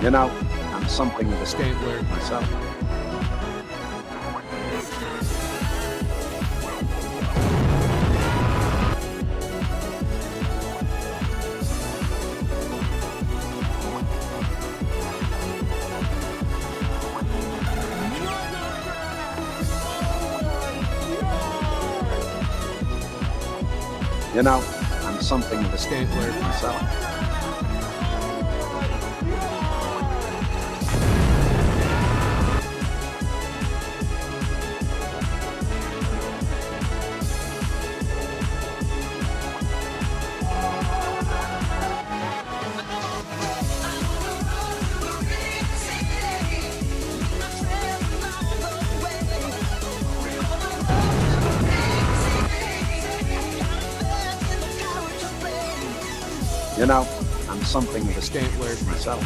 You know, I'm something of a Stantler myself. You know, I'm something of a Stantler myself. You know, I'm something of a Stantler myself.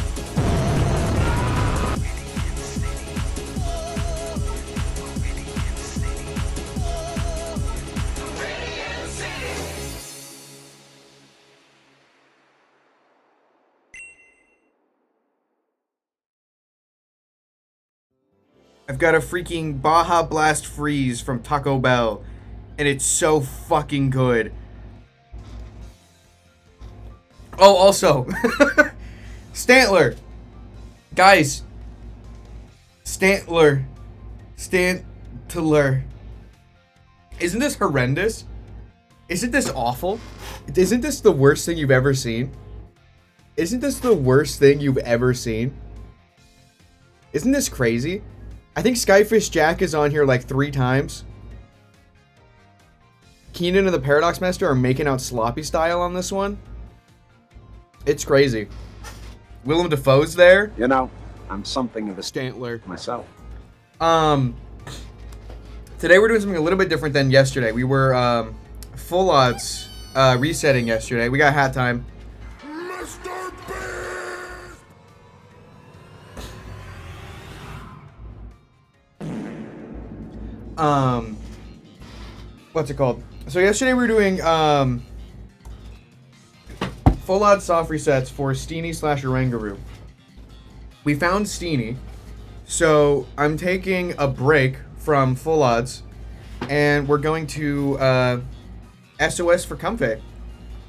I've got a freaking Baja Blast Freeze from Taco Bell, and it's so fucking good. Oh, also, Stantler. Guys, Stantler. Isn't this horrendous? Isn't this awful? Isn't this the worst thing you've ever seen? Isn't this the worst thing you've ever seen? Isn't this crazy? I think Skyfish Jack is on here like 3 times. Keenan and the Paradox Master are making out sloppy style on this one. It's crazy. Willem Dafoe's there. You know, I'm something of a Stantler myself. Today we're doing something a little bit different than yesterday. We were full odds resetting yesterday. We got hat time. Mr. Beast! What's it called? So yesterday we were doing full odds soft resets for Steenie / Oranguru. We found Steenie, so I'm taking a break from full odds, and we're going to SOS for Comfey.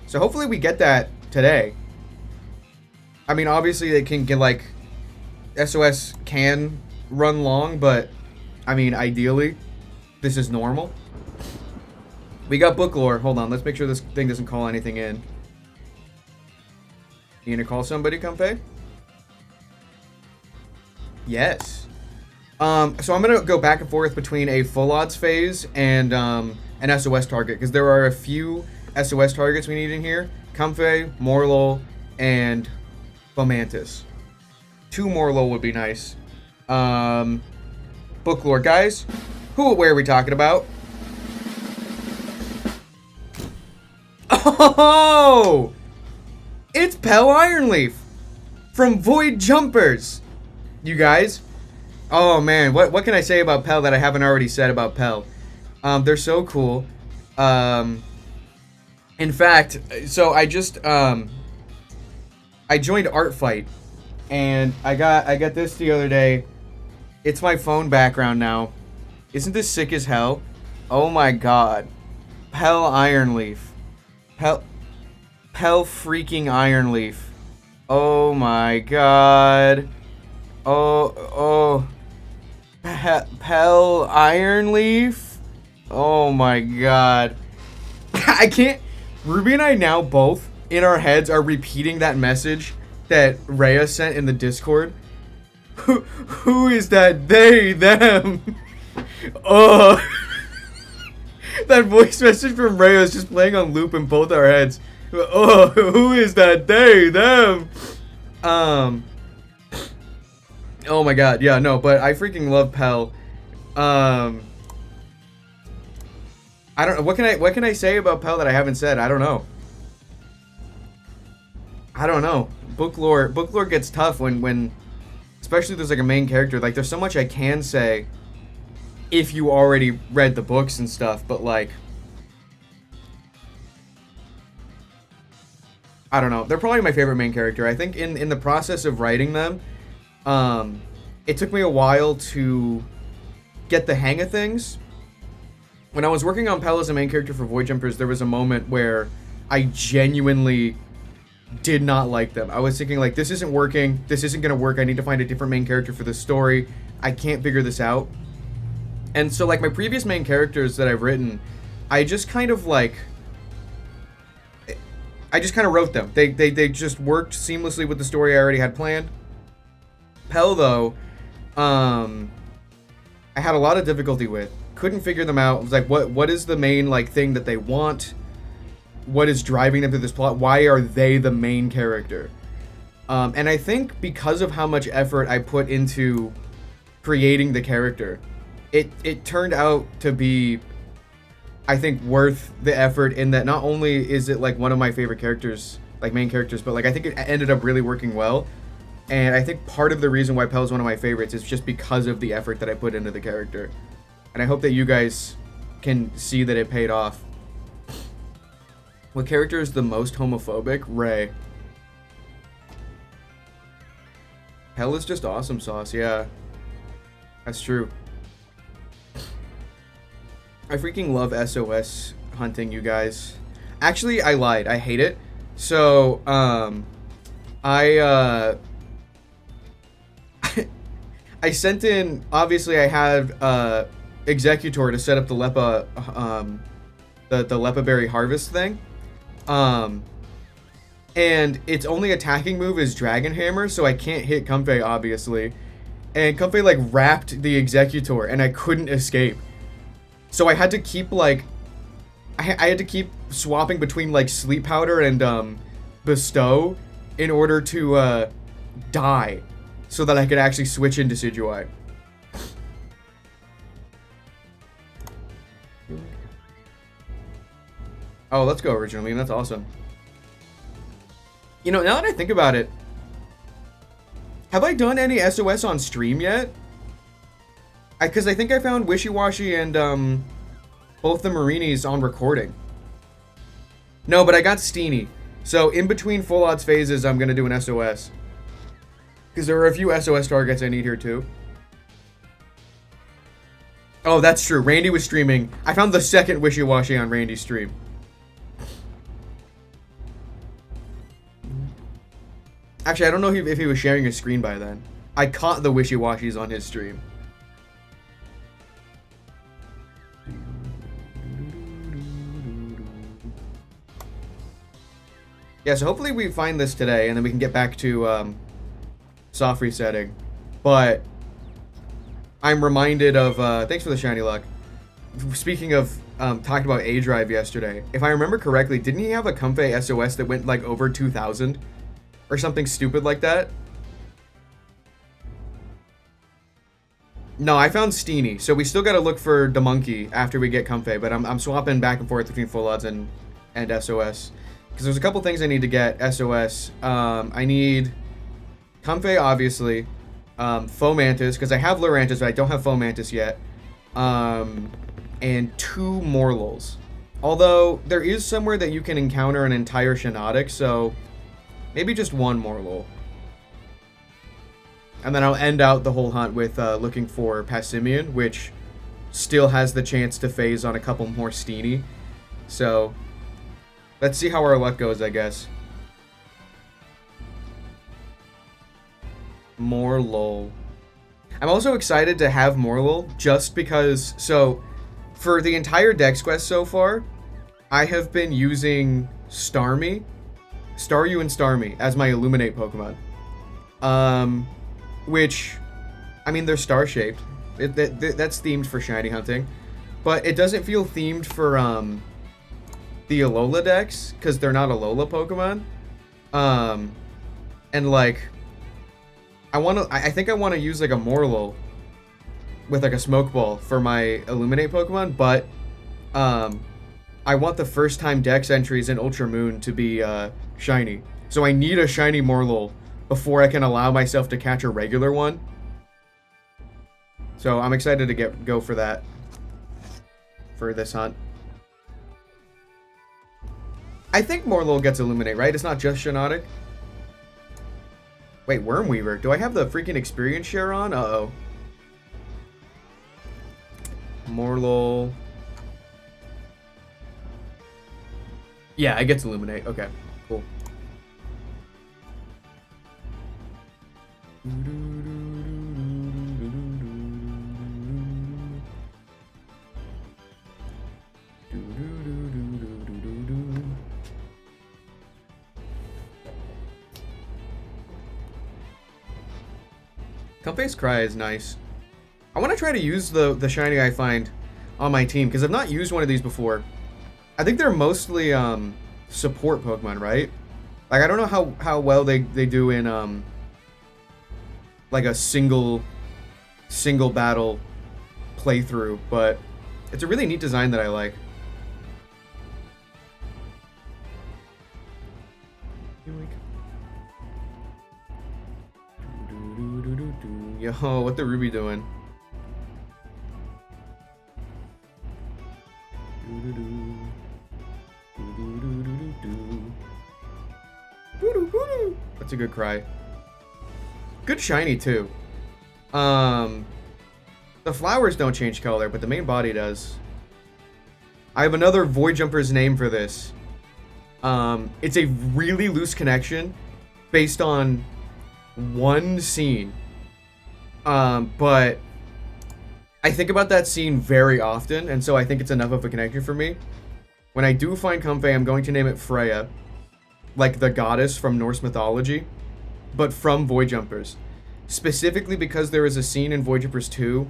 So hopefully we get that today. I mean, obviously they can get like SOS can run long, but I mean, ideally, this is normal. We got book lore. Hold on, let's make sure this thing doesn't call anything in. You gonna call somebody, Comfey? Yes. So I'm gonna go back and forth between a full odds phase and an SOS target, because there are a few SOS targets we need in here. Comfey, Morlul, and Fomantis. 2 Morlul would be nice. Book lore, guys. Where are we talking about? Oh! It's Pell Ironleaf from Void Jumpers. You guys. Oh man, what can I say about Pell that I haven't already said about Pell? They're so cool. In fact, so I just I joined Art Fight, and I got this the other day. It's my phone background now. Isn't this sick as hell? Oh my god. Pell Ironleaf. Pell freaking Ironleaf. Oh my god. Oh. Pell Ironleaf? Oh my god. I can't. Ruby and I now both, in our heads, are repeating that message that Raya sent in the Discord. Who is that they, them? Oh. That voice message from Raya is just playing on loop in both our heads. Oh, who is that they, them? Oh my god, yeah, no, but I freaking love Pell. I don't know, what can I say about Pell that I haven't said? I don't know. Book lore gets tough when especially if there's like a main character. Like, there's so much I can say if you already read the books and stuff, but like, I don't know. They're probably my favorite main character. I think in the process of writing them, It took me a while to get the hang of things. When I was working on Pell as a main character for Void Jumpers, there was a moment where I genuinely did not like them. I was thinking, like, this isn't working. This isn't going to work. I need to find a different main character for this story. I can't figure this out. And so, like, my previous main characters that I've written, I just kind of, like... I just kind of wrote them. They just worked seamlessly with the story I already had planned. Pell, though, I had a lot of difficulty with. Couldn't figure them out. I was like, what is the main, like, thing that they want? What is driving them through this plot? Why are they the main character? And I think because of how much effort I put into creating the character, it turned out to be, I think, worth the effort in that not only is it, like, one of my favorite characters, like, main characters, but, like, I think it ended up really working well. And I think part of the reason why Pell is one of my favorites is just because of the effort that I put into the character. And I hope that you guys can see that it paid off. What character is the most homophobic? Ray. Pell is just awesome sauce, yeah. That's true. I freaking love SOS hunting, you guys. Actually, I lied. I hate it. So, I sent in, obviously I had, Executor to set up the Lepa, the Lepa Berry Harvest thing. And its only attacking move is Dragon Hammer, so I can't hit Comfey, obviously. And Comfey, like, wrapped the Executor, and I couldn't escape. So I had to keep, like... I had to keep swapping between, like, Sleep Powder and, Bestow in order to, die. So that I could actually switch into Decidueye. Oh, let's go originally, and that's awesome. You know, now that I think about it, have I done any SOS on stream yet? Because I think I found Wishy Washy and both the Marinis on recording. No, but I got Steenie. So in between Full Odds phases, I'm going to do an SOS. Because there are a few SOS targets I need here too. Oh, that's true. Randy was streaming. I found the second Wishy Washy on Randy's stream. Actually, I don't know if he was sharing his screen by then. I caught the Wishy Washies on his stream. Yeah, so hopefully we find this today, and then we can get back to soft resetting. But I'm reminded of... thanks for the shiny luck. Speaking of talking about A-Drive yesterday, if I remember correctly, didn't he have a Comfey SOS that went like over 2,000? Or something stupid like that? No, I found Steenie, so we still gotta look for the monkey after we get Comfey, but I'm swapping back and forth between Full Odds and SOS. Because there's a couple things I need to get SOS. I need Comfey, obviously. Fomantis, because I have Lurantis, but I don't have Fomantis yet. And 2 Morlul's. Although, there is somewhere that you can encounter an entire Shiinotic, so... maybe just 1 Morlul. And then I'll end out the whole hunt with looking for Passimian, which still has the chance to phase on a couple more Steenie. So, let's see how our luck goes, I guess. Morlul. I'm also excited to have Morlul, just because... so, for the entire Dex Quest so far, I have been using Starmie, Staryu and Starmie as my Illuminate Pokemon. Which, I mean, they're star-shaped. That's themed for shiny hunting. But it doesn't feel themed for, the Alola Dex, because they're not Alola Pokemon. And, like, I think I want to use, like, a Morlul with, like, a Smoke Ball for my Illuminate Pokemon, but, I want the first-time Dex entries in Ultra Moon to be, shiny. So I need a shiny Morlul before I can allow myself to catch a regular one. So I'm excited to go for that. For this hunt. I think Morlul gets Illuminate, right? It's not just Shiinotic. Wait, Wormweaver. Do I have the freaking experience share on? Uh-oh. Morlul. Yeah, I get to Illuminate. Okay, cool. Comfey's Cry is nice. I want to try to use the shiny I find on my team, because I've not used one of these before. I think they're mostly support Pokemon, right? Like, I don't know how well they do in like a single battle playthrough, but it's a really neat design that I like. Yo, what the Ruby doing? That's a good cry. Good shiny too. The flowers don't change color, but the main body does. I have another Void Jumper's name for this. It's a really loose connection based on one scene. But I think about that scene very often, and so I think it's enough of a connection for me. When I do find Comfey, I'm going to name it Freya, like the goddess from Norse mythology, but from Void Jumpers. Specifically because there is a scene in Void Jumpers 2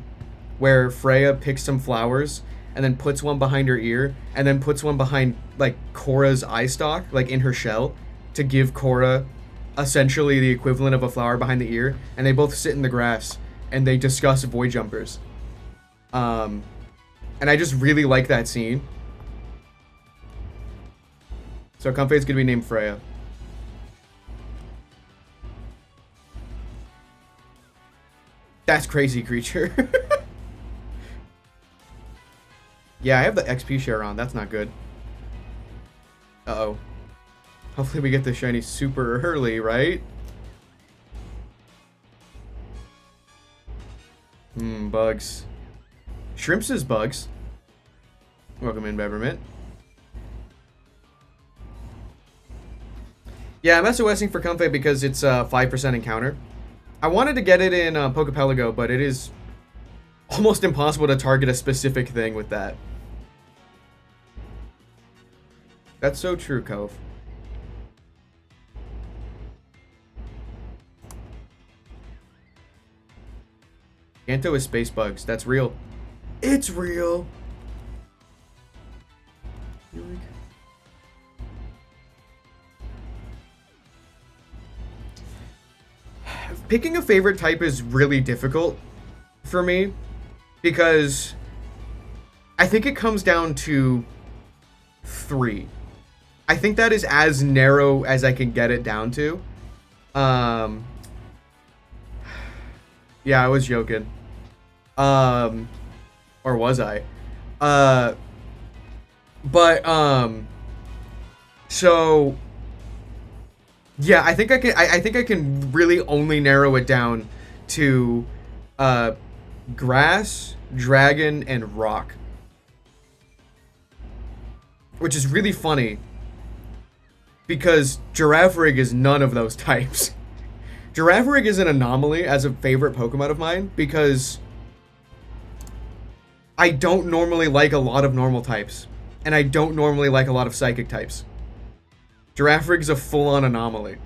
where Freya picks some flowers and then puts one behind her ear and then puts one behind, like, Korra's eye stalk, like, in her shell, to give Korra essentially the equivalent of a flower behind the ear, and they both sit in the grass and they discuss Void Jumpers. And I just really like that scene. So Comfey's gonna be named Freya. That's crazy, creature. Yeah, I have the XP share on. That's not good. Uh-oh. Hopefully we get the shiny super early, right? Bugs. Shrimps is bugs. Welcome in, Bevermint. Yeah, I'm SOSing for Comfey because it's 5% encounter. I wanted to get it in Pokepelago, but it is almost impossible to target a specific thing with that. That's so true, Cove. Ganto is space bugs. That's real. It's real. Picking a favorite type is really difficult for me because I think it comes down to 3. I think that is as narrow as I can get it down to. Yeah, I was joking. Or was I? So yeah, I think I can really only narrow it down to grass, dragon, and rock. Which is really funny because Girafarig is none of those types. Girafarig is an anomaly as a favorite Pokemon of mine because I don't normally like a lot of normal types, and I don't normally like a lot of psychic types. Girafarig is a full-on anomaly.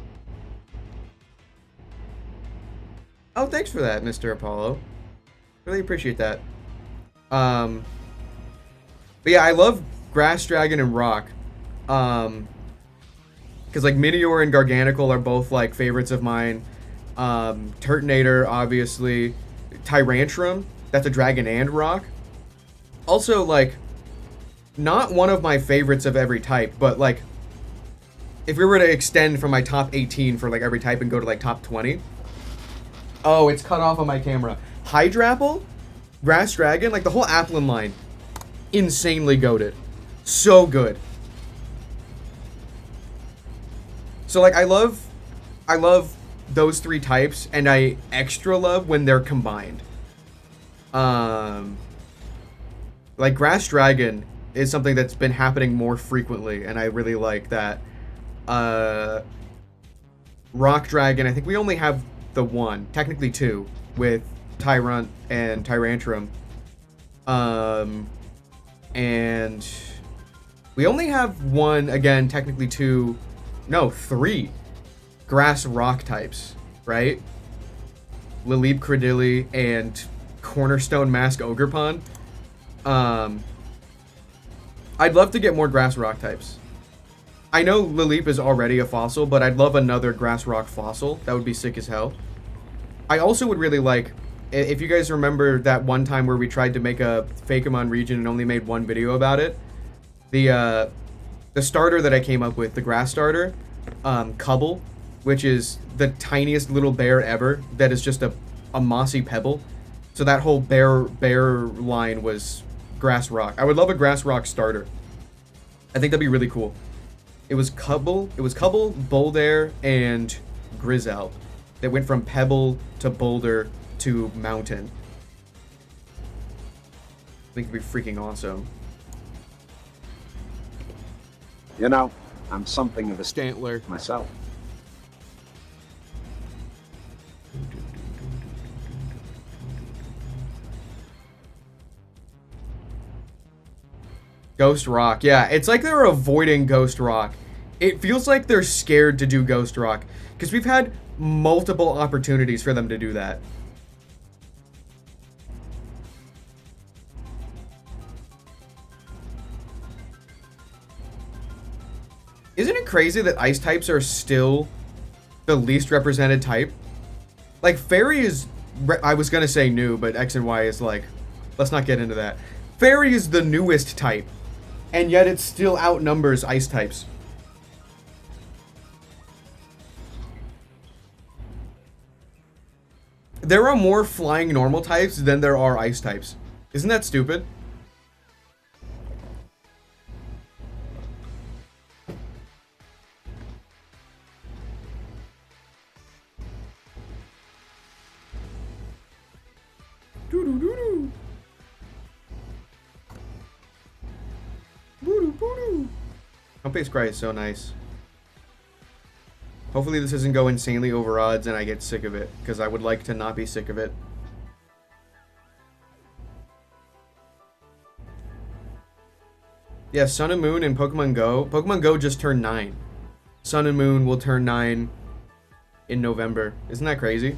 Oh, thanks for that, Mr. Apollo. Really appreciate that. But yeah, I love Grass, Dragon, and Rock. Because, like, Minior and Garganacl are both, like, favorites of mine. Turtonator, obviously. Tyrantrum, that's a Dragon and Rock. Also, like, not one of my favorites of every type, but, like, if we were to extend from my top 18 for, like, every type and go to, like, top 20. Oh, it's cut off on my camera. Hydrapple, Grass Dragon, like, the whole Applin line. Insanely goated. So good. So, like, I love those three types, and I extra love when they're combined. Like Grass Dragon is something that's been happening more frequently, and I really like that. Rock Dragon, I think we only have the one, technically two, with Tyrunt and Tyrantrum. And we only have one, again, technically two, no, three grass rock types, right? Lileep Credilli and Cornerstone Mask Ogerpon. I'd love to get more grass rock types. I know Lileep is already a fossil, but I'd love another grass rock fossil. That would be sick as hell. I also would really like, if you guys remember that one time where we tried to make a Fakemon region and only made one video about it, the starter that I came up with, the grass starter, Cubble, which is the tiniest little bear ever, that is just a mossy pebble. So that whole bear line was grass rock. I would love a grass rock starter. I think that'd be really cool. It was Cubble, Boulder, and Grizel. That went from pebble to boulder to mountain. I think it'd be freaking awesome. You know, I'm something of a Stantler myself. Ghost Rock, yeah, it's like they're avoiding Ghost Rock. It feels like they're scared to do Ghost Rock, because we've had multiple opportunities for them to do that. Isn't it crazy that ice types are still the least represented type? Like, Fairy is, I was gonna say new, but X and Y is like, let's not get into that. Fairy is the newest type, and yet it still outnumbers ice types. There are more flying normal types than there are ice types. Isn't that stupid? Doo-doo-doo-doo. Boo-doo-boo-doo. Comfey's cry is so nice. Hopefully this doesn't go insanely over odds and I get sick of it, because I would like to not be sick of it. Yeah, Sun and Moon and Pokemon Go. Pokemon Go just turned 9. Sun and Moon will turn 9 in November. Isn't that crazy?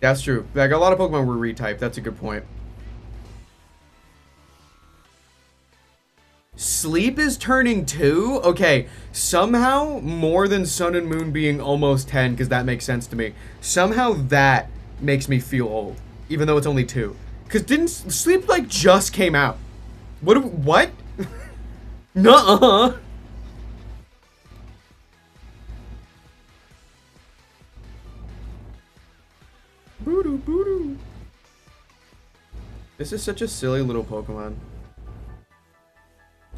That's true. Like, a lot of Pokemon were retyped. That's a good point. Sleep is turning 2? Okay, somehow more than Sun and Moon being almost 10, because that makes sense to me. Somehow that makes me feel old, even though it's only 2. Because didn't Sleep, like, just came out? What? Nuh-uh. Boo-doo, boo-doo. This is such a silly little Pokemon.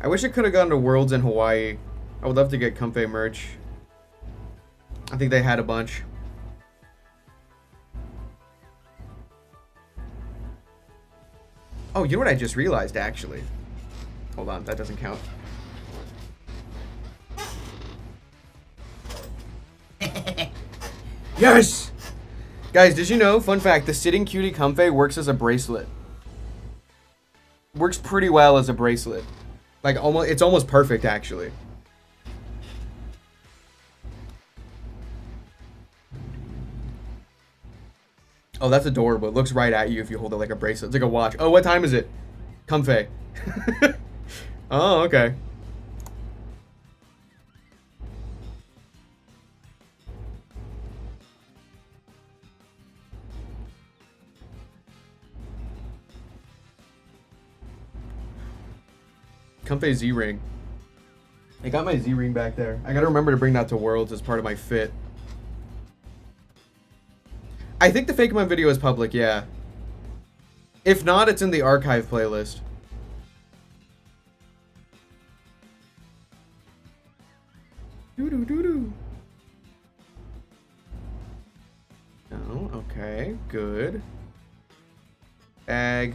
I wish I could have gone to Worlds in Hawaii. I would love to get Comfey merch. I think they had a bunch. Oh, you know what I just realized, actually? Hold on, that doesn't count. Yes! Guys, did you know, fun fact, the Sitting Cutie Comfey works as a bracelet. Works pretty well as a bracelet. Like, it's almost perfect, actually. Oh, that's adorable. It looks right at you if you hold it like a bracelet. It's like a watch. Oh, what time is it? Comfey. Oh, okay. Comfey Z-Ring. I got my Z-Ring back there. I gotta remember to bring that to Worlds as part of my fit. I think the Fakemon video is public, yeah. If not, it's in the archive playlist. Doo-doo-doo-doo. No, okay, good. Bag.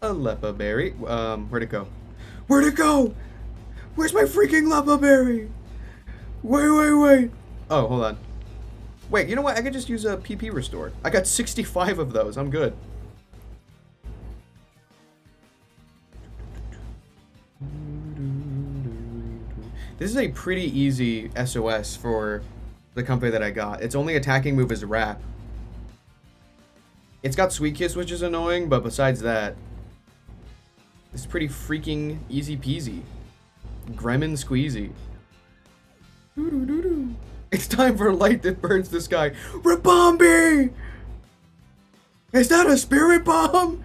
A lepa berry. Where'd it go? Where'd it go? Where's my freaking lepa berry? Wait. Oh, hold on. Wait, you know what? I could just use a PP restore. I got 65 of those. I'm good. This is a pretty easy SOS for the Comfey that I got. Its only attacking move is Wrap. It's got Sweet Kiss, which is annoying, but besides that, it's pretty freaking easy peasy. Gremlin squeezy. Doo-doo-doo-doo. It's time for a light that burns the sky. Rabombi! Is that a spirit bomb?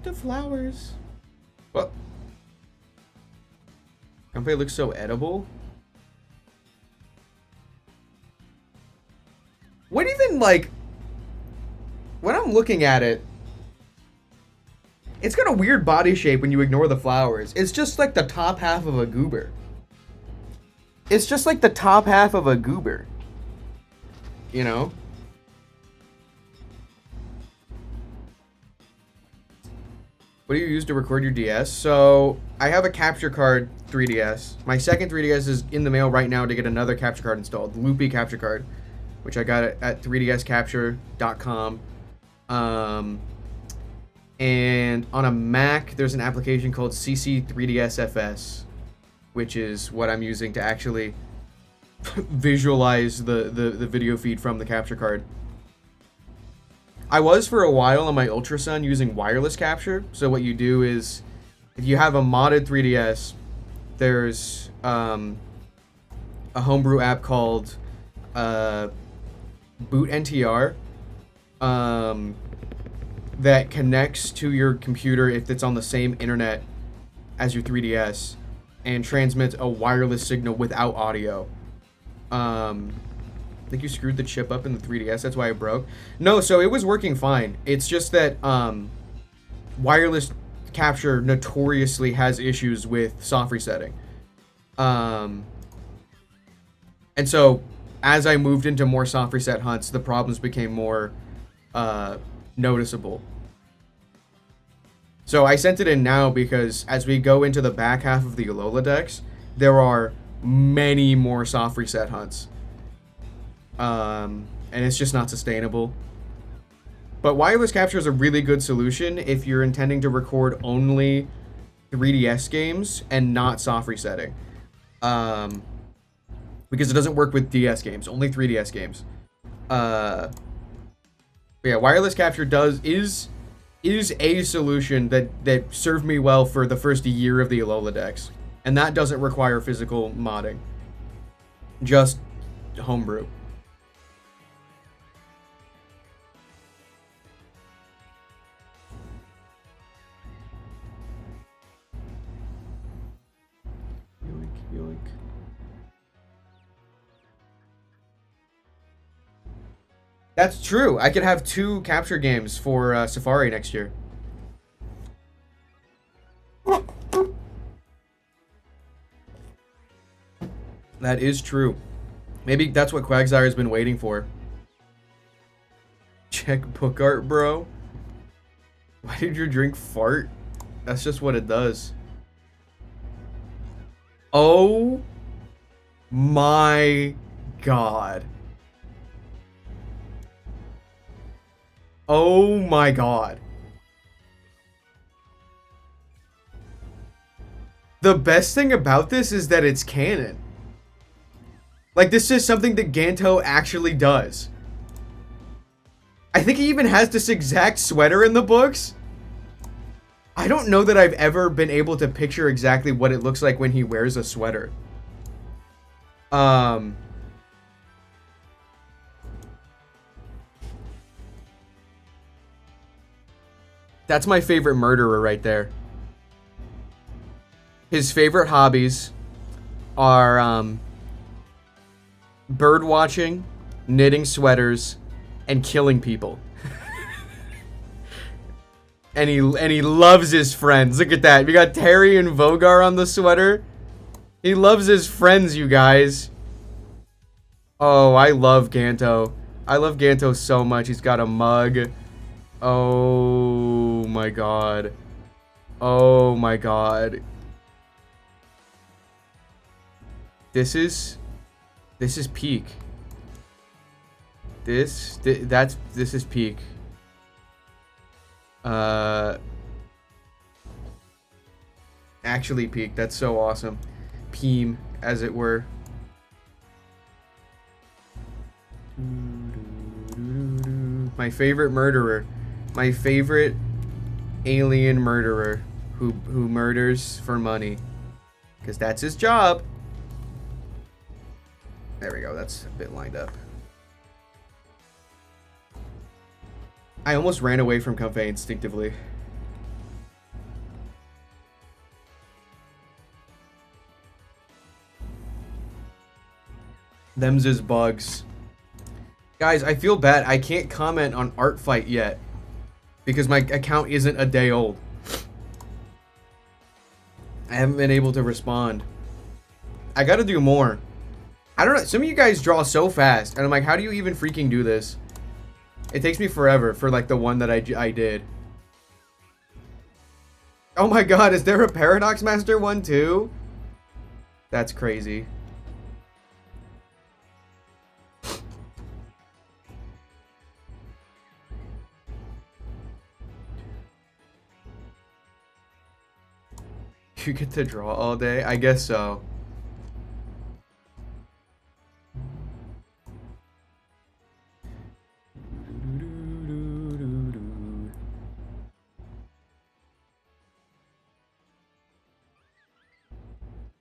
The flowers. What? Comfey looks so edible. What even, like, when I'm looking at it, it's got a weird body shape when you ignore the flowers. It's just like the top half of a goober. It's just like the top half of a goober. You know? What do you use to record your DS? So, I have a capture card 3DS. My second 3DS is in the mail right now to get another capture card installed. Loopy capture card, which I got at 3dscapture.com. And on a Mac, there's an application called CC3DSFS, which is what I'm using to actually visualize the video feed from the capture card. I was for a while on my Ultrasun using wireless capture. So what you do is, if you have a modded 3DS, there's a homebrew app called Boot NTR that connects to your computer if it's on the same internet as your 3DS and transmits a wireless signal without audio. I think you screwed the chip up in the 3DS, that's why it broke. No, so it was working fine. It's just that wireless capture notoriously has issues with soft resetting. And so as I moved into more soft reset hunts, the problems became more noticeable. So I sent it in now because as we go into the back half of the Alola decks, there are many more soft reset hunts. And it's just not sustainable. But wireless capture is a really good solution if you're intending to record only 3DS games and not soft resetting. Because it doesn't work with DS games, only 3DS games. But yeah, wireless capture is a solution that served me well for the first year of the Alola decks. And that doesn't require physical modding. Just homebrew. Yoink. That's true. I could have 2 capture games for Safari next year. That is true. Maybe that's what Quagsire's been waiting for. Check book art, bro. Why did your drink fart? That's just what it does. Oh my god. Oh my god. The best thing about this is that it's canon. Like, this is something that Ganto actually does. I think he even has this exact sweater in the books. I don't know that I've ever been able to picture exactly what it looks like when he wears a sweater. That's my favorite murderer right there. His favorite hobbies are bird watching, knitting sweaters, and killing people. and he loves his friends. Look at that. We got Terry and Vogar on the sweater. He loves his friends, you guys. Oh, I love Ganto. I love Ganto so much. He's got a mug. Oh my god. Oh my god. This is peak. This is peak. Actually peak. That's so awesome. Peem, as it were. My favorite murderer. My favorite alien murderer who murders for money. Because that's his job. There we go. That's a bit lined up. I almost ran away from Comfey instinctively. Them's his bugs. Guys, I feel bad. I can't comment on Art Fight yet. Because my account isn't a day old. I haven't been able to respond. I gotta do more. I don't know. Some of you guys draw so fast. And I'm like, how do you even freaking do this? It takes me forever for like the one that I did. Oh my god, is there a Paradox Master one too? That's crazy. You get to draw all day? I guess so.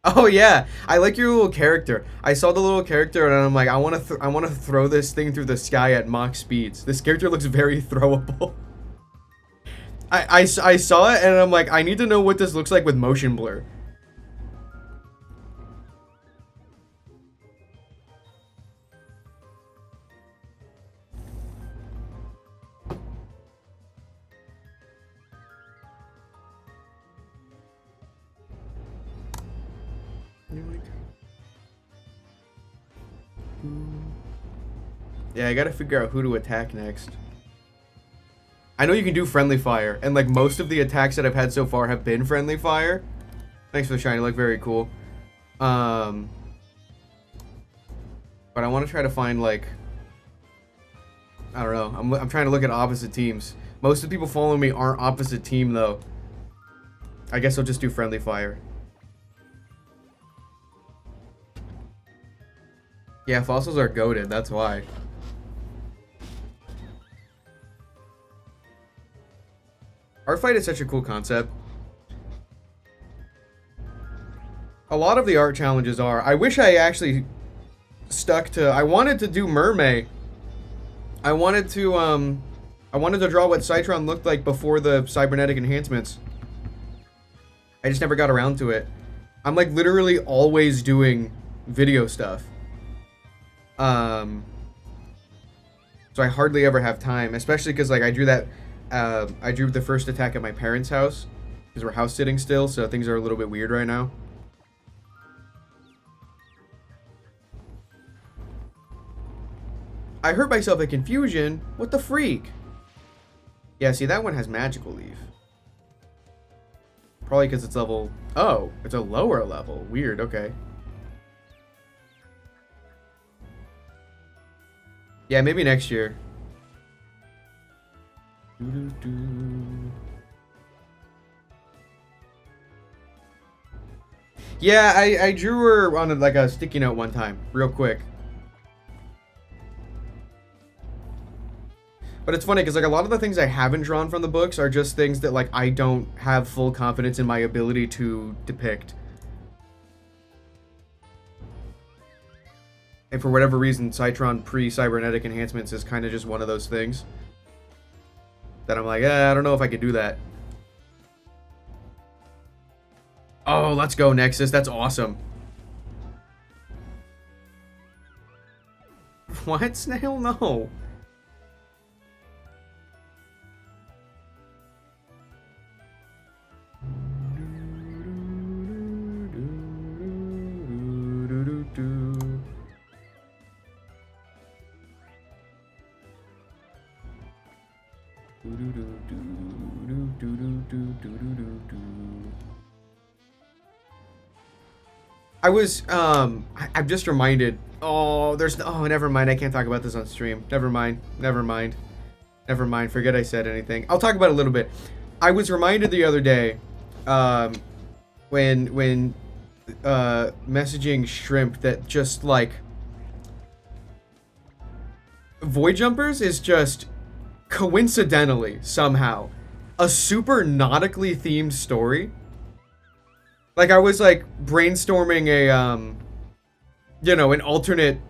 Oh yeah, I like your little character. I saw the little character and I'm like, I want to throw this thing through the sky at Mach speeds. This character looks very throwable. I saw it and I'm like, I need to know what this looks like with motion blur. Yeah, I gotta figure out who to attack next. I know you can do friendly fire, and like most of the attacks that I've had so far have been friendly fire. Thanks for the shiny, look very cool. But I want to try to find like, I don't know. I'm trying to look at opposite teams. Most of the people following me aren't opposite team though. I guess I'll just do friendly fire. Yeah, fossils are goated, that's why. Art Fight is such a cool concept. A lot of the art challenges are. I wish I actually stuck to. I wanted to do Mermaid. I wanted to draw what Citron looked like before the cybernetic enhancements. I just never got around to it. I'm like literally always doing video stuff. So I hardly ever have time, especially because like I drew the first attack at my parents' house because we're house sitting still, so things are a little bit weird right now. I hurt myself at Confusion. What the freak? Yeah, see, that one has Magical Leaf. Probably because it's level... Oh, it's a lower level. Weird, okay. Yeah, maybe next year. Yeah, I drew her on like a sticky note one time, real quick. But it's funny because like a lot of the things I haven't drawn from the books are just things that like I don't have full confidence in my ability to depict. And for whatever reason, Citron pre-cybernetic enhancements is kind of just one of those things. that I'm like, I don't know if I could do that. Oh, let's go, Nexus. That's awesome. What? Snail? No. I was, I'm just reminded. Oh, never mind. I can't talk about this on stream. Never mind. Forget I said anything. I'll talk about it a little bit. I was reminded the other day, when messaging Shrimp that just, like, Void Jumpers is just coincidentally, somehow, a super nautically themed story. Like, I was, like, brainstorming a, you know, an alternate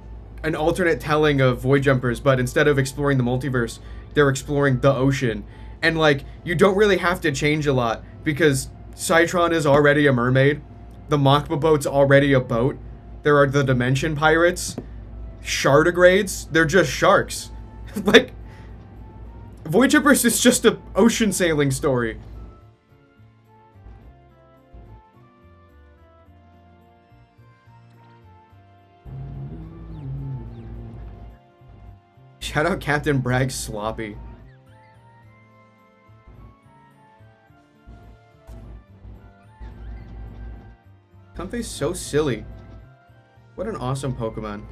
telling of Void Jumpers, but instead of exploring the multiverse, they're exploring the ocean. And, like, you don't really have to change a lot, because Citron is already a mermaid, the Machba boat's already a boat, there are the Dimension Pirates, Shardigrades, they're just sharks. Like, Void Jumpers is just a ocean sailing story. Shout out Captain Bragg Sloppy. Comfey's so silly. What an awesome Pokemon.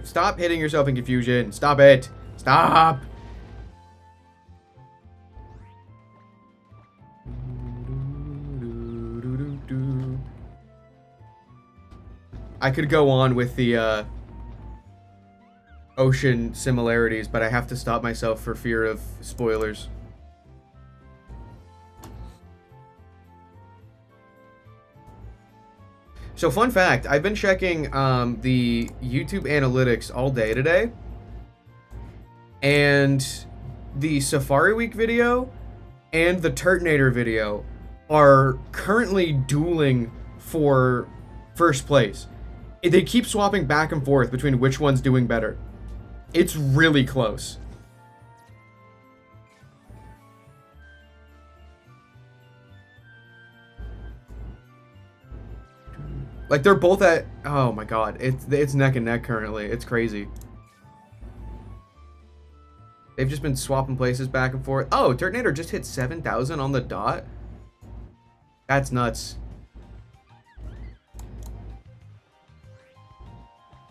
Stop hitting yourself in confusion. Stop it. Stop. I could go on with the ocean similarities, but I have to stop myself for fear of spoilers. So, fun fact, I've been checking the YouTube analytics all day today, and the Safari Week video and the Turtonator video are currently dueling for first place. They keep swapping back and forth between which one's doing better. It's really close. Like, they're both at... Oh my god. It's neck and neck currently. It's crazy. They've just been swapping places back and forth. Oh, Turtonator just hit 7,000 on the dot? That's nuts.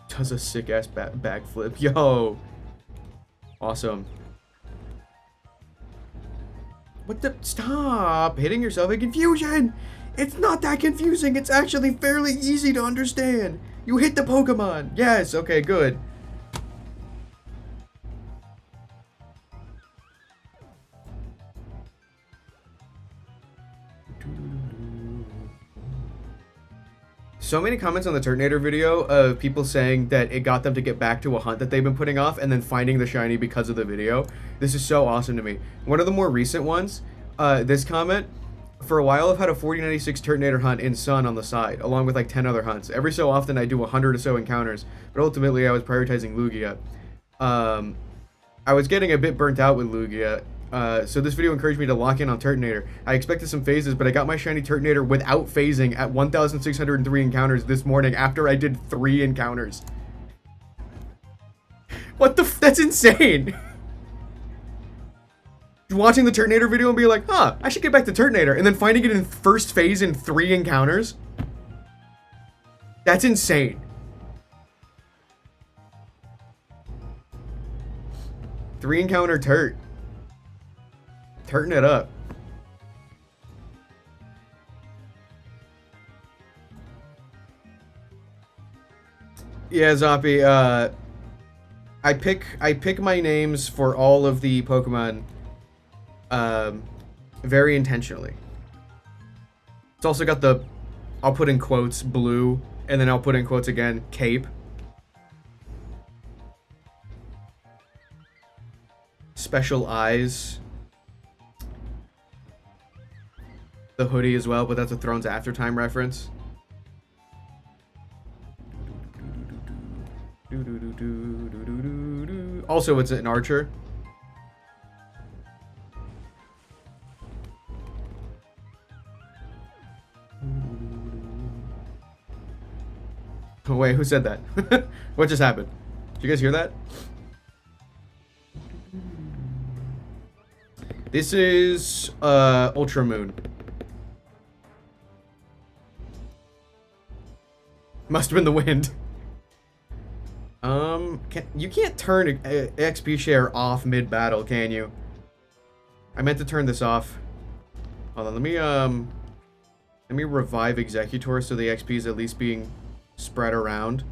Does a sick-ass backflip. Yo. Awesome. What the... Stop hitting yourself in confusion! It's not that confusing. It's actually fairly easy to understand. You hit the Pokemon. Yes. Okay, good. So many comments on the Turtonator video of people saying that it got them to get back to a hunt that they've been putting off and then finding the shiny because of the video. This is so awesome to me. One of the more recent ones, this comment... For a while, I've had a 4096 Turtonator hunt in Sun on the side, along with like 10 other hunts. Every so often, I do 100 or so encounters, but ultimately, I was prioritizing Lugia. I was getting a bit burnt out with Lugia, so this video encouraged me to lock in on Turtonator. I expected some phases, but I got my shiny Turtonator without phasing at 1,603 encounters this morning after I did 3 encounters. What the f- That's insane! Watching the Turtonator video and be like, huh, I should get back to Turtonator, and then finding it in first phase in 3 encounters? That's insane. Three encounter Turting it up. Yeah, Zoppy, I pick my names for all of the Pokemon very intentionally. It's also got the, I'll put in quotes, blue, and then I'll put in quotes again, cape. Special Eyes. The hoodie as well, but that's a Thrones Aftertime reference. Also, it's an archer. Oh, wait, who said that? What just happened? Did you guys hear that? This is Ultra Moon. Must have been the wind. You can't turn XP share off mid-battle, can you? I meant to turn this off. Hold on, let me revive Executor so the XP is at least being spread around.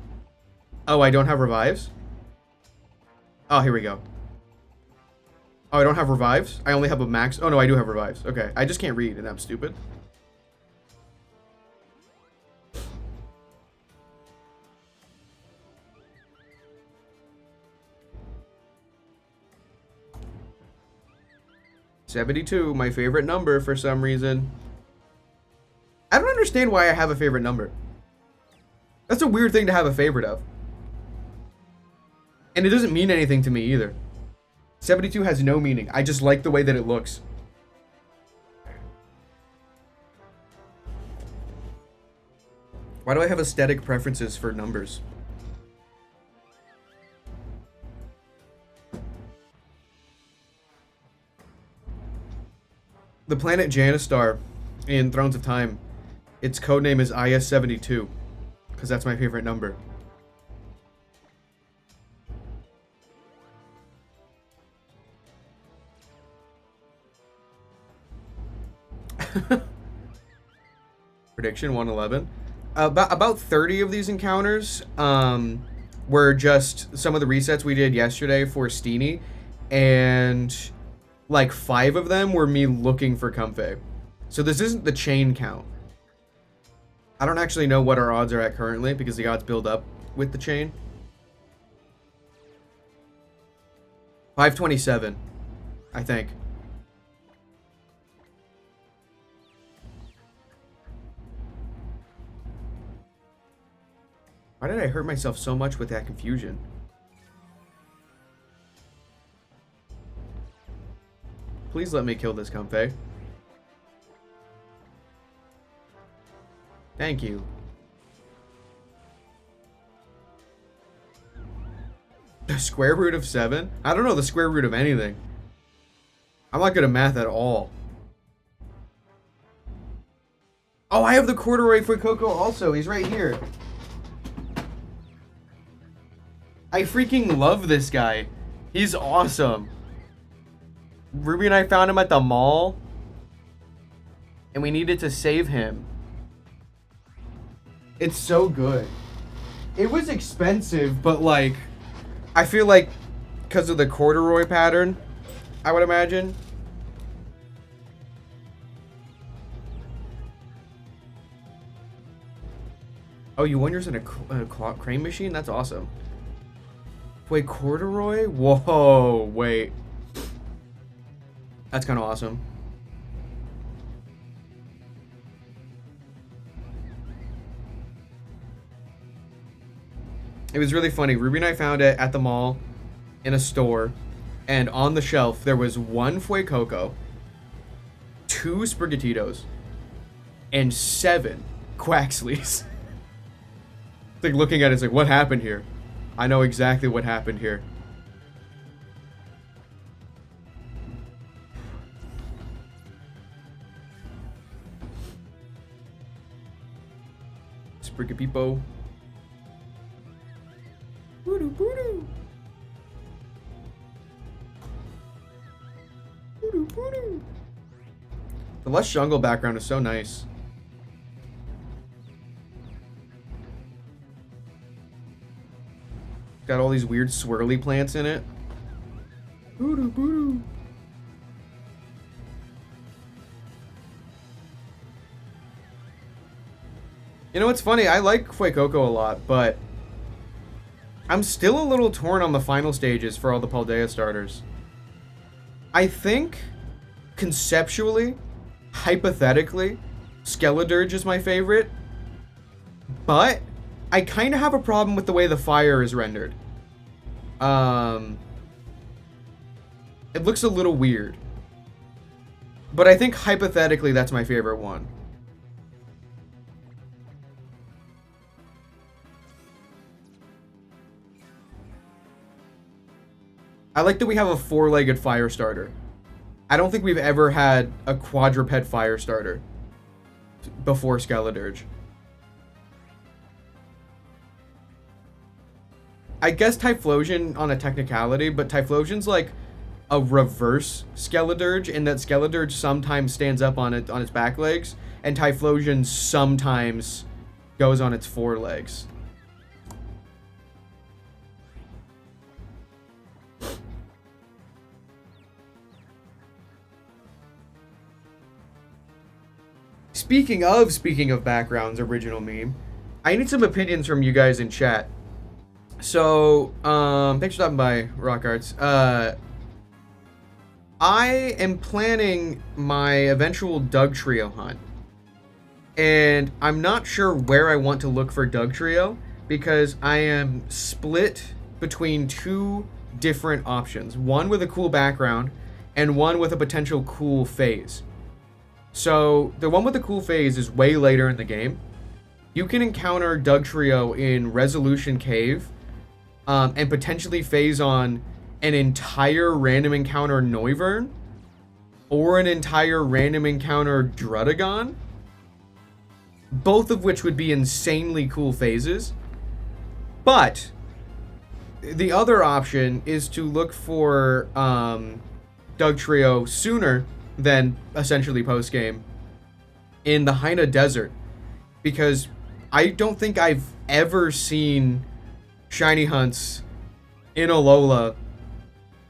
Oh, I don't have revives? Oh, here we go. Oh, I don't have revives? I only have a max. Oh, no, I do have revives. Okay, I just can't read, and I'm stupid. $72, my favorite number for some reason. I don't understand why I have a favorite number. That's a weird thing to have a favorite of. And it doesn't mean anything to me either. 72 has no meaning. I just like the way that it looks. Why do I have aesthetic preferences for numbers? The planet Janistar in Thrones of Time, its codename is IS-72, because that's my favorite number. Prediction 111. About 30 of these encounters were just some of the resets we did yesterday for Steenie, and like 5 of them were me looking for Comfey. So this isn't the chain count. I don't actually know what our odds are at currently because the odds build up with the chain. 527, I think. Why did I hurt myself so much with that confusion? Please let me kill this Comfey. Thank you. The square root of 7? I don't know the square root of anything. I'm not good at math at all. Oh, I have the corduroy for Coco also. He's right here. I freaking love this guy. He's awesome. Ruby and I found him at the mall, and we needed to save him. It's so good. It was expensive, but like, I feel like because of the corduroy pattern, I would imagine. Oh, you won yours in a crane machine? That's awesome. Wait, corduroy? Whoa, wait. That's kind of awesome. It was really funny. Ruby and I found it at the mall in a store, and on the shelf there was 1 Fuecoco, 2 Sprigattitos, and 7 Quaxleys. It's like looking at it, it's like, what happened here? I know exactly what happened here. Sprigapeepo. Boodoo boodoo. Boodoo boodoo. The lush jungle background is so nice. Got all these weird swirly plants in it. Boodoo boodoo. You know what's funny? I like Fuecoco a lot, but I'm still a little torn on the final stages for all the Paldea starters. I think conceptually, hypothetically, Skeledirge is my favorite, but I kind of have a problem with the way the fire is rendered. It looks a little weird, but I think hypothetically that's my favorite one. I like that we have a four-legged fire starter. I don't think we've ever had a quadruped fire starter before Skeledirge. I guess Typhlosion on a technicality, but Typhlosion's like a reverse Skeledirge in that Skeledirge sometimes stands up on its back legs, and Typhlosion sometimes goes on its forelegs. Speaking of backgrounds, original meme, I need some opinions from you guys in chat. So, thanks for stopping by, Rock Arts. I am planning my eventual Dugtrio hunt. And I'm not sure where I want to look for Dugtrio, because I am split between two different options. One with a cool background, and one with a potential cool phase. So, the one with the cool phase is way later in the game. You can encounter Dugtrio in Resolution Cave, and potentially phase on an entire random encounter Noivern, or an entire random encounter Drudagon, both of which would be insanely cool phases. But the other option is to look for Dugtrio sooner than essentially post-game in the Haina Desert, because I don't think I've ever seen shiny hunts in Alola.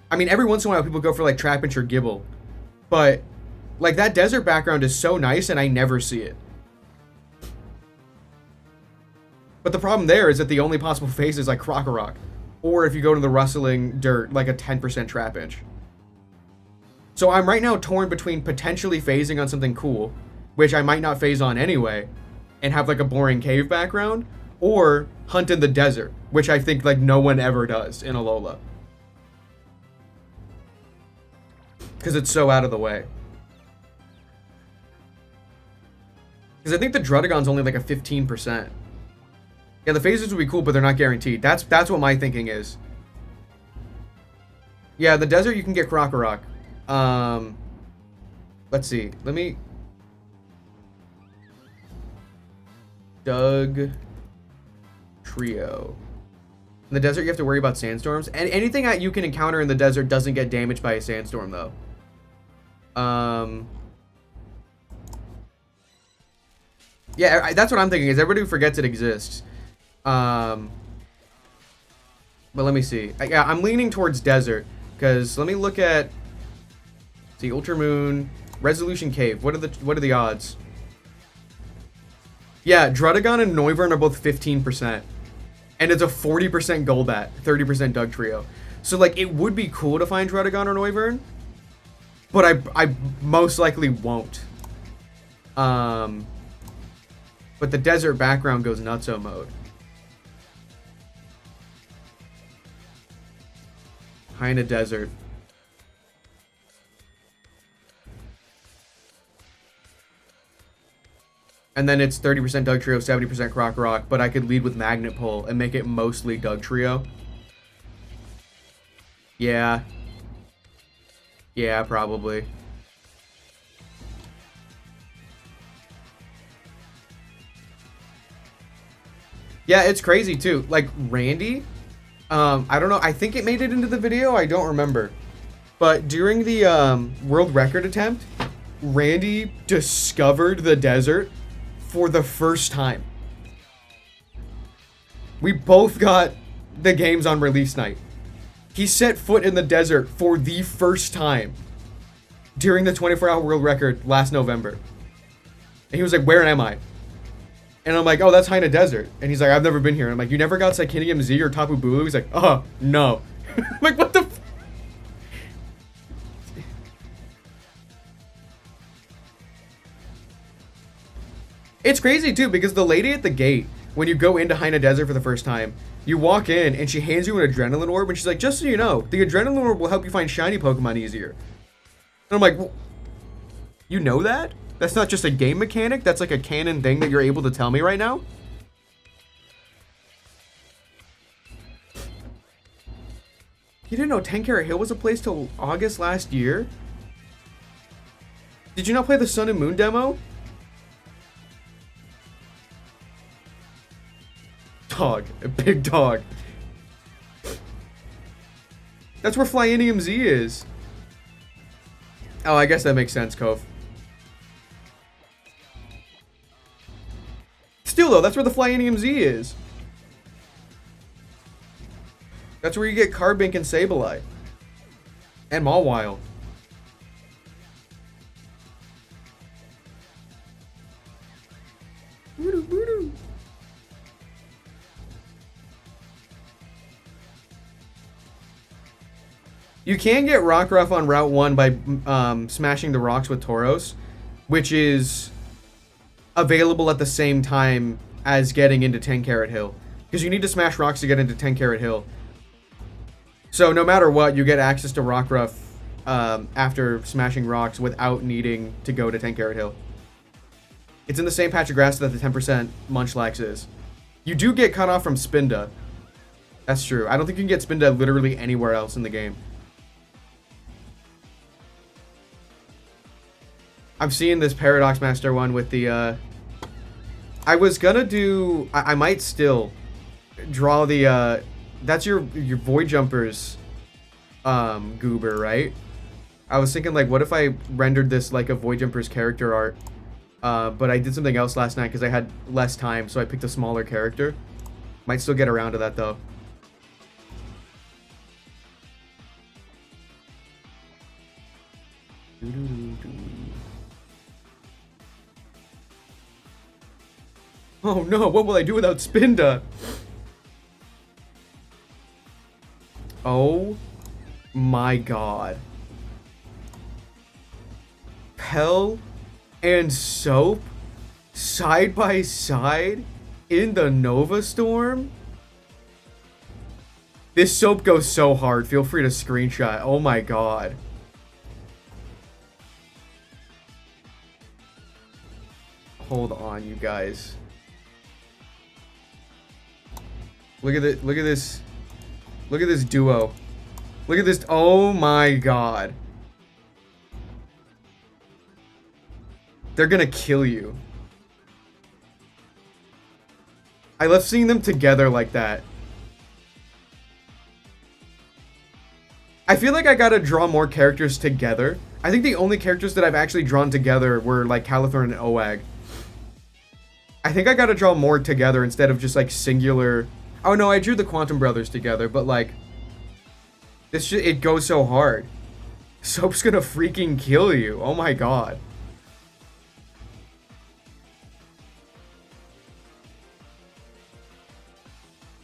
I mean, every once in a while people go for like Trapinch or Gibble, but like that desert background is so nice and I never see it. But the problem there is that the only possible phase is like Krokorok, or if you go to the rustling dirt, like a 10% Trapinch. So I'm right now torn between potentially phasing on something cool, which I might not phase on anyway, and have like a boring cave background, or hunt in the desert, which I think like no one ever does in Alola, because it's so out of the way. Because I think the Drudagon's only like a 15%. Yeah, the phases would be cool, but they're not guaranteed. That's what my thinking is. Yeah, the desert you can get Krokorok. Let's see. Let me... Dugtrio. In the desert, you have to worry about sandstorms. And anything that you can encounter in the desert doesn't get damaged by a sandstorm, though. Yeah, that's what I'm thinking, is everybody forgets it exists. But let me see. Yeah, I'm leaning towards desert, because let me look at... See, Ultramoon, Resolution Cave. What are the odds? Yeah, Drudagon and Noivern are both 15%. And it's a 40% Golbat, 30% Dugtrio. So, like, it would be cool to find Drudagon or Noivern, but I most likely won't. But the desert background goes nutso mode. Haina Desert. And then it's 30% Dugtrio, 70% Krokorok, but I could lead with Magnet Pull and make it mostly Dugtrio. Yeah. Yeah, probably. Yeah, it's crazy too. Like, Randy, I don't know, I think it made it into the video, I don't remember. But during the world record attempt, Randy discovered the desert for the first time. We both got the games on release night. He set foot in the desert for the first time during the 24-hour world record last November. And he was like, where am I? And I'm like, oh, that's Haina Desert. And he's like, I've never been here. And I'm like, you never got Psychinium Z or Tapu Bulu? He's like, oh, no. I'm like, what the It's crazy too because the lady at the gate, when you go into Haina Desert for the first time, you walk in and she hands you an adrenaline orb and she's like, just so you know, the adrenaline orb will help you find shiny Pokemon easier. And I'm like, well, you know that? That's not just a game mechanic, that's like a canon thing that you're able to tell me right now? You didn't know 10 Carat Hill was a place till August last year? Did you not play the Sun and Moon demo? Dog. A big dog. That's where Flyinium Z is. Oh, I guess that makes sense, Cove. Still, though, that's where the Flyinium Z is. That's where you get Carbink and Sableye. And Mawile. You can get Rockruff on Route 1 by smashing the rocks with Tauros, which is available at the same time as getting into 10 Carat Hill. Because you need to smash rocks to get into 10 Carat Hill. So no matter what, you get access to Rockruff after smashing rocks without needing to go to 10 Carat Hill. It's in the same patch of grass that the 10% Munchlax is. You do get cut off from Spinda. That's true. I don't think you can get Spinda literally anywhere else in the game. I'm seeing this Paradox Master one with the, I was gonna do, I might still draw the, that's your Void Jumpers, goober, right? I was thinking, like, what if I rendered this like a Void Jumpers character art, but I did something else last night because I had less time, so I picked a smaller character. Might still get around to that, though. Oh no, what will I do without Spinda? Oh my god. Pell and Soap side by side in the Nova Storm? This Soap goes so hard. Feel free to screenshot. Oh my god. Hold on, you guys. Look at it. Look at this. Look at this duo. Look at this. Oh my god. They're gonna kill you. I love seeing them together like that. I feel like I gotta draw more characters together. I think the only characters that I've actually drawn together were like Calathorn and OUGH. I think I gotta draw more together instead of just like singular. Oh no, I drew the Quantum Brothers together, but like, this it goes so hard. Soap's gonna freaking kill you. Oh my god.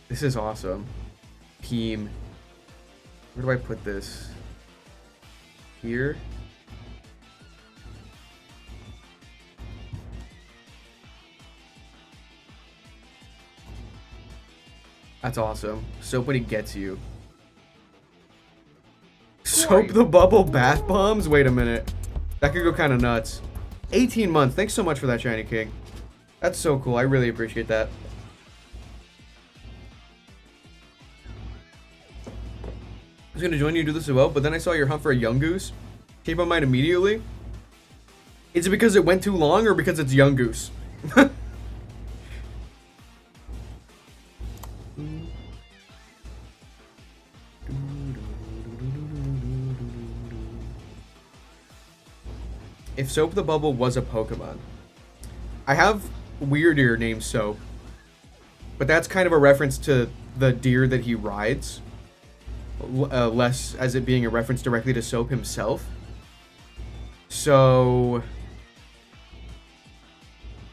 This is awesome. Team. Where do I put this? Here? That's awesome. Soap when he gets you. Soap the Bubble Bath Bombs? Wait a minute. That could go kind of nuts. 18 months. Thanks so much for that, Shiny King. That's so cool. I really appreciate that. I was going to join you to do this as well, but then I saw your hunt for a Yungoos. Came on mine immediately. Is it because it went too long or because it's Yungoos? If Soap the Bubble was a Pokemon. I have Weirdeer named Soap. But that's kind of a reference to the deer that he rides. Less as it being a reference directly to Soap himself. So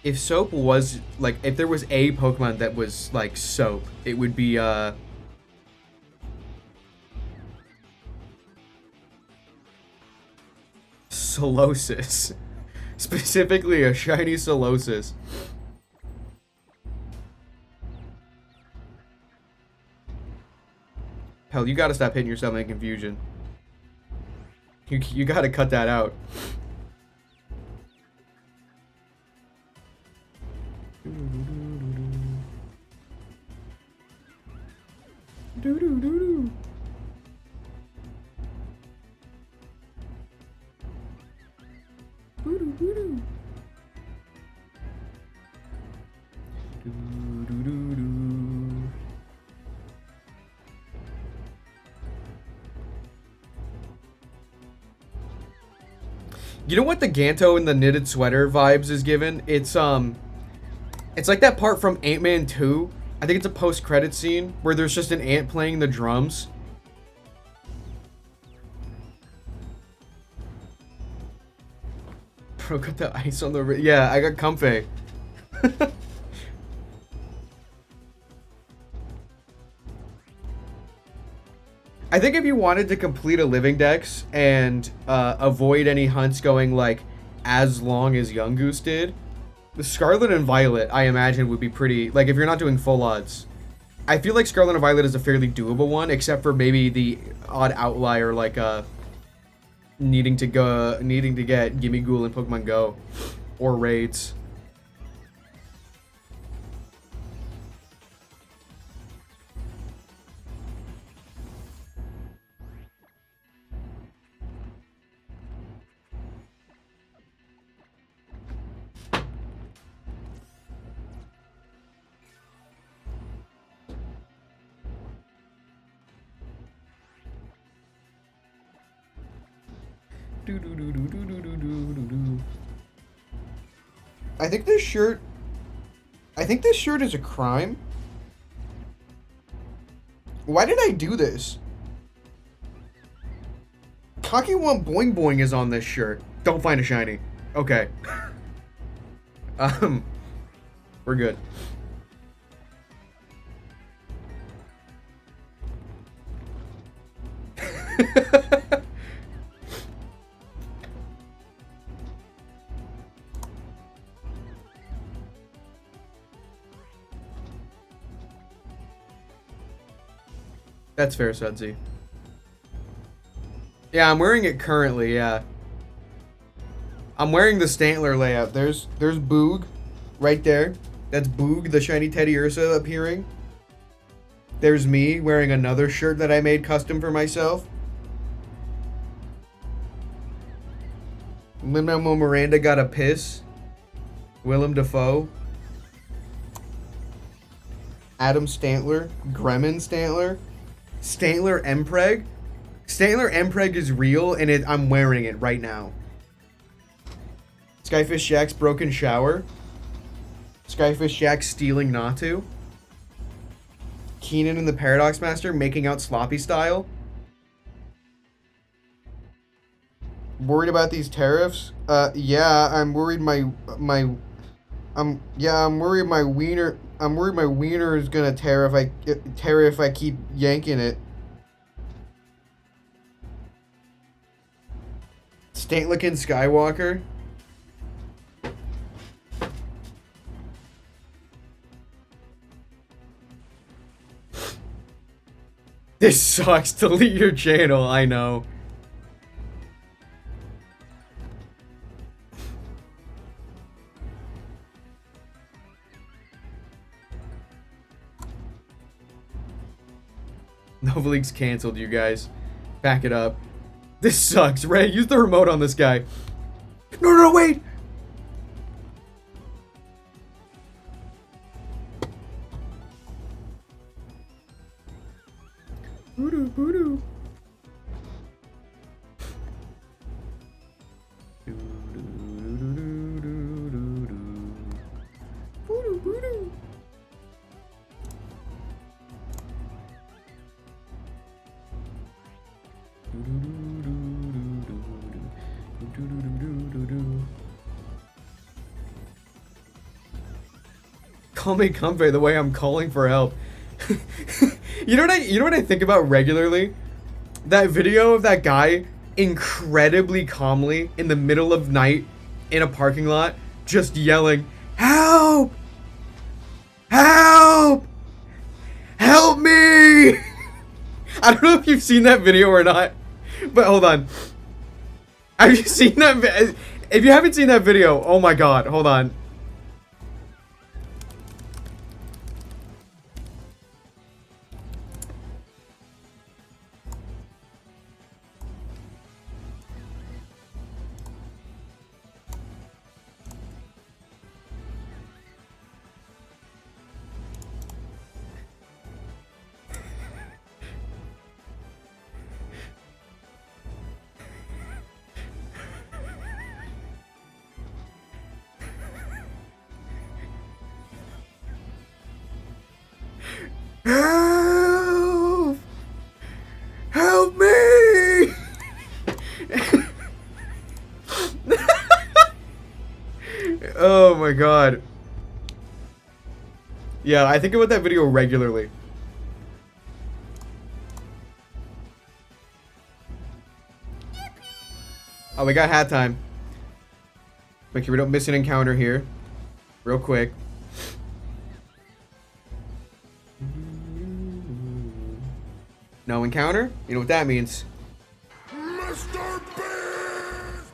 if Soap was, like, if there was a Pokemon that was like Soap, it would be, Solosis. Specifically a shiny Solosis. Hell, you gotta stop hitting yourself in confusion. You gotta cut that out. You know what the Ganto in the knitted sweater vibes is given? It's like that part from Ant-Man 2. I think it's a post-credit scene where there's just an ant playing the drums. Bro, got the ice on the... Yeah, I got Comfey. I think if you wanted to complete a living dex and avoid any hunts going like as long as Young Goose did, the Scarlet and Violet I imagine would be pretty, like if you're not doing full odds. I feel like Scarlet and Violet is a fairly doable one, except for maybe the odd outlier like needing to get Gimme Ghoul in Pokemon Go or raids. I think this shirt is a crime. Why did I do this? Cocky One Boing Boing is on this shirt. Don't find a shiny. Okay. We're good. That's fair, Sudsy. Yeah, I'm wearing it currently, yeah. I'm wearing the Stantler layout. There's Boog right there. That's Boog, the shiny Teddy Ursa appearing. There's me wearing another shirt that I made custom for myself. Lin-Manuel Miranda got a piss. Willem Dafoe. Adam Stantler. Gremlin Stantler. Stantler Mpreg. Stantler Mpreg is real, and I'm wearing it right now. Skyfish Jack's broken shower. Skyfish Jack stealing Natu. Keenan and the Paradox Master making out sloppy style. Worried about these tariffs? Yeah, I'm worried I'm worried my wiener is gonna tear if I keep yanking it. Stantlikin Skywalker. This sucks. Delete your channel, I know. Nova League's canceled, you guys. Back it up. This sucks. Ray, use the remote on this guy. No, wait! Voodoo, voodoo. Voodoo, voodoo. Call me Comfey the way I'm calling for help. You know what I think about regularly? That video of that guy incredibly calmly in the middle of night in a parking lot just yelling, "Help! Help! Help me! I don't know if you've seen that video or not, but hold on. Have you seen that? If you haven't seen that video, oh my god, hold on. Help! Help me! Oh my god. Yeah, I think about that video regularly. Oh, we got hat time. Make sure we don't miss an encounter here. Real quick. No encounter? You know what that means. Mr. Beast!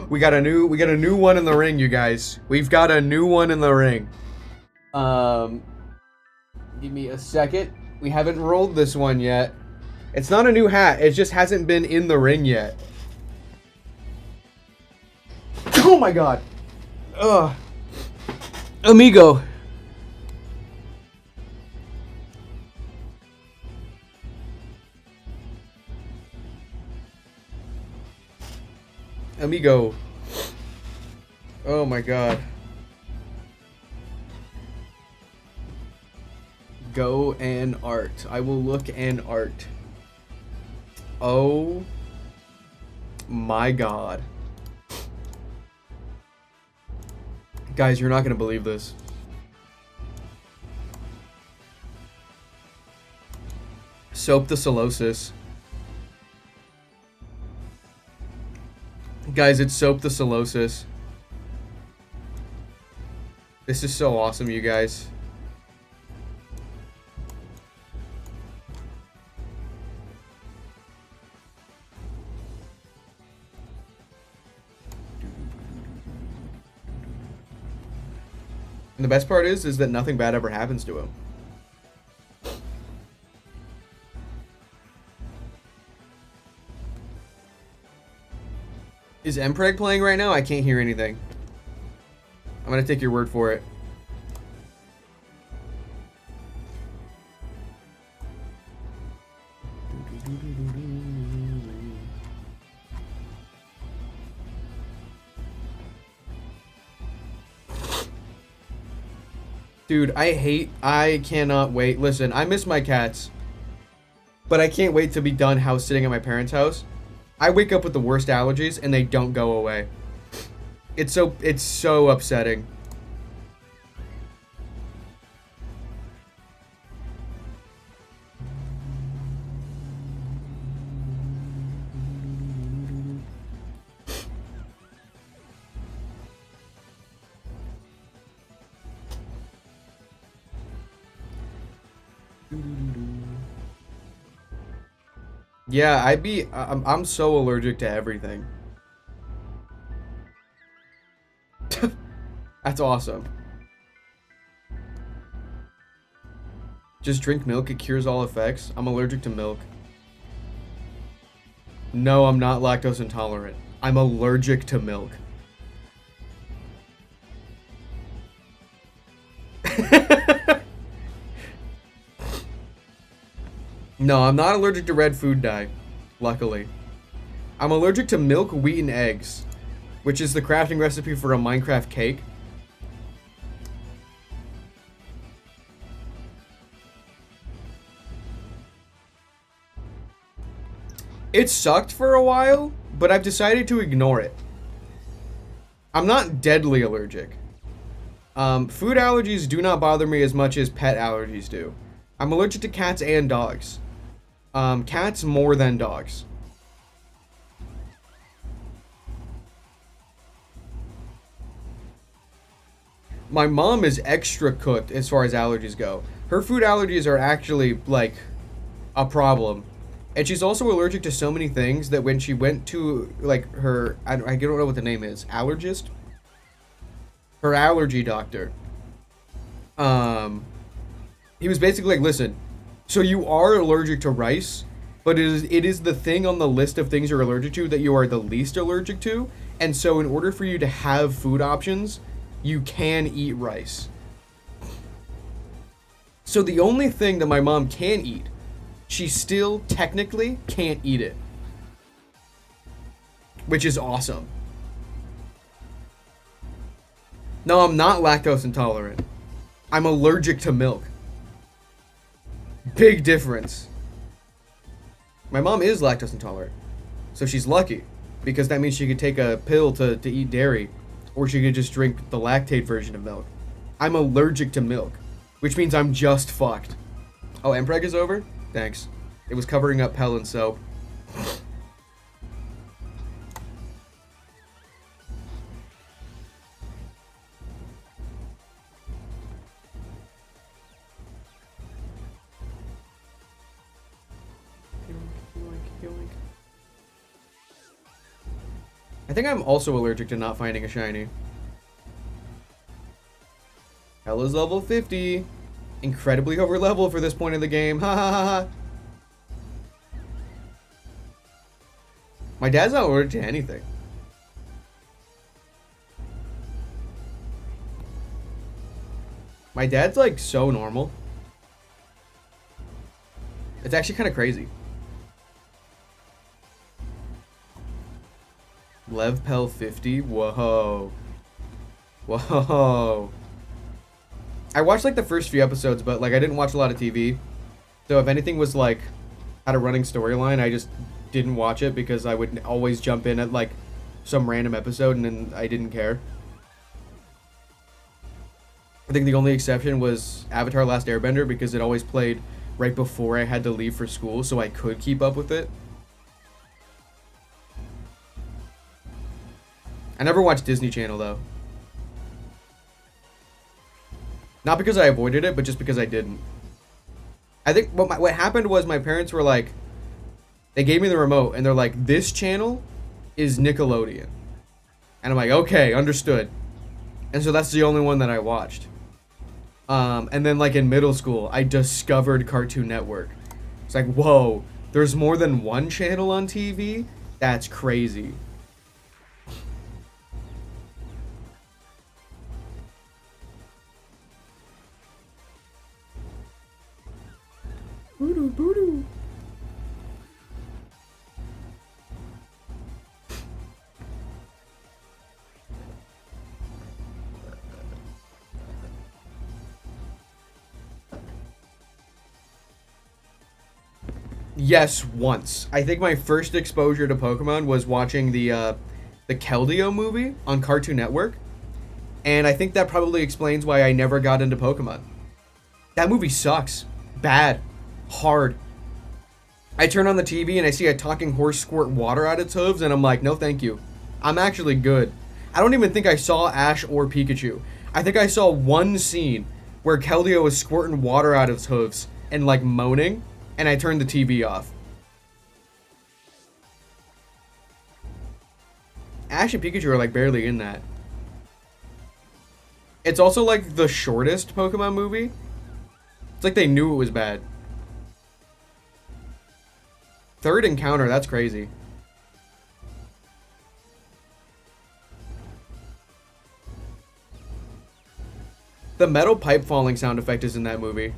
We got a new one in the ring, you guys. We've got a new one in the ring. Give me a second. We haven't rolled this one yet. It's not a new hat. It just hasn't been in the ring yet. Oh my god. Ugh. Amigo. Amigo. Oh my god. Go and art. I will look and art. Oh my god. Guys, you're not gonna believe this. Soap the Solosis. Guys, it's Soap the Solosis. This is so awesome, you guys. And the best part is that nothing bad ever happens to him. Is Mpreg playing right now? I can't hear anything. I'm gonna take your word for it. Dude, I cannot wait. Listen, I miss my cats. But I can't wait to be done house sitting at my parents' house. I wake up with the worst allergies and they don't go away. It's so upsetting. Yeah, I'm so allergic to everything. That's awesome. Just drink milk, it cures all effects. I'm allergic to milk. No, I'm not lactose intolerant. I'm allergic to milk. No, I'm not allergic to red food dye, luckily. I'm allergic to milk, wheat, and eggs, which is the crafting recipe for a Minecraft cake. It sucked for a while, but I've decided to ignore it. I'm not deadly allergic. Food allergies do not bother me as much as pet allergies do. I'm allergic to cats and dogs. Cats more than dogs. My mom is extra cooked as far as allergies go. Her food allergies are actually, like, a problem. And she's also allergic to so many things that when she went to, like, her, I don't know what the name is, allergist? Her allergy doctor. He was basically like, listen, so you are allergic to rice, but it is the thing on the list of things you're allergic to that you are the least allergic to. And so in order for you to have food options, you can eat rice. So the only thing that my mom can eat, she still technically can't eat it. Which is awesome. No, I'm not lactose intolerant. I'm allergic to milk. Big difference. My mom is lactose intolerant. So she's lucky. Because that means she could take a pill to eat dairy. Or she could just drink the lactate version of milk. I'm allergic to milk. Which means I'm just fucked. Oh, Mpreg is over? Thanks. It was covering up Pell and soap. I think I'm also allergic to not finding a shiny. Hella's level 50. Incredibly over level for this point in the game. Ha ha ha ha. My dad's not allergic to anything. My dad's like so normal. It's actually kind of crazy. Lev Pell 50? Whoa. Whoa. I watched like the first few episodes, but like I didn't watch a lot of TV. So if anything was like had a running storyline, I just didn't watch it because I would always jump in at like some random episode and then I didn't care. I think the only exception was Avatar Last Airbender because it always played right before I had to leave for school, so I could keep up with it. I never watched Disney Channel though. Not because I avoided it, but just because I didn't. I think what happened was my parents were like, they gave me the remote and they're like, this channel is Nickelodeon. And I'm like, okay, understood. And so that's the only one that I watched. And then like in middle school, I discovered Cartoon Network. It's like, whoa, there's more than one channel on TV? That's crazy. Boo-doo, boo-doo. Yes, once. I think my first exposure to Pokemon was watching the Keldeo movie on Cartoon Network. And I think that probably explains why I never got into Pokemon. That movie sucks. Bad. Hard. I turn on the TV and I see a talking horse squirt water out its hooves and I'm like, no thank you. I'm actually good. I don't even think I saw Ash or Pikachu. I think I saw one scene where Keldeo was squirting water out of his hooves and like moaning, and I turned the TV off. Ash and Pikachu are like barely in that. It's also like the shortest Pokemon movie. It's like they knew it was bad. Third encounter, that's crazy. The metal pipe falling sound effect is in that movie.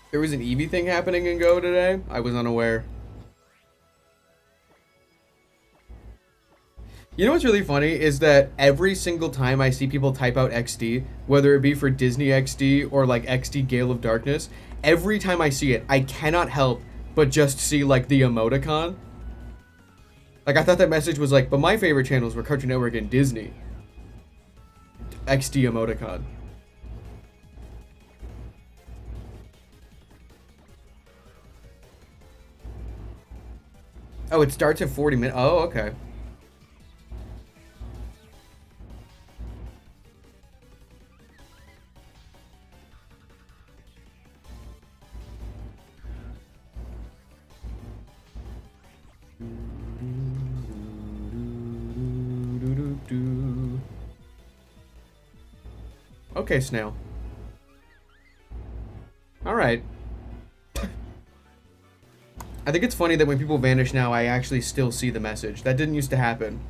There was an Eevee thing happening in Go today. I was unaware. You know what's really funny is that every single time I see people type out XD, whether it be for Disney XD or like XD Gale of Darkness, every time I see it, I cannot help but just see like the emoticon Like, I thought that message was like, but my favorite channels were Cartoon Network and Disney. XD emoticon. Oh, it starts at 40 minutes. Oh, okay. Okay, Snail. Alright. I think it's funny that when people vanish now, I actually still see the message. That didn't used to happen.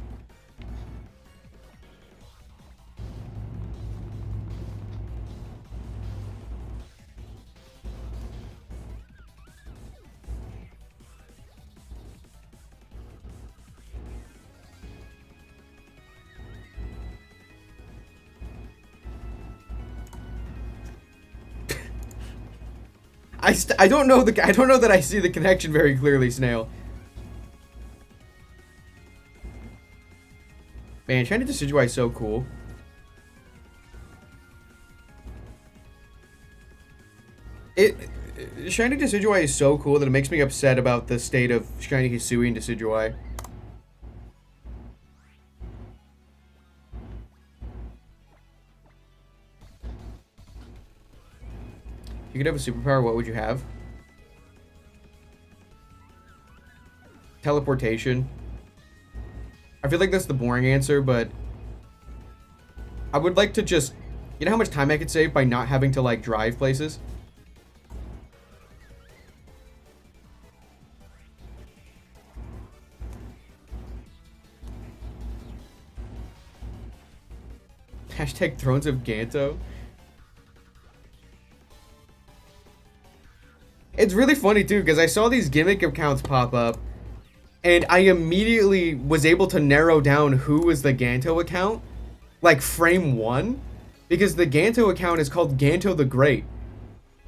I don't know I don't know that I see the connection very clearly, Snail. Man, Shiny Decidueye is so cool. Shiny Decidueye is so cool that it makes me upset about the state of Shiny Hisui and Decidueye. If you could have a superpower, what would you have? Teleportation. I feel like that's the boring answer, but I would like to just... You know how much time I could save by not having to, like, drive places? Hashtag Thrones of Ganto. It's really funny, too, because I saw these gimmick accounts pop up, and I immediately was able to narrow down who was the Ganto account, like, frame 1, because the Ganto account is called Ganto the Great.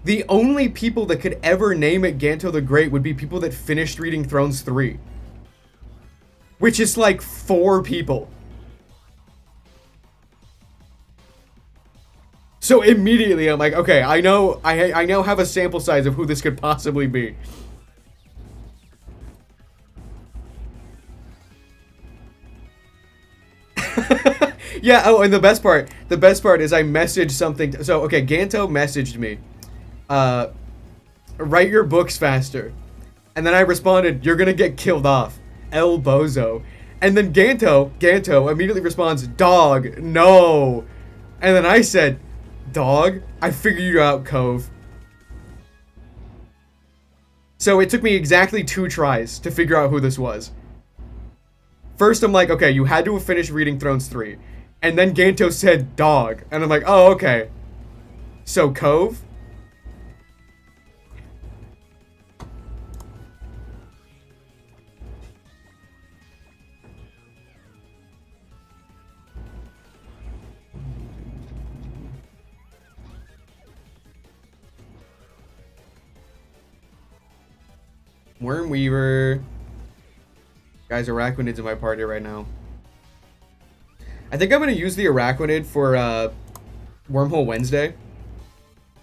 The only people that could ever name it Ganto the Great would be people that finished reading Thrones 3. Which is, like, 4 people. So immediately I'm like, okay, I know, I now have a sample size of who this could possibly be. Yeah, oh, and the best part is I messaged something. So, okay, Ganto messaged me, write your books faster. And then I responded, you're gonna get killed off. El Bozo. And then Ganto immediately responds, dog, no. And then I said, dog, I figured you out, Cove. So it took me exactly 2 tries to figure out who this was. First, I'm like, okay, you had to have finished reading Thrones 3. And then Ganto said dog. And I'm like, oh, okay. So, Cove? Worm Weaver. Guys, Araquanid's in my party right now. I think I'm going to use the Araquanid for Wormhole Wednesday.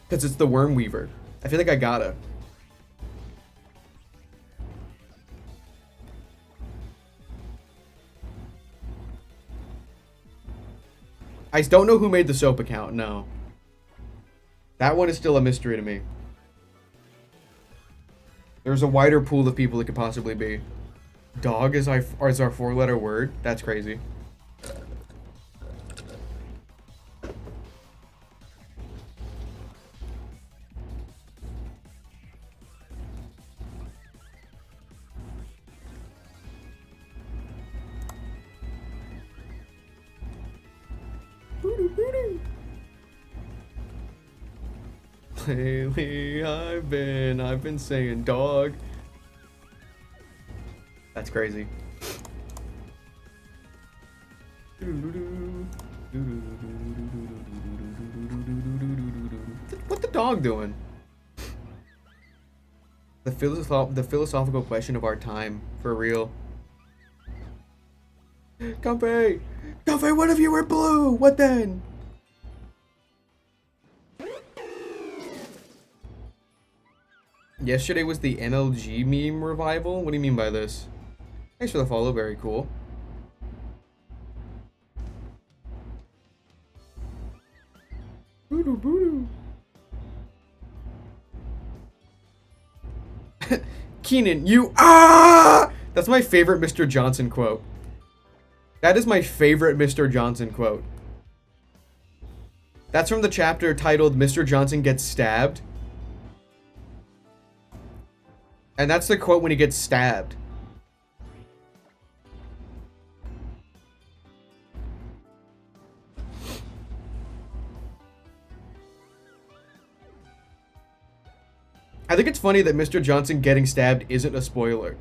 Because it's the Worm Weaver. I feel like I gotta. I don't know who made the soap account, no. That one is still a mystery to me. There's a wider pool of people it could possibly be. Dog is our 4-letter word? That's crazy. Lately, I've been saying dog. That's crazy. What the dog doing? The philosophical question of our time, for real. Comfey! Comfey, what if you were blue? What then? Yesterday was the MLG meme revival? What do you mean by this? Thanks for the follow, very cool. Boo-doo, boo-doo. Keenan, you That's my favorite Mr. Johnson quote. That is my favorite Mr. Johnson quote. That's from the chapter titled Mr. Johnson Gets Stabbed. And that's the quote when he gets stabbed. I think it's funny that Mr. Johnson getting stabbed isn't a spoiler.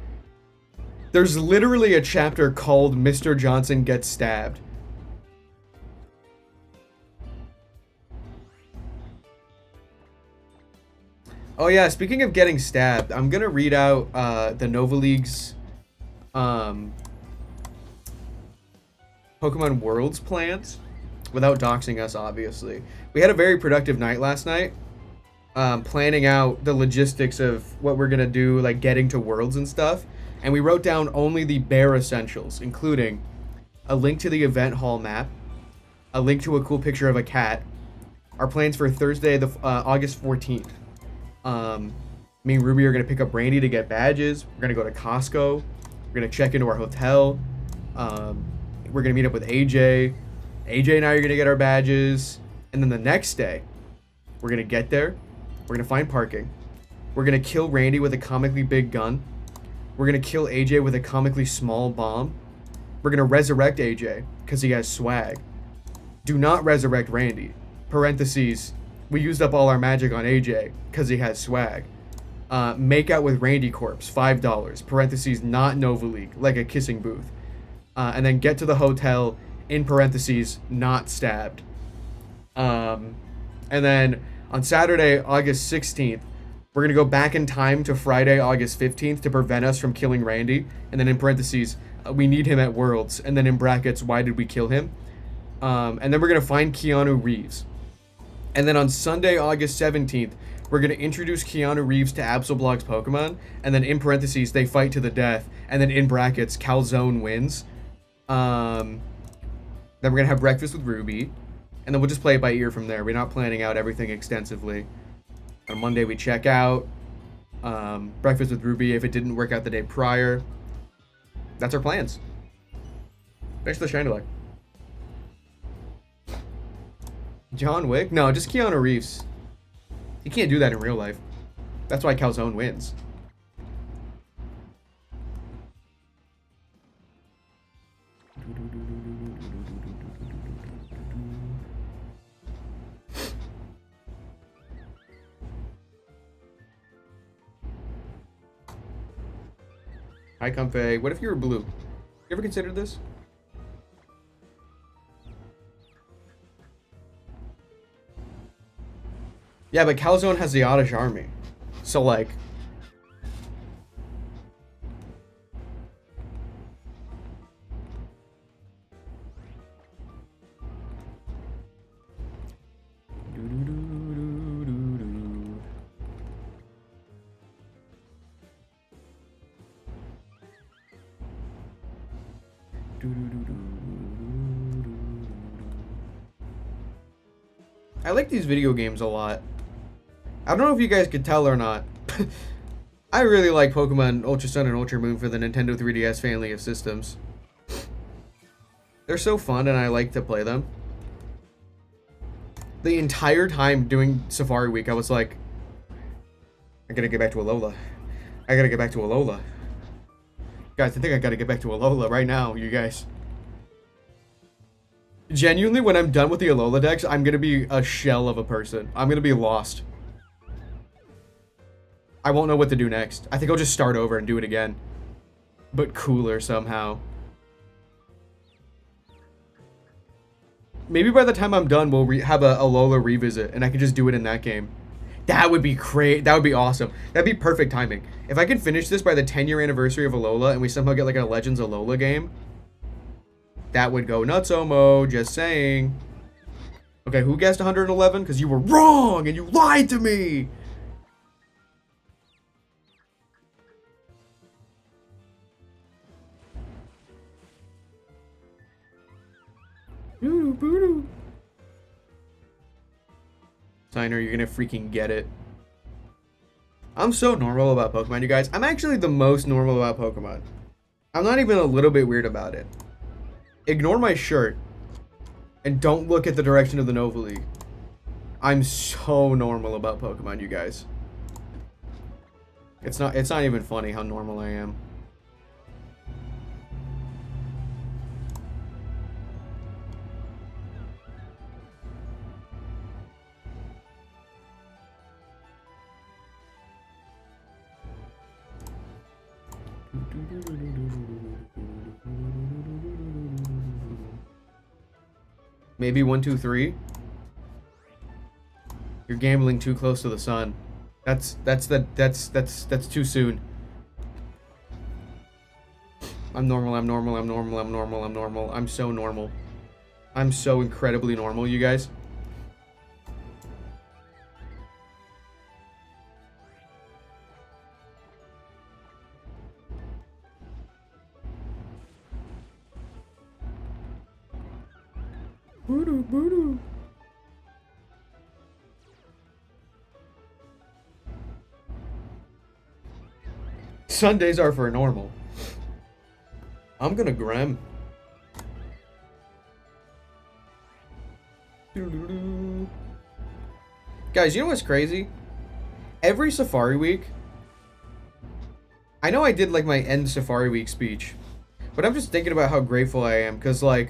There's literally a chapter called Mr. Johnson Gets Stabbed. Oh yeah, speaking of getting stabbed, I'm gonna read out the Nova League's Pokemon Worlds plans without doxing us, obviously. We had a very productive night last night, planning out the logistics of what we're gonna do, like getting to Worlds and stuff. And we wrote down only the bare essentials, including a link to the event hall map, a link to a cool picture of a cat, our plans for Thursday, August 14th. Me and Ruby are going to pick up Randy to get badges. We're going to go to Costco. We're going to check into our hotel. We're going to meet up with AJ. AJ and I are going to get our badges. And then the next day, we're going to get there. We're going to find parking. We're going to kill Randy with a comically big gun. We're going to kill AJ with a comically small bomb. We're going to resurrect AJ because he has swag. Do not resurrect Randy. Parentheses, we used up all our magic on AJ because he has swag. Make out with Randy corpse, $5. Parentheses, not Nova League, like a kissing booth. And then get to the hotel, in parentheses, not stabbed. And then on Saturday, August 16th, we're going to go back in time to Friday, August 15th to prevent us from killing Randy. And then in parentheses, we need him at Worlds. And then in brackets, why did we kill him? And then we're going to find Keanu Reeves. And then on Sunday, August 17th, we're going to introduce Keanu Reeves to Absolblog's Pokemon. And then in parentheses, they fight to the death. And then in brackets, Calzone wins. Then we're going to have breakfast with Ruby. And then we'll just play it by ear from there. We're not planning out everything extensively. On Monday, we check out. Breakfast with Ruby if it didn't work out the day prior. That's our plans. Thanks for the shiny light. John Wick? No, just Keanu Reeves. He can't do that in real life. That's why Calzone wins. Hi, Comfey. What if you were blue? You ever considered this? Yeah, but Calzone has the Oddish army. So, like... I like these video games a lot. I don't know if you guys could tell or not. I really like Pokemon Ultra Sun and Ultra Moon for the Nintendo 3DS family of systems. They're so fun and I like to play them. The entire time doing Safari Week, I was like, I gotta get back to Alola. I gotta get back to Alola. Guys, I think I gotta get back to Alola right now, you guys. Genuinely, when I'm done with the Alola decks, I'm gonna be a shell of a person. I'm gonna be lost. I won't know what to do next. I think I'll just start over and do it again. But cooler somehow. Maybe by the time I'm done, we'll have a Alola revisit, and I can just do it in that game. That would be great. That would be awesome. That'd be perfect timing. If I can finish this by the 10-year anniversary of Alola, and we somehow get like a Legends Alola game, That would go nutso-mo, just saying. Okay, who guessed 111? Because you were wrong and you lied to me! Signer, you're gonna freaking get it. I'm so normal about Pokemon, you guys. I'm actually the most normal about Pokemon. I'm not even a little bit weird about it. Ignore my shirt. And don't look at the direction of the Nova League. I'm so normal about Pokemon, you guys. It's not even funny how normal I am. Maybe 1, 2, 3. You're gambling too close to the sun. That's too soon. I'm normal. I'm so normal. I'm so incredibly normal, you guys. Voodoo. Sundays are for normal. I'm gonna Grem. Guys, you know what's crazy? Every Safari Week, I know I did like my end Safari Week speech, but I'm just thinking about how grateful I am, because like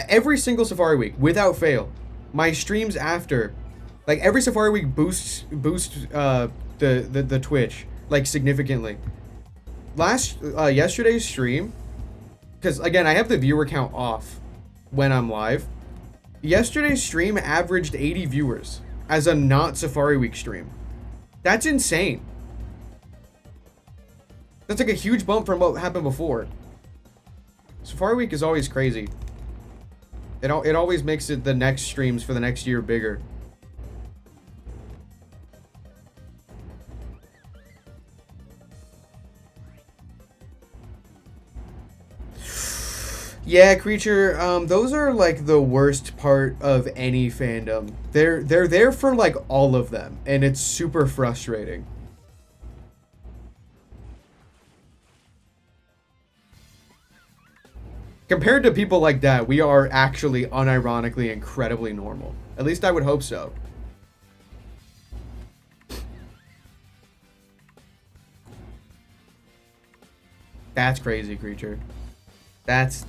every single Safari Week, without fail, my streams after, like every Safari Week boosts the Twitch like significantly. Yesterday's stream, because again I have the viewer count off when I'm live. Yesterday's stream averaged 80 viewers as a not Safari Week stream. That's insane. That's like a huge bump from what happened before. Safari Week is always crazy. It always makes it the next streams for the next year bigger. Yeah, Creature, those are like the worst part of any fandom. They're there for like all of them, and it's super frustrating. Compared to people like that, we are actually unironically incredibly normal. At least I would hope so. That's crazy, Creature. That's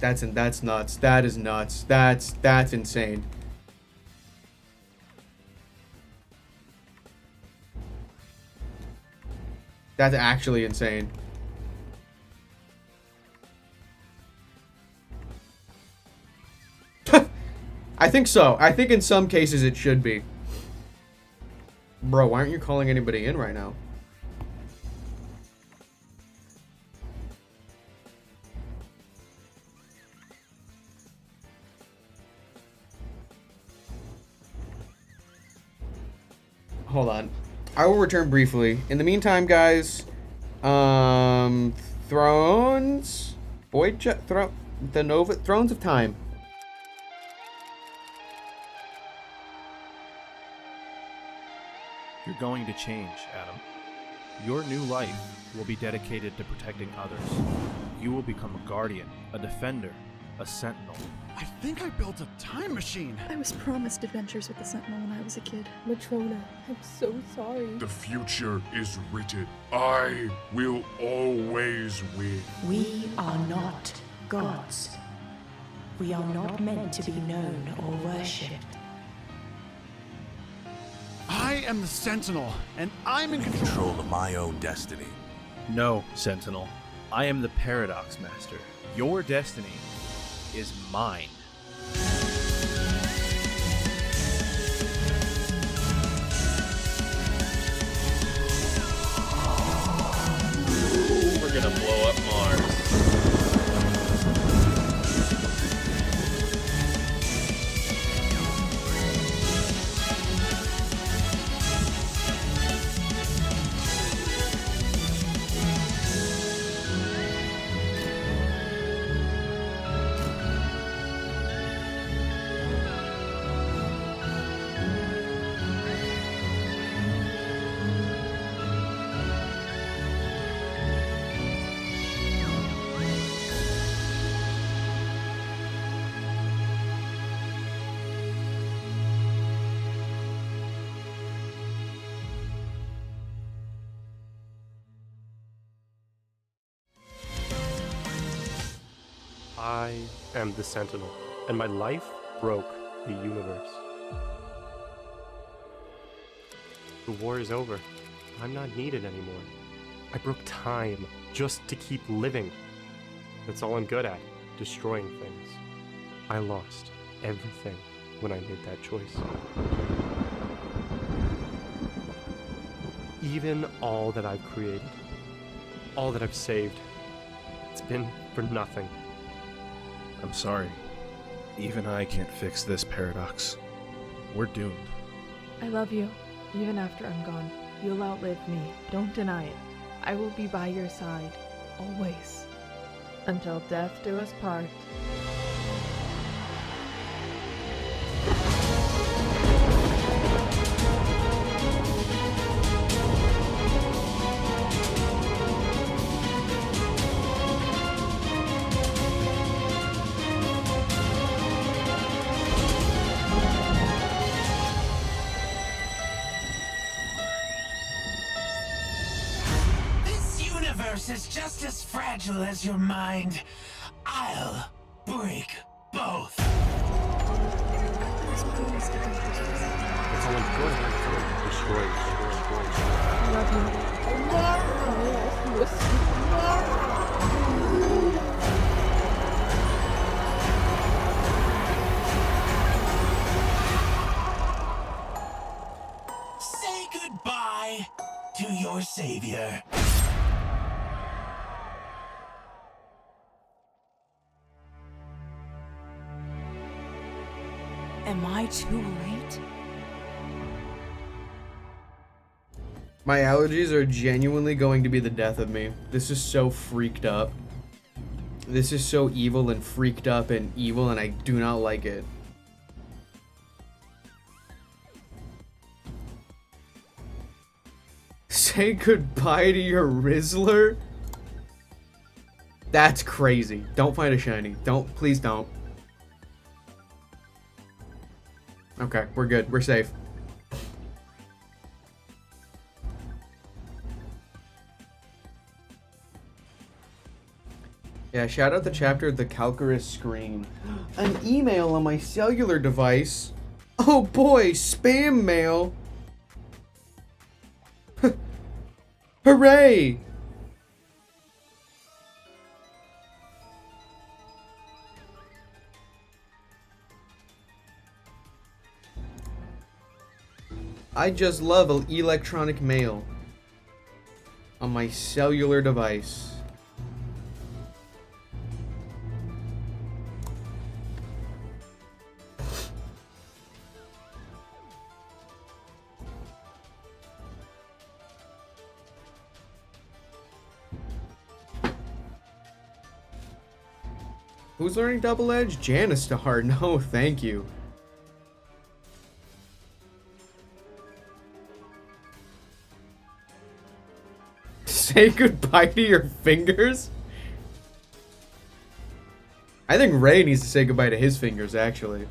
nuts. That is nuts. That's insane. That's actually insane. I think so. I think in some cases it should be. Bro, why aren't you calling anybody in right now? Hold on. I will return briefly. In the meantime, guys, Thrones, Thrones of Time. You're going to change, Adam. Your new life will be dedicated to protecting others. You will become a guardian, a defender, a sentinel. I think I built a time machine. I was promised adventures with the Sentinel when I was a kid. Matrona, I'm so sorry. The future is written. I will always win. We are not gods. We are not meant to be known or worshipped. I am the Sentinel, and I'm in control of my own destiny. No, Sentinel. I am the Paradox Master. Your destiny is mine. We're gonna blow up Mars. I am the Sentinel, and my life broke the universe. The war is over. I'm not needed anymore. I broke time just to keep living. That's all I'm good at, destroying things. I lost everything when I made that choice. Even all that I've created, all that I've saved, it's been for nothing. I'm sorry. Even I can't fix this paradox. We're doomed. I love you. Even after I'm gone, you'll outlive me. Don't deny it. I will be by your side, always. Until death do us part. Is just as fragile as your mind. I'll break both. It's all I'm good at. Destroy. I love you. Say goodbye to your savior. Am I too late? My allergies are genuinely going to be the death of me. This is so freaked up. This is so evil and freaked up and evil, and I do not like it. Say goodbye to your Rizzler? That's crazy. Don't find a shiny. Please don't. Okay, we're good. We're safe. Yeah, shout out the chapter The Calcarus Screen. An email on my cellular device. Oh boy, spam mail. Hooray! I just love electronic mail on my cellular device. Who's learning Double Edge? Janistar. No, thank you. Say goodbye to your fingers? I think Ray needs to say goodbye to his fingers, actually.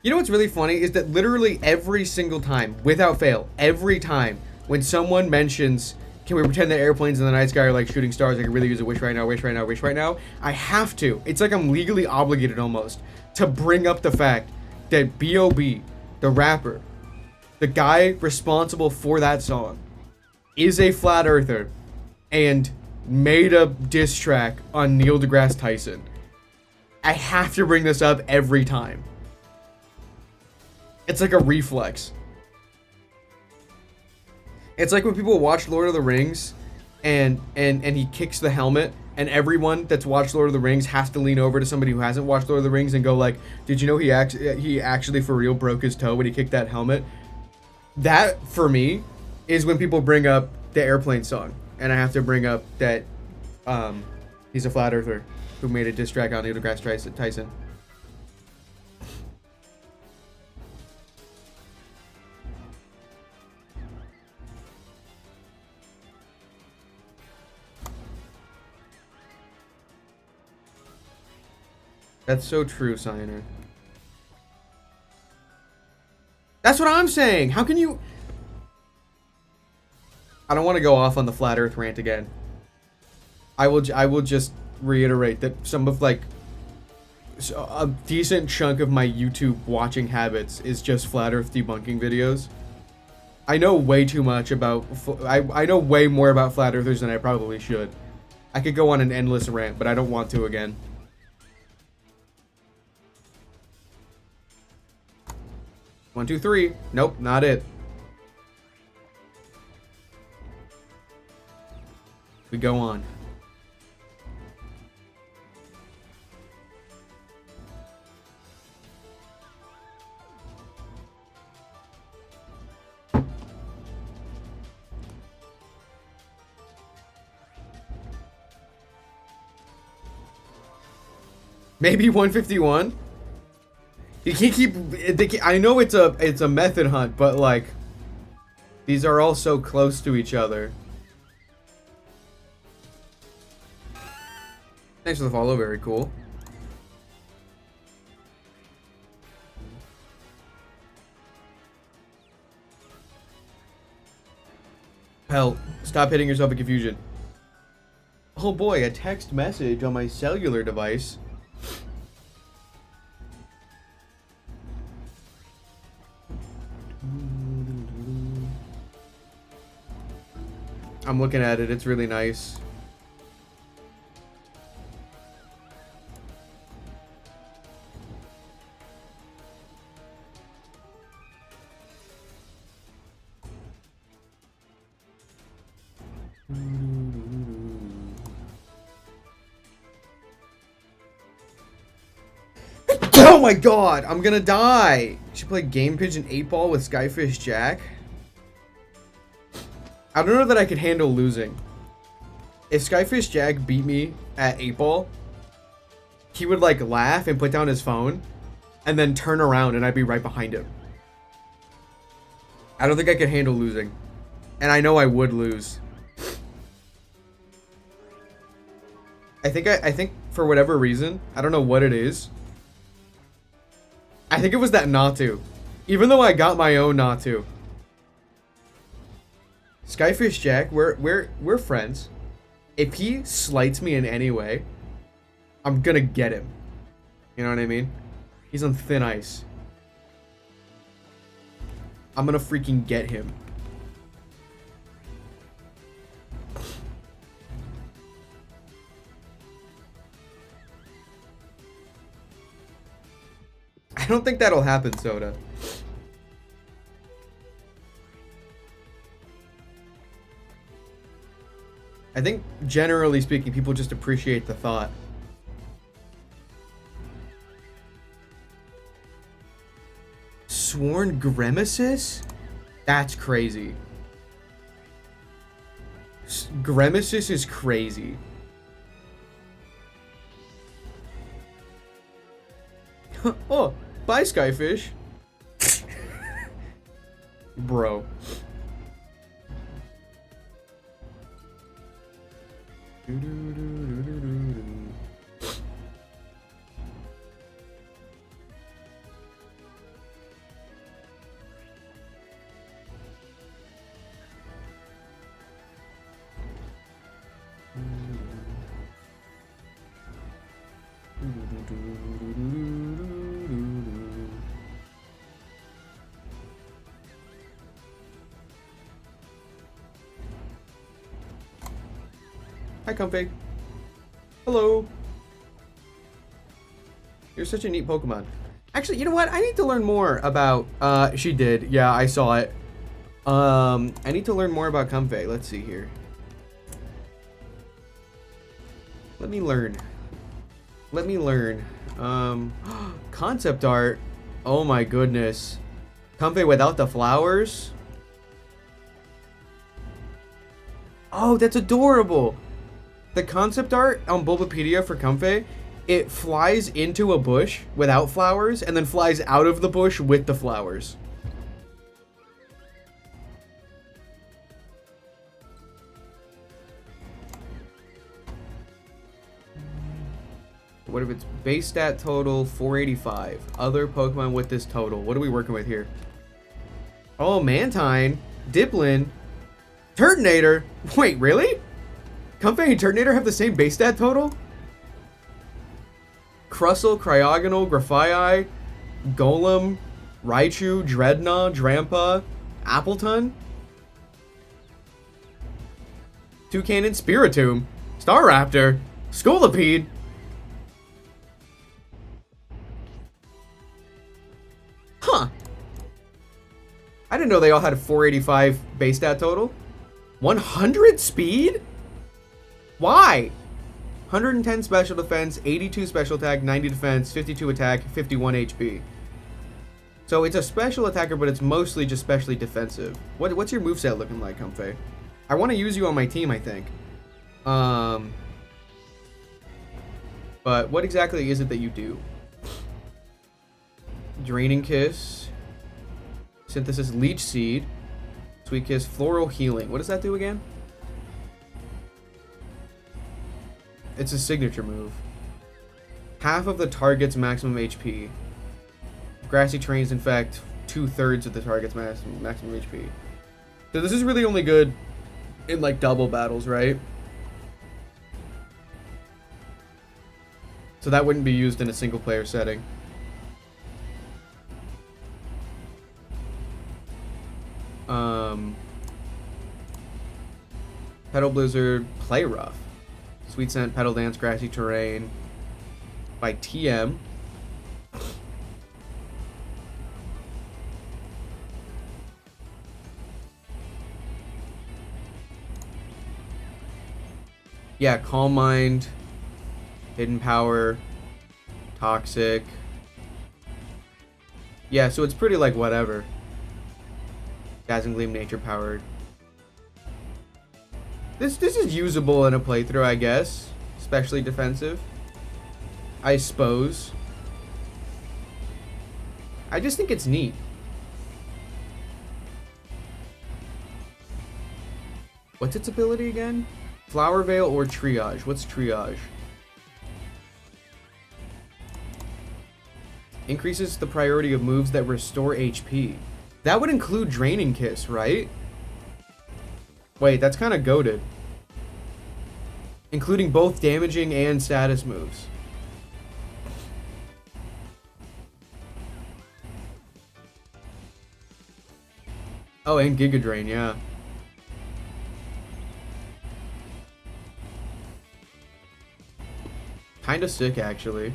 You know what's really funny is that literally every single time, without fail, every time when someone mentions, can we pretend that airplanes in the night sky are like shooting stars? I could really use a wish right now, wish right now, wish right now. I have to. It's like I'm legally obligated almost to bring up the fact that B.O.B., the rapper, the guy responsible for that song, is a flat earther and made a diss track on Neil deGrasse Tyson. I have to bring this up every time. It's like a reflex. It's like when people watch Lord of the Rings and he kicks the helmet and everyone that's watched Lord of the Rings has to lean over to somebody who hasn't watched Lord of the Rings and go like, did you know he actually for real broke his toe when he kicked that helmet? That, for me, is when people bring up the airplane song. And I have to bring up that he's a flat earther who made a diss track on Neil deGrasse Tyson. That's so true, Signer. That's what I'm saying. How can you... I don't want to go off on the flat Earth rant again. I will just reiterate that some of like a decent chunk of my YouTube watching habits is just flat Earth debunking videos. I know way too much about... I know way more about flat earthers than I probably should. I could go on an endless rant, but I don't want to again. One, two, three. Nope, not it. We go on. Maybe 151? You can't keep... I know it's a method hunt, but like... These are all so close to each other. Thanks for the follow, very cool. Hell, stop hitting yourself in confusion. Oh boy, a text message on my cellular device. I'm looking at it, it's really nice. Oh my god, I'm gonna die. Should play Game Pigeon 8-Ball with Skyfish Jack. I don't know that I could handle losing. If Skyfish Jack beat me at 8-Ball, he would like laugh and put down his phone and then turn around and I'd be right behind him. I don't think I could handle losing. And I know I would lose. I think for whatever reason, I don't know what it is. I think it was that Natu. Even though I got my own Natu. Skyfish Jack, we're friends. If he slights me in any way, I'm gonna get him. You know what I mean? He's on thin ice. I'm gonna freaking get him. I don't think that'll happen, Soda. I think, generally speaking, people just appreciate the thought. Sworn Grimaces? That's crazy. Grimaces is crazy. Oh, bye, Skyfish. Bro. Hi, Comfey. Hello. You're such a neat Pokemon. Actually, you know what? I need to learn more about... she did. Yeah, I saw it. I need to learn more about Comfey. Let's see here. Let me learn. Let me learn. Concept art. Oh my goodness. Comfey without the flowers? Oh, that's adorable. The concept art on Bulbapedia for Comfey, it flies into a bush without flowers and then flies out of the bush with the flowers. What if it's base stat total 485? Other Pokemon with this total. What are we working with here? Oh, Mantine, Diplin, Turtonator. Wait, really? Comfey and Turtonator have the same base stat total? Crustle, Cryogonal, Grafaiai, Golem, Raichu, Dreadnought, Drampa, Appleton, Toucannon, Spiritomb, Staraptor, Scolipede. Huh. I didn't know they all had a 485 base stat total. 100 speed? Why? 110 special defense, 82 special attack, 90 defense, 52 attack, 51 HP. So it's a special attacker, but it's mostly just specially defensive. What's your moveset looking like, Comfey? I want to use you on my team, I think. But what exactly is it that you do? Draining Kiss, Synthesis Leech Seed, Sweet Kiss, Floral Healing. What does that do again? It's a signature move. Half of the target's maximum HP. Grassy Terrains infect 2/3 of the target's maximum HP. So this is really only good in like double battles, right? So that wouldn't be used in a single player setting. Petal Blizzard, Play Rough, Sweet Scent, Petal Dance, Grassy Terrain by TM. Yeah, Calm Mind, Hidden Power, Toxic. Yeah, so it's pretty like whatever. Dazzling Gleam, Nature Powered. This is usable in a playthrough, I guess. Especially defensive, I suppose. I just think it's neat. What's its ability again? Flower Veil or Triage? What's Triage? Increases the priority of moves that restore HP. That would include Draining Kiss, right? Wait, that's kind of goated. Including both damaging and status moves. Oh, and Giga Drain, yeah. Kinda sick, actually.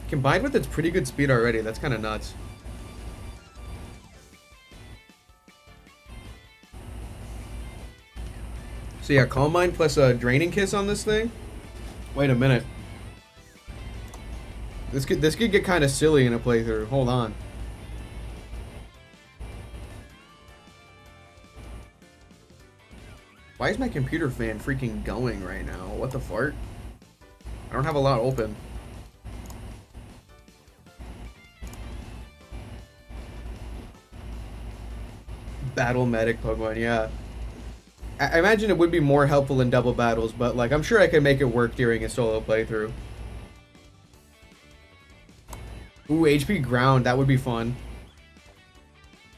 Combined with its pretty good speed already, that's kind of nuts. So yeah, Calm Mind plus a Draining Kiss on this thing? Wait a minute. This could get kind of silly in a playthrough. Hold on. Why is my computer fan freaking going right now? What the fart? I don't have a lot open. Battle Medic Pokemon, yeah. I imagine it would be more helpful in double battles, but like I'm sure I could make it work during a solo playthrough. Ooh, HP Ground, that would be fun.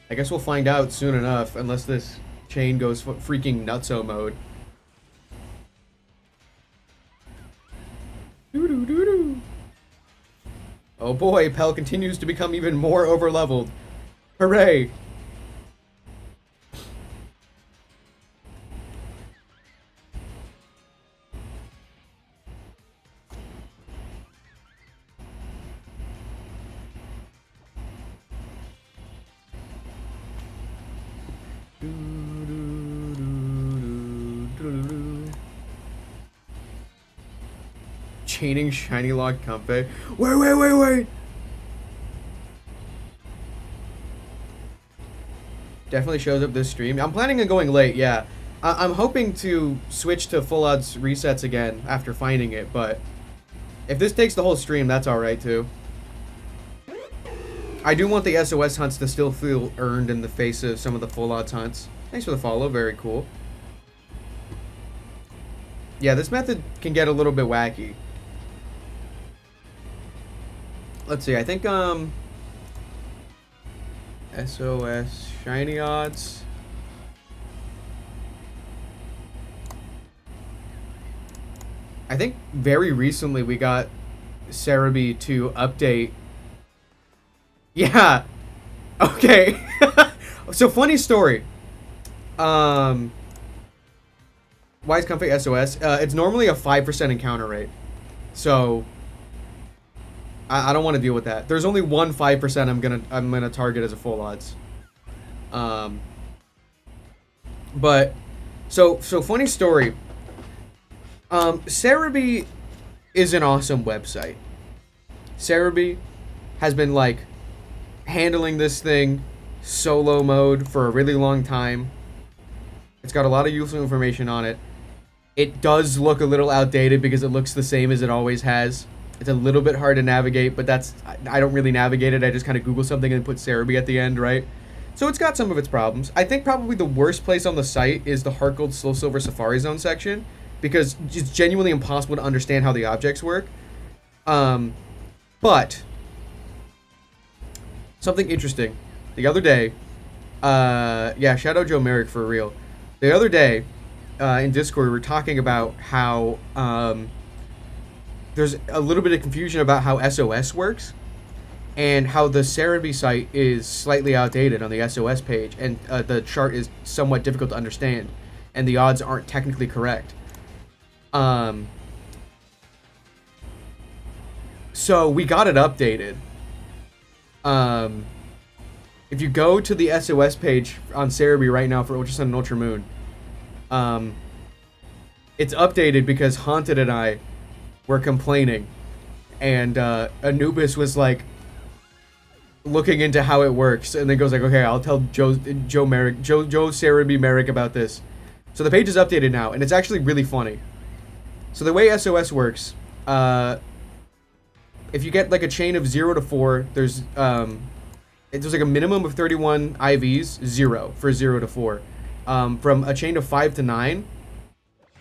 I guess we'll find out soon enough, unless this chain goes freaking nutso mode. Doo-doo-doo-doo. Oh boy, Pell continues to become even more overleveled. Hooray! Chaining Shiny Lock Comfey. Wait. Definitely shows up this stream. I'm planning on going late, yeah. I'm hoping to switch to full odds resets again after finding it, but if this takes the whole stream, that's alright too. I do want the SOS hunts to still feel earned in the face of some of the full odds hunts. Thanks for the follow, very cool. Yeah, this method can get a little bit wacky. Let's see, I think, SOS shiny odds. I think very recently we got Cerebi to update. Yeah. Okay. So funny story. Why is Comfey SOS? It's normally a 5% encounter rate. So I don't want to deal with that. There's only one 5% I'm gonna target as a full odds. But so funny story. Cerebi is an awesome website. Cerebi has been like handling this thing solo mode for a really long time. It's got a lot of useful information on it. It does look a little outdated because it looks the same as it always has. It's a little bit hard to navigate, but I don't really navigate it. I just kind of Google something and put Cerebi at the end, right? So it's got some of its problems. I think probably the worst place on the site is the Heart Gold Slow Silver Safari Zone section, because it's genuinely impossible to understand how the objects work. But something interesting. The other day, yeah, shout out Joe Merrick for real. The other day, in Discord, we were talking about how there's a little bit of confusion about how SOS works, and how the Cerebi site is slightly outdated on the SOS page, and the chart is somewhat difficult to understand, and the odds aren't technically correct. So we got it updated. If you go to the SOS page on Cerebi right now for Ultra Sun and Ultra Moon, it's updated because Haunted and I were complaining, and Anubis was like looking into how it works, and then goes like, okay, I'll tell Joe Cerebi Merrick about this. So the page is updated now, and it's actually really funny. So the way SOS works, if you get like a chain of 0 to 4, there's like a minimum of 31 IVs, 0 for 0 to 4. From a chain of 5 to 9,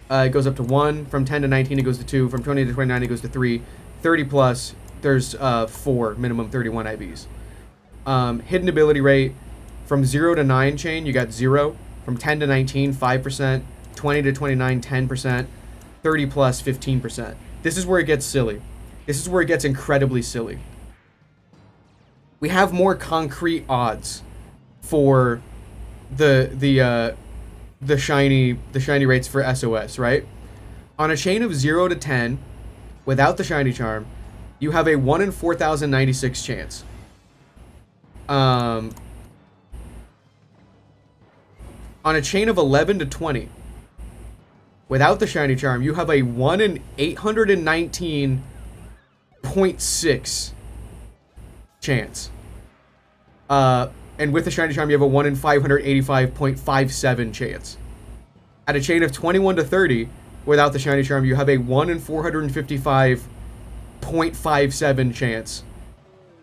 it goes up to 1. From 10 to 19, it goes to 2. From 20 to 29, it goes to 3. 30 plus, there's 4, minimum 31 IVs. Hidden ability rate, from 0 to 9 chain, you got 0. From 10 to 19, 5%. 20 to 29, 10%. 30 plus, 15%. This is where it gets silly. This is where it gets incredibly silly. We have more concrete odds for the shiny rates for SOS, right? On a chain of 0 to 10, without the shiny charm, you have a 1 in 4,096 chance. On a chain of 11 to 20, without the shiny charm, you have a 1 in 819.6 chance. And with the shiny charm, you have a 1 in 585.57 chance. At a chain of 21 to 30, without the shiny charm, you have a 1 in 455.57 chance.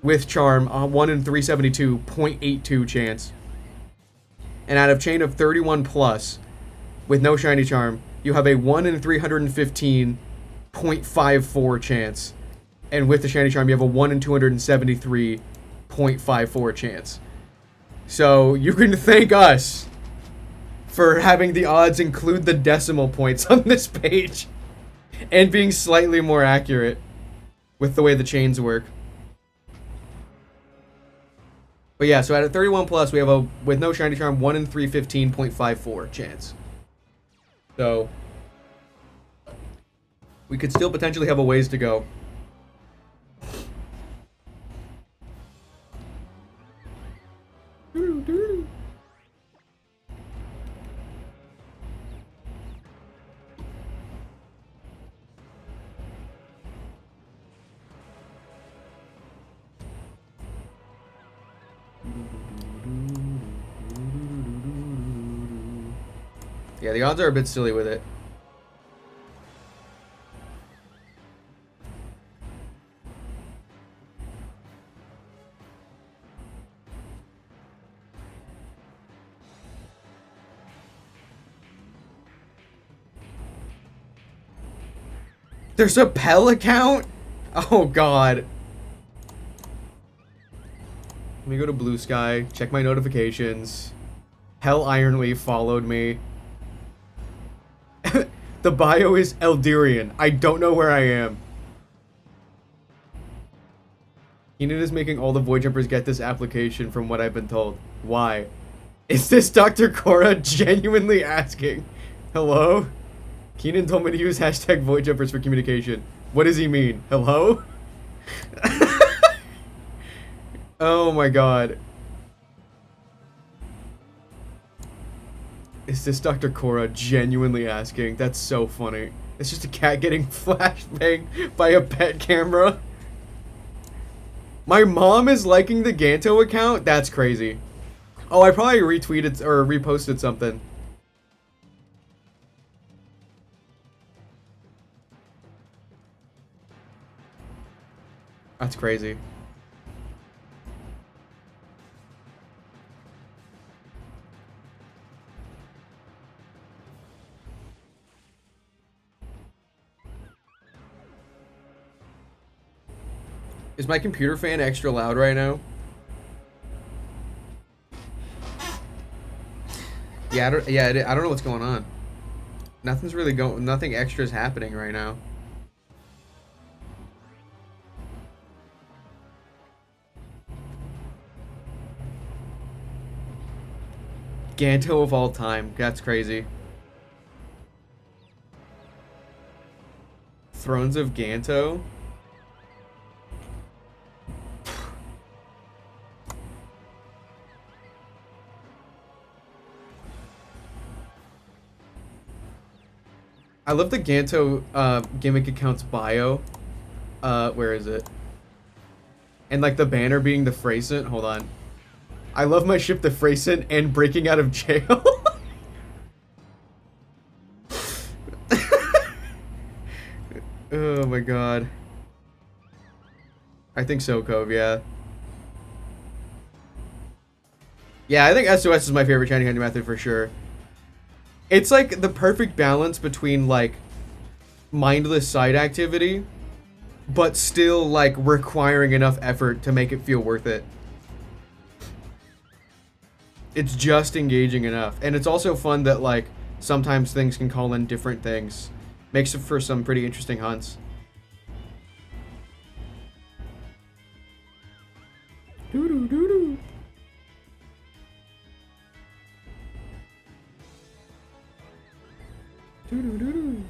With charm, 1 in 372.82 chance. And out of chain of 31 plus, with no shiny charm, you have a 1 in 315.54 chance. And with the shiny charm, you have a 1 in 273.54 chance. So you can thank us for having the odds include the decimal points on this page and being slightly more accurate with the way the chains work. But yeah, so at a 31 plus, we have a, with no shiny charm, 1 in 315.54 chance. So we could still potentially have a ways to go. Yeah, the odds are a bit silly with it. There's a Pell account? Oh god. Let me go to Blue Sky, check my notifications. Hell Ironleaf followed me. The bio is Eldirian. I don't know where I am. Enid is making all the Void Jumpers get this application from what I've been told. Why? Is this Dr. Cora genuinely asking? Hello? Keenan told me to use hashtag Void Jumpers for communication. What does he mean? Hello? Oh my god. Is this Dr. Cora genuinely asking? That's so funny. It's just a cat getting flashbanged by a pet camera. My mom is liking the Ganto account? That's crazy. Oh, I probably retweeted or reposted something. That's crazy. Is my computer fan extra loud right now? Yeah, I don't know what's going on. Nothing's really going. Nothing extra is happening right now. Ganto of all time. That's crazy. Thrones of Ganto. I love the Ganto gimmick account's bio. Where is it? And like the banner being the Fracent. Hold on. I love my ship the Fracent and breaking out of jail. Oh my god. I think so, Cove, yeah. Yeah, I think SOS is my favorite Shiny Hunting method for sure. It's like the perfect balance between like mindless side activity, but still like requiring enough effort to make it feel worth it. It's just engaging enough. And it's also fun that like sometimes things can call in different things. Makes it for some pretty interesting hunts. Doo-doo-doo-doo. Doo-doo-doo-doo.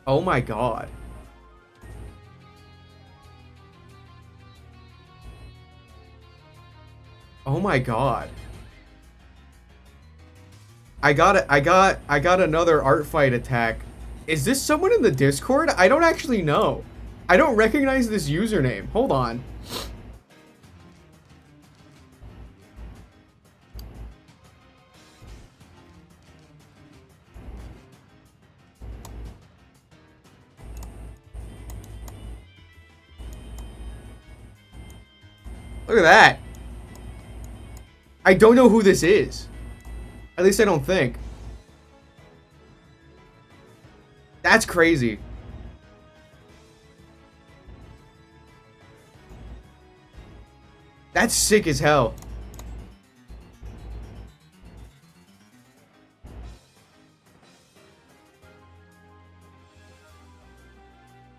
Oh my god. Oh my god. I got another art fight attack. Is this someone in the Discord? I don't actually know. I don't recognize this username. Hold on. Look at that. I don't know who this is. At least I don't think. That's crazy. That's sick as hell.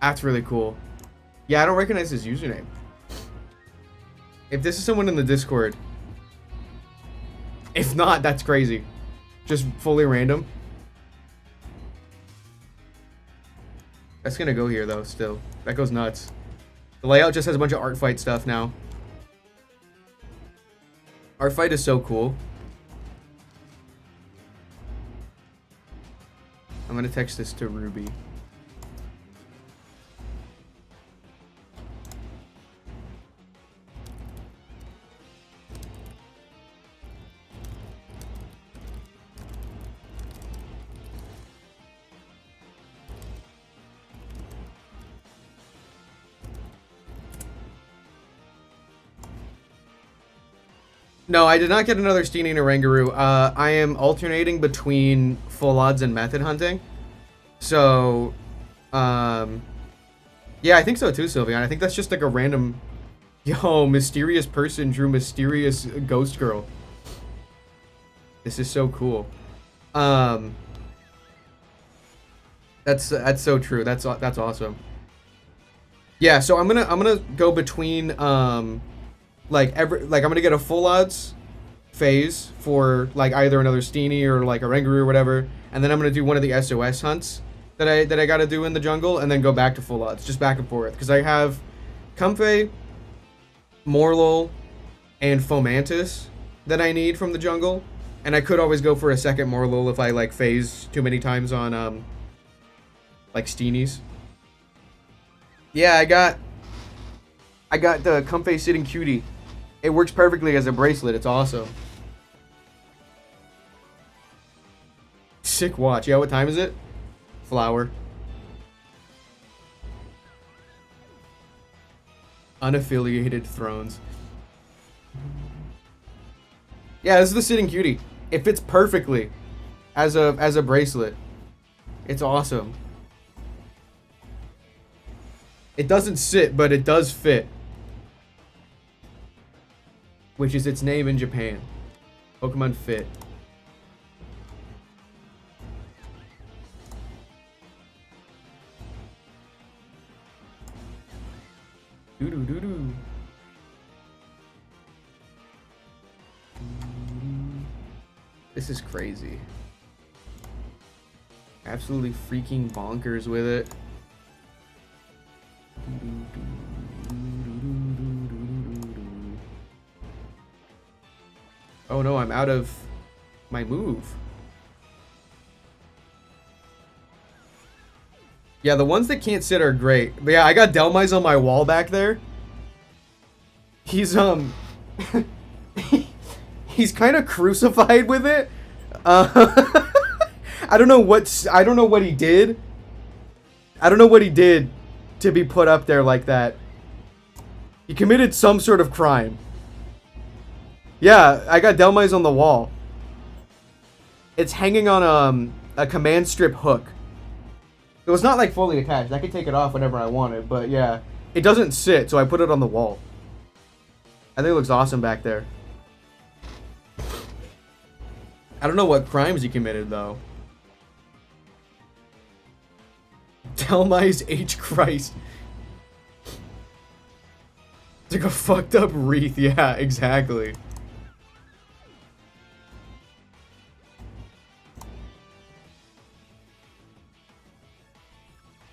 That's really cool. Yeah, I don't recognize his username. If this is someone in the Discord. If not, that's crazy. Just fully random. That's gonna go here though, still. That goes nuts. The layout just has a bunch of art fight stuff now. Art fight is so cool. I'm gonna text this to Ruby. No, I did not get another Steenie and Oranguru. I am alternating between full odds and method hunting. So, yeah, I think so too, Sylveon. I think that's just like a random... Yo, mysterious person drew mysterious ghost girl. This is so cool. That's so true. That's awesome. Yeah, so I'm gonna go between like I'm gonna get a full odds phase for like either another Steenie or like a Oranguru or whatever, and then I'm gonna do one of the SOS hunts that I gotta do in the jungle, and then go back to full odds, just back and forth, because I have Comfey, Morlul, and Fomantis that I need from the jungle, and I could always go for a second Morlul if I like phase too many times on like Steenies. Yeah, I got the Comfey Sitting Cutie. It works perfectly as a bracelet. It's awesome. Sick watch. Yeah, what time is it? Flower. Unaffiliated Thrones. Yeah, this is the Sitting Cutie. It fits perfectly as a bracelet. It's awesome. It doesn't sit, but it does fit. Which is its name in Japan. Pokemon Fit. Doo-doo-doo-doo. This is crazy. Absolutely freaking bonkers with it. Oh no, I'm out of my move. Yeah, the ones that can't sit are great. But yeah, I got Delmise on my wall back there. He's he's kind of crucified with it. I don't know what he did. I don't know what he did to be put up there like that. He committed some sort of crime. Yeah, I got Delmise on the wall. It's hanging on a command strip hook. It was not like fully attached. I could take it off whenever I wanted, but yeah. It doesn't sit, so I put it on the wall. I think it looks awesome back there. I don't know what crimes he committed, though. Delmise H. Christ. It's like a fucked up wreath. Yeah, exactly.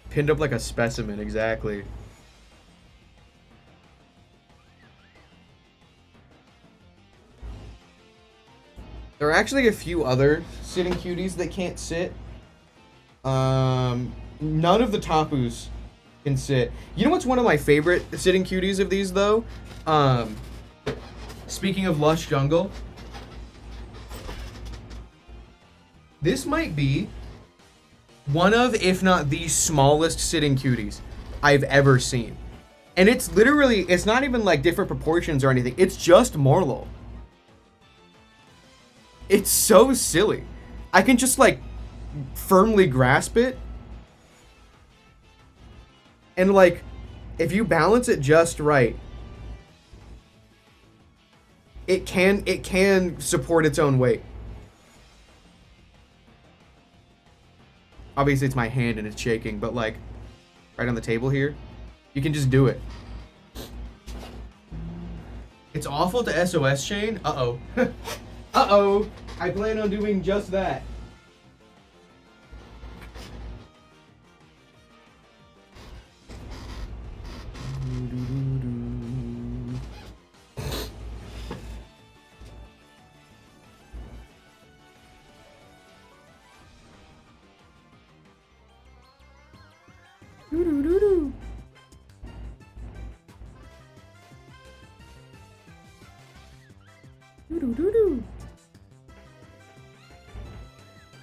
Pinned up like a specimen, exactly. There are actually a few other Sitting Cuties that can't sit. None of the Tapus can sit. You know what's one of my favorite Sitting Cuties of these, though? Speaking of Lush Jungle. This might be one of, if not the smallest Sitting Cuties I've ever seen. And it's literally, it's not even like different proportions or anything. It's just Morlul. It's so silly. I can just like firmly grasp it. And like, if you balance it just right, it can support its own weight. Obviously, it's my hand and it's shaking, but like, right on the table here, you can just do it. It's awful to SOS chain. Uh-oh. Uh-oh. I plan on doing just that.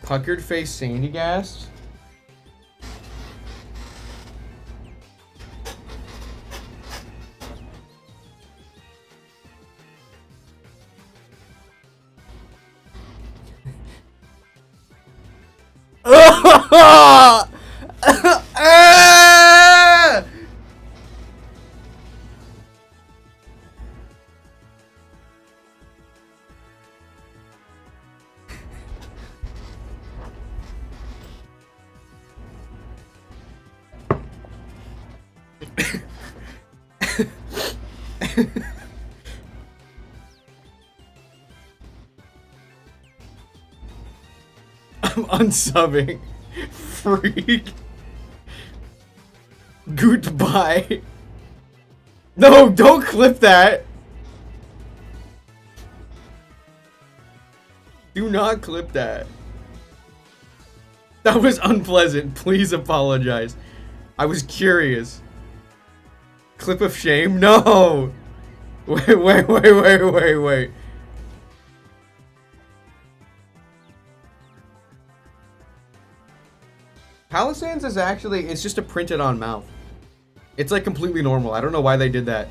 Puckered face Sandygast. I'm unsubbing. Freak. Goodbye. No, don't clip that. Do not clip that. That was unpleasant. Please apologize. I was curious. Clip of shame? No. Wait. Palisades is actually, it's just a printed on mouth. It's like completely normal. I don't know why they did that.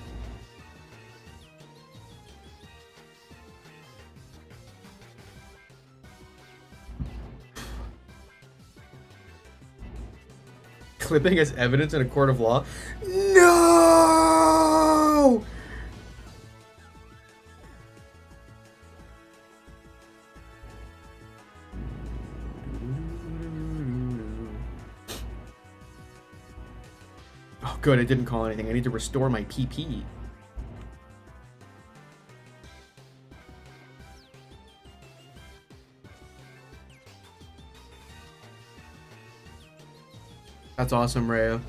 Clipping as evidence in a court of law? No! Oh, good, it didn't call anything. I need to restore my PP. That's awesome, Raya.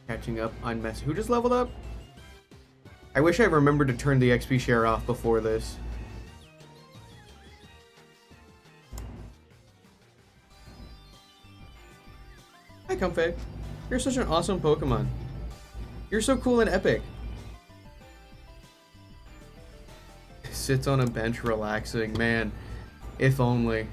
Catching up on mess. Who just leveled up? I wish I remembered to turn the XP share off before this. Hi, Comfey. You're such an awesome Pokemon. You're so cool and epic. Sits on a bench relaxing. Man, if only.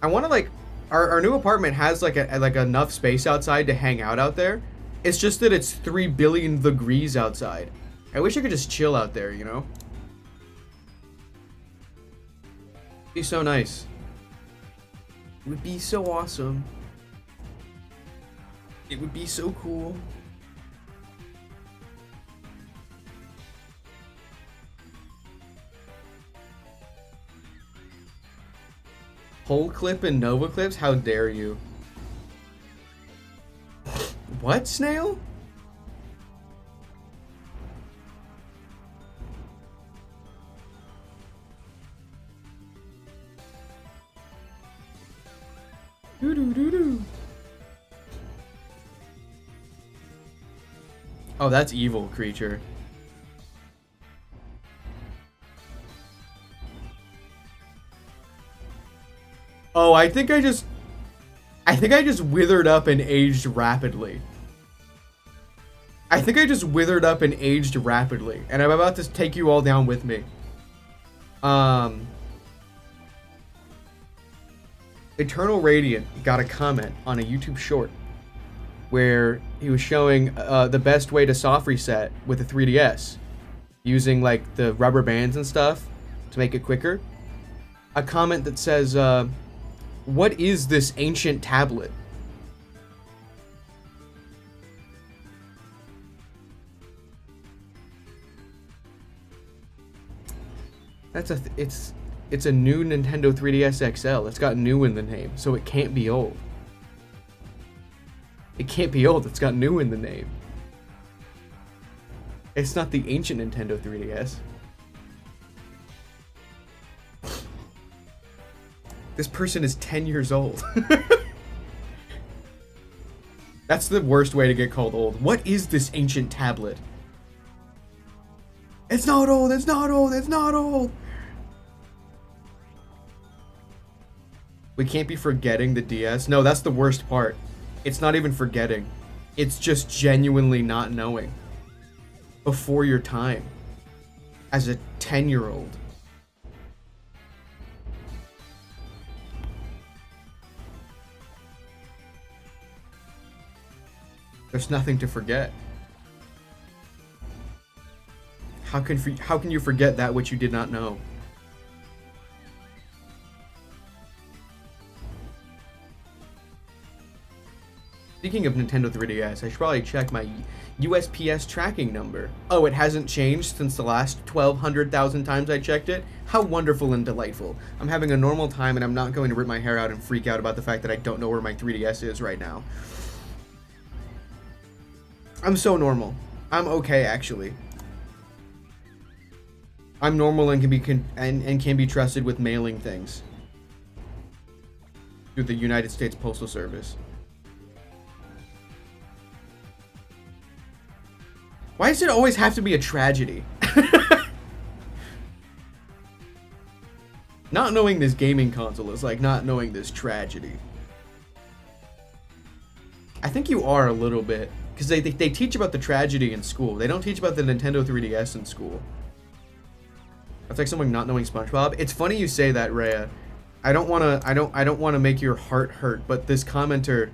I want to like... Our new apartment has like enough space outside to hang out there. It's just that it's 3 billion degrees outside. I wish I could just chill out there, you know? It'd be so nice. It would be so awesome. It would be so cool. Whole clip and Nova clips? How dare you? What, Snail? Doo-doo-doo-doo. Oh, that's evil, creature. Oh, I think I just withered up and aged rapidly. And I'm about to take you all down with me. Eternal Radiant got a comment on a YouTube short where he was showing the best way to soft reset with a 3DS using like the rubber bands and stuff to make it quicker. A comment that says, what is this ancient tablet? It's a new Nintendo 3DS XL. It's got new in the name, so it can't be old. It can't be old. It's got new in the name. It's not the ancient Nintendo 3DS. This person is 10 years old. That's the worst way to get called old. What is this ancient tablet? It's not old, it's not old, it's not old. We can't be forgetting the DS. No, that's the worst part. It's not even forgetting. It's just genuinely not knowing. Before your time. As a 10-year-old. There's nothing to forget. How can you forget that which you did not know? Speaking of Nintendo 3DS, I should probably check my USPS tracking number. Oh, it hasn't changed since the last 1,200,000 times I checked it? How wonderful and delightful. I'm having a normal time and I'm not going to rip my hair out and freak out about the fact that I don't know where my 3DS is right now. I'm so normal. I'm okay, actually. I'm normal and can be trusted with mailing things through the United States Postal Service. Why does it always have to be a tragedy? Not knowing this gaming console is like not knowing this tragedy. I think you are a little bit, because they teach about the tragedy in school. They don't teach about the Nintendo 3DS in school. That's like someone not knowing SpongeBob. It's funny you say that, Raya. I don't wanna make your heart hurt, but this commenter,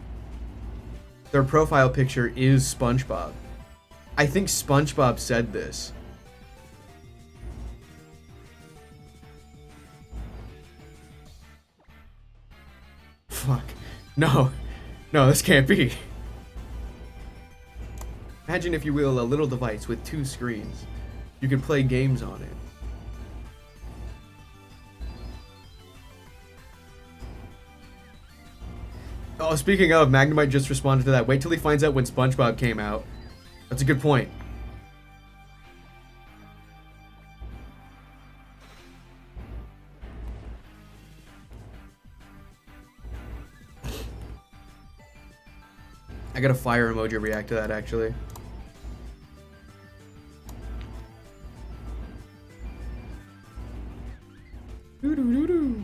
their profile picture is SpongeBob. I think SpongeBob said this. Fuck. No. No, this can't be. Imagine, if you will, a little device with 2 screens. You could play games on it. Oh, speaking of, Magnemite just responded to that. Wait till he finds out when SpongeBob came out. That's a good point. I got a fire emoji react to that, actually. Doo-doo-doo-doo.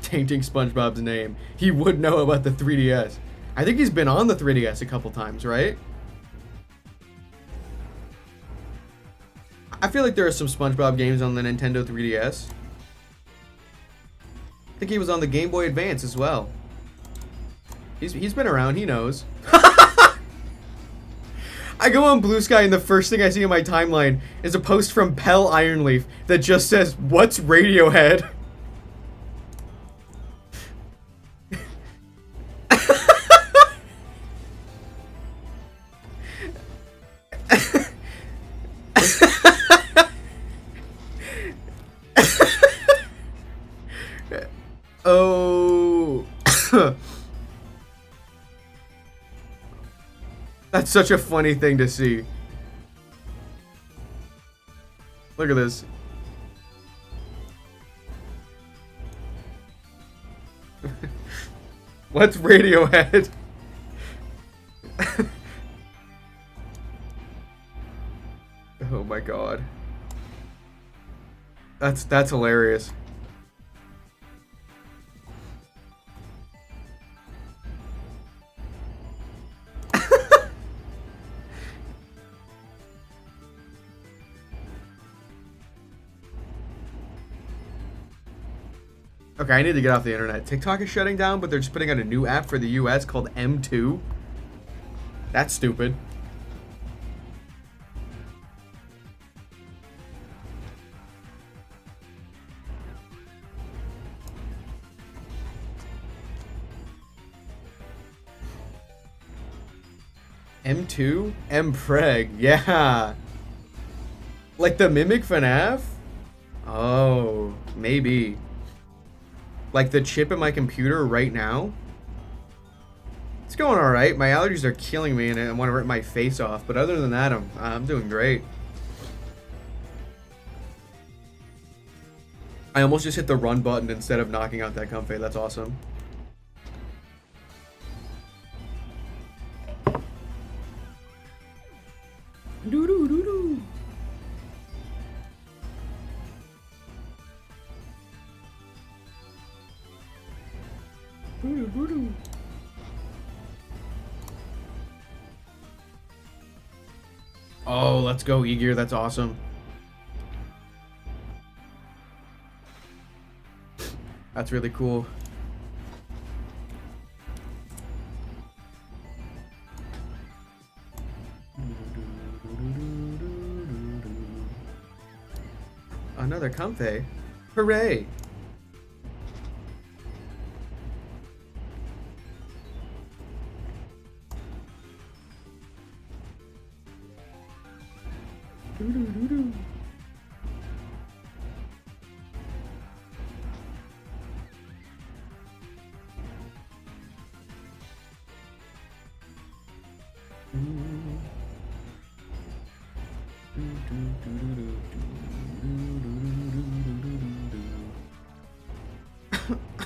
Tainting SpongeBob's name. He would know about the 3DS. I think he's been on the 3DS a couple times, right? I feel like there are some SpongeBob games on the Nintendo 3DS. I think he was on the Game Boy Advance as well. He's been around, he knows. I go on Blue Sky and the first thing I see in my timeline is a post from Pell Ironleaf that just says, "What's Radiohead?" Oh. That's such a funny thing to see. Look at this. What's Radiohead? Oh my god. That's hilarious. Okay, I need to get off the internet. TikTok is shutting down, but they're just putting out a new app for the US called M2. That's stupid. M2? Mpreg, yeah. Like the Mimic FNAF? Oh, maybe. Like the chip in my computer right now? It's going alright. My allergies are killing me and I want to rip my face off. But other than that, I'm doing great. I almost just hit the run button instead of knocking out that Comfey. That's awesome. Doo-doo-doo-doo. Oh, let's go, Igor. That's awesome. That's really cool. Another Comfey. Hooray!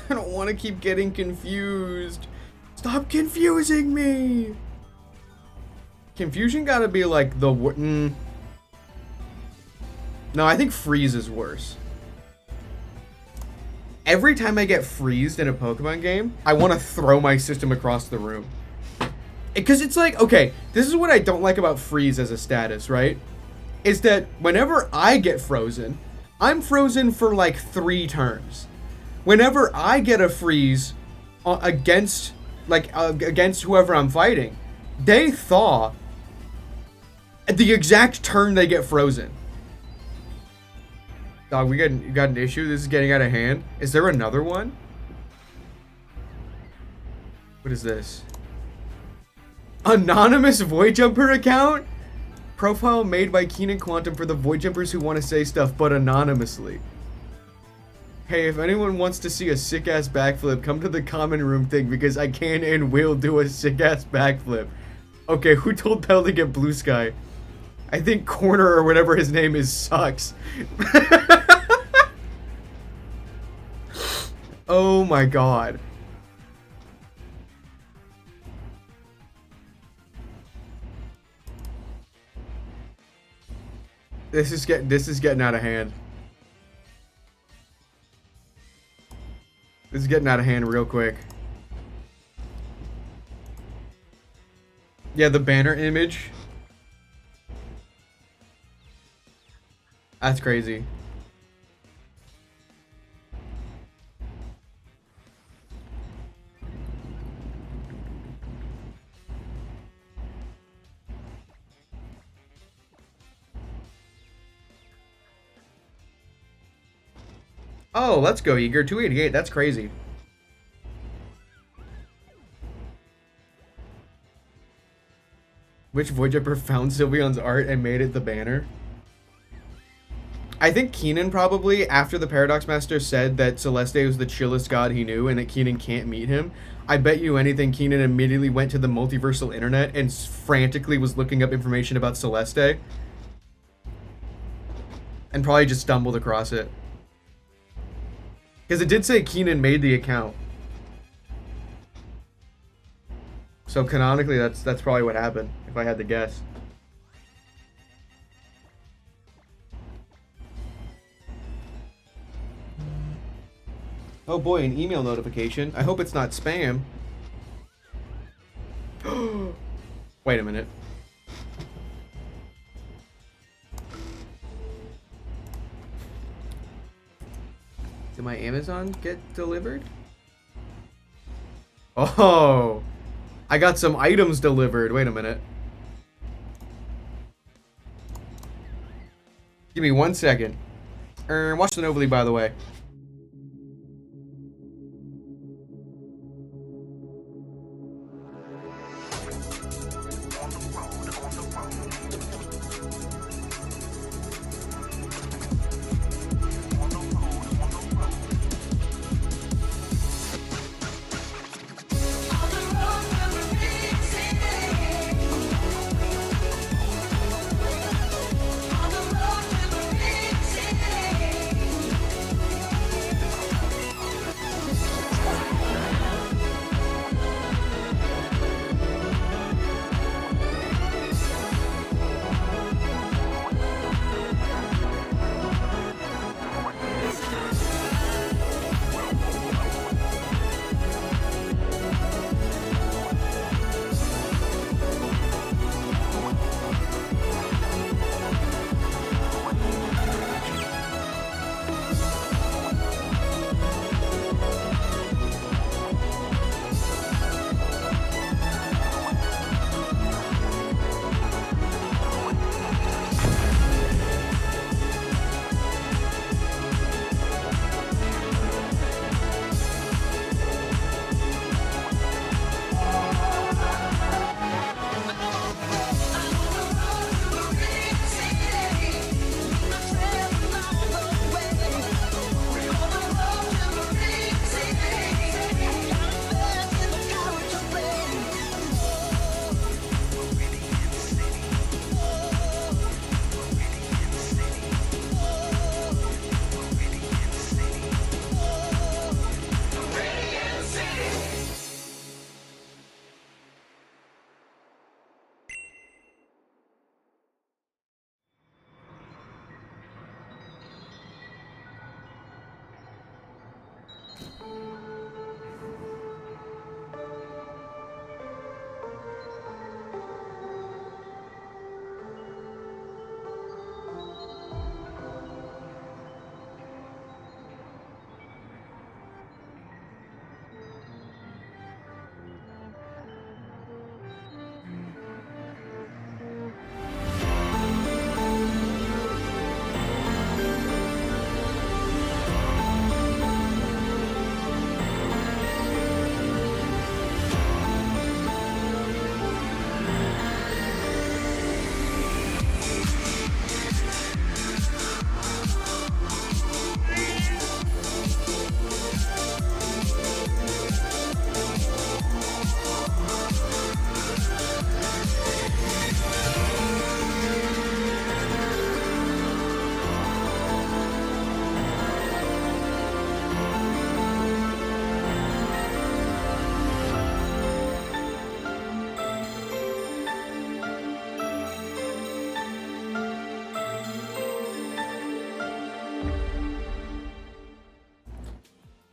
I don't want to keep getting confused. Stop confusing me. Confusion gotta be like the No, I think freeze is worse. Every time I get freezed in a Pokemon game, I want to throw my system across the room. Because it's like, okay, this is what I don't like about freeze as a status, right? Is that whenever I get frozen, I'm frozen for like 3 turns. Whenever I get a freeze against whoever I'm fighting, they thaw at the exact turn they get frozen. Dog, you got an issue? This is getting out of hand. Is there another one? What is this? Anonymous Void Jumper account? Profile made by Keenan Quantum for the Void Jumpers who want to say stuff, but anonymously. Hey, if anyone wants to see a sick-ass backflip, come to the common room thing because I can and will do a sick-ass backflip. Okay, who told Pell to get Blue Sky? I think Corner or whatever his name is sucks. Oh my god. This is getting out of hand. This is getting out of hand real quick. Yeah, the banner image. That's crazy. Oh, let's go, Eager. 288. That's crazy. Which Void Jumper found Sylveon's art and made it the banner? I think Keenan probably, after the Paradox Master said that Celeste was the chillest god he knew and that Keenan can't meet him, I bet you anything Keenan immediately went to the multiversal internet and frantically was looking up information about Celeste. And probably just stumbled across it. Because it did say Keenan made the account. So canonically, that's probably what happened, if I had to guess. Oh boy, an email notification. I hope it's not spam. Wait a minute. Did my Amazon get delivered? Oh, I got some items delivered. Wait a minute. Give me 1 second. Watch the Novely, by the way.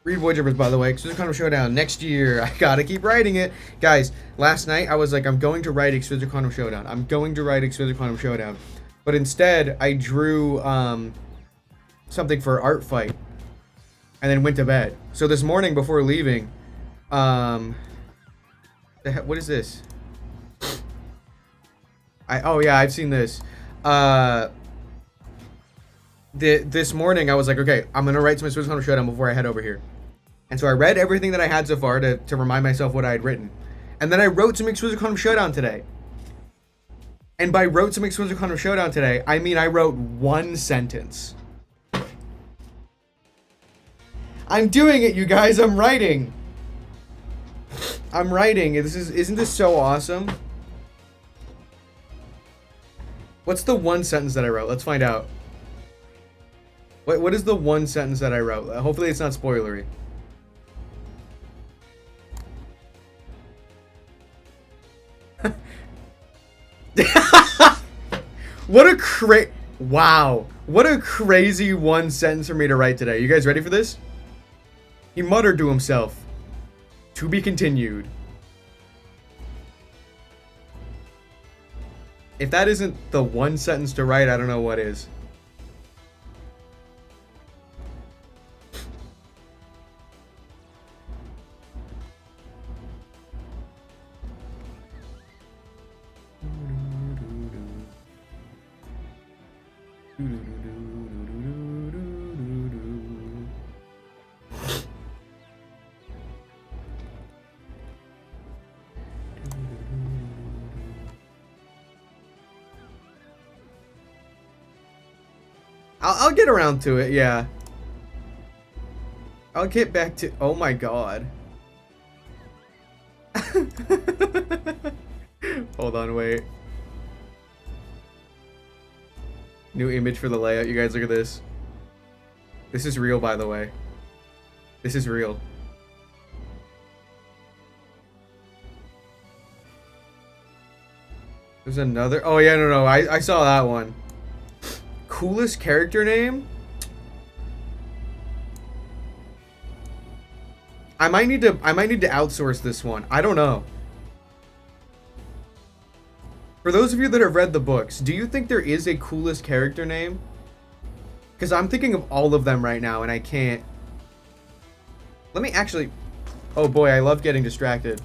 Read Void Drippers, by the way. Exquisite Quantum Showdown next year. I gotta keep writing it. Guys, last night I was like, I'm going to write Exquisite Quantum Showdown. I'm going to write Exquisite Quantum Showdown. But instead, I drew something for art fight. And then went to bed. So this morning before leaving, what is this? Oh yeah, I've seen this. This morning I was like, okay, I'm gonna write some Exquisite Quantum Showdown before I head over here. And so I read everything that I had so far to remind myself what I had written. And then I wrote some Exquisite Quantum Showdown today. And by wrote some Exquisite Quantum Showdown today, I mean I wrote one sentence. I'm doing it, you guys. I'm writing. I'm writing. Isn't this so awesome? What's the one sentence that I wrote? Let's find out. What is the one sentence that I wrote? Hopefully it's not spoilery. Wow. What a crazy one sentence for me to write today. You guys ready for this? He muttered to himself, "To be continued." If that isn't the one sentence to write, I don't know what is. I'll get around to it, yeah. I'll get back to... Oh my god. Hold on, wait. New image for the layout. You guys look at this. This is real, by the way. This is real. There's another... Oh, yeah, no. I saw that one. Coolest character name? I might need to outsource this one. I don't know. For those of you that have read the books, do you think there is a coolest character name? Because I'm thinking of all of them right now and I can't. Let me actually... Oh boy, I love getting distracted.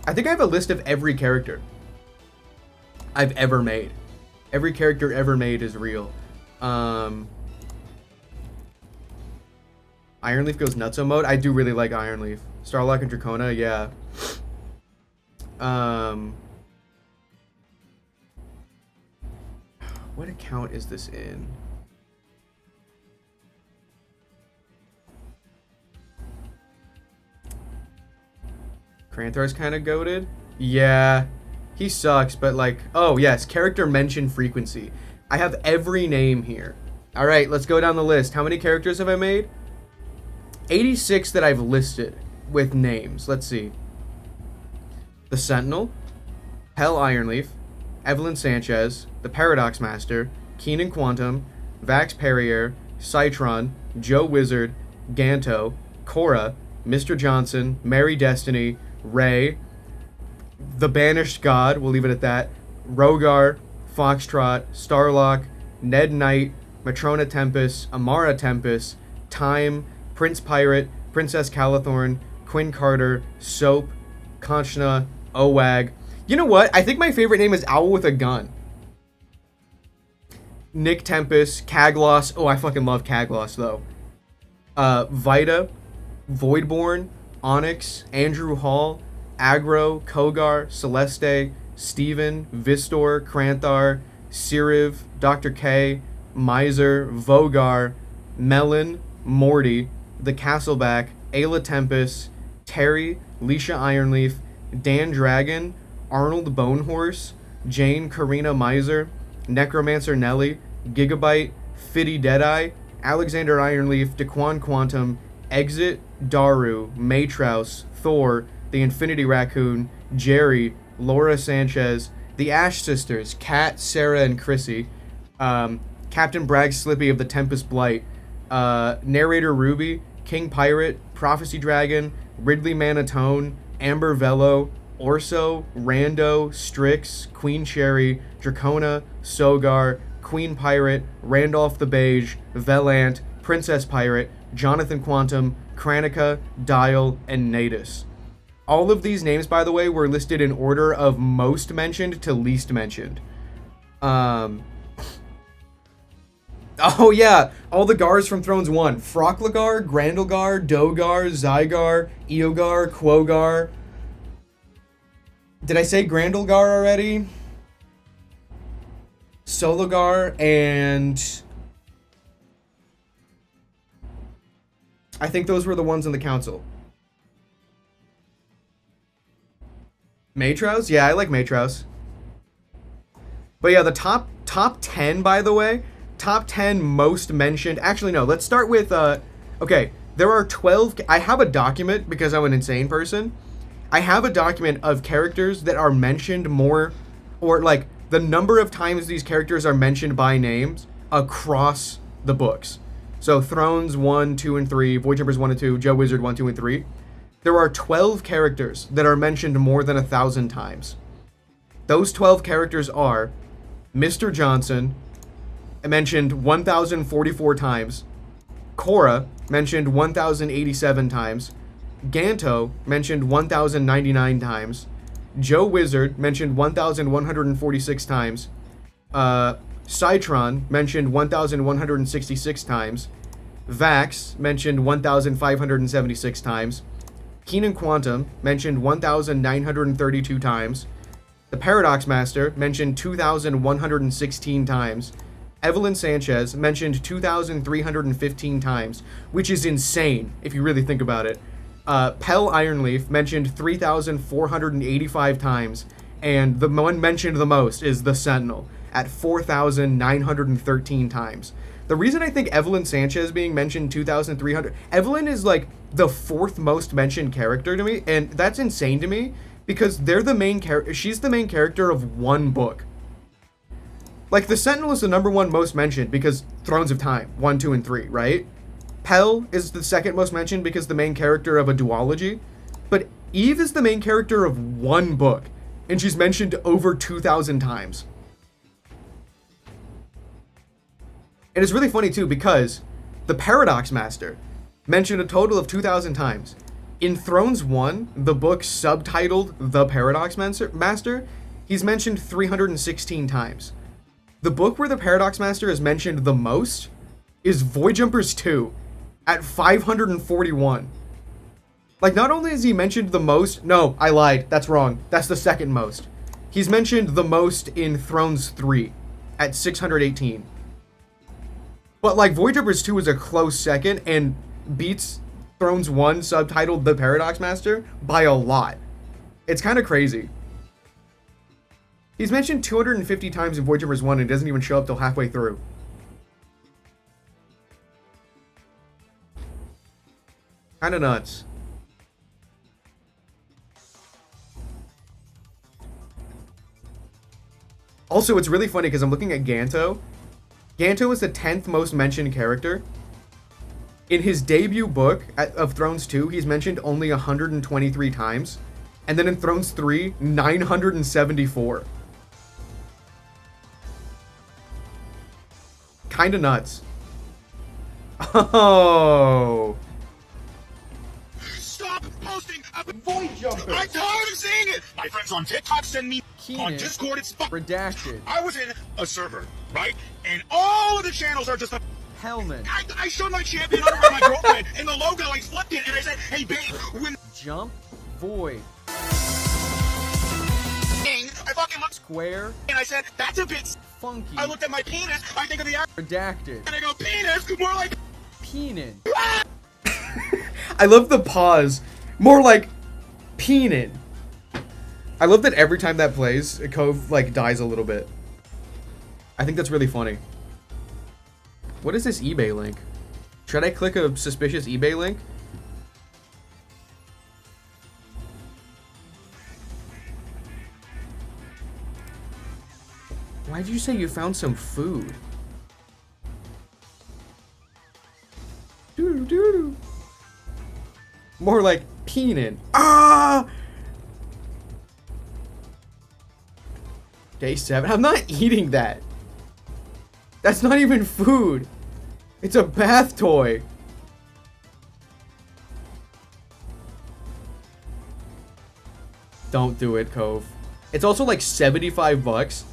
I think I have a list of every character I've ever made. Every character ever made is real. Ironleaf goes nutso mode. I do really like Ironleaf. Starlock and Dracona, yeah. What account is this in? Kranthar's kind of goated. Yeah. He sucks, but like... Oh, yes. Character mention frequency. I have every name here. Alright, let's go down the list. How many characters have I made? 86 that I've listed with names. Let's see. The Sentinel. Hell Ironleaf. Evelyn Sanchez. The Paradox Master. Keenan Quantum. Vax Perrier. Citron. Joe Wizard. Ganto, Korra, Mr. Johnson, Mary Destiny, Ray, the Banished God, we'll leave it at that, Rogar, Foxtrot, Starlock, Ned Knight, Matrona Tempest, Amara Tempest, Time, Prince Pirate, Princess Calathorn, Quinn Carter, Soap, Conchna, OUGH. You know what? I think my favorite name is Owl with a Gun. Nick Tempest, Kaglos. Oh, I fucking love Kaglos, though. Vita, Voidborn, Onyx, Andrew Hall, Agro, Kogar, Celeste, Steven, Vistor, Kranthar, Siriv, Dr. K, Miser, Vogar, Melon, Morty, The Castleback, Ayla Tempest, Terry, Leisha Ironleaf, Dan Dragon, Arnold Bonehorse, Jane Karina Miser, Necromancer Nelly, Gigabyte, Fiddy Deadeye, Alexander Ironleaf, Daquan Quantum, Exit, Daru, Matrouse, Thor, The Infinity Raccoon, Jerry, Laura Sanchez, The Ash Sisters, Kat, Sarah, and Chrissy, Captain Bragg Slippy of the Tempest Blight, Narrator Ruby, King Pirate, Prophecy Dragon, Ridley Manatone, Amber Velo, Orso, Rando, Strix, Queen Cherry, Dracona, Sogar, Queen Pirate, Randolph the Beige, Velant, Princess Pirate, Jonathan Quantum, Kranika, Dial, and Natus. All of these names, by the way, were listed in order of most mentioned to least mentioned. Oh yeah, all the Gars from Thrones 1. Froclagar, Grandalgar, Dogar, Zygar, Eogar, Quogar. Did I say Grandalgar already? Sologar, and I think those were the ones in the council. Matrouse? Yeah, I like Matrouse. But yeah, the top 10, by the way, top 10 most mentioned. Actually, no, let's start with, okay, there are 12, I have a document because I'm an insane person. I have a document of characters that are mentioned more, or like the number of times these characters are mentioned by names across the books. So Thrones 1, 2, and 3, Void Jumpers 1 and 2, Joe Wizard 1, 2, and 3. There are 12 characters that are mentioned more than 1,000 times. Those 12 characters are Mr. Johnson, mentioned 1,044 times. Korra, mentioned 1,087 times. Ganto, mentioned 1,099 times. Joe Wizard, mentioned 1,146 times. Citron, mentioned 1,166 times. Vax, mentioned 1,576 times. Keenan Quantum, mentioned 1,932 times. The Paradox Master, mentioned 2,116 times. Evelyn Sanchez, mentioned 2,315 times, which is insane if you really think about it. Pell Ironleaf, mentioned 3,485 times, and the one mentioned the most is the Sentinel, at 4,913 times. The reason I think Evelyn Sanchez being mentioned 2,300... Evelyn is, like, the fourth most mentioned character to me, and that's insane to me, because they're the main character... She's the main character of one book. Like, the Sentinel is the number one most mentioned because Thrones of Time, 1, 2, and 3, right? Pell is the second most mentioned because the main character of a duology. But Eve is the main character of one book, and she's mentioned over 2,000 times. And it's really funny, too, because the Paradox Master mentioned a total of 2,000 times. In Thrones 1, the book subtitled The Paradox Master, he's mentioned 316 times. The book where the Paradox Master is mentioned the most is Void Jumpers 2, at 541. Like, not only is he mentioned the most... No, I lied. That's wrong. That's the second most. He's mentioned the most in Thrones 3, at 618. But, like, Void Jumpers 2 is a close second and beats Thrones 1, subtitled The Paradox Master, by a lot. It's kind of crazy. He's mentioned 250 times in Void Jumpers 1 and doesn't even show up till halfway through. Kind of nuts. Also, it's really funny because I'm looking at Ganto. Ganto is the 10th most mentioned character In his debut book of Thrones 2, he's mentioned only 123 times. And then in Thrones 3, 974. Kinda nuts. Oh. Stop posting a Void jumper. I'm tired of seeing it. My friends on TikTok send me Keenan. on Discord. It's Redacted. I was in a server, right? And all of the channels are just a Hellman. I showed my champion under my girlfriend, and the logo, I flipped it, and I said, hey, babe, when Jump. Void. I fucking looked Square. and I said, that's a bit Funky. I looked at my penis, I think of the Redacted. and I go, penis, more like Peenin. I love the pause. More like Peenin. I love that every time that plays, Cove like dies a little bit. I think that's really funny. What is this eBay link? Should I click a suspicious eBay link? Why'd you say you found some food? Doo-doo-doo-doo. More like peenin. Ah! Day 7. I'm not eating that. That's not even food. It's a bath toy. Don't do it, Cove. It's also like 75 bucks.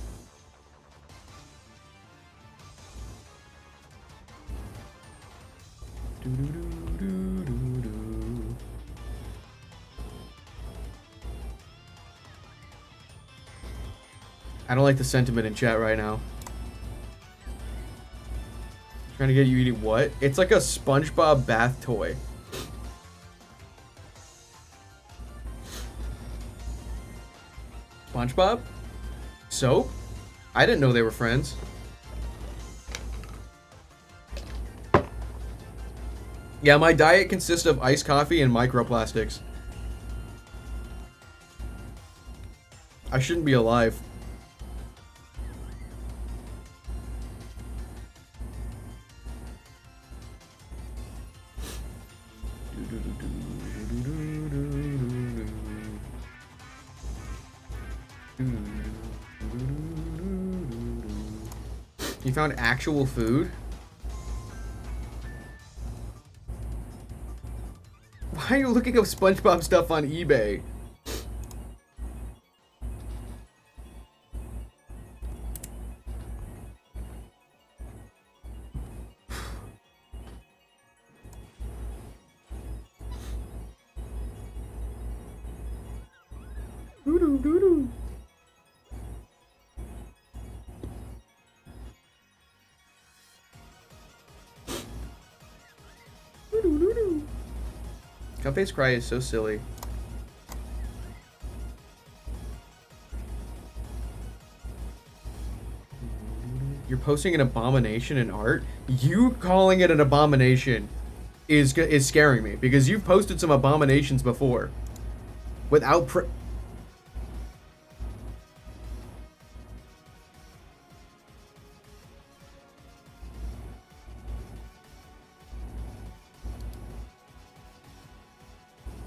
I don't like the sentiment in chat right now. Trying to get you eating what? It's like a SpongeBob bath toy. SpongeBob? Soap? I didn't know they were friends. Yeah, my diet consists of iced coffee and microplastics. I shouldn't be alive. You found actual food? Why are you looking up SpongeBob stuff on eBay? Doo-doo-doo-doo. Doo-doo-doo-doo. Comfey's cry is so silly. You're posting an abomination in art? You calling it an abomination is scaring me, because you've posted some abominations before. Without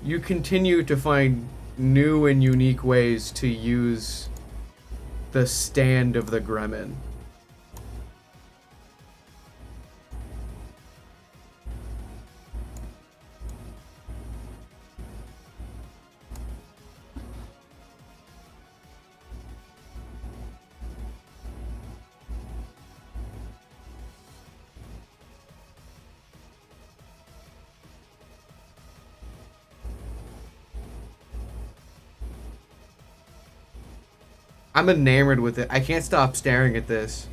you continue to find new and unique ways to use the stand of the gremlin. I'm enamored with it. I can't stop staring at this.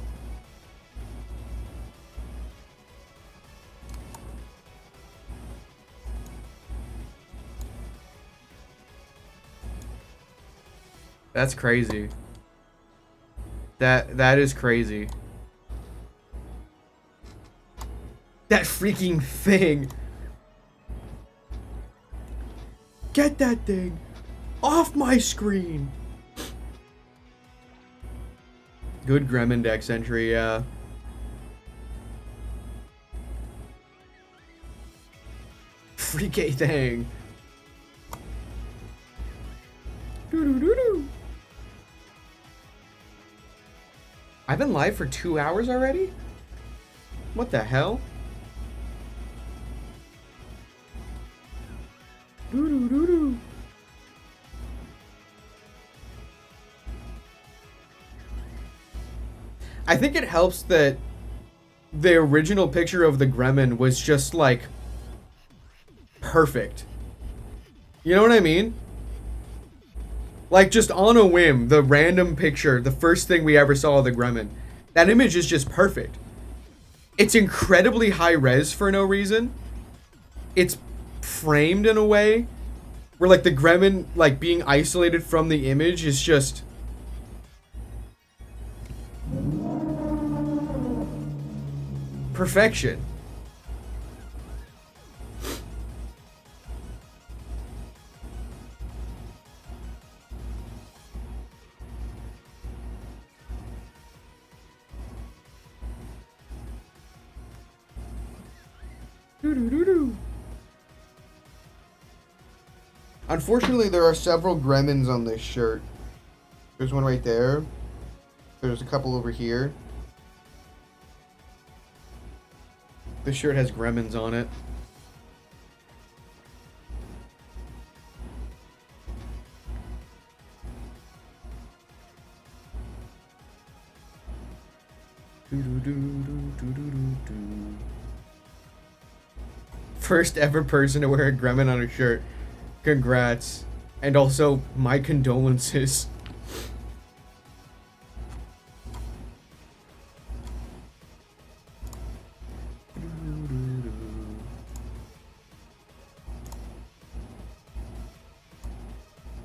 That's crazy. That is crazy. That freaking thing. Get that thing off my screen. Good Gremlin dex entry, yeah. freaky thing. Doo-doo-doo-doo. I've been live for 2 hours already? What the hell? Doo-doo-doo-doo. I think it helps that the original picture of the gremlin was just like perfect. You know what I mean? Like just on a whim, the random picture, the first thing we ever saw of the gremlin, that image is just perfect. It's incredibly high res for no reason. It's framed in a way where like the gremlin like being isolated from the image is just perfection. Unfortunately, there are several gremlins on this shirt. There's one right there. There's a couple over here. This shirt has gremlins on it. First ever person to wear a gremlin on a shirt. Congrats. And also, my condolences.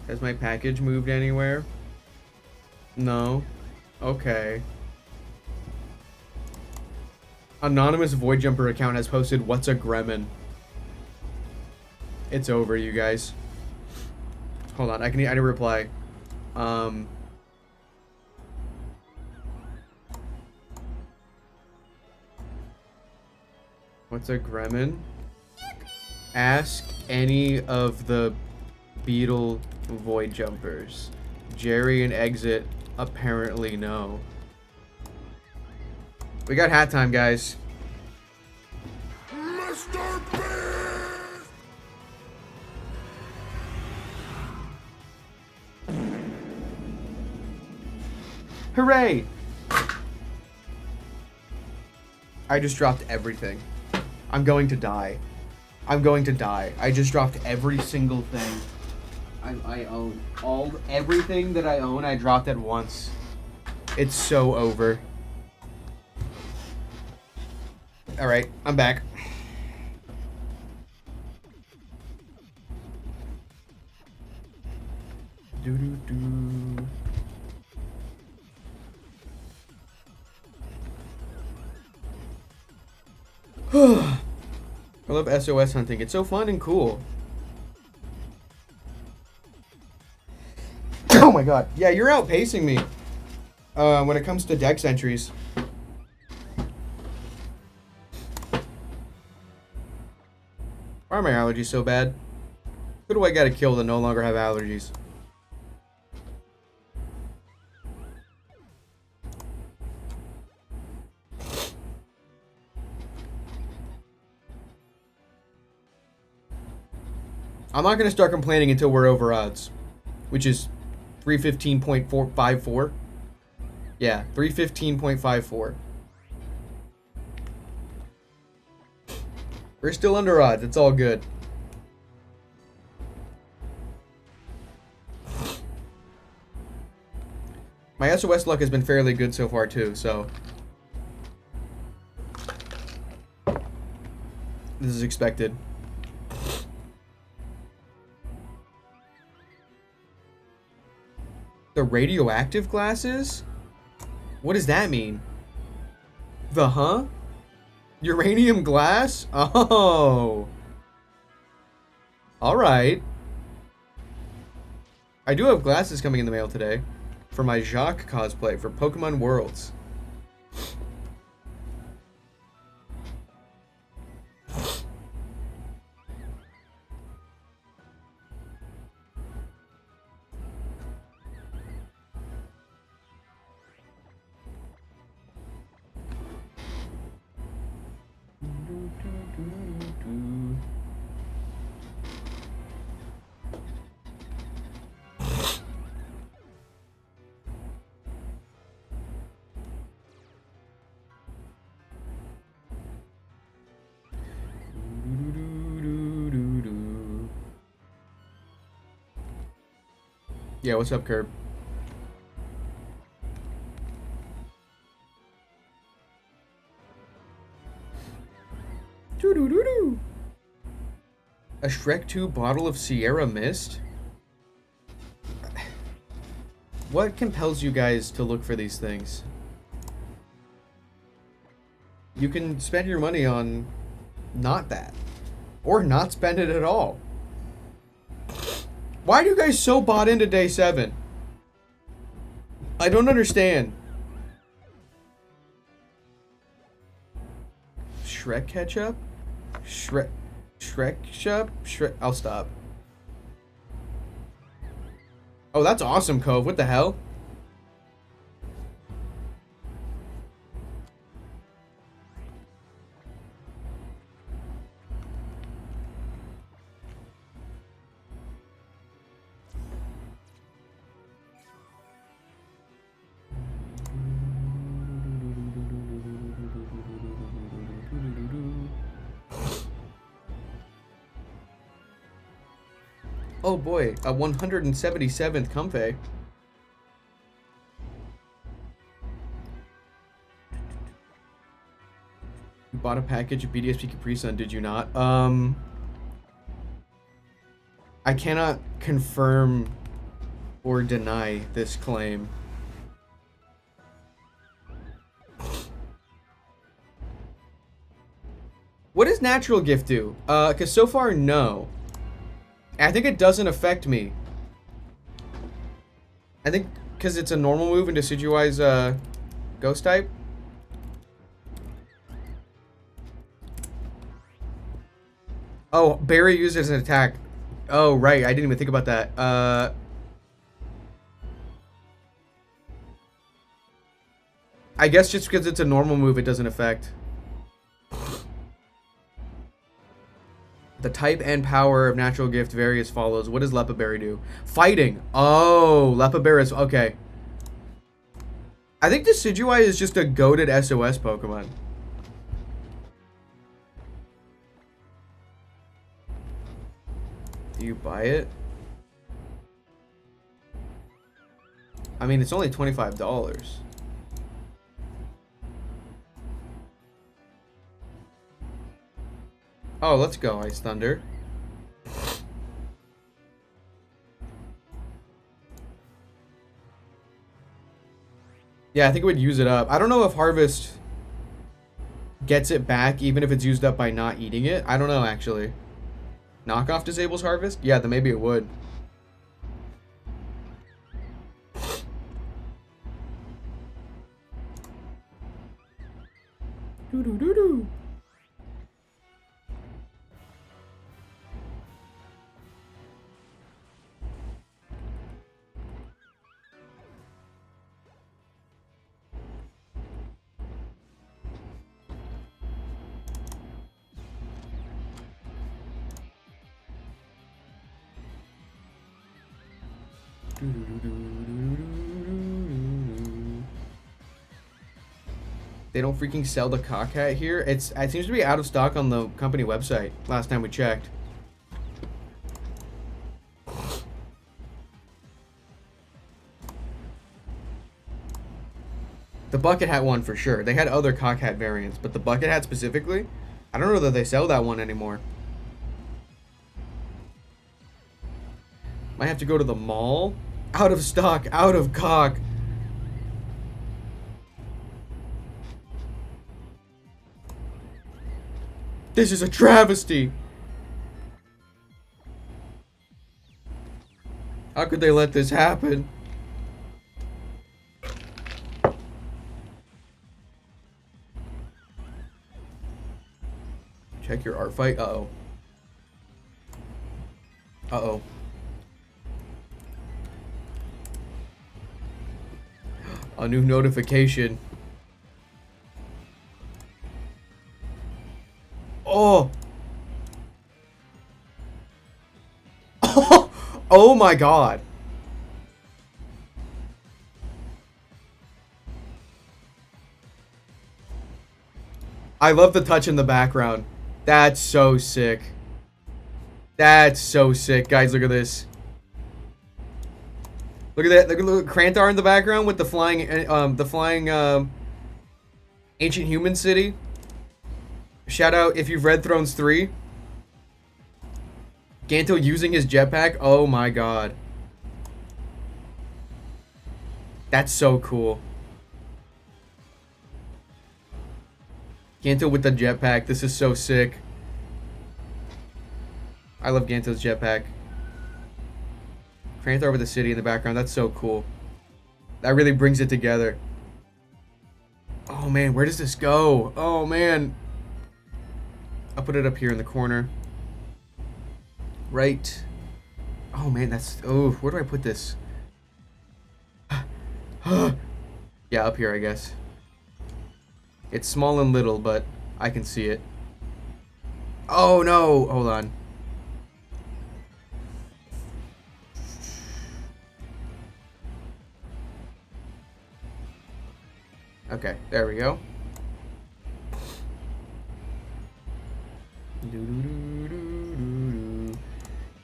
Has my package moved anywhere? No. Okay. Anonymous Void Jumper account has posted, "What's a gremlin?" It's over, you guys. Hold on, I need to reply. What's a gremlin? Ask any of the Beetle Void Jumpers. Jerry and Exit apparently no. We got hat time, guys. Mr. Beast! Hooray! I just dropped everything. I'm going to die. I'm going to die. I just dropped every single thing I own. Everything that I own, I dropped at once. It's so over. Alright, I'm back. Doo-doo-doo. I love SOS hunting. It's so fun and cool. Oh my god. Yeah, you're outpacing me when it comes to dex entries. Why are my allergies so bad? Who do I gotta kill to no longer have allergies? I'm not gonna start complaining until we're over odds, which is 315.454. Yeah, 315.54. We're still under odds. It's all good. My SOS luck has been fairly good so far too, so this is expected. The radioactive glasses? What does that mean? The huh? Uranium glass? Oh. Alright. I do have glasses coming in the mail today for my Jacques cosplay for Pokemon Worlds. Yeah, what's up, Curb? Doo-doo-doo-doo. A Shrek 2 bottle of Sierra Mist? What compels you guys to look for these things? You can spend your money on not that. Or not spend it at all. Why are you guys so bought into day 7? I don't understand. Shrek ketchup? Shrek shop? I'll stop. Oh, that's awesome, Cove. What the hell? Oh boy, a 177th Comfey. You bought a package of BDSP Capri Sun, did you not? I cannot confirm or deny this claim. What does natural gift do? Cause so far, no. I think it doesn't affect me. I think because it's a normal move and Decidueye's ghost type. Oh, Barry used it as an attack. Oh, right. I didn't even think about that. I guess just because it's a normal move, it doesn't affect. The type and power of natural gift vary as follows. What does Lepaberry do? Fighting. Oh, Lepaberry is... Okay. I think Decidueye is just a goated SOS Pokemon. Do you buy it? I mean, it's only $25. Oh, let's go, Ice Thunder. Yeah, I think it would use it up. I don't know if Harvest gets it back even if it's used up by not eating it. I don't know, actually. Knockoff disables Harvest? Yeah, then maybe it would. Doo-doo-doo-doo. They don't freaking sell the cock hat here. It seems to be out of stock on the company website last time we checked. The bucket hat one for sure. They had other cock hat variants, but the bucket hat specifically, I don't know that they sell that one anymore. Might have to go to the mall. Out of stock, out of cock. This is a travesty. How could they let this happen? Check your art fight. Uh-oh. Uh-oh. A new notification. Oh. Oh my god. I love the touch in the background. That's so sick. That's so sick. Guys, look at this. Look at that. Look at Krantar in the background with the flying ancient human city. Shout out if you've read Thrones 3. Ganto using his jetpack. Oh my god. That's so cool. Ganto with the jetpack. This is so sick. I love Ganto's jetpack. Krantar with the city in the background. That's so cool. That really brings it together. Oh man, where does this go? Oh man. I'll put it up here in the corner. Right. Oh man, that's... Oh, where do I put this? Yeah, up here, I guess. It's small and little, but I can see it. Oh no! Hold on. Okay, there we go.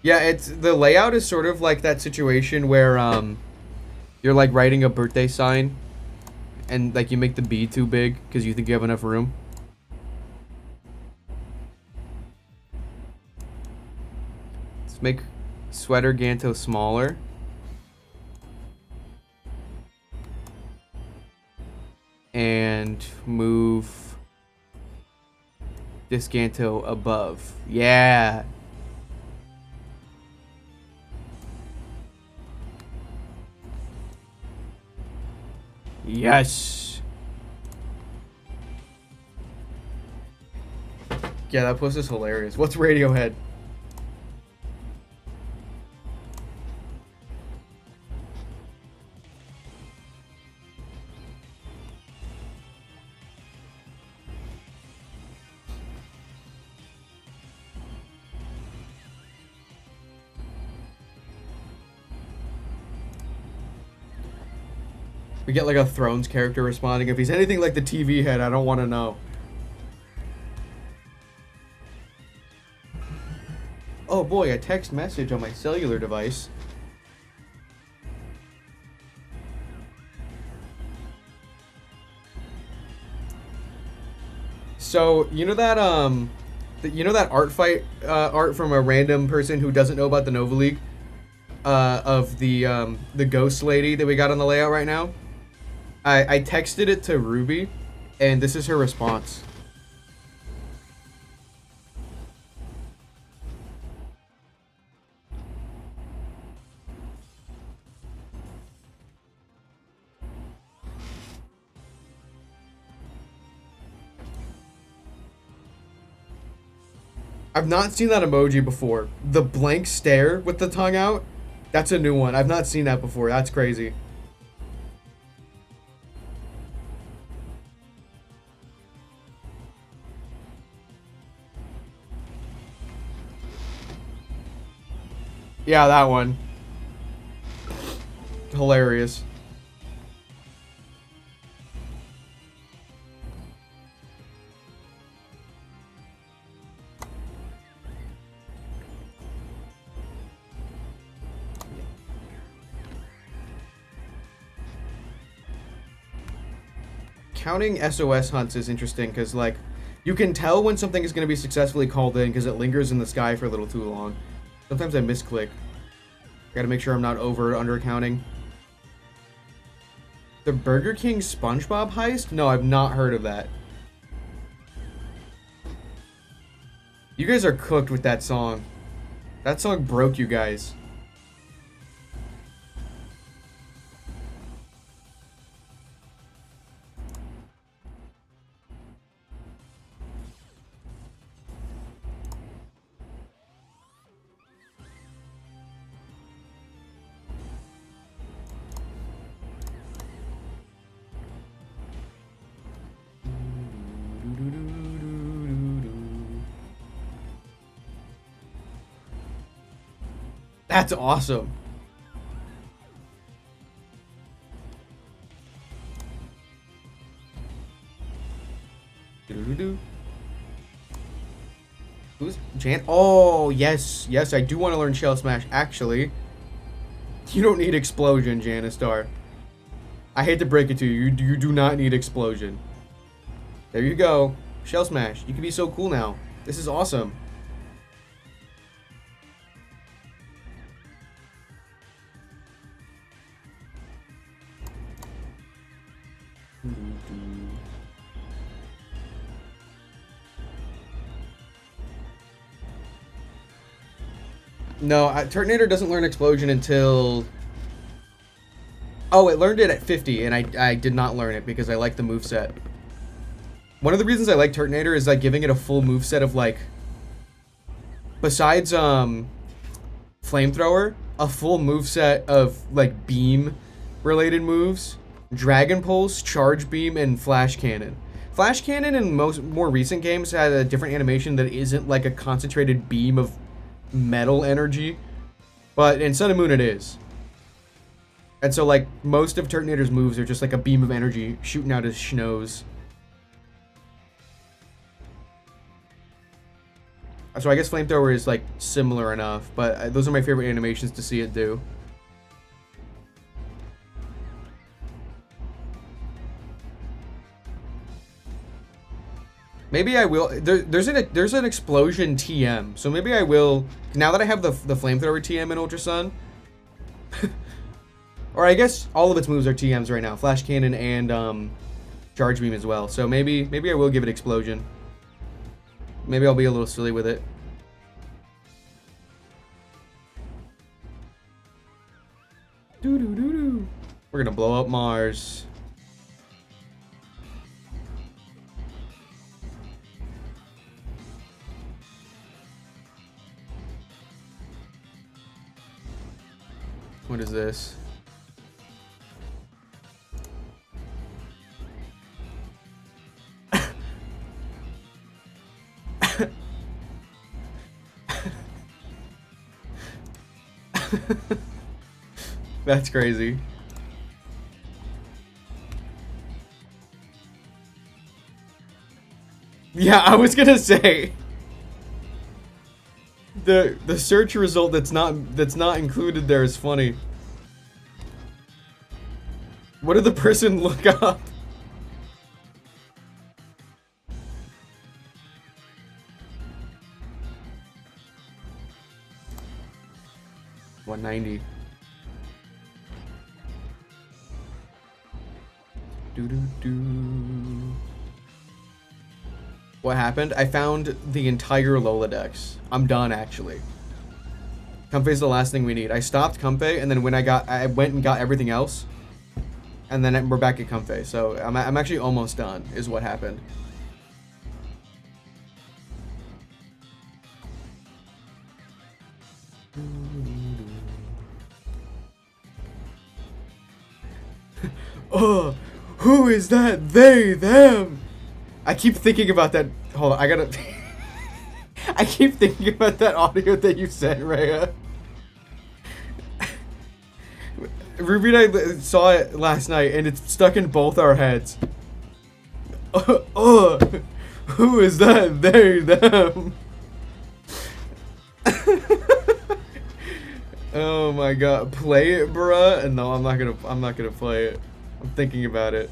Yeah, it's the layout is sort of like that situation where you're like writing a birthday sign and like you make the B too big because you think you have enough room. Let's make sweater Ganto smaller. And move this Ganto above. Yeah. Yes. Yeah, that post is hilarious. What's Radiohead? We get like a Thrones character responding. If he's anything like the TV head, I don't want to know. Oh boy, a text message on my cellular device. So, you know that art fight art from a random person who doesn't know about the Nova League? Of the ghost lady that we got on the layout right now? I texted it to Ruby, and this is her response. I've not seen that emoji before. The blank stare with the tongue out. That's a new one. I've not seen that before. That's crazy. Yeah, that one. Hilarious. Counting SOS hunts is interesting because, like, you can tell when something is going to be successfully called in because it lingers in the sky for a little too long. Sometimes I misclick. Gotta make sure I'm not over or under counting. The Burger King SpongeBob heist? No, I've not heard of that. You guys are cooked with that song. That song broke you guys. That's awesome. Who's Jan? Oh, yes. Yes, I do want to learn Shell Smash, actually. You don't need explosion, Janistar. I hate to break it to you. You do not need explosion. There you go. Shell Smash. You can be so cool now. This is awesome. No, Turtonator doesn't learn explosion until... Oh, it learned it at 50, and I did not learn it because I like the moveset. One of the reasons I like Turtonator is like giving it a full moveset of like... Besides, Flamethrower, a full moveset of like beam-related moves. Dragon Pulse, Charge Beam, and Flash Cannon. Flash Cannon in more recent games had a different animation that isn't like a concentrated beam of metal energy, but in Sun and Moon it is. And so like most of Turtonator's moves are just like a beam of energy shooting out his schnoz. So I guess Flamethrower is like similar enough, but those are my favorite animations to see it do. Maybe I will. There's an explosion TM, so maybe I will. Now that I have the Flamethrower TM in Ultra Sun, or I guess all of its moves are TMs right now, Flash Cannon and Charge Beam as well. So maybe I will give it explosion. Maybe I'll be a little silly with it. Doo doo doo doo. We're gonna blow up Mars. What is this? That's crazy. Yeah, I was gonna say the search result that's not included there is funny. What did the person look up? $190. What happened? I found the entire Lola Dex. I'm done, actually. Comfey's the last thing we need. I stopped Comfey, and then when I went and got everything else, and then we're back at Comfey. So I'm actually almost done, is what happened. Oh, who is that? They, them. I keep thinking about that. Hold on, I gotta. I keep thinking about that audio that you sent, Raya. Ruby and I saw it last night, and it's stuck in both our heads. Who is that? They, them. Oh my god, play it, bruh. No, I'm not gonna play it. I'm thinking about it.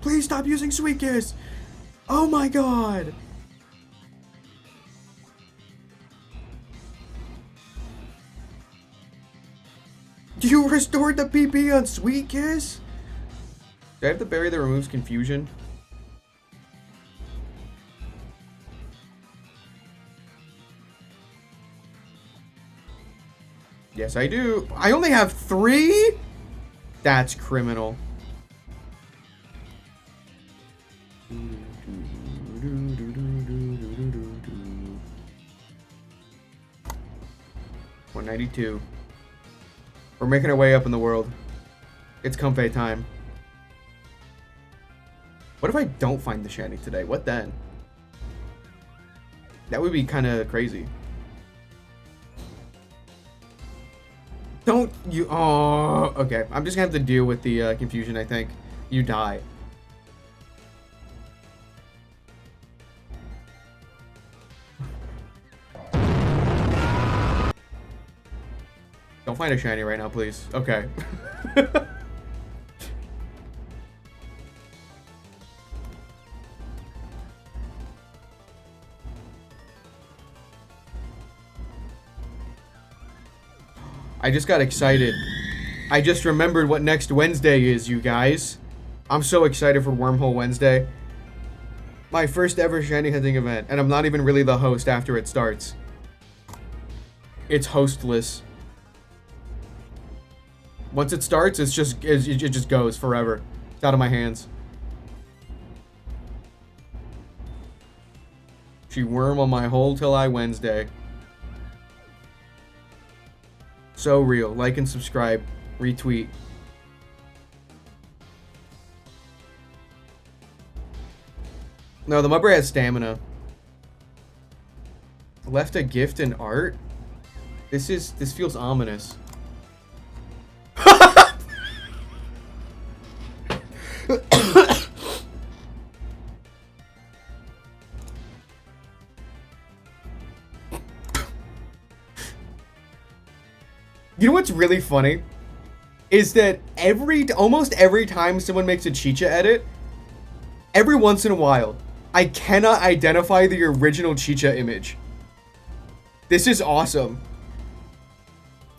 Please stop using Sweet Kiss! Oh my god! You restored the PP on Sweet Kiss? Do I have the berry that removes confusion? Yes, I do. I only have 3? That's criminal. $192. We're making our way up in the world. It's Comfey time. What if I don't find the shiny today? What then? That would be kind of crazy. Don't you... Oh, okay. I'm just gonna have to deal with the confusion, I think. You die. Don't find a shiny right now, please. Okay. I just got excited. I just remembered what next Wednesday is, you guys. I'm so excited for Wormhole Wednesday. My first ever shiny hunting event, and I'm not even really the host after it starts. It's hostless. Once it starts, it just goes forever. It's out of my hands. She worm on my hole till I Wednesday. So real. Like and subscribe. Retweet. No, the Mudbray has stamina. Left a gift in art? This feels ominous. You know what's really funny? Is that almost every time someone makes a Chicha edit, every once in a while, I cannot identify the original Chicha image. This is awesome.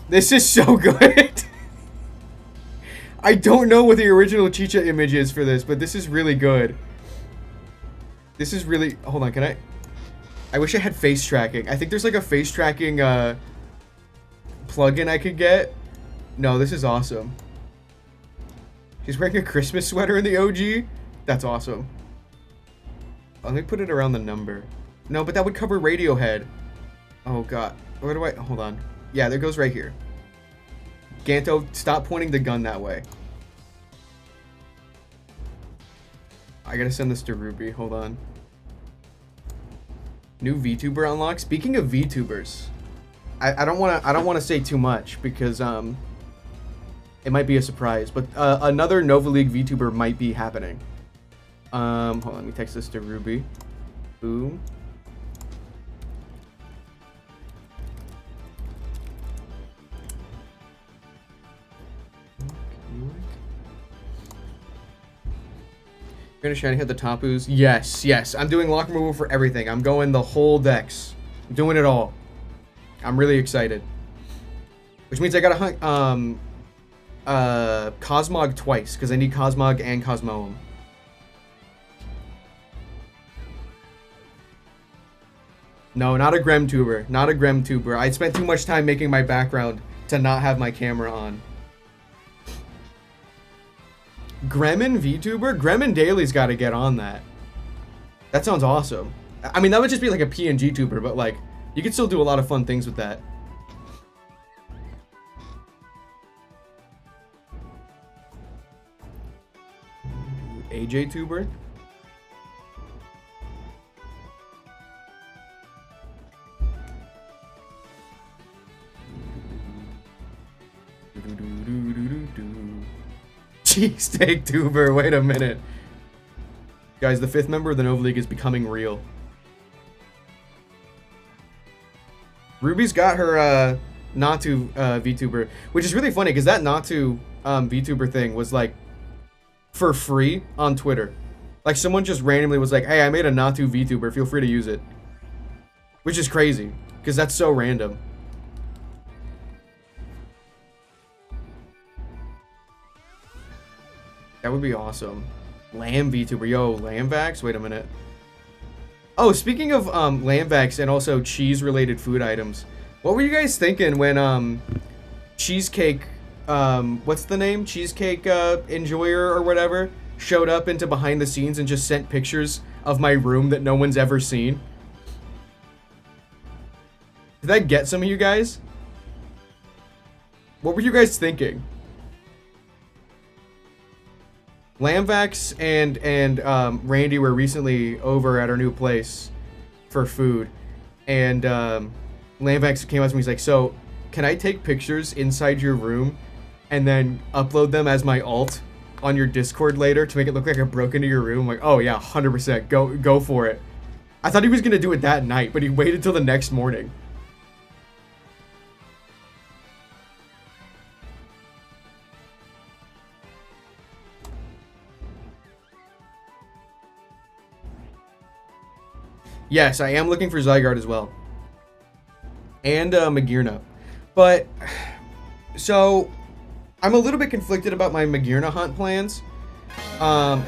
This is so good. I don't know what the original Chicha image is for this, but this is really good. This is really... Hold on, can I... I wish I had face tracking. I think there's like a face tracking plugin I could get. No, this is awesome. She's wearing a Christmas sweater in the OG? That's awesome. Let me put it around the number. No, but that would cover Radiohead. Oh, God. Where do I... Hold on. Yeah, there goes right here. Ganto, stop pointing the gun that way. I gotta send this to Ruby. Hold on. New VTuber unlocked. Speaking of VTubers, I don't want to say too much because it might be a surprise. But another Nova League VTuber might be happening. Hold on. Let me text this to Ruby. Boom. You're gonna shiny hit the Tapus? Yes, yes. I'm doing lock removal for everything. I'm going the whole dex. I'm doing it all. I'm really excited. Which means I gotta hunt Cosmog twice, because I need Cosmog and Cosmoem. No, not a Gremtuber. Not a Gremtuber. I spent too much time making my background to not have my camera on. Gremlin VTuber? Gremlin Daily's got to get on that. That sounds awesome. I mean, that would just be like a PNG tuber, but like, you could still do a lot of fun things with that. AJ tuber? Cheesesteak tuber, wait a minute. Guys, the 5th member of the Nova League is becoming real. Ruby's got her Natu VTuber, which is really funny because that Natu VTuber thing was like for free on Twitter. Like someone just randomly was like, hey, I made a Natu VTuber, feel free to use it. Which is crazy because that's so random. That would be awesome. Lamb VTuber. Yo, Lambvax? Wait a minute. Oh, speaking of Lambvax and also cheese-related food items, what were you guys thinking when Cheesecake, what's the name? Cheesecake Enjoyer or whatever, showed up into behind the scenes and just sent pictures of my room that no one's ever seen? Did that get some of you guys? What were you guys thinking? Lambvax and Randy were recently over at our new place for food, And Lamvax came up to me. He's like, so can I take pictures inside your room and then upload them as my alt on your Discord later to make it look like I broke into your room? I'm like, oh yeah, 100%. Go for it. I thought he was going to do it that night, but he waited till the next morning. Yes, I am looking for Zygarde as well. And Magearna. But, so, I'm a little bit conflicted about my Magearna hunt plans. I'm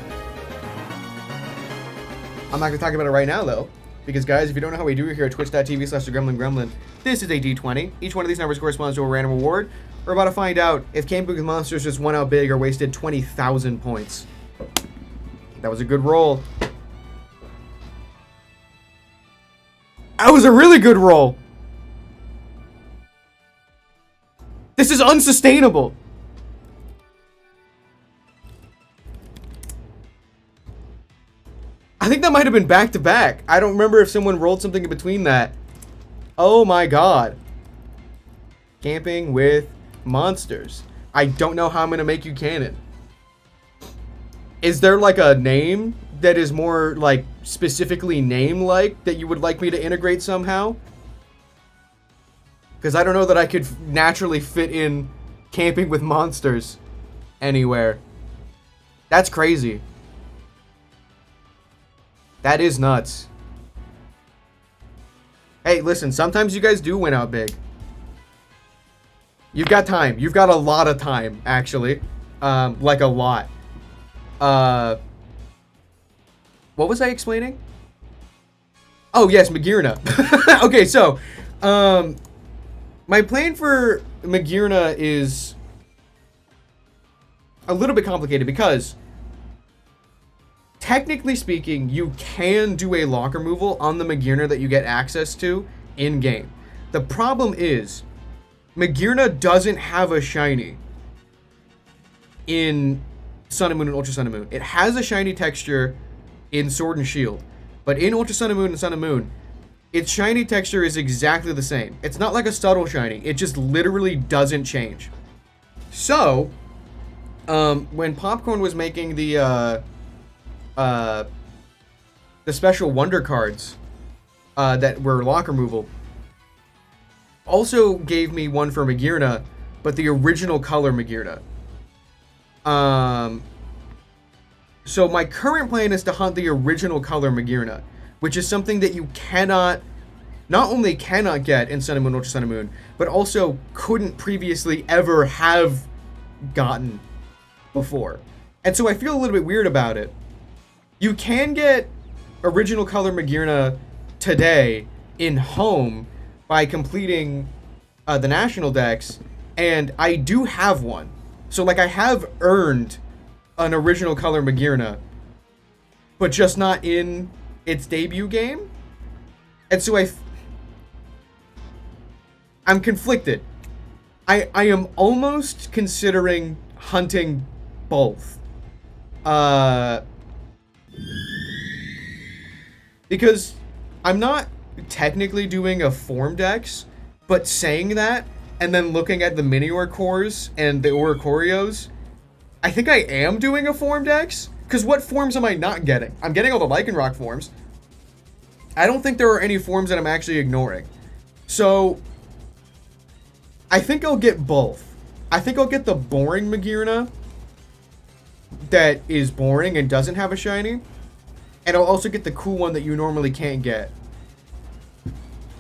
not going to talk about it right now, though. Because, guys, if you don't know how we do it here at twitch.tv/thegremlingremlin, this is a D20. Each one of these numbers corresponds to a random reward. We're about to find out if Camping with Monsters just went out big or wasted 20,000 points. That was a good roll. That was a really good roll. This is unsustainable. I think that might have been back to back. I don't remember if someone rolled something in between that. Oh my god. Camping with Monsters. I don't know how I'm going to make you canon. Is there like a name that is more like specifically name-like that you would like me to integrate somehow? Because I don't know that I could naturally fit in Camping with Monsters anywhere. That's crazy. That is nuts. Hey, listen, sometimes you guys do win out big. You've got time. You've got a lot of time, actually. Like a lot. What was I explaining? Oh, yes, Magearna. Okay, so, my plan for Magearna is a little bit complicated because, technically speaking, you can do a lock removal on the Magearna that you get access to in-game. The problem is, Magearna doesn't have a shiny in Sun and Moon and Ultra Sun and Moon. It has a shiny texture in Sword and Shield, but in Ultra Sun and Moon and Sun and Moon, its shiny texture is exactly the same. It's not like a subtle shiny. It just literally doesn't change. So, when Popcorn was making the special Wonder cards that were lock removal, also gave me one for Magearna, but the original color Magearna. So my current plan is to hunt the original color Magearna, which is something that you cannot, not only cannot get in Sun and Moon, Ultra Sun and Moon, but also couldn't previously ever have gotten before. And so I feel a little bit weird about it. You can get original color Magearna today in home by completing the national decks, and I do have one. So, like, I have earned an original color Magearna, but just not in its debut game. And so I'm conflicted. I am almost considering hunting both. Because I'm not technically doing a form dex, but saying that and then looking at the mini Orcores and the Oricorios, I think I am doing a form dex. Because what forms am I not getting? I'm getting all the Lycanroc forms. I don't think there are any forms that I'm actually ignoring. So, I think I'll get both. I think I'll get the boring Magearna that is boring and doesn't have a shiny. And I'll also get the cool one that you normally can't get.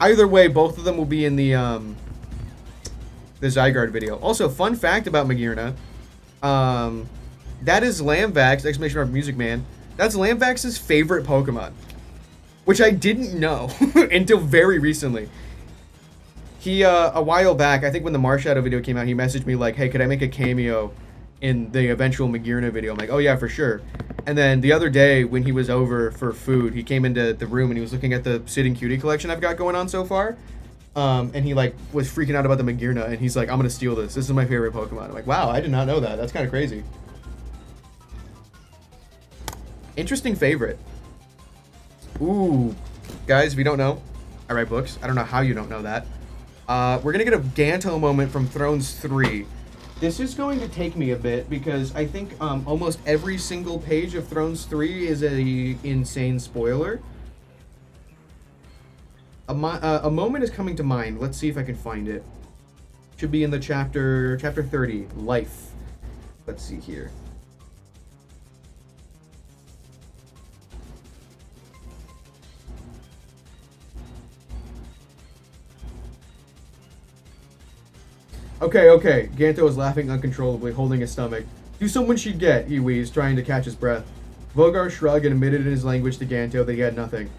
Either way, both of them will be in the Zygarde video. Also, fun fact about Magearna. That is Lamvax, exclamation mark Music Man. That's Lamvax's favorite Pokemon. Which I didn't know until very recently. He, a while back, I think when the Marshadow video came out, he messaged me like, hey, could I make a cameo in the eventual Magearna video? I'm like, oh yeah, for sure. And then the other day, when he was over for food, he came into the room and he was looking at the Sitting Cutie collection I've got going on so far. And he, like, was freaking out about the Magearna, and he's like, I'm gonna steal this. This is my favorite Pokemon. I'm like, wow, I did not know that. That's kind of crazy. Interesting favorite. Ooh. Guys, if you don't know, I write books. I don't know how you don't know that. We're going to get a Ganto moment from Thrones 3. This is going to take me a bit because I think almost every single page of Thrones 3 is a insane spoiler. A moment is coming to mind. Let's see if I can find it. Should be in the chapter 30, Life. Let's see here. Okay. Ganto is laughing uncontrollably, holding his stomach. Do someone she'd get, he wheezed, trying to catch his breath. Vogar shrugged and admitted in his language to Ganto that he had nothing.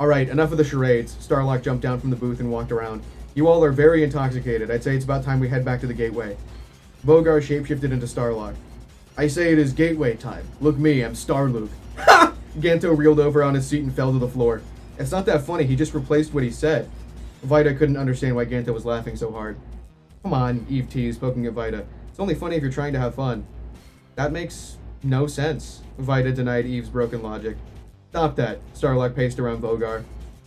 Alright, enough of the charades. Starlock jumped down from the booth and walked around. You all are very intoxicated. I'd say it's about time we head back to the gateway. Vogar shapeshifted into Starlock. I say it is gateway time. Look me, I'm Starluke. Ha! Ganto reeled over on his seat and fell to the floor. It's not that funny, he just replaced what he said. Vita couldn't understand why Ganto was laughing so hard. Come on, Eve teased, poking at Vita. It's only funny if you're trying to have fun. That makes no sense. Vita denied Eve's broken logic. Stop that. Starlock paced around Vogar.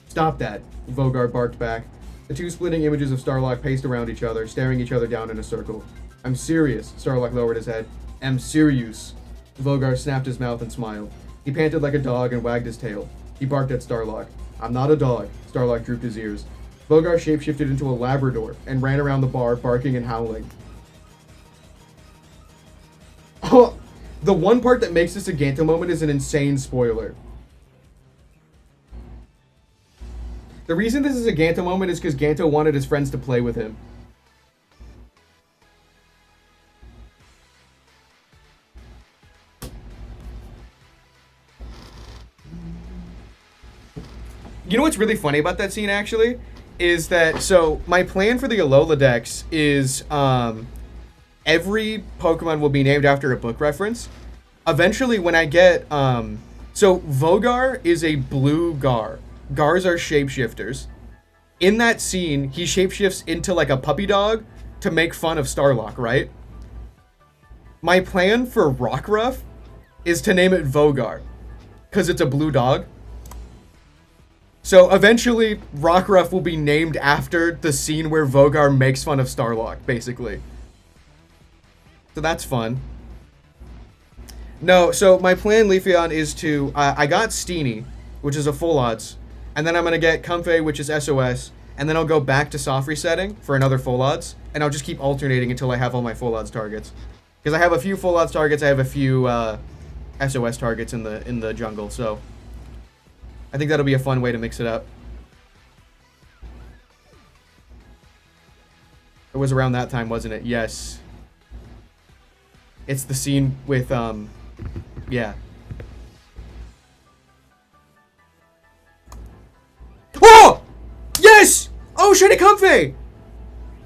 Stop that. Vogar barked back. The two splitting images of Starlock paced around each other, staring each other down in a circle. I'm serious. Starlock lowered his head. I'm serious. Vogar snapped his mouth and smiled. He panted like a dog and wagged his tail. He barked at Starlock. I'm not a dog. Starlock drooped his ears. Vogar shapeshifted into a Labrador and ran around the bar, barking and howling. Oh, the one part that makes this a Ganto moment is an insane spoiler. The reason this is a Ganto moment is because Ganto wanted his friends to play with him. You know what's really funny about that scene, actually? Is that, so, my plan for the Alola Dex is, every Pokemon will be named after a book reference. Eventually, when I get, so, Vogar is a blue Gar. Gars are shapeshifters. In that scene, he shapeshifts into, like, a puppy dog to make fun of Starlock, right? My plan for Rockruff is to name it Vogar, because it's a blue dog. So eventually, Rockruff will be named after the scene where Vogar makes fun of Starlock, basically. So that's fun. No, so my plan, Leafeon, is to... I got Steenie, which is a full odds. And then I'm going to get Comfey, which is SOS. And then I'll go back to soft resetting for another full odds. And I'll just keep alternating until I have all my full odds targets. Because I have a few full odds targets, I have a few SOS targets in the jungle, so... I think that'll be a fun way to mix it up. It was around that time, wasn't it? Yes. It's the scene with, yeah. Oh! Yes! Oh, shiny Comfey!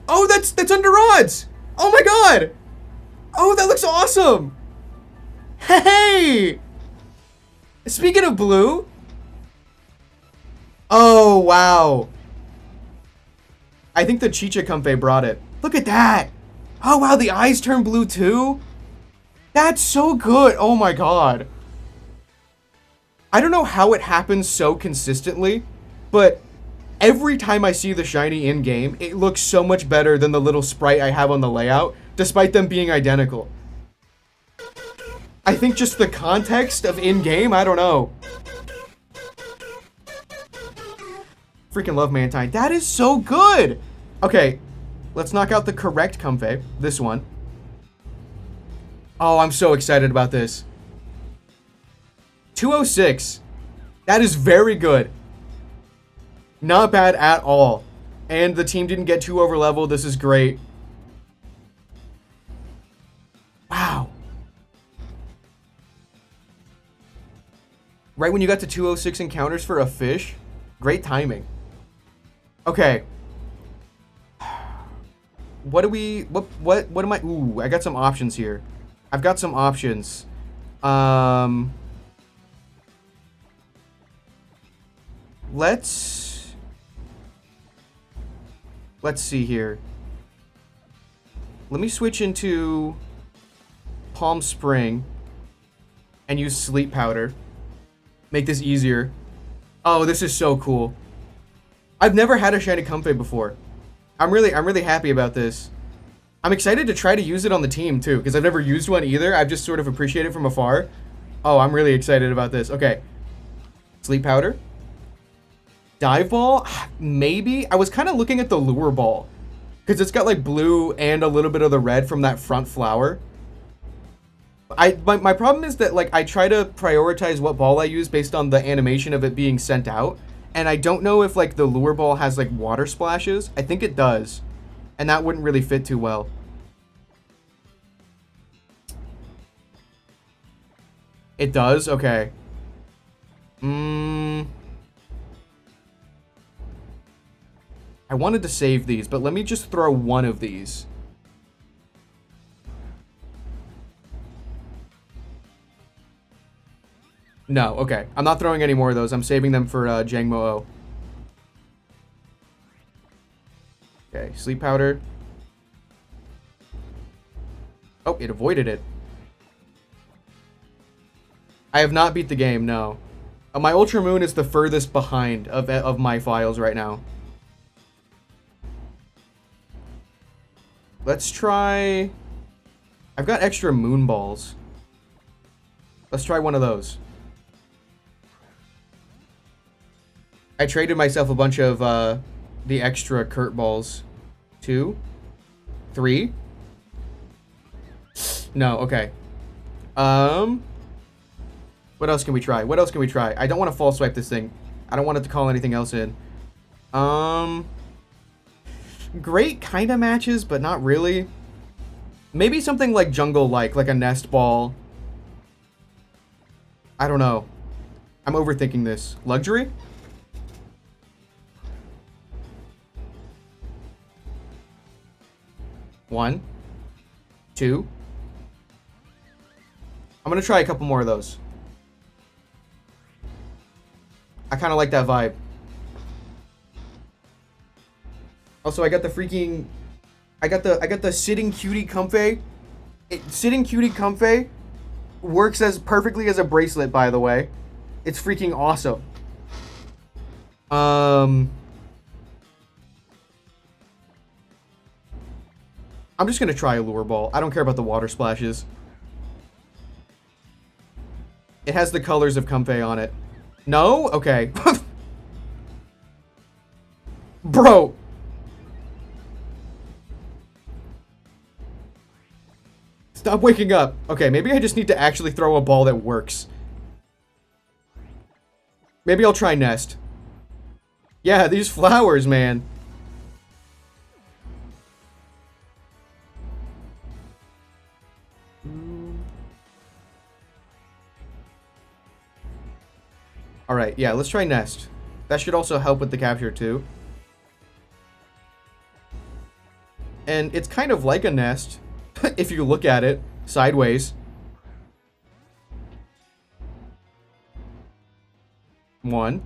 Oh, that's under odds! Oh my god! Oh, that looks awesome! Hey! Speaking of blue... Oh, wow. I think the Chicha Comfey brought it. Look at that. Oh, wow, the eyes turn blue too? That's so good. Oh my god. I don't know how it happens so consistently, but every time I see the shiny in-game, it looks so much better than the little sprite I have on the layout, despite them being identical. I think just the context of in-game, I don't know. Freaking love Mantine. That is so good! Okay, let's knock out the correct Comfey. This one. Oh, I'm so excited about this. 206. That is very good. Not bad at all. And the team didn't get too overleveled. This is great. Wow. Right when you got to 206 encounters for a fish? Great timing. Okay. What do we... What am I... Ooh, I got some options here. I've got some options. Let's see here. Let me switch into Palm Spring and use Sleep Powder. Make this easier. Oh, this is so cool. I've never had a shiny Comfey before. I'm really happy about this. I'm excited to try to use it on the team too, because I've never used one either. I've just sort of appreciated it from afar. Oh, I'm really excited about this. Okay. Sleep Powder. Dive Ball? Maybe. I was kind of looking at the Lure Ball, because it's got like blue and a little bit of the red from that front flower. My problem is that like I try to prioritize what ball I use based on the animation of it being sent out. And I don't know if like the Lure Ball has like water splashes. I think it does. And that wouldn't really fit too well. It does? Okay. I wanted to save these, but let me just throw one of these. No, okay. I'm not throwing any more of those. I'm saving them for Jangmo-O. Okay, Sleep Powder. Oh, it avoided it. I have not beat the game, no. My Ultra Moon is the furthest behind of my files right now. Let's try... I've got extra Moon Balls. Let's try one of those. I traded myself a bunch of the extra Kurt Balls. 2. 3. No, okay. What else can we try? What else can we try? I don't want to false swipe this thing. I don't want it to call anything else in. Great kind of matches, but not really. Maybe something like jungle-like a nest ball. I don't know. I'm overthinking this. Luxury? One. 2. I'm gonna try a couple more of those. I kind of like that vibe. Also, I got the freaking... I got the Sitting Cutie Comfey. Sitting Cutie Comfey works as perfectly as a bracelet, by the way. It's freaking awesome. I'm just gonna try a Lure Ball. I don't care about the water splashes. It has the colors of Comfey on it. No? Okay. Bro! Stop waking up. Okay, maybe I just need to actually throw a ball that works. Maybe I'll try Nest. Yeah, these flowers, man. Alright, yeah, let's try Nest. That should also help with the capture, too. And it's kind of like a nest, if you look at it sideways. 1,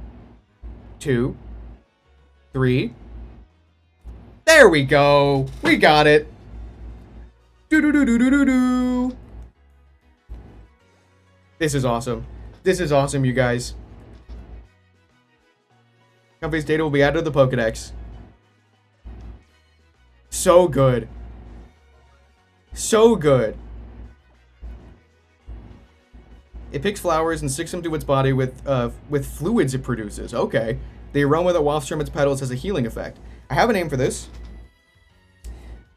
2, 3. There we go. We got it. Do-do-do-do-do-do-do. This is awesome. This is awesome, you guys. Comfey's data will be added to the Pokedex. So good. So good. It picks flowers and sticks them to its body with fluids it produces. Okay. The aroma that wafts from its petals has a healing effect. I have a name for this.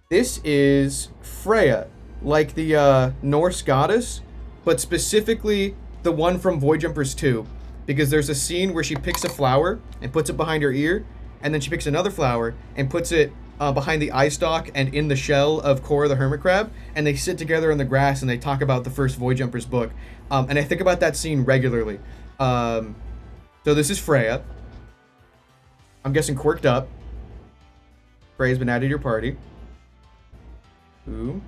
This is Freya, like the Norse goddess, but specifically the one from Void Jumpers 2. Because there's a scene where she picks a flower and puts it behind her ear, and then she picks another flower and puts it behind the eye stalk and in the shell of Korra the Hermit Crab, and they sit together in the grass and they talk about the first Void Jumpers book. And I think about that scene regularly. So this is Freya. I'm guessing Quirked Up. Freya's been added to your party. Ooh.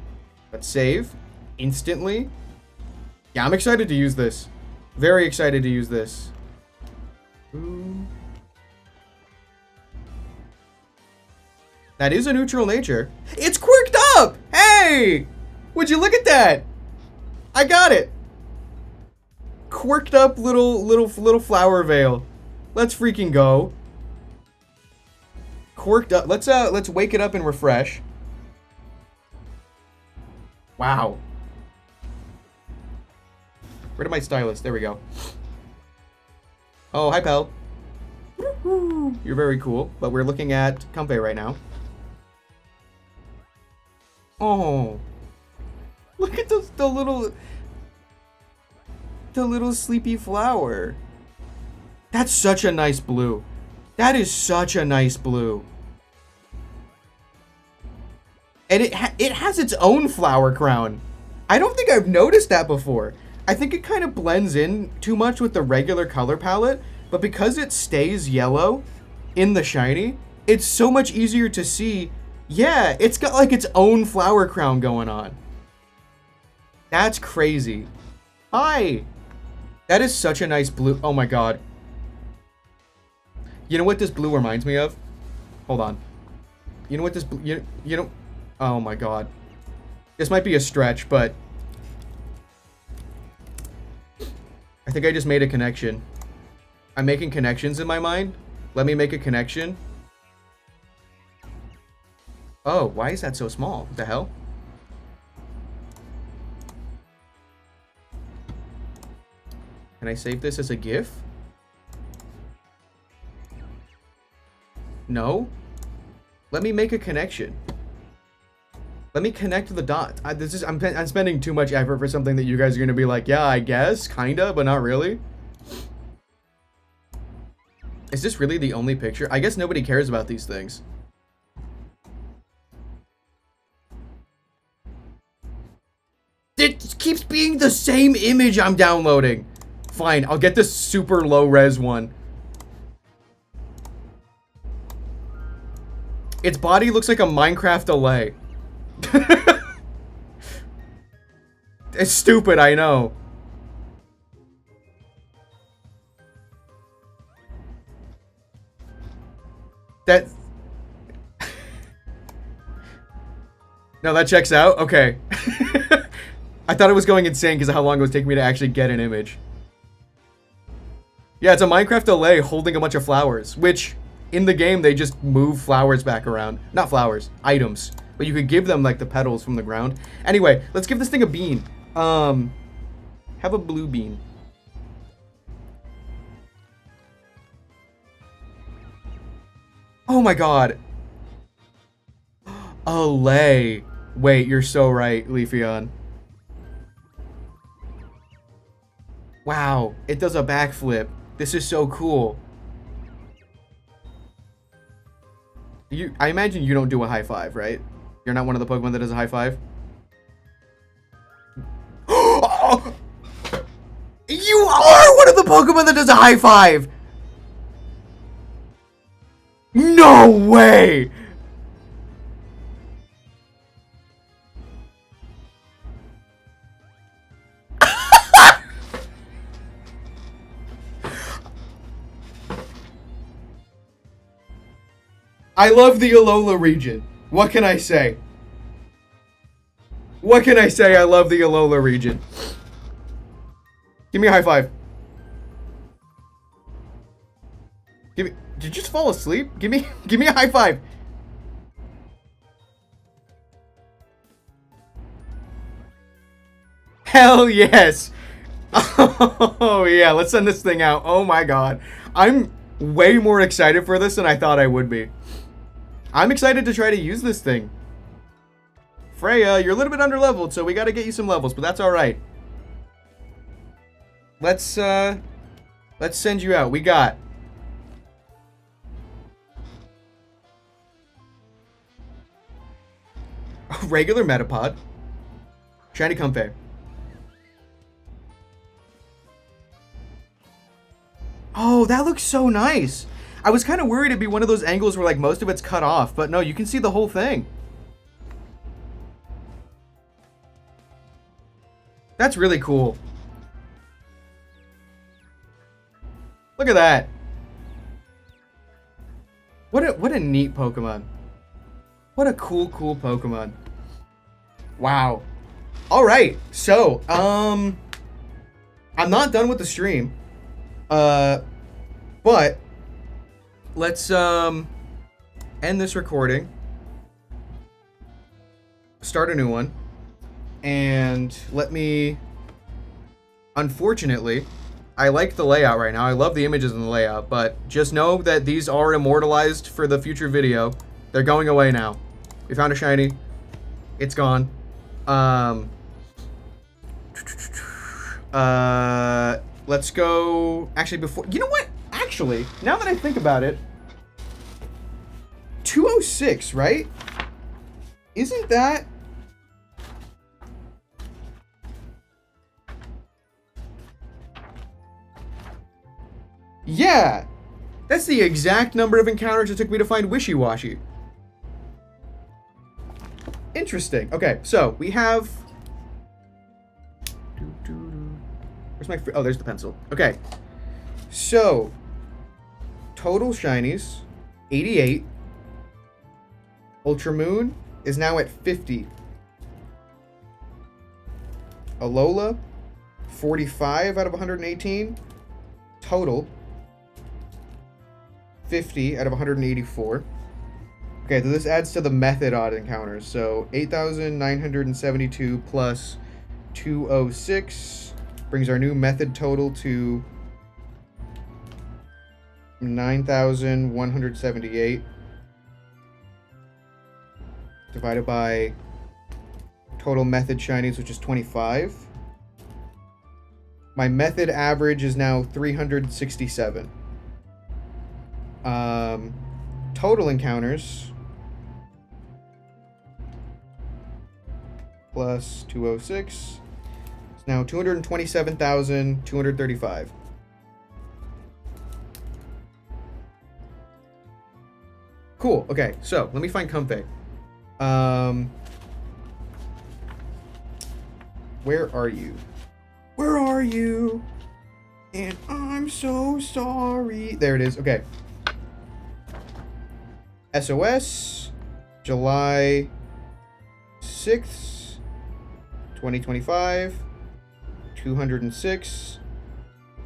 Let's save. Instantly. Yeah, I'm excited to use this. Very excited to use this. Ooh. That is a neutral nature. It's Quirked Up! Hey! Would you look at that? I got it. Quirked Up little flower veil. Let's freaking go. corked up. Let's wake it up and refresh. Wow. Where did my stylus? There we go. Oh, hi, pal. You're very cool, but we're looking at Comfey right now. Oh. Look at the little sleepy flower. That's such a nice blue. That is such a nice blue. And it has its own flower crown. I don't think I've noticed that before. I think it kind of blends in too much with the regular color palette, but because it stays yellow in the shiny, it's so much easier to see. Yeah, it's got like its own flower crown going on. That's crazy. Hi. That is such a nice blue. Oh my god. You know what this blue reminds me of? Hold on. You know what this blue... You know... Oh my god. This might be a stretch, but... I think I just made a connection. I'm making connections in my mind. Let me make a connection. Oh, why is that so small? What the hell? Can I save this as a GIF? No? Let me make a connection. Let me connect the dots. I'm spending too much effort for something that you guys are going to be like, yeah, I guess, kinda, but not really. Is this really the only picture? I guess nobody cares about these things. It keeps being the same image I'm downloading. Fine, I'll get this super low res one. Its body looks like a Minecraft delay. It's stupid, I know. That... No, that checks out? Okay. I thought it was going insane because of how long it was taking me to actually get an image. Yeah, it's a Minecraft delay holding a bunch of flowers, which in the game they just move flowers back around. Not flowers, items. But you could give them like the petals from the ground. Anyway, let's give this thing a bean. Have a blue bean. Oh my god. Olay. Wait, you're so right, Leafeon. Wow, it does a backflip. This is so cool. I imagine you don't do a high five, right? You're not one of the Pokemon that does a high five? Oh! You are one of the Pokemon that does a high five! No way! I love the Alola region. What can I say? What can I say? I love the Alola region. Give me a high five. Give me... Did you just fall asleep? Give me a high five. Hell yes. Oh yeah, let's send this thing out. Oh my god. I'm way more excited for this than I thought I would be. I'm excited to try to use this thing. Freya, you're a little bit underleveled, so we gotta get you some levels, but that's alright. Let's send you out. We got... a regular Metapod. Shiny Comfey. Oh, that looks so nice. I was kind of worried it'd be one of those angles where like most of it's cut off, but no, you can see the whole thing. That's really cool. Look at that. What a neat Pokemon. What a cool Pokemon. Wow. All right. So, I'm not done with the stream. But let's end this recording, start a new one, and let me... Unfortunately, I like the layout right now. I love the images in the layout, but just know that these are immortalized for the future video. They're going away now. We found a shiny. It's gone. Let's go... Actually, before... You know what? Actually, now that I think about it, 206, right? Isn't that... Yeah! That's the exact number of encounters it took me to find Wishy-Washy. Interesting. Okay, so we have... Where's my... Oh, there's the pencil. Okay. So, total shinies, 88. Ultra Moon is now at 50. Alola, 45 out of 118. Total, 50 out of 184. Okay, so this adds to the method odd encounters. So 8,972 plus 206 brings our new method total to 9,178 divided by total method shinies, which is 25. My method average is now 367. Total encounters plus 206 is now 227,235. Cool. Okay, so let me find Comfey. Where are you? Where are you? And I'm so sorry. There it is. Okay. SOS, July 6th, 2025, 206,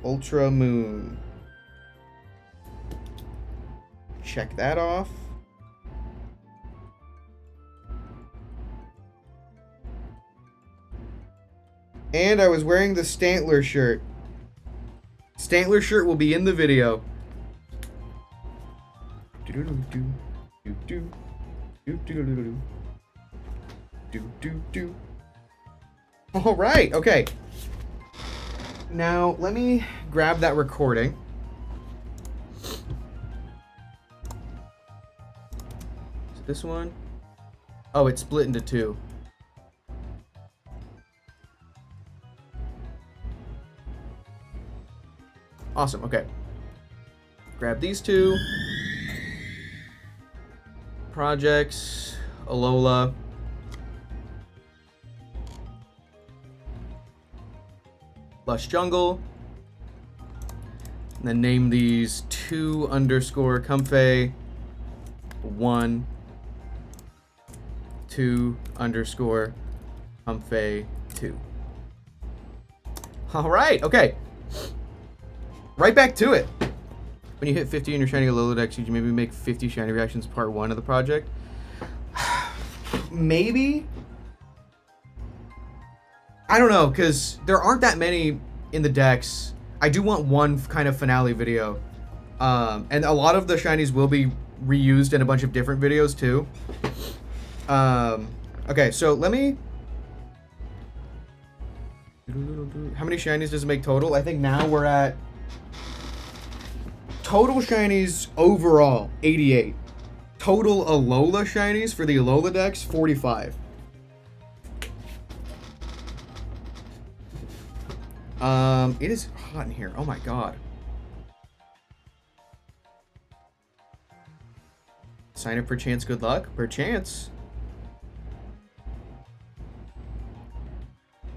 Ultra Moon. Check that off. And I was wearing the Stantler shirt. Stantler shirt will be in the video. All right, okay. Now, let me grab that recording. Is it this one? Oh, it's split into two. Awesome, okay. Grab these two. Projects, Alola. Lush Jungle. And then name these 2 underscore Comfey 1 2 underscore Comfey 2. All right, okay. Right back to it. When you hit 50 in your shiny Alola deck, should you maybe make 50 shiny reactions part 1 of the project? Maybe. I don't know, because there aren't that many in the decks. I do want one kind of finale video. And a lot of the shinies will be reused in a bunch of different videos too. Okay, so let me... How many shinies does it make total? I think now we're at... Total shinies overall, 88. Total Alola shinies for the Alola decks, 45. It is hot in here. Oh my god. Sign up for chance, good luck. Per chance.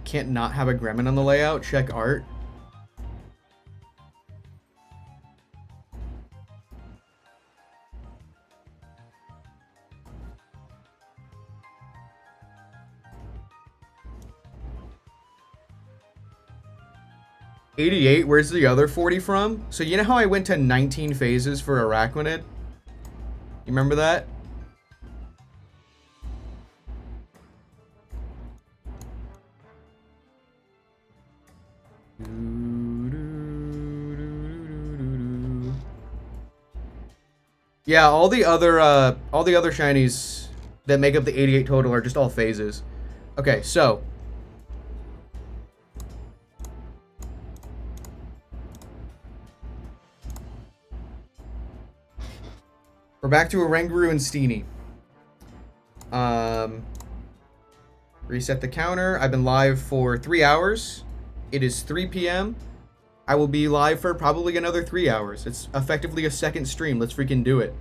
Can't not have a Gremlin on the layout. Check art. $88, where's the other 40 from? So you know how I went to 19 phases for Araquanid? You remember that? Yeah, all the other shinies that make up the 88 total are just all phases. Okay, so we're back to Oranguru and Steenie. Reset the counter. I've been live for 3 hours. It is 3 p.m. I will be live for probably another 3 hours. It's effectively a second stream. Let's freaking do it.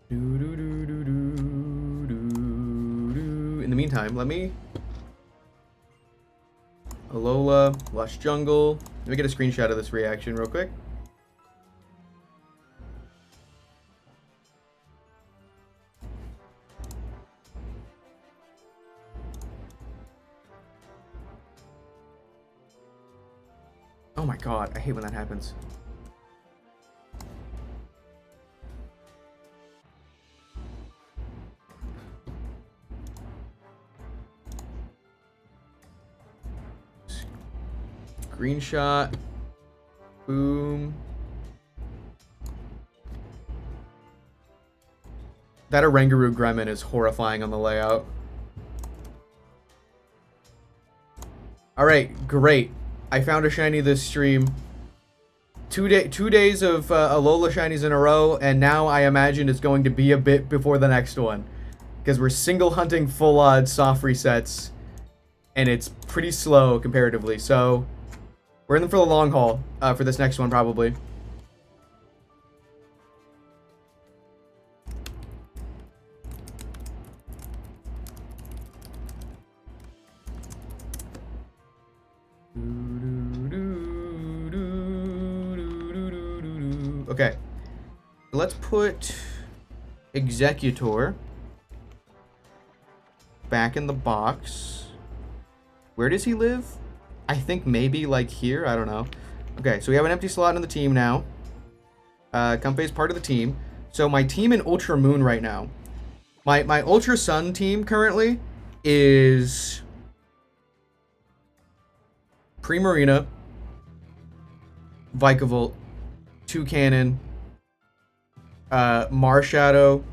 In the meantime, let me... Alola, Lush Jungle. Let me get a screenshot of this reaction real quick. Oh my god, I hate when that happens. Screenshot. Boom. That Oranguru Gremlin is horrifying on the layout. Alright, great. I found a shiny this stream. 2 days of Alola shinies in a row, and now I imagine it's going to be a bit before the next one. Because we're single hunting full odds soft resets, and it's pretty slow comparatively. So, we're in for the long haul for this next one, probably. Okay, let's put Executor back in the box. Where does he live? I think maybe like here. I don't know. Okay, so we have an empty slot in the team now. Comfey is part of the team. So my team in Ultra Moon right now, my Ultra Sun team currently is Primarina, Vikavolt, Toucannon, Marshadow,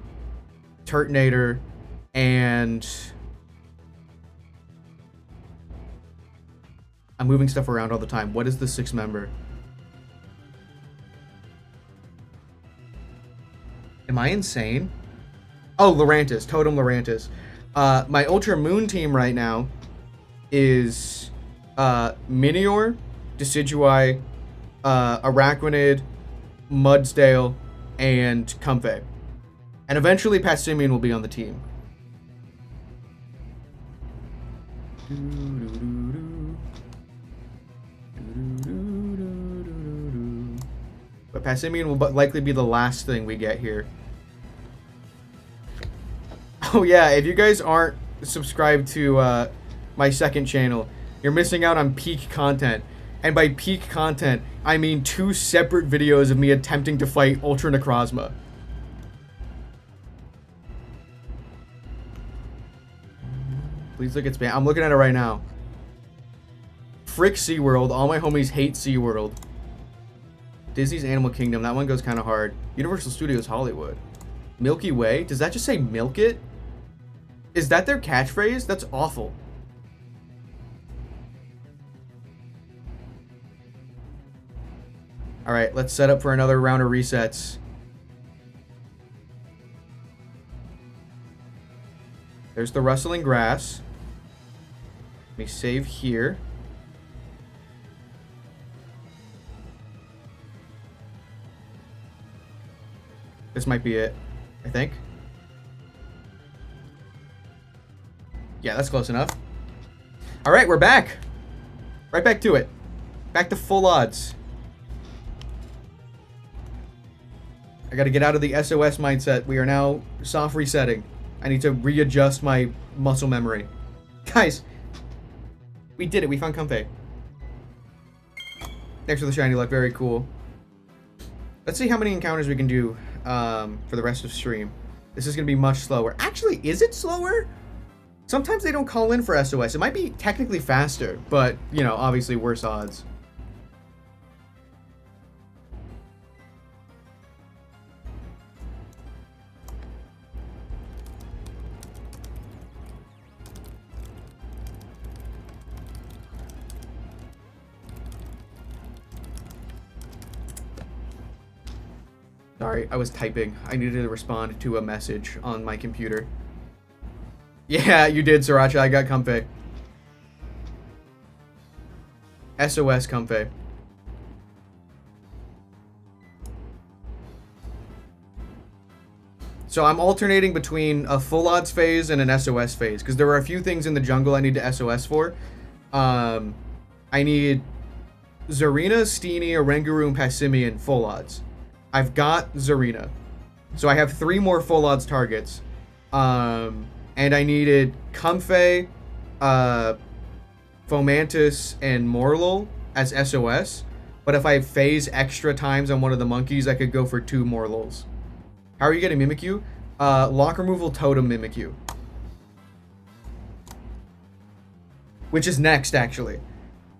Turtonator, and I'm moving stuff around all the time. What is the 6th member? Am I insane? Oh, Lurantis, Totem Lurantis. My Ultra Moon team right now is Minior, Decidueye, Araquanid, Mudsdale, and Comfey. And eventually Passimian will be on the team. But Passimian will likely be the last thing we get here. Oh yeah, if you guys aren't subscribed to my second channel, you're missing out on peak content. And by peak content, I mean 2 separate videos of me attempting to fight Ultra Necrozma. Please look at spam. I'm looking at it right now. Frick SeaWorld. All my homies hate SeaWorld. Disney's Animal Kingdom. That one goes kind of hard. Universal Studios Hollywood. Milky Way. Does that just say milk it? Is that their catchphrase? That's awful. Alright, let's set up for another round of resets. There's the rustling grass. Let me save here. This might be it, I think. Yeah, that's close enough. Alright, we're back. Right back to it. Back to full odds. I gotta get out of the SOS mindset. We are now soft resetting. I need to readjust my muscle memory. Guys, we did it. We found Comfey. Thanks for the shiny luck. Very cool. Let's see how many encounters we can do for the rest of stream. This is going to be much slower. Actually, is it slower? Sometimes they don't call in for SOS. It might be technically faster, but, you know, obviously worse odds. Sorry, I was typing. I needed to respond to a message on my computer. Yeah, you did, Sriracha. I got Comfey. SOS Comfey. So I'm alternating between a full odds phase and an SOS phase, because there are a few things in the jungle I need to SOS for. I need Zarina, Steenie, Oranguru, and Passimian full odds. I've got Zarina. So I have 3 more full odds targets. And I needed Comfey, Fomantis, and Morlul as SOS. But if I phase extra times on one of the monkeys, I could go for 2 Morluls. How are you getting Mimikyu? Lock removal totem Mimikyu. Which is next, actually.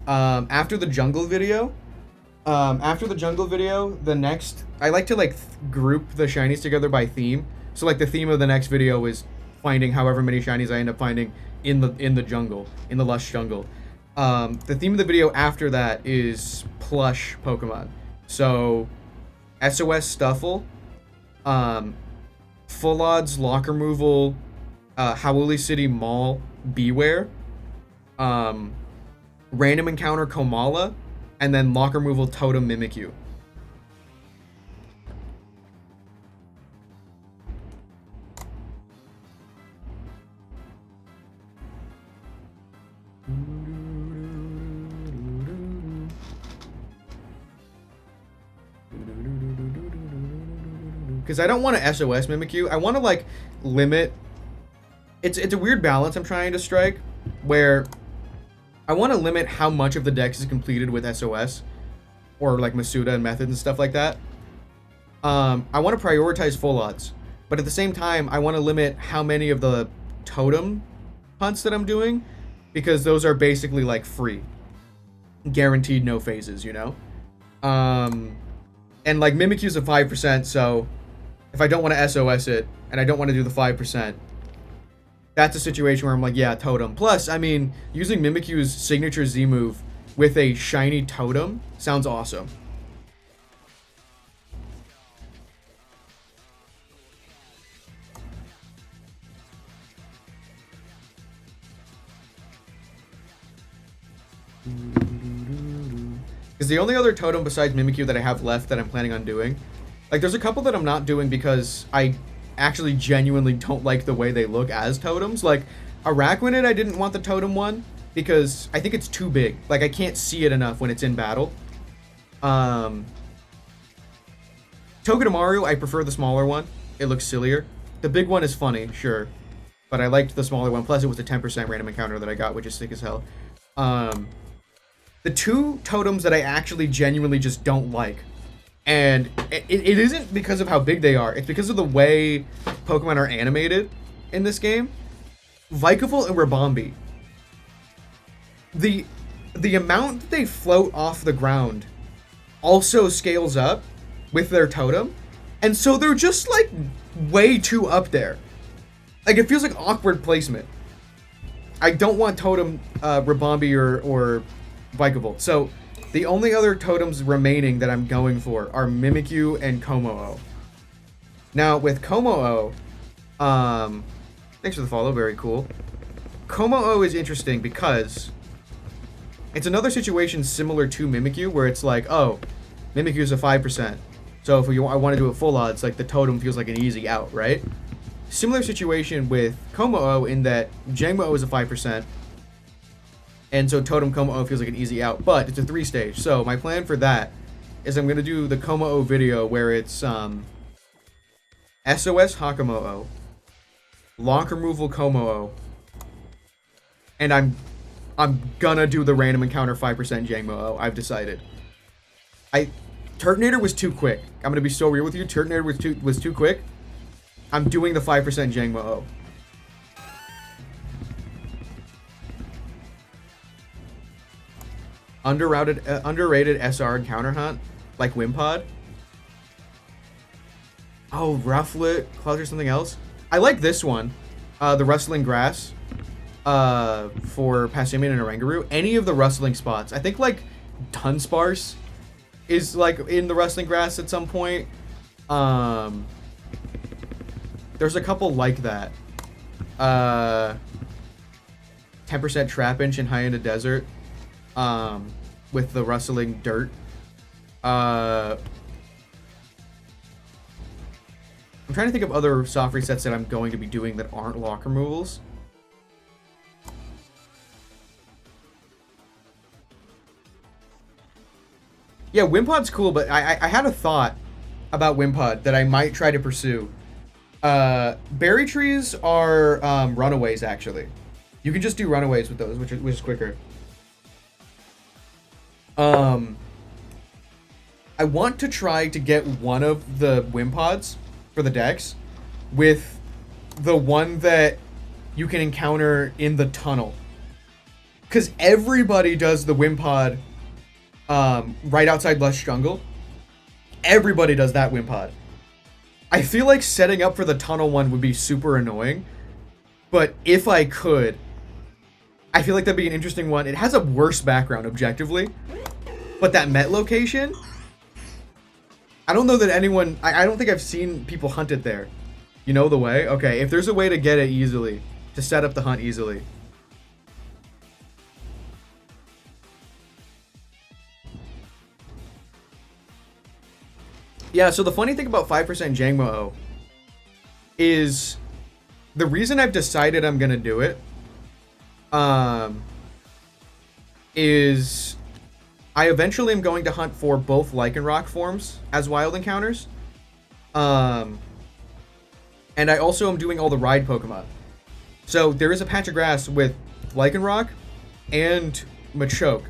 After the jungle video, the next, I like to like group the shinies together by theme. So like the theme of the next video is finding however many shinies I end up finding in the jungle, in the lush jungle. The theme of the video after that is plush Pokemon. So SOS Stuffle, full odds lock removal, Howuli City Mall Beware, random encounter Komala, and then lock removal totem Mimikyu. Because I don't want to SOS Mimikyu. I want to like limit. It's a weird balance I'm trying to strike, where I want to limit how much of the dex is completed with SOS, or like Masuda and methods and stuff like that. I want to prioritize full odds, but at the same time, I want to limit how many of the totem hunts that I'm doing, because those are basically like free, guaranteed no phases, you know. And like Mimikyu's a 5%, so if I don't want to SOS it and I don't want to do the 5%. That's a situation where I'm like, yeah, totem. Plus, I mean, using Mimikyu's signature Z move with a shiny totem sounds awesome. Because the only other totem besides Mimikyu that I have left that I'm planning on doing, like there's a couple that I'm not doing because I actually genuinely don't like the way they look as totems. Like Araquanid, I didn't want the totem one because I think it's too big. Like I can't see it enough when it's in battle. Togedemaru, I prefer the smaller one. It looks sillier. The big one is funny, sure, but I liked the smaller one. Plus it was a 10% random encounter that I got, which is sick as hell. The 2 totems that I actually genuinely just don't like, and it isn't because of how big they are, it's because of the way Pokemon are animated in this game. Vikavolt and Ribombee. The amount that they float off the ground also scales up with their totem, and so they're just like way too up there. Like it feels like awkward placement. I don't want totem Ribombee or Vikavolt. So the only other totems remaining that I'm going for are Mimikyu and Kommo-o. Now with Kommo-o, thanks for the follow, very cool. Kommo-o is interesting because it's another situation similar to Mimikyu where it's like, oh, Mimikyu is a 5%. So if I want to do a full odds, like the totem feels like an easy out, right? Similar situation with Kommo-o in that Jangmo-o is a 5%. And so Totem Kommo-o feels like an easy out, but it's a 3-stage. So my plan for that is I'm going to do the Kommo-o video where it's SOS Hakamo'o, Lock Removal Kommo-o, and I'm gonna do the random encounter 5% Jangmo-o. I've decided. Turtonator was too quick. I'm gonna be so real with you. Turtonator was too quick. I'm doing the 5% Jangmo O. Underrated SR encounter hunt, like Wimpod. Oh, Rufflet, Cloud or something else. I like this one, the Rustling Grass, for Passimian and Oranguru. Any of the rustling spots. I think like Dunsparce is like in the Rustling Grass at some point. There's a couple like that. 10% Trapinch in High End Desert. With the rustling dirt. I'm trying to think of other soft resets that I'm going to be doing that aren't lock removals. Yeah, Wimpod's cool, but I had a thought about Wimpod that I might try to pursue. Berry trees are runaways, actually. You can just do runaways with those, which is quicker. I want to try to get one of the Wimpods for the decks with the one that you can encounter in the tunnel. Because everybody does the Wimpod right outside Lush Jungle. Everybody does that Wimpod. I feel like setting up for the tunnel one would be super annoying. But if I could, I feel like that'd be an interesting one. It has a worse background, objectively. But that Met location, I don't know that anyone... I don't think I've seen people hunt it there. You know the way? Okay, if there's a way to get it easily, to set up the hunt easily. Yeah, so the funny thing about 5% Jangmo-O is the reason I've decided I'm going to do it is I eventually am going to hunt for both Lycanroc forms as wild encounters. And I also am doing all the ride Pokemon. So there is a patch of grass with Lycanroc and Machoke.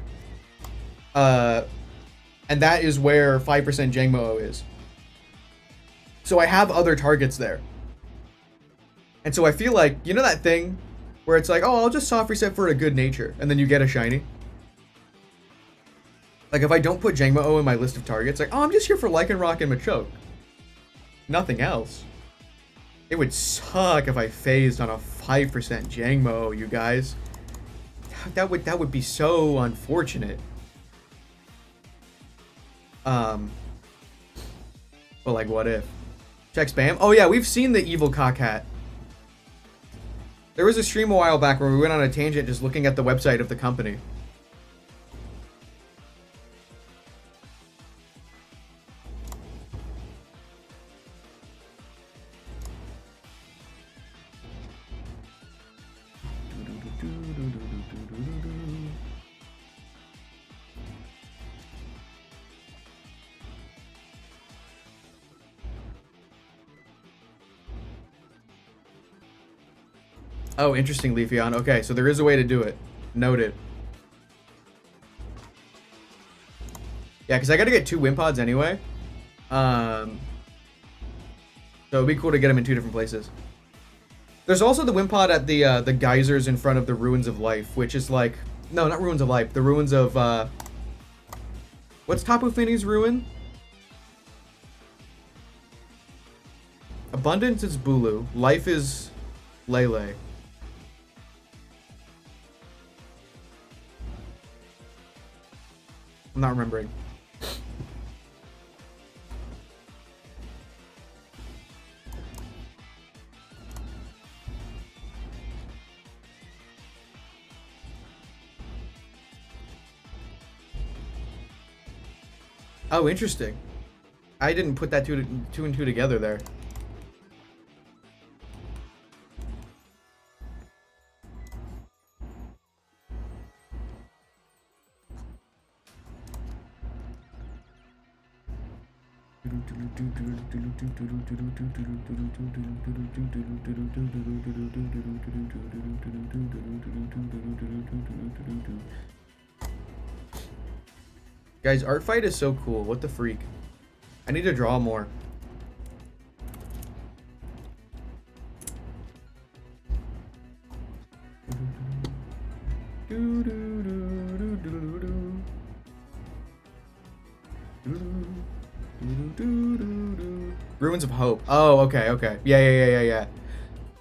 And that is where 5% Jangmo-O is. So I have other targets there. And so I feel like, you know that thing where it's like, oh, I'll just soft reset for a good nature, and then you get a shiny? Like, if I don't put Jangmo-O in my list of targets, like, oh, I'm just here for Lycanroc and Machoke. Nothing else. It would suck if I phased on a 5% Jangmo-O, you guys. That would be so unfortunate. But like, what if? Check spam. Oh yeah, we've seen the evil cockhat. There was a stream a while back where we went on a tangent just looking at the website of the company. Oh, interesting, Leafeon. Okay, so there is a way to do it. Noted. Yeah, because I got to get 2 Wimpods anyway. So it'd be cool to get them in 2 different places. There's also the Wimpod at the geysers in front of the Ruins of Life, which is like... No, not Ruins of Life. The Ruins of... what's Tapu Fini's ruin? Abundance is Bulu. Life is Lele. I'm not remembering. Oh, interesting. I didn't put that two and two together there. Guys, art fight is so cool. What the freak? I need to draw more. Ruins of Hope. Oh, okay, okay. Yeah.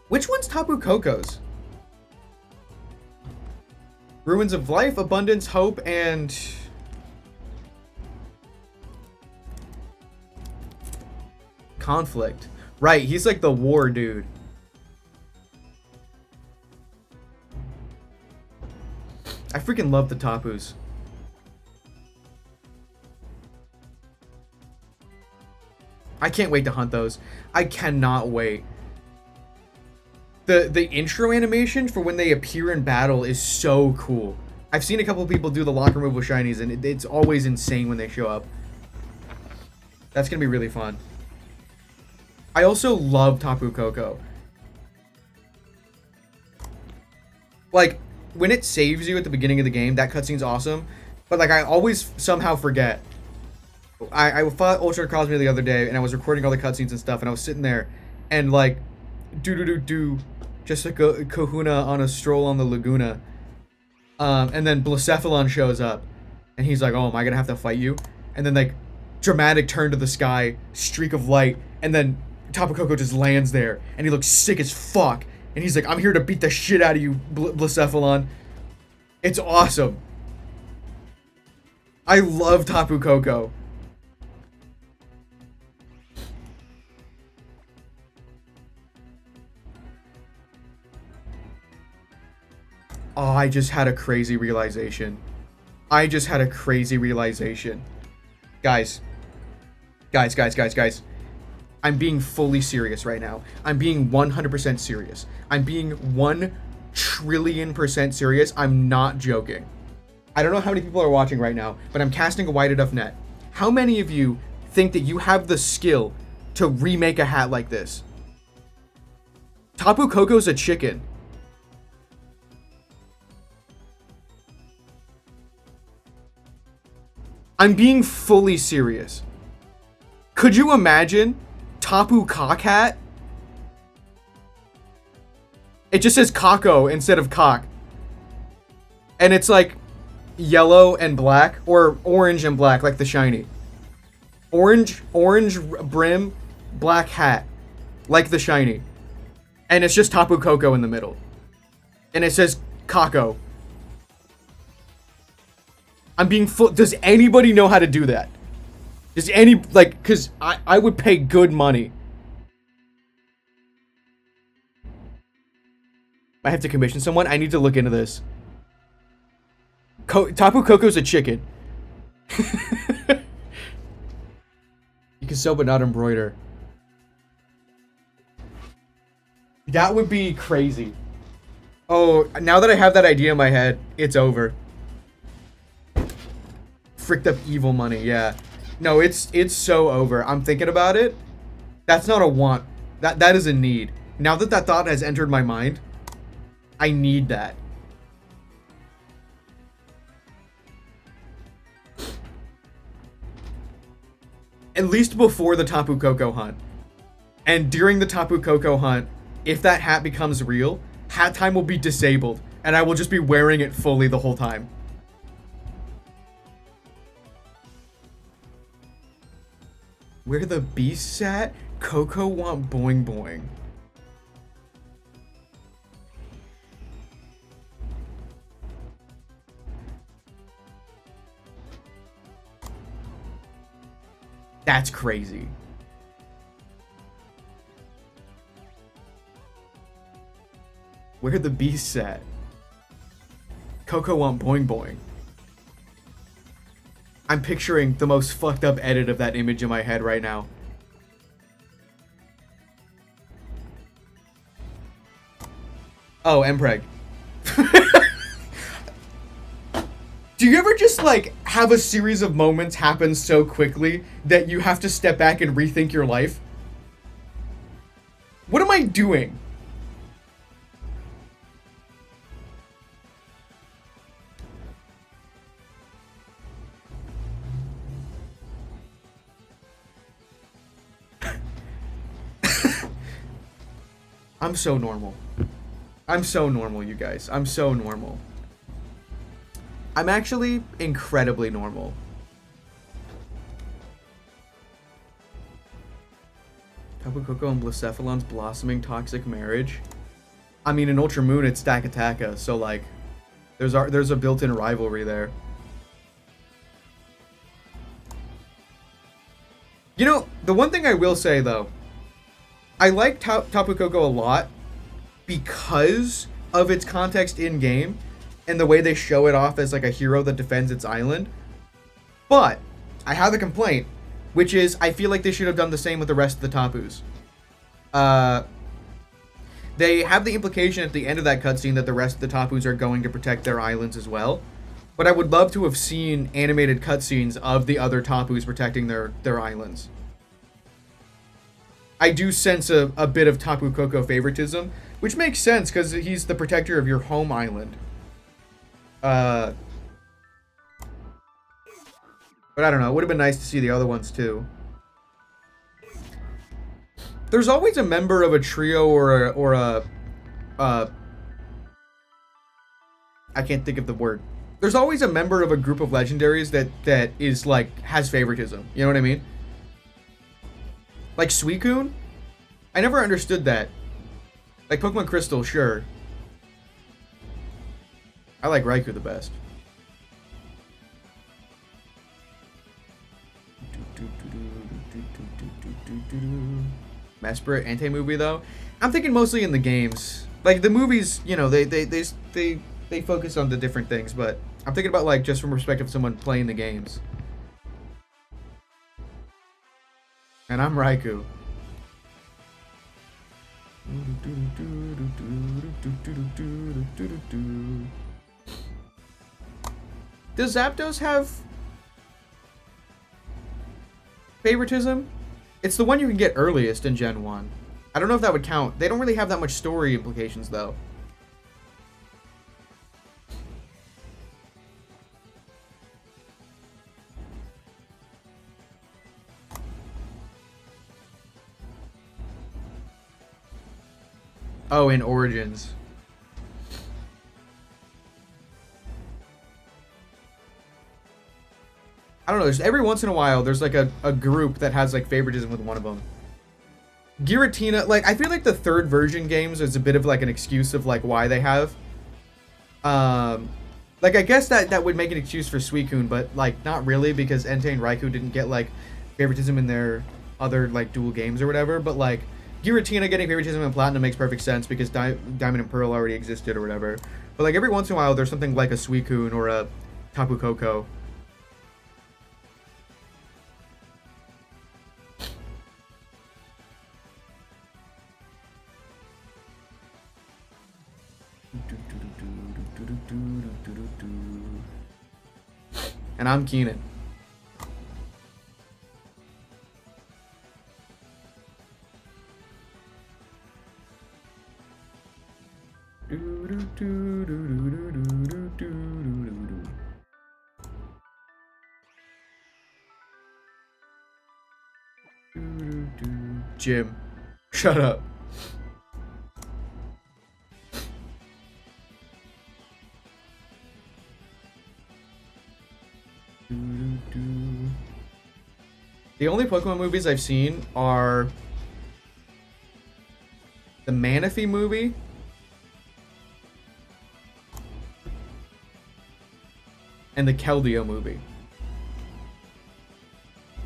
Which one's Tapu Koko's? Ruins of Life, Abundance, Hope, and... Conflict. Right, he's like the war dude. I freaking love the Tapus. I can't wait to hunt those. I cannot wait. The intro animation for when they appear in battle is so cool. I've seen a couple people do the lock removal shinies, and it's always insane when they show up. That's gonna be really fun. I also love Tapu Koko. Like, when it saves you at the beginning of the game, that cutscene's awesome. But, like, I always somehow forget. I fought Ultra Cosme the other day, and I was recording all the cutscenes and stuff, and I was sitting there, and, like, just like a kahuna on a stroll on the Laguna. And then Blacephalon shows up, and he's like, oh, am I gonna have to fight you? And then, like, dramatic turn to the sky, streak of light, and then Tapu Koko just lands there, and he looks sick as fuck. And he's like, I'm here to beat the shit out of you, Blacephalon. It's awesome. I love Tapu Koko. Oh, I just had a crazy realization. Guys. I'm being fully serious right now. I'm being 100% serious. I'm being 1,000,000,000,000% serious. I'm not joking. I don't know how many people are watching right now, but I'm casting a wide enough net. How many of you think that you have the skill to remake a hat like this? Tapu Koko's a chicken. I'm being fully serious. Could you imagine Tapu Cock Hat? It just says Kako instead of cock. And it's like yellow and black, or orange and black, like the shiny. Orange brim, black hat, like the shiny. And it's just Tapu Koko in the middle. And it says Kako. I'm being full. Does anybody know how to do that? Does any, like, because I would pay good money. I have to commission someone. I need to look into this. Tapu Koko's a chicken. You can sew but not embroider. That would be crazy. Oh, now that I have that idea in my head, it's over. Fricked up evil money, yeah. No, it's so over. I'm thinking about it. That's not a want. That is a need. Now that that thought has entered my mind, I need that. At least before the Tapu Koko hunt. And during the Tapu Koko hunt, if that hat becomes real, hat time will be disabled, and I will just be wearing it fully the whole time. Where the beasts at? Coco want boing boing. That's crazy. Where the beasts at? Coco want boing boing. I'm picturing the most fucked up edit of that image in my head right now. Oh, Mpreg. Do you ever just, like, have a series of moments happen so quickly that you have to step back and rethink your life? What am I doing? I'm so normal. I'm so normal, you guys. I'm so normal. I'm actually incredibly normal. Tapu Koko and Blacephalon's blossoming toxic marriage. I mean, in Ultra Moon, it's Stakataka, so like, there's a built-in rivalry there. You know, the one thing I will say though, I like Tapu Koko a lot because of its context in game and the way they show it off as like a hero that defends its island. But I have a complaint, which is I feel like they should have done the same with the rest of the Tapus. They have the implication at the end of that cutscene that the rest of the Tapus are going to protect their islands as well. But I would love to have seen animated cutscenes of the other Tapus protecting their islands. I do sense a bit of Tapu Koko favoritism, which makes sense because he's the protector of your home island. But I don't know. It would have been nice to see the other ones too. There's always a member of a trio or a I can't think of the word. There's always a member of a group of legendaries that is like has favoritism. You know what I mean? Like Suicune? I never understood that. Like Pokemon Crystal, sure. I like Raikou the best. Mesprit Ante-movie though? I'm thinking mostly in the games. Like the movies, you know, they focus on the different things, but I'm thinking about like just from perspective of someone playing the games. And I'm Raikou. Does Zapdos have favoritism? It's the one you can get earliest in Gen 1. I don't know if that would count. They don't really have that much story implications though. Oh, in Origins. I don't know, there's every once in a while, there's like a group that has like favoritism with one of them. Giratina, like, I feel like the third version games is a bit of like an excuse of like why they have. Like, I guess that would make an excuse for Suicune, but like not really because Entei and Raikou didn't get like favoritism in their other like dual games or whatever, but like Giratina getting favoritism in Platinum makes perfect sense because Diamond and Pearl already existed or whatever. But like every once in a while, there's something like a Suicune or a Tapu Koko. And I'm Keenan. Jim, shut up. The only Pokemon movies I've seen are the Manaphy movie and the Keldeo movie.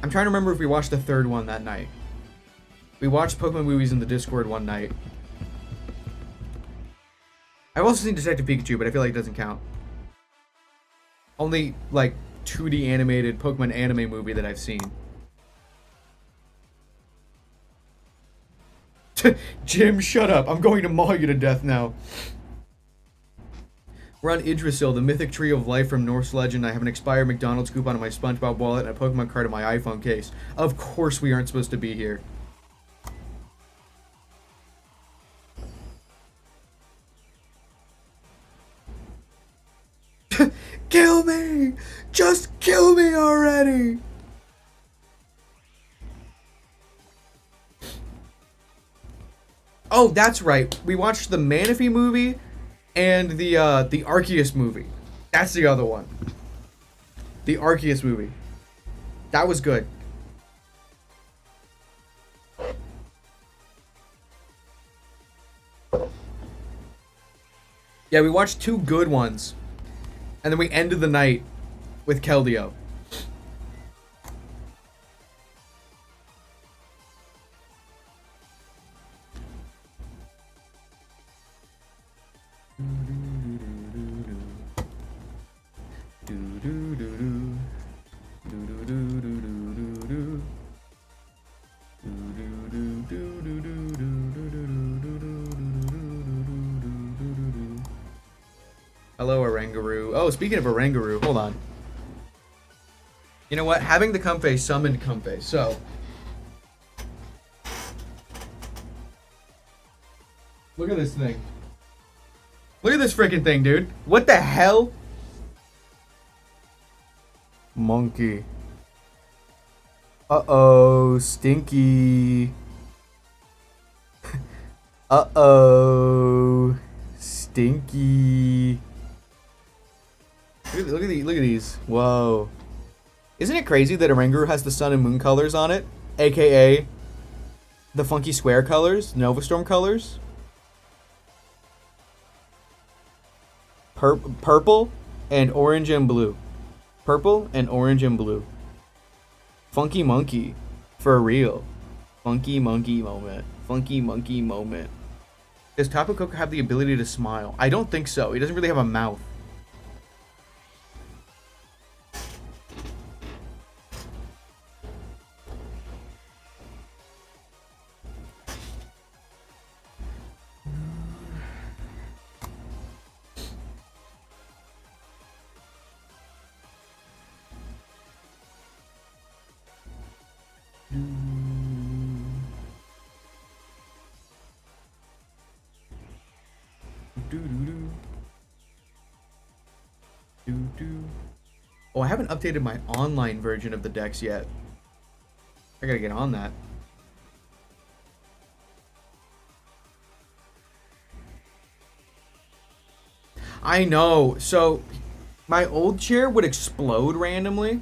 I'm trying to remember if we watched the third one that night. We watched Pokemon movies in the Discord one night. I've also seen Detective Pikachu, but I feel like it doesn't count. Only, like, 2D animated Pokemon anime movie that I've seen. Jim, shut up. I'm going to maul you to death now. We're on Yggdrasil, the mythic tree of life from Norse legend. I have an expired McDonald's coupon on my SpongeBob wallet and a Pokemon card in my iPhone case. Of course we aren't supposed to be here. Kill me! Just kill me already! Oh, that's right. We watched the Manaphy movie and the Arceus movie. That's the other one. The Arceus movie. That was good. Yeah, we watched 2 good ones. And then we ended the night with Keldeo. Hello, Orangaroo. Oh, speaking of Orangaroo, hold on. You know what? Having the Comfey summoned Comfey, so... Look at this thing. Look at this freaking thing, dude. What the hell? Monkey. Uh-oh, Stinky. Uh-oh, Stinky. Look at these. Whoa. Isn't it crazy that Oranguru has the sun and moon colors on it? AKA the funky square colors, Nova Storm colors. Purple and orange and blue. Purple and orange and blue. Funky monkey. For real. Funky monkey moment. Funky monkey moment. Does Tapu Koko have the ability to smile? I don't think so. He doesn't really have a mouth. Oh, I haven't updated my online version of the decks yet. I gotta get on that. I know. So, my old chair would explode randomly.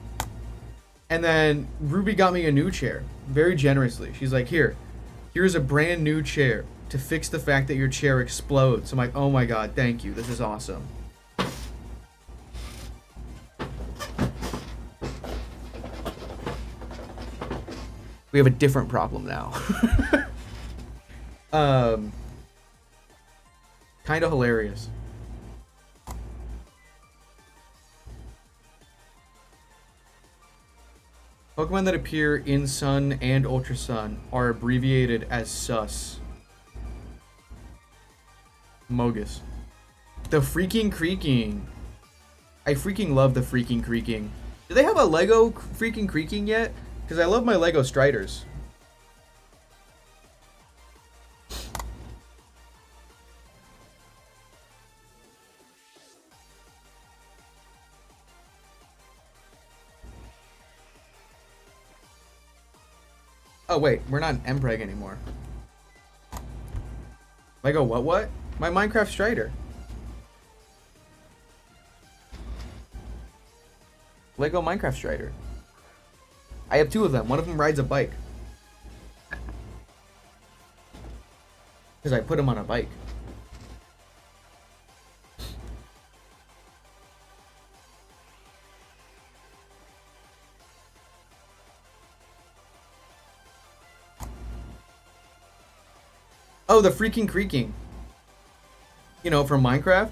And then Ruby got me a new chair. Very generously. She's like, here's a brand new chair to fix the fact that your chair explodes. I'm like, oh my god, thank you. This is awesome. We have a different problem now. Kind of hilarious. Pokemon that appear in Sun and Ultra Sun are abbreviated as SUS. Mogus. The freaking creaking. I freaking love the freaking creaking. Do they have a Lego freaking creaking yet? Because I love my Lego Striders. Oh wait, we're not an Mpreg anymore. Lego what? My Minecraft Strider. Lego Minecraft Strider. I have 2 of them. One of them rides a bike. Because I put him on a bike. Oh, the freaking creaking. You know, from Minecraft.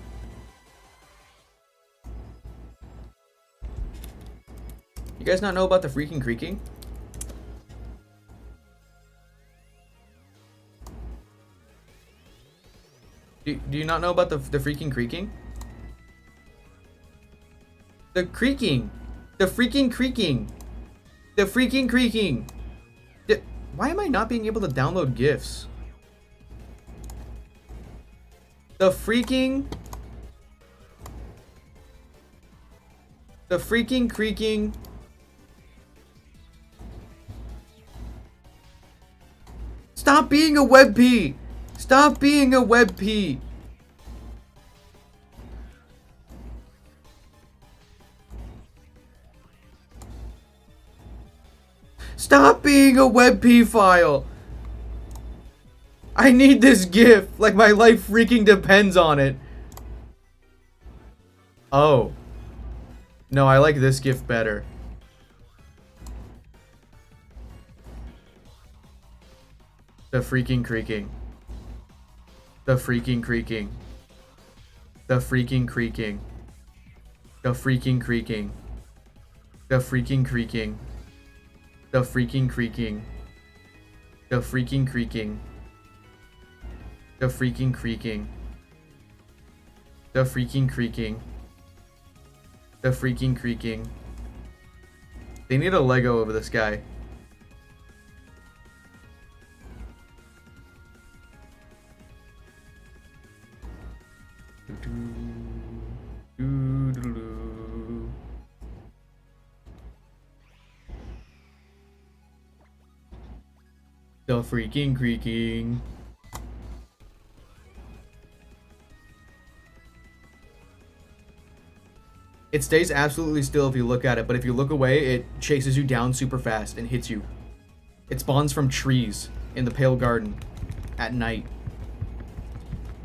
You guys not know about the freaking creaking? Do you not know about the freaking creaking? The creaking. The freaking creaking. The freaking creaking. Why am I not being able to download GIFs? The freaking creaking. Stop being a WebP. Stop being a web P. Stop being a WebP file! I need this GIF, like my life freaking depends on it. Oh. No, I like this GIF better. The freaking creaking. The freaking creaking. The freaking creaking. The freaking creaking. The freaking creaking. The freaking creaking. The freaking creaking. The freaking creaking. The freaking creaking. The freaking creaking. They need a Lego over this guy. The freaking creaking. It stays absolutely still if you look at it, but if you look away, it chases you down super fast and hits you. It spawns from trees in the Pale Garden at night.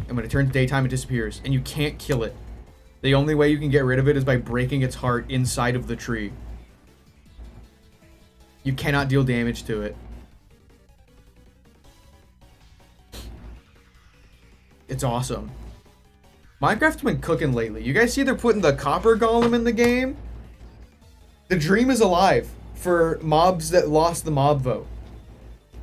And when it turns daytime, it disappears, and you can't kill it. The only way you can get rid of it is by breaking its heart inside of the tree. You cannot deal damage to it. It's awesome. Minecraft's been cooking lately. You guys see they're putting the copper golem in the game? The dream is alive for mobs that lost the mob vote.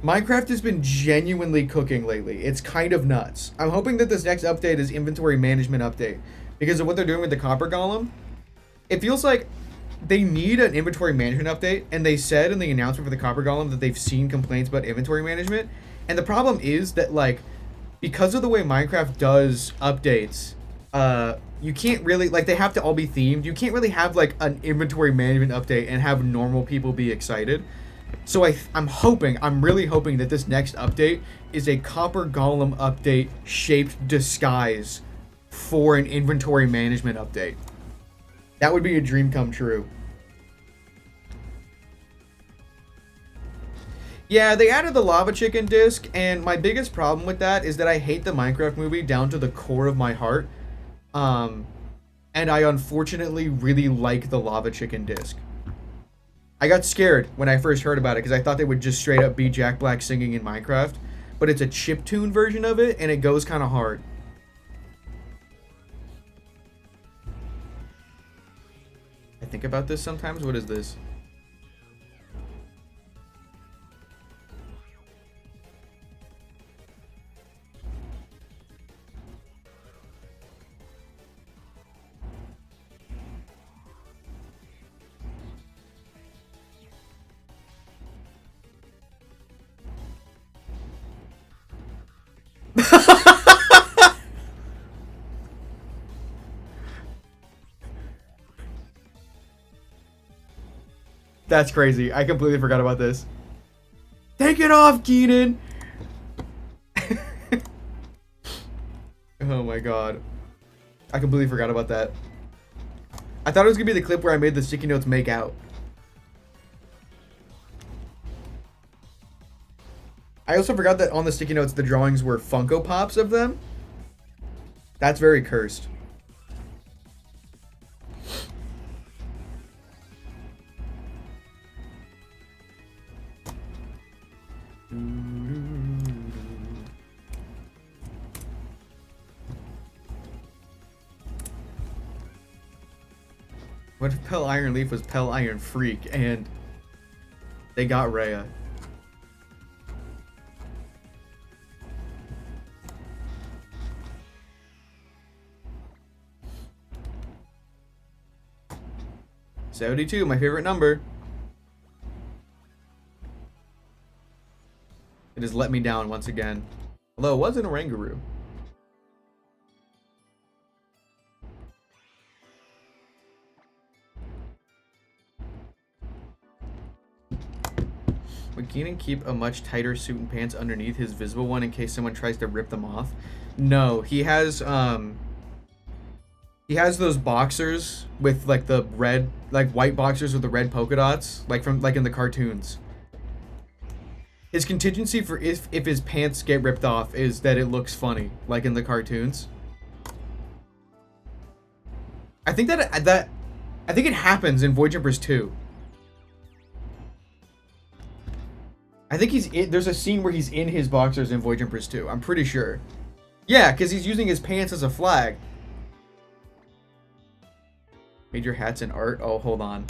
Minecraft has been genuinely cooking lately. It's kind of nuts. I'm hoping that this next update is inventory management update because of what they're doing with the copper golem. It feels like they need an inventory management update, and they said in the announcement for the copper golem that they've seen complaints about inventory management. And the problem is that, like, because of the way Minecraft does updates, you can't really, like, they have to all be themed. You can't really have, like, an inventory management update and have normal people be excited. So I'm really hoping that this next update is a copper golem update shaped disguise for an inventory management update. That would be a dream come true. Yeah, they added the lava chicken disc, and my biggest problem with that is that I hate the Minecraft movie down to the core of my heart. And I unfortunately really like the lava chicken disc. I got scared when I first heard about it because I thought they would just straight up be Jack Black singing in Minecraft, but it's a chiptune version of it, and it goes kind of hard. I think about this sometimes. What is this? That's crazy. I completely forgot about this. Take it off, Keenan! Oh my god. I completely forgot about that. I thought it was gonna be the clip where I made the sticky notes make out. I also forgot that on the sticky notes the drawings were Funko Pops of them. That's very cursed. What if Pale Iron Leaf was Pale Iron Freak and they got Raya? $72, my favorite number. It has let me down once again. Although it wasn't a Rangaroo. Would Keenan keep a much tighter suit and pants underneath his visible one in case someone tries to rip them off? No, he has those boxers with like the red, like white boxers with the red polka dots, like in the cartoons. His contingency for if his pants get ripped off is that it looks funny, like in the cartoons. I think I think it happens in Void Jumpers 2. I think there's a scene where he's in his boxers in Void Jumpers 2. I'm pretty sure. Yeah, because he's using his pants as a flag. Made your hats in art? Oh, hold on.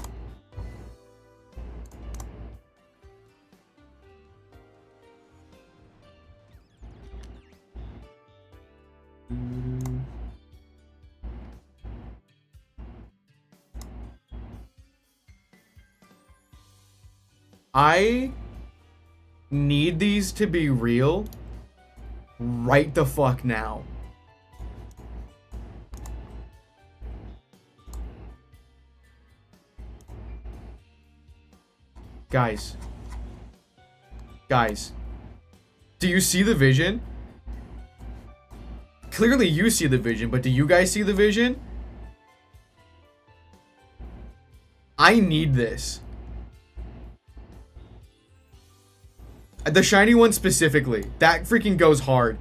I need these to be real right the fuck now. Guys. Guys. Do you see the vision? Clearly you see the vision, but do you guys see the vision? I need this. The shiny one specifically. That freaking goes hard.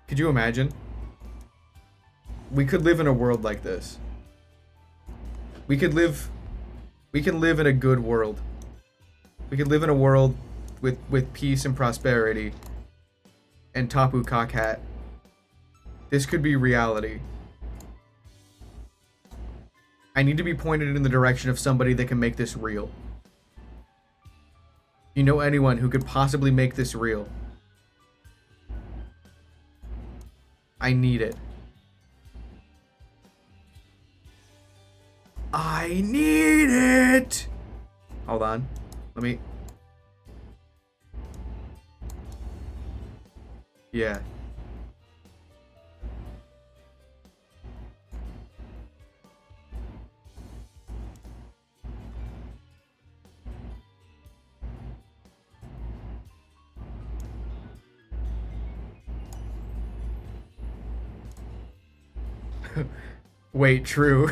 Could you imagine? We could live in a world like this. We could live in a good world. We could live in a world with peace and prosperity and Tapu Cockhat. This could be reality. I need to be pointed in the direction of somebody that can make this real. You know anyone who could possibly make this real? I need it. I need it! Hold on. Let me... Yeah. Wait, true.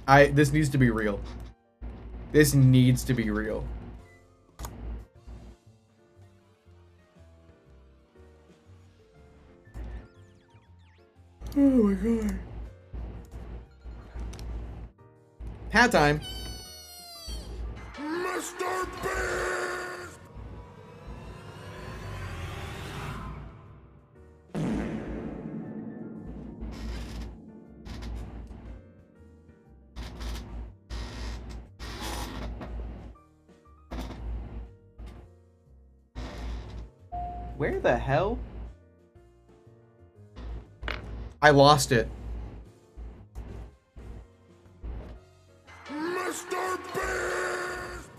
This needs to be real. This needs to be real. Oh my god. Hat time. Mr. Beast! Where the hell? I lost it. Mr. Beast!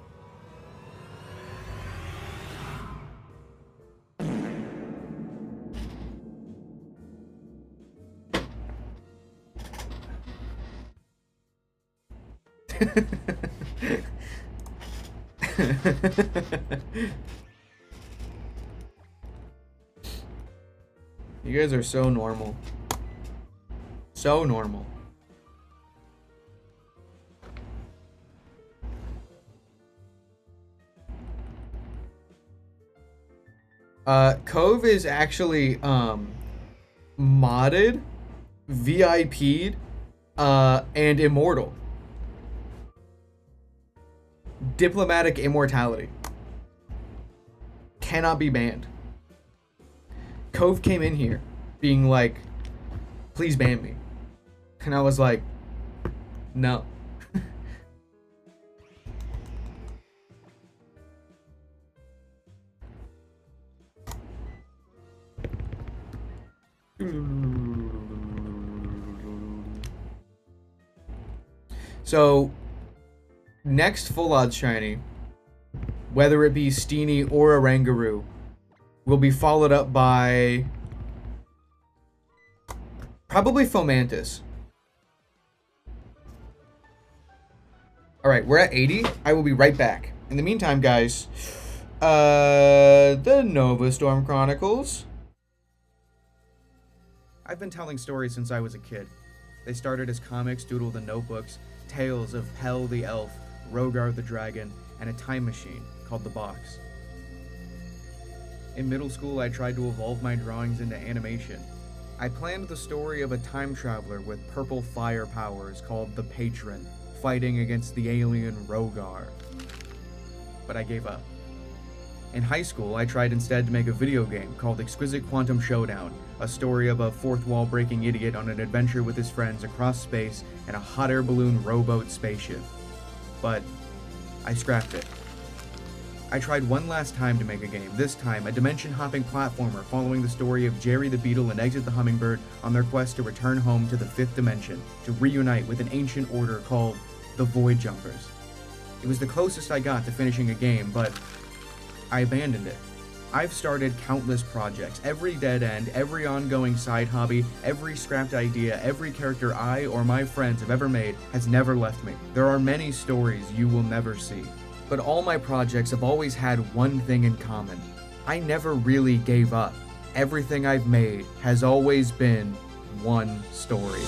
You guys are so normal. So normal. Cove is actually modded, VIP'd, and immortal. Diplomatic immortality. Cannot be banned. Cove came in here being like, please ban me. And I was like, no. So next Full Odds Shiny, whether it be Steenie or Oranguru, will be followed up by probably Fomantis. Alright, we're at 80. I will be right back. In the meantime, guys, the Nova Storm Chronicles. I've been telling stories since I was a kid. They started as comics, doodled in notebooks, tales of Pell the Elf, Rogar the Dragon, and a time machine called the Box. In middle school, I tried to evolve my drawings into animation. I planned the story of a time traveler with purple fire powers called the Patron, fighting against the alien Rogar. But I gave up. In high school, I tried instead to make a video game called Exquisite Quantum Showdown, a story of a fourth wall breaking idiot on an adventure with his friends across space in a hot air balloon rowboat spaceship. But I scrapped it. I tried one last time to make a game, this time a dimension-hopping platformer following the story of Jerry the Beetle and Exit the Hummingbird on their quest to return home to the 5th dimension, to reunite with an ancient order called the Void Jumpers. It was the closest I got to finishing a game, but I abandoned it. I've started countless projects, every dead end, every ongoing side hobby, every scrapped idea, every character I or my friends have ever made has never left me. There are many stories you will never see. But all my projects have always had one thing in common. I never really gave up. Everything I've made has always been one story.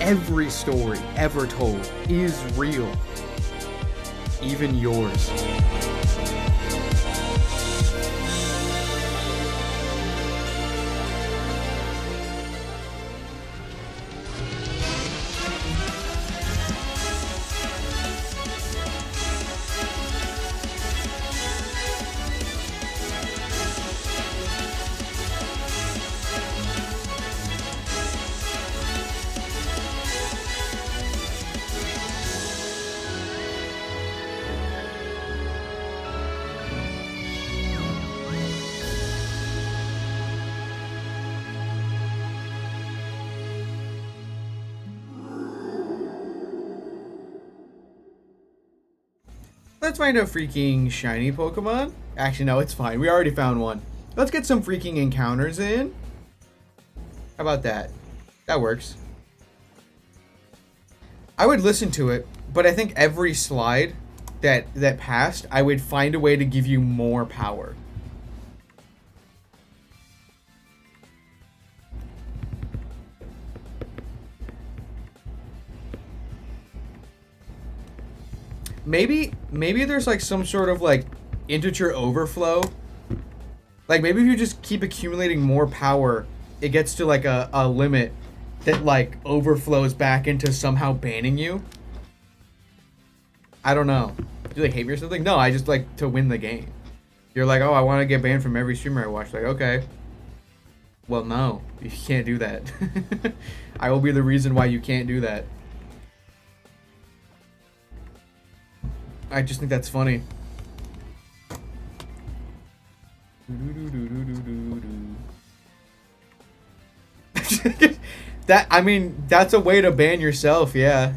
Every story ever told is real. Even yours. Let's find a freaking shiny Pokemon. Actually, no, it's fine. We already found one. Let's get some freaking encounters in. How about that? That works. I would listen to it, but I think every slide that passed, I would find a way to give you more power. Maybe there's like some sort of like integer overflow. Like maybe if you just keep accumulating more power, it gets to like a limit that like overflows back into somehow banning you. I don't know. Do you like hate me or something? No, I just like to win the game. You're like, oh, I want to get banned from every streamer I watch. Like, okay. Well, no, you can't do that. I will be the reason why you can't do that. I just think that's funny. That, I mean, that's a way to ban yourself, yeah.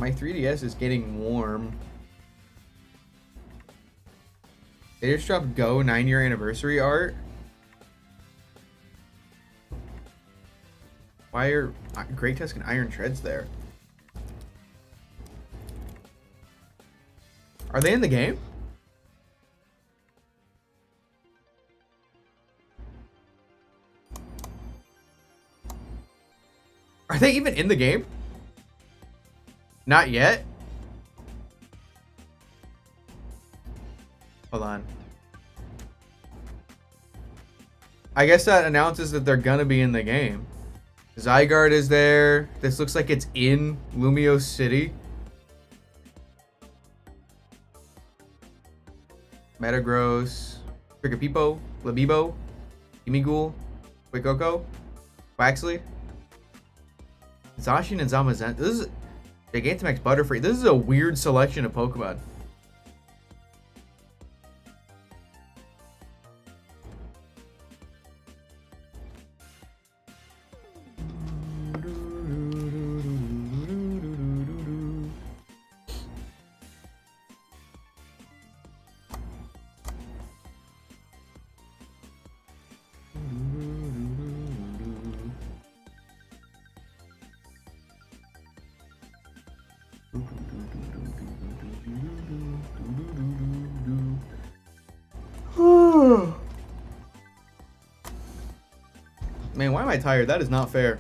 My 3DS is getting warm. They just dropped Go 9-year anniversary art. Why are Great Tusk and Iron Treads there? Are they in the game? Are they even in the game? Not yet? Hold on. I guess that announces that they're gonna be in the game. Zygarde is there. This looks like it's in Lumio City. Metagross, Pricapipo, Labibo, Imigul, Quacoco, Quaxley, Zacian and Zamazenta. This is Gigantamax Butterfree. This is a weird selection of Pokemon. Man, why am I tired? That is not fair.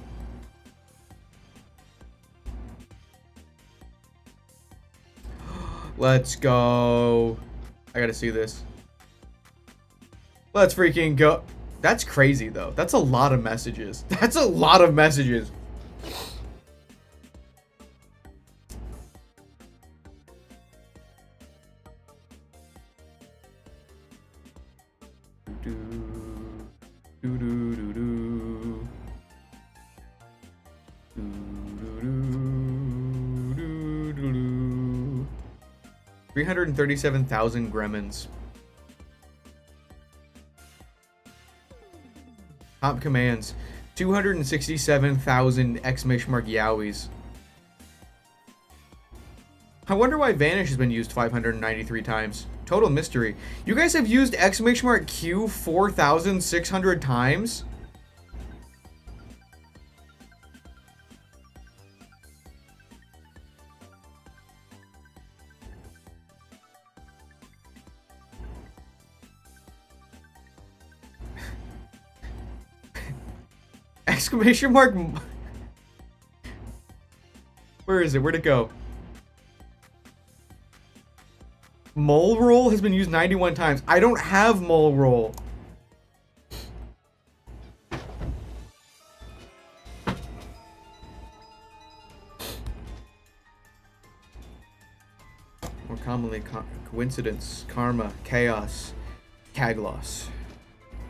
Let's go. I gotta see this. Let's freaking go. That's crazy, though. That's a lot of messages. That's a lot of messages. Do, do, do, do. 337,000 gremlins. Top commands. 267,000 exclamation mark yowies. I wonder why Vanish has been used 593 times. Total mystery. You guys have used exclamation mark Q 4,600 times? Exclamation mark. Where is it? Where'd it go? Mole roll has been used 91 times. I don't have mole roll. More commonly, coincidence, karma, chaos, Kaglos.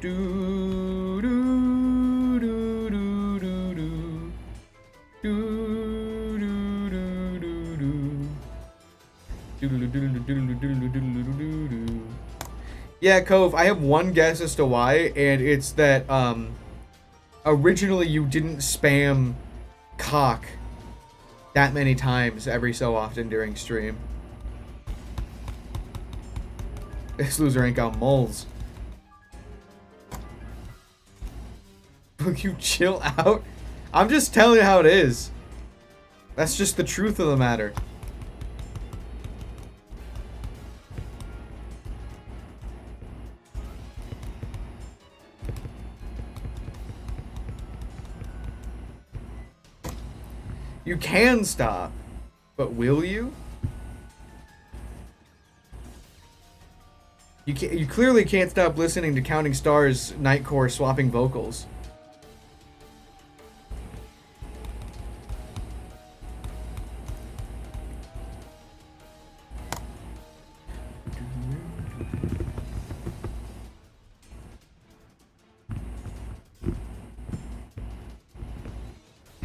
Do do do do do do do do do do. Yeah, Cove, I have one guess as to why, and it's that originally you didn't spam cock that many times every so often during stream. This loser ain't got moles. Will you chill out? I'm just telling you how it is. That's just the truth of the matter. You can stop, but will you? You clearly can't stop listening to Counting Stars Nightcore swapping vocals.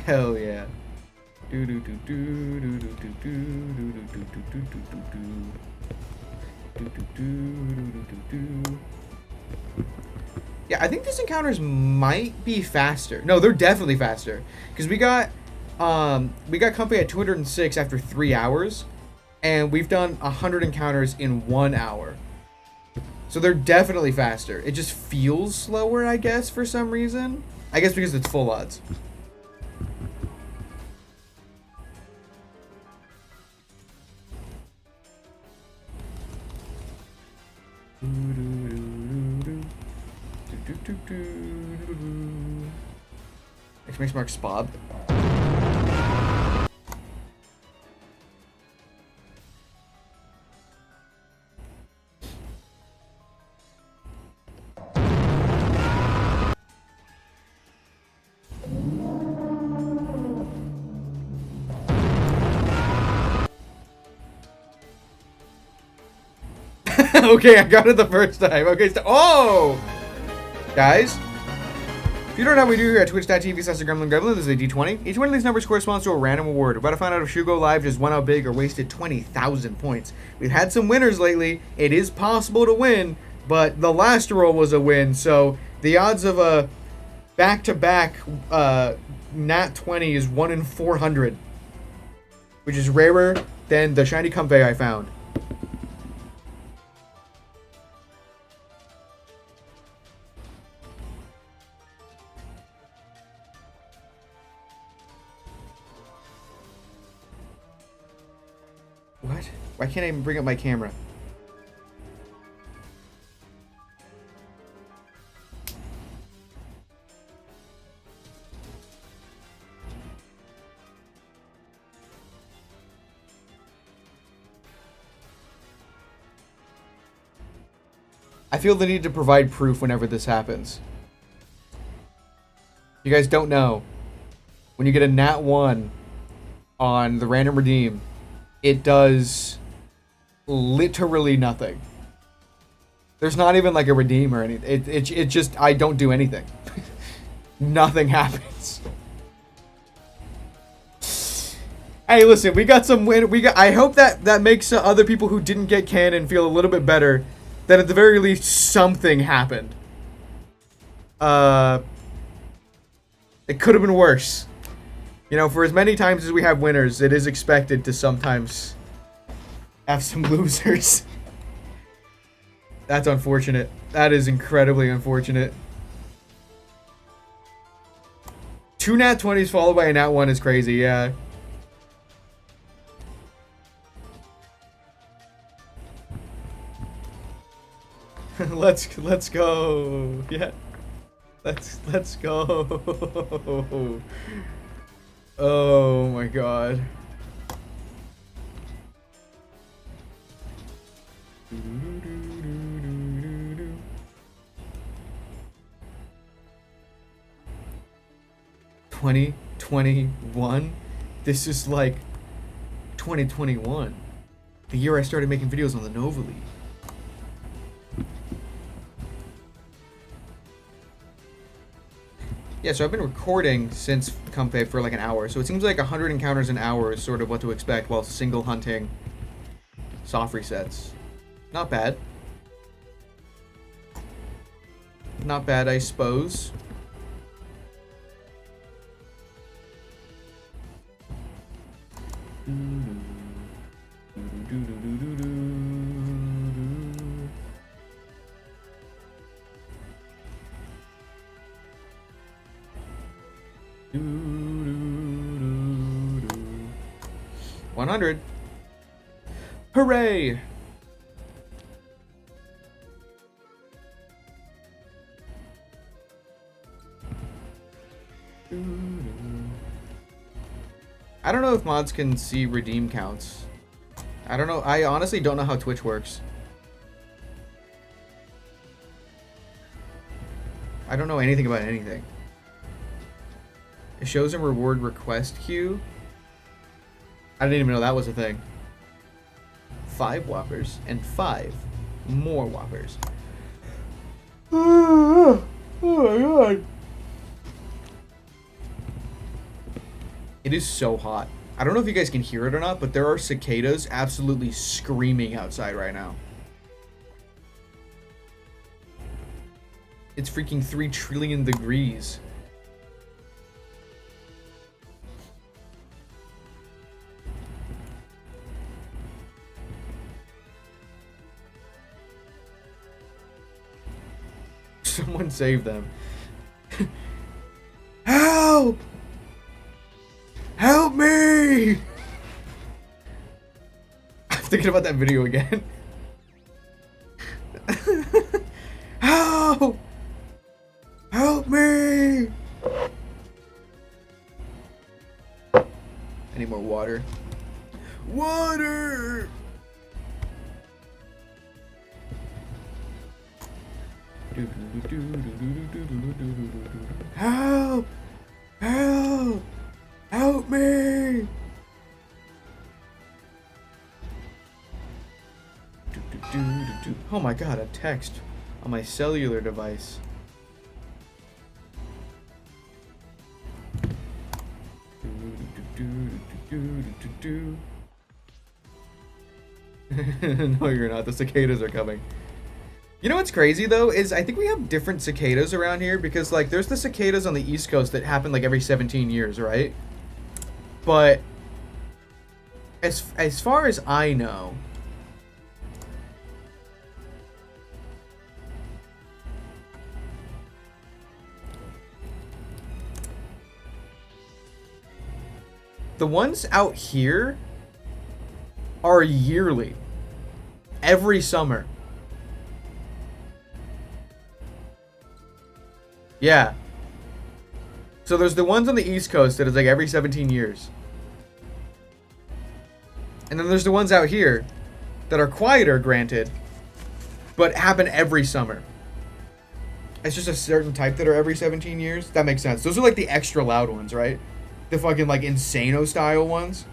Hell yeah. Do do do do do do do do do do do do do do. Yeah, I think these encounters might be faster. No, they're definitely faster. Because we got We got Comfey at 206 after 3 hours, and we've done 100 encounters in 1 hour. So they're definitely faster. It just feels slower, I guess, for some reason. I guess because it's full odds. Exclamation mark Spob. Okay, I got it the first time. Okay, so oh, guys, if you don't know how we do here at twitch.tv/gremlingremlin, this is a D20. Each one of these numbers corresponds to a random award. We're about to find out if Shugo Live just went out big or wasted 20,000 points. We've had some winners lately. It is possible to win, but the last roll was a win, so the odds of a back-to-back nat 20 is 1 in 400, which is rarer than the shiny Comfey I found. What? Why can't I even bring up my camera? I feel the need to provide proof whenever this happens. You guys don't know. When you get a nat 1 on the random redeem, it does literally nothing. There's not even like a redeem or anything. It just, I don't do anything. Nothing happens. Hey, listen, we got some win. I hope that makes other people who didn't get cannon feel a little bit better. That at the very least something happened. It could have been worse. You know, for as many times as we have winners, it is expected to sometimes have some losers. That's unfortunate. That is incredibly unfortunate. 2 nat 20s followed by a nat 1 is crazy, yeah. let's go. Yeah. Let's go. Oh my god. $2021? This is like 2021. The year I started making videos on the Nova League. Yeah, so I've been recording since Comfey for like an hour, so it seems like 100 encounters an hour is sort of what to expect while single hunting soft resets. Not bad. Not bad, I suppose. $100. Hooray! I don't know if mods can see redeem counts. I don't know. I honestly don't know how Twitch works. I don't know anything about anything. It shows a reward request queue. I didn't even know that was a thing. 5 whoppers and 5 more whoppers. Oh my god. It is so hot. I don't know if you guys can hear it or not, but there are cicadas absolutely screaming outside right now. It's freaking 3 trillion degrees. Someone save them. Help! Help me! I'm thinking about that video again. Help! Help me! I need more water. Water! Help! Help! Help me! Oh my god, a text on my cellular device. No, you're not. The cicadas are coming. You know what's crazy though is I think we have different cicadas around here because like there's the cicadas on the East Coast that happen like every 17 years, right? But as far as I know, the ones out here are yearly, every summer. Yeah. So there's the ones on the East Coast that is like every 17 years. And then there's the ones out here that are quieter, granted, but happen every summer. It's just a certain type that are every 17 years. That makes sense. Those are like the extra loud ones, right? The fucking like Insano style ones.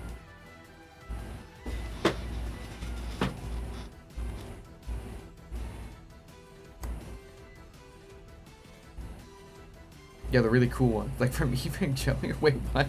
Yeah, the really cool one. Like from even Joey. Wait, what?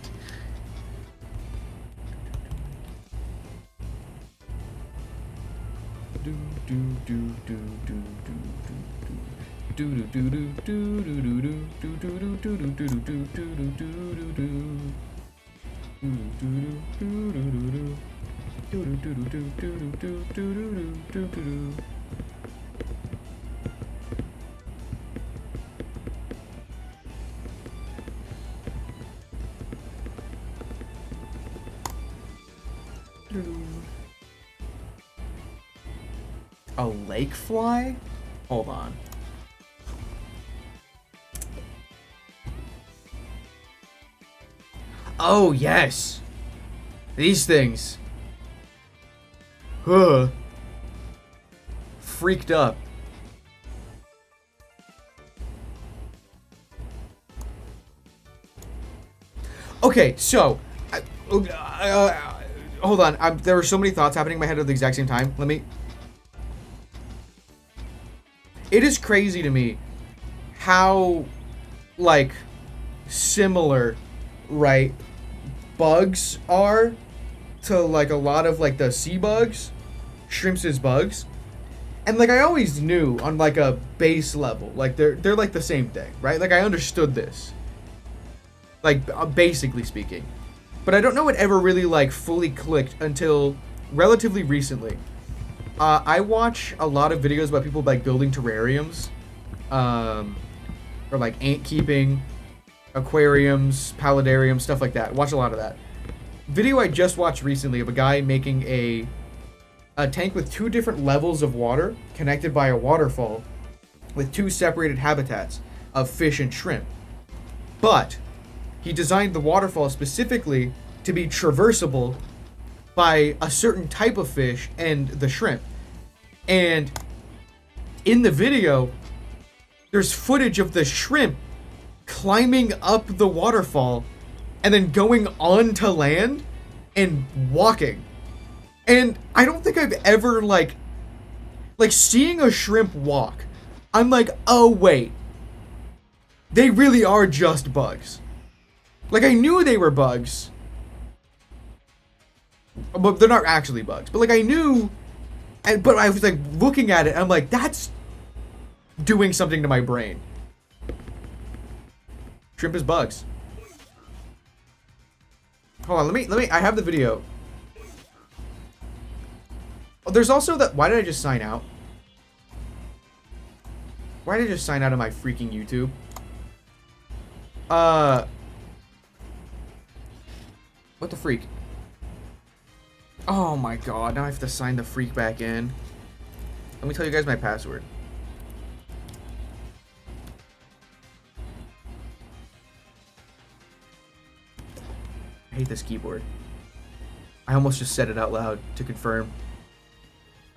A lake fly? Hold on. Oh, yes. These things. Huh. Freaked up. Okay, so hold on. There were so many thoughts happening in my head at the exact same time. It is crazy to me how, like, similar, right, bugs are to, like, a lot of, like, the sea bugs, shrimps is bugs. And, like, I always knew on, like, a base level, like, they're like, the same thing, right? Like, I understood this. Like, basically speaking. But I don't know it ever really, like, fully clicked until relatively recently. I watch a lot of videos about people like building terrariums, or like ant keeping, aquariums, paludariums, stuff like that. Watch a lot of that. Video I just watched recently of a guy making a tank with 2 different levels of water connected by a waterfall with 2 separated habitats of fish and shrimp. But he designed the waterfall specifically to be traversable by a certain type of fish and the shrimp. And in the video, there's footage of the shrimp climbing up the waterfall and then going onto land and walking. And I don't think I've ever like seeing a shrimp walk. I'm like, oh wait, they really are just bugs. Like I knew they were bugs, but they're not actually bugs. But like I knew, but I was like looking at it, and I'm like, that's doing something to my brain. Shrimp is bugs. Hold on, let me. I have the video. Oh, there's also that. Why did I just sign out? Why did I just sign out of my freaking YouTube? What the freak? Oh my god, now I have to sign the freak back in. Let me tell you guys my password. I hate this keyboard. I almost just said it out loud to confirm.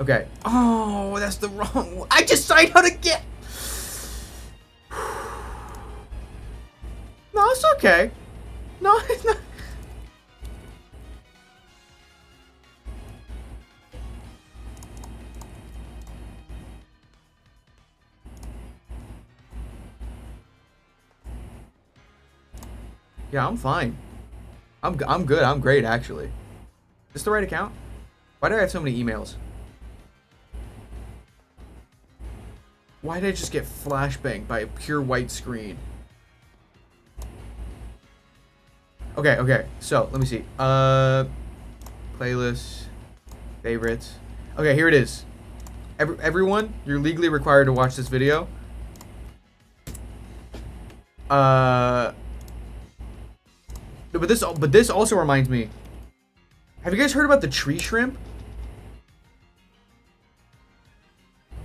Okay. Oh, that's the wrong one. I just signed out again! No, it's okay. No, it's not. Yeah, I'm fine. I'm good. I'm great, actually. Is this the right account? Why do I have so many emails? Why did I just get flashbanged by a pure white screen? Okay, okay. So, let me see. Playlists. Favorites. Okay, here it is. Everyone, you're legally required to watch this video. But this also reminds me. Have you guys heard about the tree shrimp?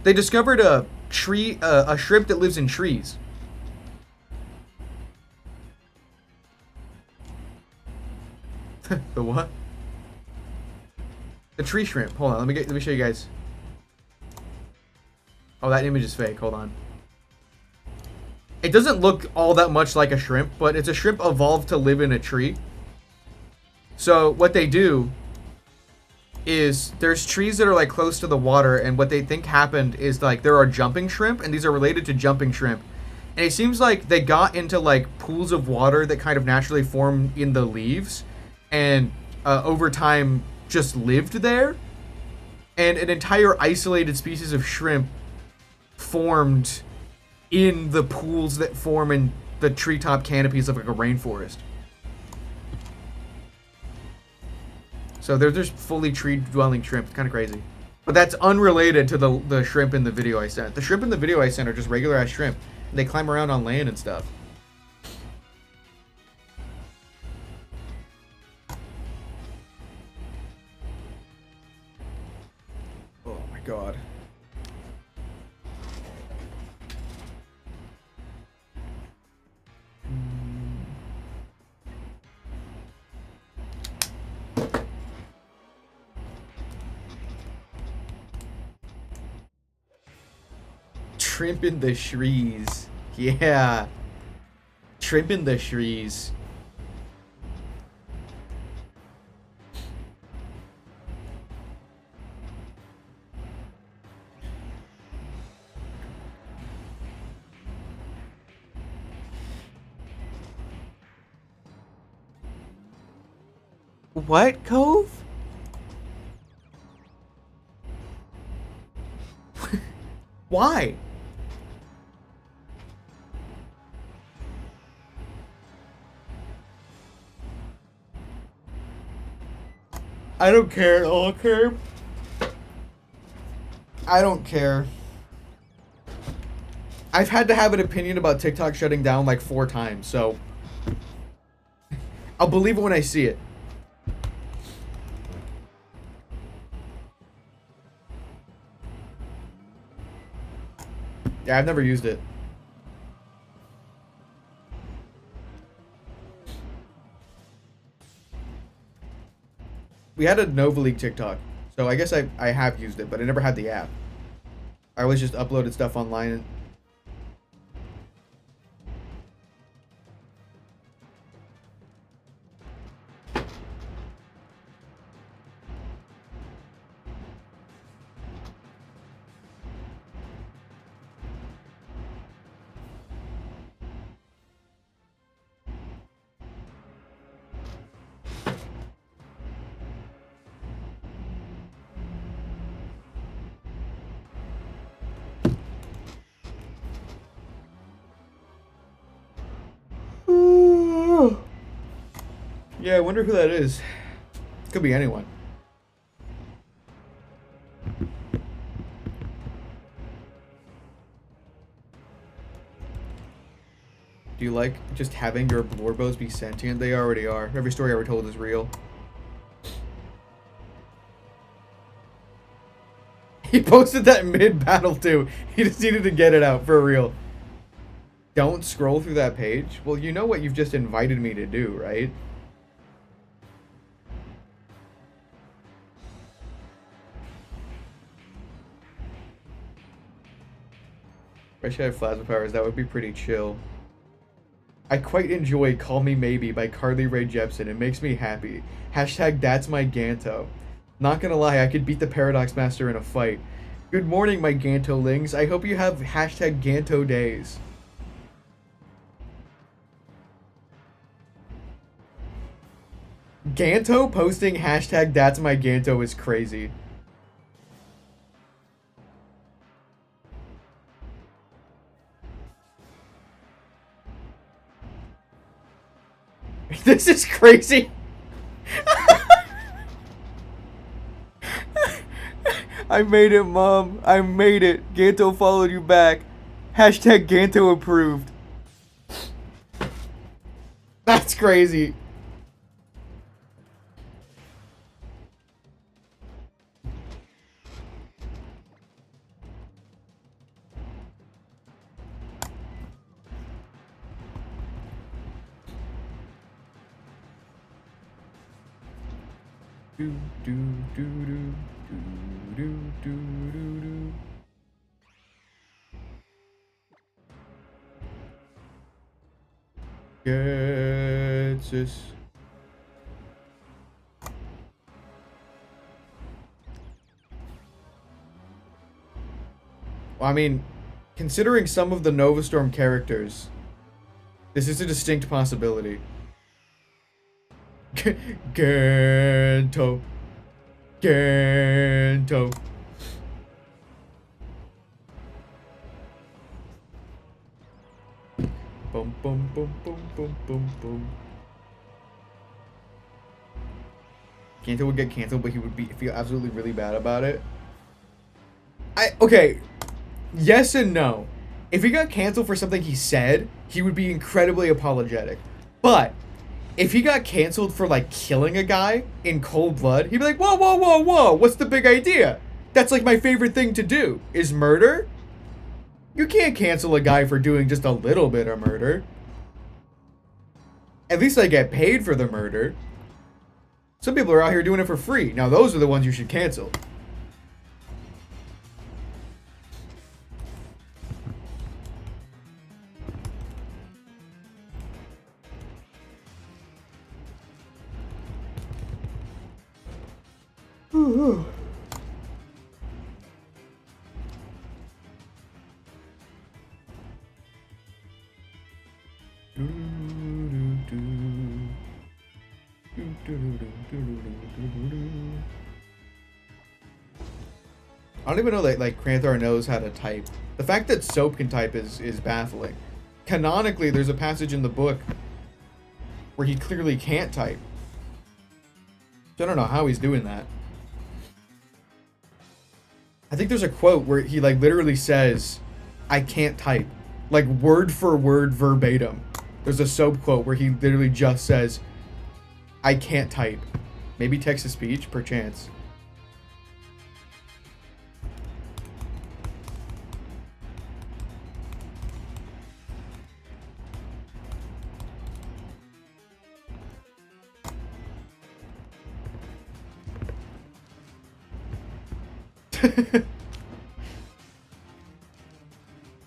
They discovered a shrimp that lives in trees. The what? The tree shrimp. Hold on, let me show you guys. Oh, that image is fake. Hold on. It doesn't look all that much like a shrimp, but it's a shrimp evolved to live in a tree. So what they do is there's trees that are like close to the water, and what they think happened is like there are jumping shrimp, and these are related to jumping shrimp. And it seems like they got into like pools of water that kind of naturally form in the leaves, and over time just lived there. And an entire isolated species of shrimp formed in the pools that form in the treetop canopies of like a rainforest. So they're just fully tree-dwelling shrimp. It's kind of crazy. But that's unrelated to the shrimp in the video I sent. The shrimp in the video I sent are just regular-ass shrimp. They climb around on land and stuff. Oh my god. Shrimp in the shrees. Yeah. Shrimp in the shrees. What, Cove? Why? I don't care at all, Curb. I don't care. I've had to have an opinion about TikTok shutting down like 4 times, so I'll believe it when I see it. Yeah, I've never used it. We had a Nova League TikTok, so I guess I have used it, but I never had the app. I always just uploaded stuff online and... Yeah, I wonder who that is. Could be anyone. Do you like just having your Blorbos be sentient? They already are. Every story ever told is real. He posted that mid-battle too. He just needed to get it out for real. Don't scroll through that page? Well, you know what you've just invited me to do, right? If I should have plasma powers, that would be pretty chill. I quite enjoy Call Me Maybe by Carly Rae Jepsen. It makes me happy. Hashtag that's my Ganto. Not gonna lie, I could beat the Paradox Master in a fight. Good morning, my Gantolings. I hope you have hashtag Ganto days. Ganto posting hashtag that's my Ganto is crazy. This is crazy. I made it, Mom. I made it. Ganto followed you back. Hashtag Ganto approved. That's crazy. Do do do do do do do do. Gets this. Well, I mean, considering some of the Nova Storm characters, this is a distinct possibility. Ganto. Ganto. Boom, boom, boom, boom, boom, boom, boom. Ganto would get canceled, but he would feel absolutely really bad about it. Okay. Yes and no. If he got canceled for something he said, he would be incredibly apologetic. But if he got canceled for, like, killing a guy in cold blood, he'd be like, whoa, whoa, whoa, whoa, what's the big idea? That's, like, my favorite thing to do, is murder? You can't cancel a guy for doing just a little bit of murder. At least I get paid for the murder. Some people are out here doing it for free. Now, those are the ones you should cancel. I don't even know that, like, Kranthar knows how to type. The fact that Soap can type is baffling. Canonically, there's a passage in the book where he clearly can't type. So I don't know how he's doing that. I think there's a quote where he, like, literally says, I can't type. Like, word for word verbatim. There's a Soap quote where he literally just says, I can't type. Maybe text-to-speech, perchance.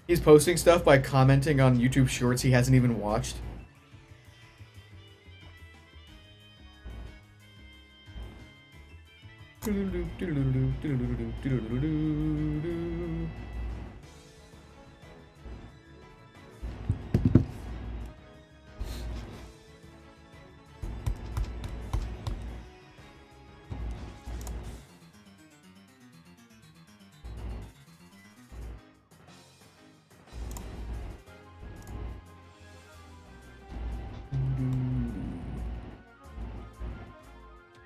He's posting stuff by commenting on YouTube shorts he hasn't even watched.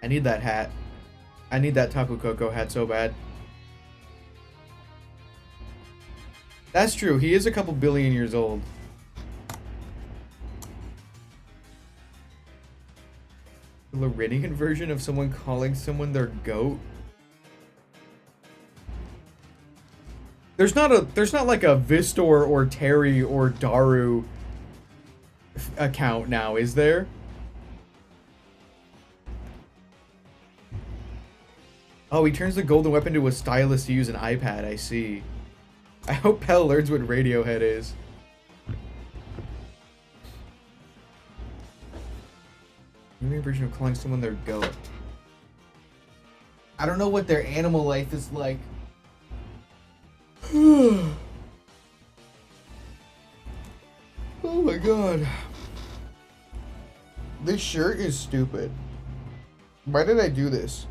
I need that hat. I need that Tapu Koko hat so bad. That's true. He is a couple billion years old. Floridian version of someone calling someone their goat. There's not like a Vistor or Terry or Daru account now, is there? Oh, he turns the golden weapon to a stylus to use an iPad, I see. I hope Pell learns what Radiohead is. New version of calling someone their goat. I don't know what their animal life is like. Oh my god. This shirt is stupid. Why did I do this?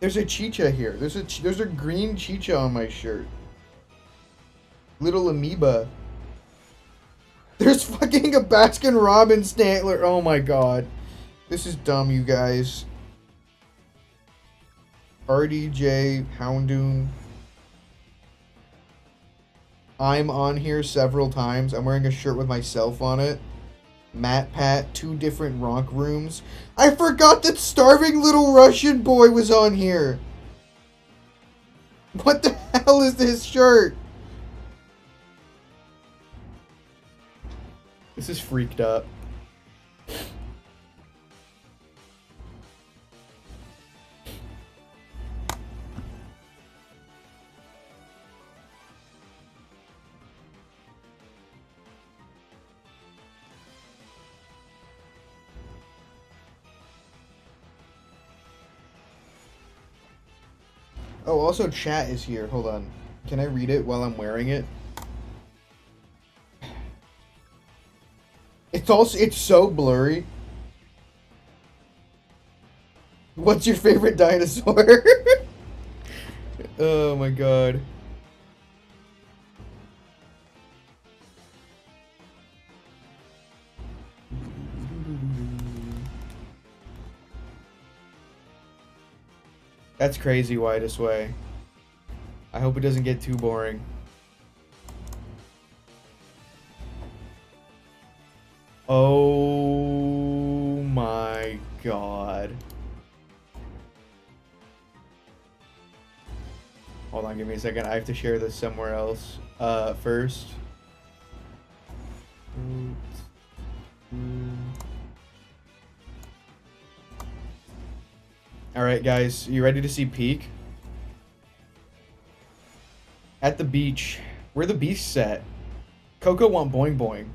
There's a chicha here. There's a green chicha on my shirt. Little amoeba. There's fucking a Baskin Robbins Stantler. Oh my god. This is dumb, you guys. RDJ Houndoon. I'm on here several times. I'm wearing a shirt with myself on it. Matt Pat, 2 different Ronk rooms. I forgot that Starving Little Russian Boy was on here. What the hell is this shirt? This is freaked up. Oh, also chat is here. Hold on. Can I read it while I'm wearing it? It's so blurry. What's your favorite dinosaur? Oh my god. That's crazy, Widest Way. I hope it doesn't get too boring. Oh my god. Hold on, give me a second. I have to share this somewhere else first. Alright guys, you ready to see Peak? At the beach. Where the beasts at? Coco want boing boing.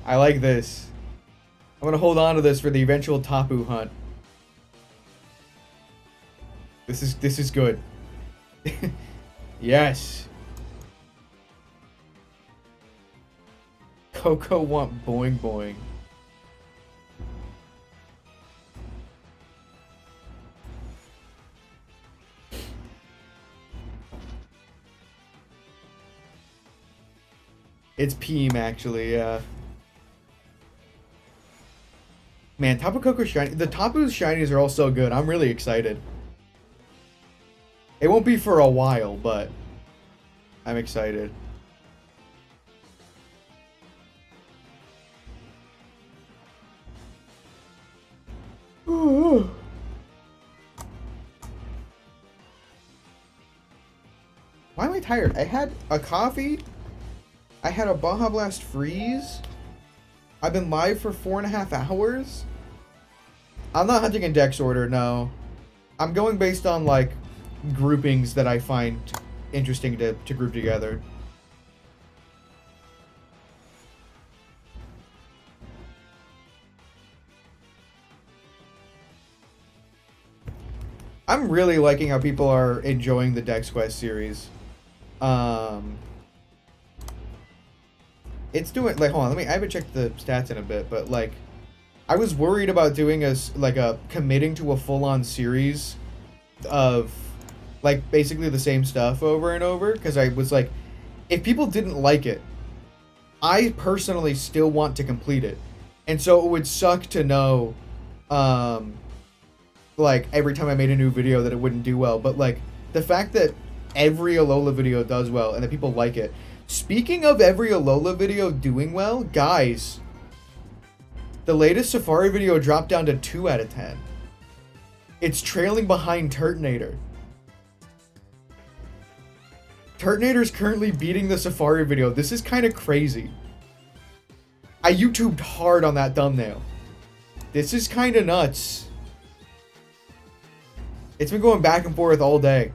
I like this. I'm gonna hold on to this for the eventual Tapu hunt. This is good. Yes. Coco want boing boing. It's Peem actually, yeah. Man, Tapu Koko shiny. The Tapu's shinies are all so good. I'm really excited. It won't be for a while, but I'm excited. Why am I tired? I had a coffee. I had a Baja Blast freeze. I've been live for 4.5 hours. I'm not hunting in dex order, no. I'm going based on, like, groupings that I find interesting to group together. I'm really liking how people are enjoying the Dex Quest series. It's doing, like, hold on, I haven't checked the stats in a bit, but, like, I was worried about doing committing to a full-on series of, like, basically the same stuff over and over, because I was like, if people didn't like it, I personally still want to complete it. And so it would suck to know like every time I made a new video that it wouldn't do well, but like the fact that every Alola video does well and that people like it. Speaking of every Alola video doing well, guys, the latest Safari video dropped down to 2 out of 10. It's trailing behind Turtonator. Turtonator's currently beating the Safari video. This is kind of crazy. I YouTubed hard on that thumbnail. This is kind of nuts. It's been going back and forth all day.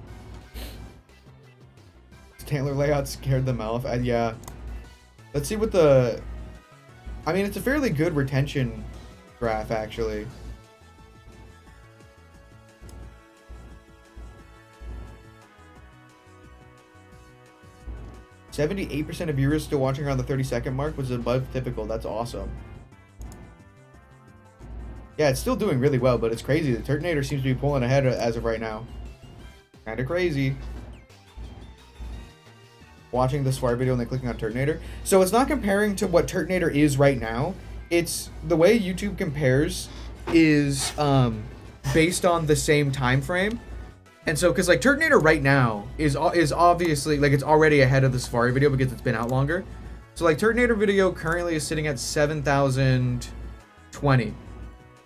Tantler layout scared them off. Yeah. Let's see what the... I mean, it's a fairly good retention graph, actually. %78% of viewers still watching around the 30-second mark, which is above typical. That's awesome. Yeah, it's still doing really well, but it's crazy. The Turtonator seems to be pulling ahead as of right now. Kind of crazy. Watching the Safari video and then clicking on Turtonator. So it's not comparing to what Turtonator is right now. It's the way YouTube compares is based on the same time frame. And so, because like Turtonator right now is obviously like it's already ahead of the Safari video because it's been out longer. So like Turtonator video currently is sitting at 7,020,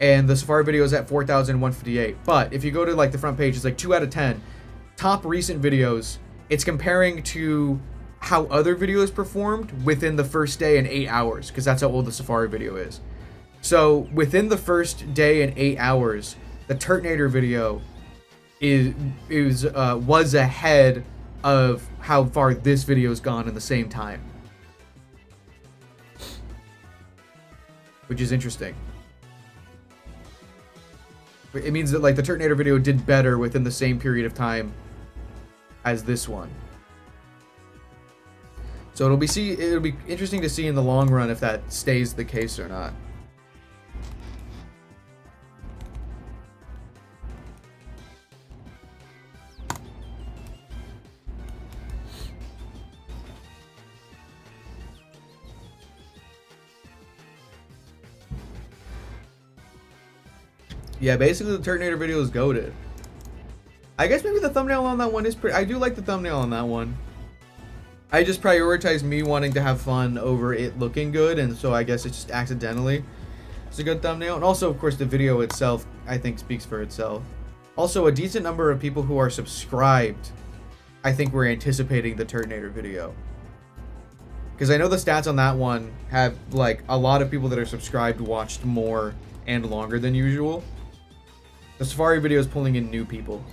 and the Safari video is at 4,158. But if you go to like the front page, it's like 2 out of 10 top recent videos. It's comparing to how other videos performed within the first day and 8 hours, because that's how old the Safari video is. So within the first day and 8 hours, the Turtonator video was ahead of how far this video's gone in the same time, which is interesting. It means that like the Turtonator video did better within the same period of time as this one. So it'll be interesting to see in the long run if that stays the case or not. Yeah, basically the Turtonator video is goated. I guess maybe the thumbnail on that one is pretty... I do like the thumbnail on that one. I just prioritize me wanting to have fun over it looking good, and so I guess it's just accidentally. It's a good thumbnail. And also, of course, the video itself, I think, speaks for itself. Also, a decent number of people who are subscribed, I think, were anticipating the Turtonator video. Because I know the stats on that one have, like, a lot of people that are subscribed watched more and longer than usual. The Safari video is pulling in new people.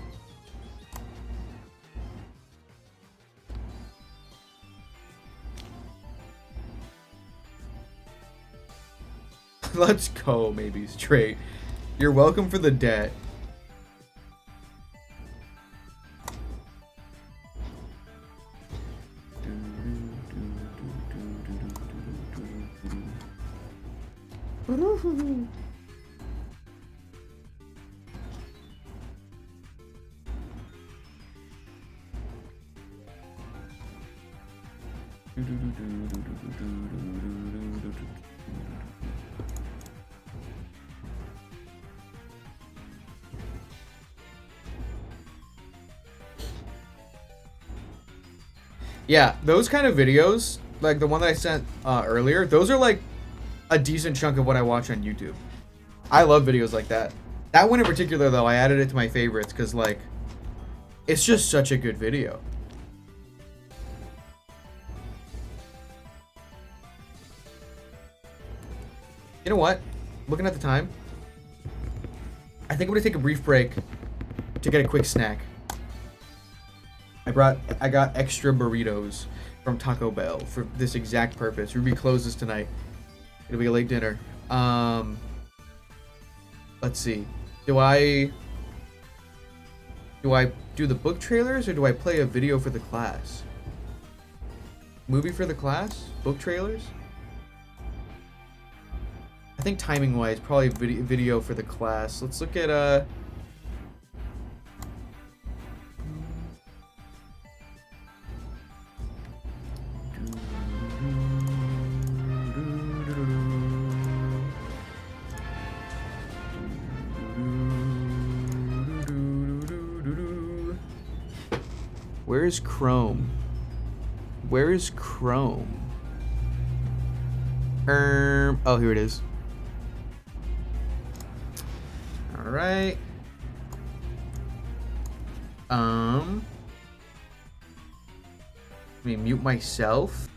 Let's go, maybe straight. You're welcome for the debt. Yeah, those kind of videos, like the one that I sent earlier, those are like a decent chunk of what I watch on YouTube. I love videos like that. That one in particular, though, I added it to my favorites because, like, it's just such a good video. You know what? Looking at the time, I think I'm gonna take a brief break to get a quick snack. I got extra burritos from Taco Bell for this exact purpose. Ruby closes tonight. It'll be a late dinner. Let's see. Do I do the book trailers or do I play a video for the class? Movie for the class? Book trailers? I think timing wise, probably video for the class. Let's look at Where is Chrome? Where is Chrome? Oh, here it is. All right. Let me mute myself.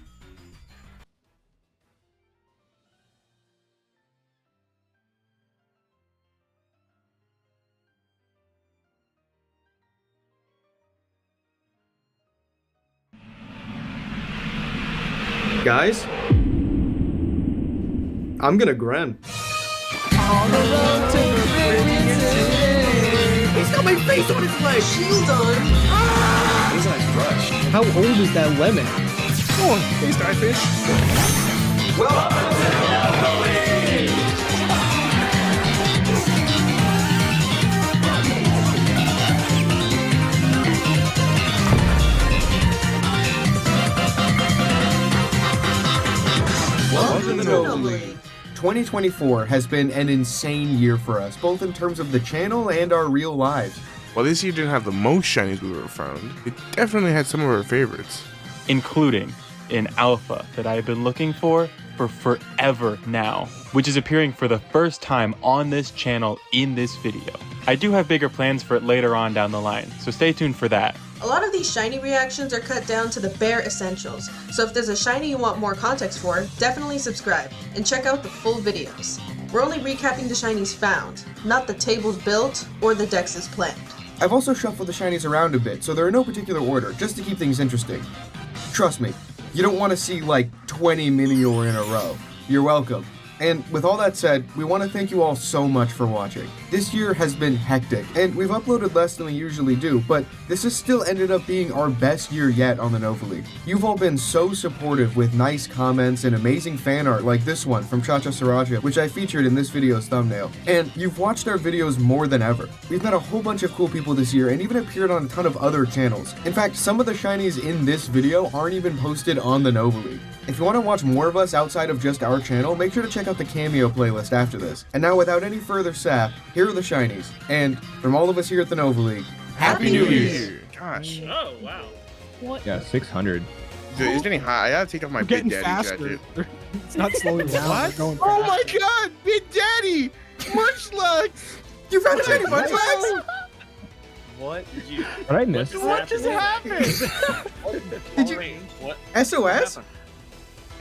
Guys, I'm gonna Gren. He's got my face on his leg. Shield on. He's on his brush. How old is that lemon? Oh, hey, Starfish. Welcome to the Nova League. 2024 has been an insane year for us, both in terms of the channel and our real lives. While this year didn't have the most shinies we've ever found, it definitely had some of our favorites. Including an alpha that I have been looking for forever now, which is appearing for the first time on this channel in this video. I do have bigger plans for it later on down the line, so stay tuned for that. A lot of these shiny reactions are cut down to the bare essentials, so if there's a shiny you want more context for, definitely subscribe and check out the full videos. We're only recapping the shinies found, not the tables built or the decks as planned. I've also shuffled the shinies around a bit, so they're in no particular order, just to keep things interesting. Trust me, you don't want to see like 20 Minior in a row. You're welcome. And with all that said, we want to thank you all so much for watching. This year has been hectic, and we've uploaded less than we usually do, but this has still ended up being our best year yet on the Nova League. You've all been so supportive with nice comments and amazing fan art like this one from Chacha Sriracha, which I featured in this video's thumbnail. And you've watched our videos more than ever. We've met a whole bunch of cool people this year and even appeared on a ton of other channels. In fact, some of the shinies in this video aren't even posted on the Nova League. If you want to watch more of us outside of just our channel, make sure to check out the Cameo playlist after this. And now, without any further sap, here are the shinies. And from all of us here at the Nova League, Happy New Year! Gosh. Oh, wow. What? Yeah, 600. Dude, it's getting hot. I gotta take off my Big Daddy jacket. It's not slowing down. What? Oh my god! Big Daddy! Munchlax! You found a shiny Munchlax? What did you... What I missed? What just happened? Did you... What? SOS?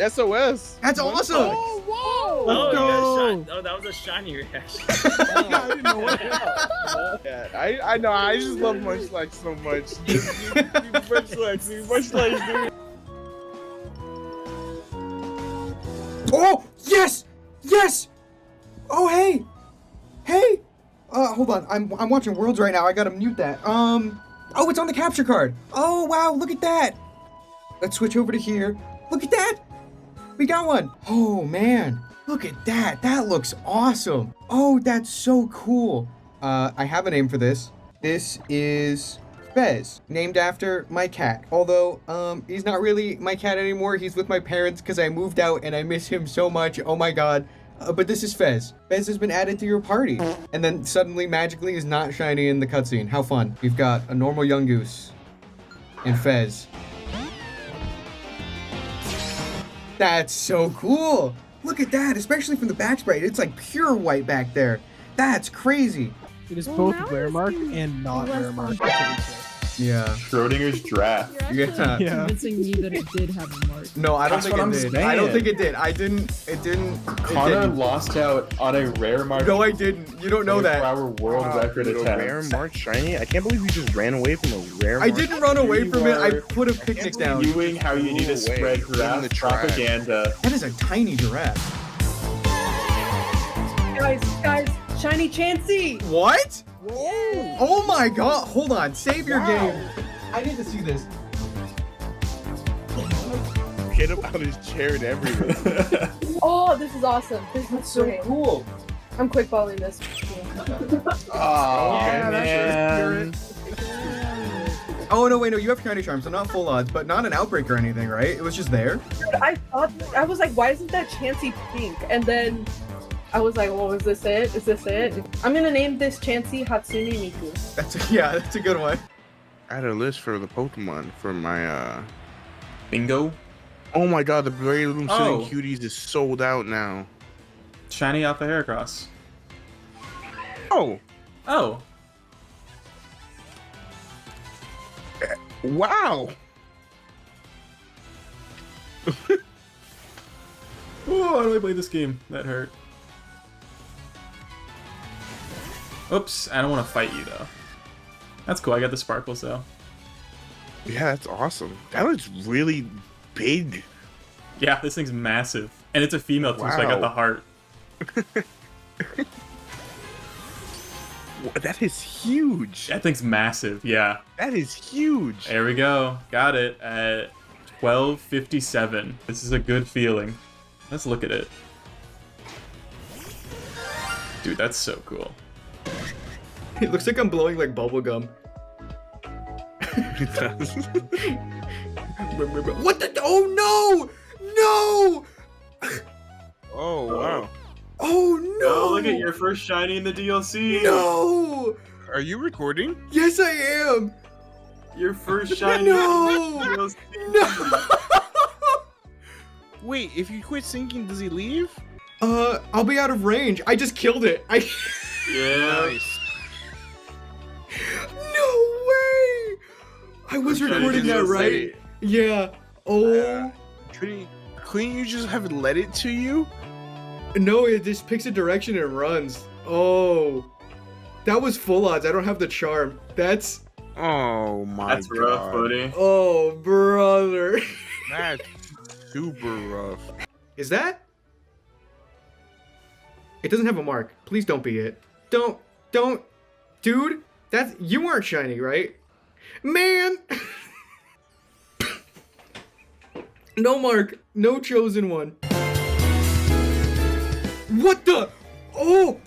SOS. That's awesome! Oh, whoa! Oh, Let's go. oh, that was a shiny reaction. I didn't know what happened. I know, I just love Munchlax so much. Munchlax, dude. Oh, yes! Yes! Oh, hey! Hey! Hold on. I'm watching Worlds right now. I gotta mute that. Oh, it's on the capture card. Oh, wow, look at that. Let's switch over to here. Look at that. We got one. Oh, man. Look at that. That looks awesome. Oh, that's so cool. I have a name for this. This is Fez, named after my cat. Although, he's not really my cat anymore. He's with my parents because I moved out and I miss him so much. Oh my god. But this is Fez. Fez has been added to your party. And then suddenly, magically, is not shiny in the cutscene. How fun. We've got a normal young goose and Fez. That's so cool. Look at that, especially from the back sprite. It's like pure white back there. That's crazy. It is both rare mark and not rare mark. Yeah. Schrodinger's draft. Yeah. Convincing me that it did have a mark. No, I don't That's think what it I'm did. I don't saying. think it did. It didn't. Connor lost out on a rare mark. No, I didn't. You don't know that. Our world record A attempt. rare mark shiny? I can't believe you just ran away from a rare mark. I didn't run away from it. I put a picnic down. Viewing how you need to spread giraffe propaganda. That is a tiny giraffe. Guys, shiny Chansey! What? Whoa. Oh my god. Hold on. Save your game. I need to see this. Get him out of his chair and everywhere. Oh, this is awesome. This is So great. cool. I'm quick balling this. Oh, man. Oh, no, wait, no. You have shiny charm, so not full odds, but not an outbreak or anything, right? It was just there? Dude, I was like, why isn't that Chansey pink? And then I was like, well, is this it? Is this it? I'm gonna name this Chansey Hatsune Miku. That's a good one. I had a list for the Pokemon for my Bingo? Oh my god, the Brave Little Oh. Sitting Cuties is sold out now. Shiny Alpha Heracross. Oh. Oh. Wow. Oh, how do I play this game? That hurt. Oops, I don't want to fight you though. That's cool, I got the sparkles though. Yeah, that's awesome. That looks really big. Yeah, this thing's massive. And it's a female too, so I got the heart. That is huge. That thing's massive, yeah. That is huge. There we go. Got it at 12:57. This is a good feeling. Let's look at it. Dude, that's so cool. It looks like I'm blowing like bubble gum. It does. What the? Oh no! No! Oh wow. Oh no! Oh, look at your first shiny in the DLC. No! Are you recording? Yes, I am. Your first shiny. No! in the DLC. No! Wait, if you quit syncing, does he leave? I'll be out of range. I just killed it. Yeah. Nice. No way! I was recording that, right? Yeah. Oh. Couldn't you just have let it to you? No, it just picks a direction and runs. Oh. That was full odds. I don't have the charm. That's... Oh my god. That's rough, buddy. Oh, brother. That's super rough. Is that? It doesn't have a mark. Please don't be it. Don't. Dude, that's... You aren't shiny, right? Man! No mark. No chosen one. What the? Oh!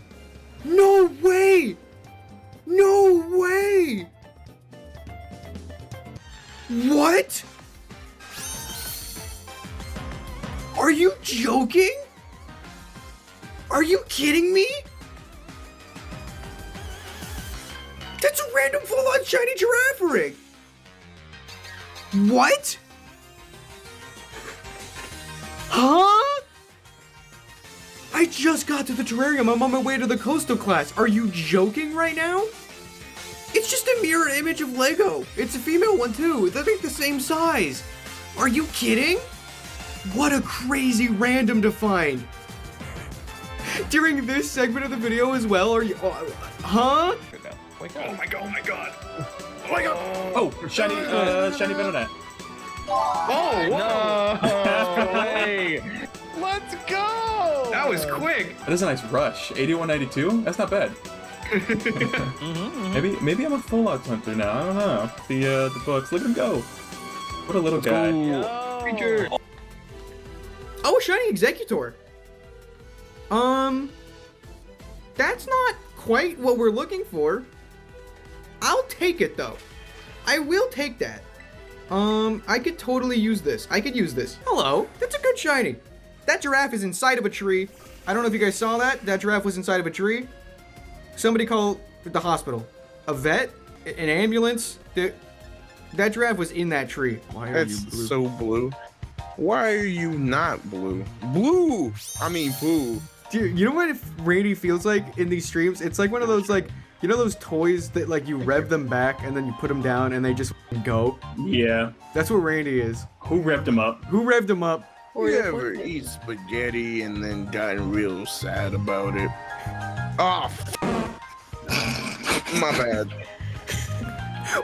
No way! No way! What? Are you joking? Are you kidding me? That's a random full-on shiny giraffe ring! What? Huh? I just got to the terrarium. I'm on my way to the coastal class. Are you joking right now? It's just a mirror image of Lego. It's a female one too. They're like the same size. Are you kidding? What a crazy random to find. During this segment of the video as well, are you... huh? Wake up. Oh my god, oh my god. Oh my god. Oh, shiny Venonat. Oh, no way. Let's go! That was quick. That is a nice rush. 8192? That's not bad. Maybe I'm a full odds hunter now. I don't know. The books. Look at him go. What a little guy. Oh, shiny Executor. That's not quite what we're looking for. I'll take it though. I will take that. I could totally use this. I could use this. Hello. That's a good shiny. That giraffe is inside of a tree. I don't know if you guys saw that. That giraffe was inside of a tree. Somebody call the hospital. A vet? An ambulance? That giraffe was in that tree. Why are you blue? So blue. Why are you not blue? Blue! I mean blue. Dude, you know what Randy feels like in these streams? It's like one of those, like, you know those toys that, like, you rev them back and then you put them down and they just go? Yeah. That's what Randy is. Who revved him up? Who revved him up? You ever eat spaghetti and then gotten real sad about it? Oh, my bad.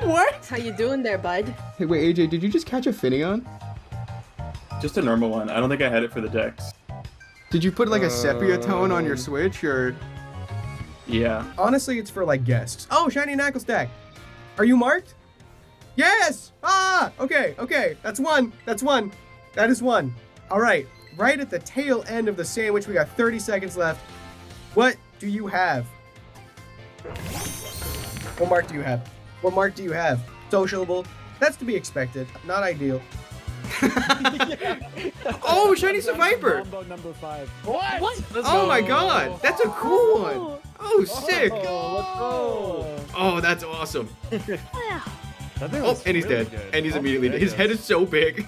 What? How you doing there, bud? Hey, wait, AJ, did you just catch a Finneon? Just a normal one. I don't think I had it for the Dex. Did you put, like, a sepia tone on your Switch, or...? Yeah. Honestly, it's for, like, guests. Oh, shiny Knuckle Stack. Are you marked? Yes! Ah! Okay. That's one. That is one. All right. Right at the tail end of the sandwich, we got 30 seconds left. What do you have? What mark do you have? Sociable. That's to be expected. Not ideal. Oh, shiny Survivor. Combo number 5. What? Oh my god. That's a cool one. Oh, sick. Let's go. Oh, that's awesome. That thing Oh, was and he's really dead. good. And he's Oh, immediately dead. His head is so big.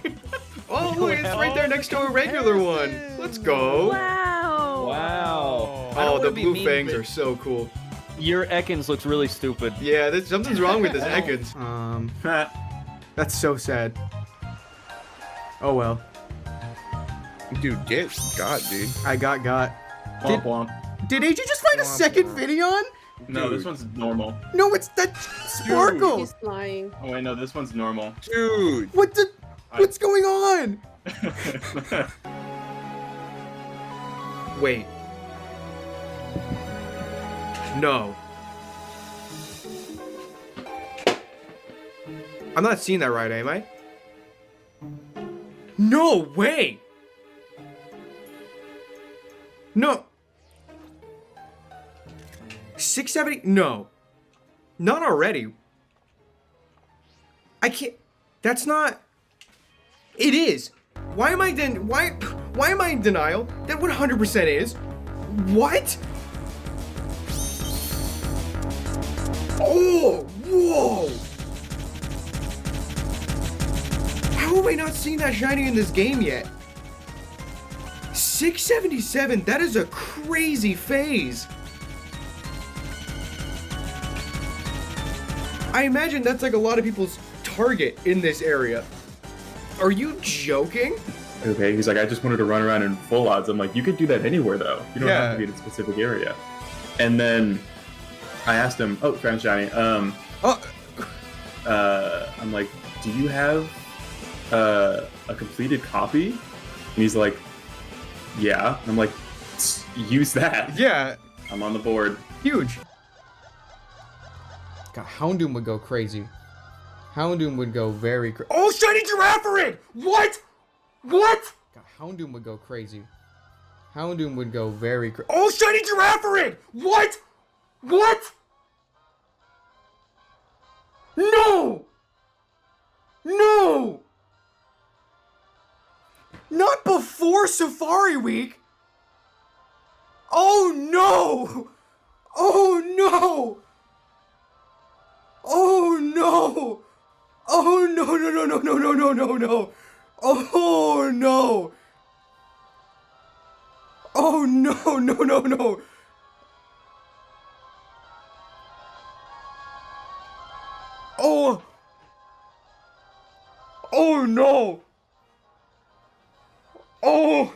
Oh, look, it's right there next to a regular one. Let's go. Wow. Wow. I don't Oh, wanna the be blue mean, fangs but are so cool. Your Ekans looks really stupid. Yeah, something's wrong with this Ekans. That's so sad. Oh well. Dude, get got, dude. I got. Womp womp. Did AJ just find a second Finneon? No, this one's normal. No, it's that Sparkle. He's lying. Oh wait, no, this one's normal. Dude. What's going on? Wait. No. I'm not seeing that right, am I? No way! No. 670? No. Not already. I can't. That's not. It is. Why am I why am I in denial? That 100% is. What? Oh, whoa. How have I not seen that shiny in this game yet? 677, that is a crazy phase. I imagine that's like a lot of people's target in this area. Are you joking? Okay, he's like, I just wanted to run around in full odds. I'm like, you could do that anywhere though. You don't have to be in a specific area. And then I asked him, oh, found shiny. I'm like, do you have a completed copy? And he's like, yeah. And I'm like, use that. Yeah. I'm on the board. Huge. God, Houndoom would go crazy. Houndoom would go very crazy. Oh, shiny Girafarig! What? What? God, Houndoom would go crazy. Houndoom would go very crazy. Oh, shiny Girafarig! What? What? No! No! Not before Safari Week! Oh no! Oh no! Oh no! Oh no no no no no no no no no! Oh no! Oh no no no no! Oh! Oh no! Oh!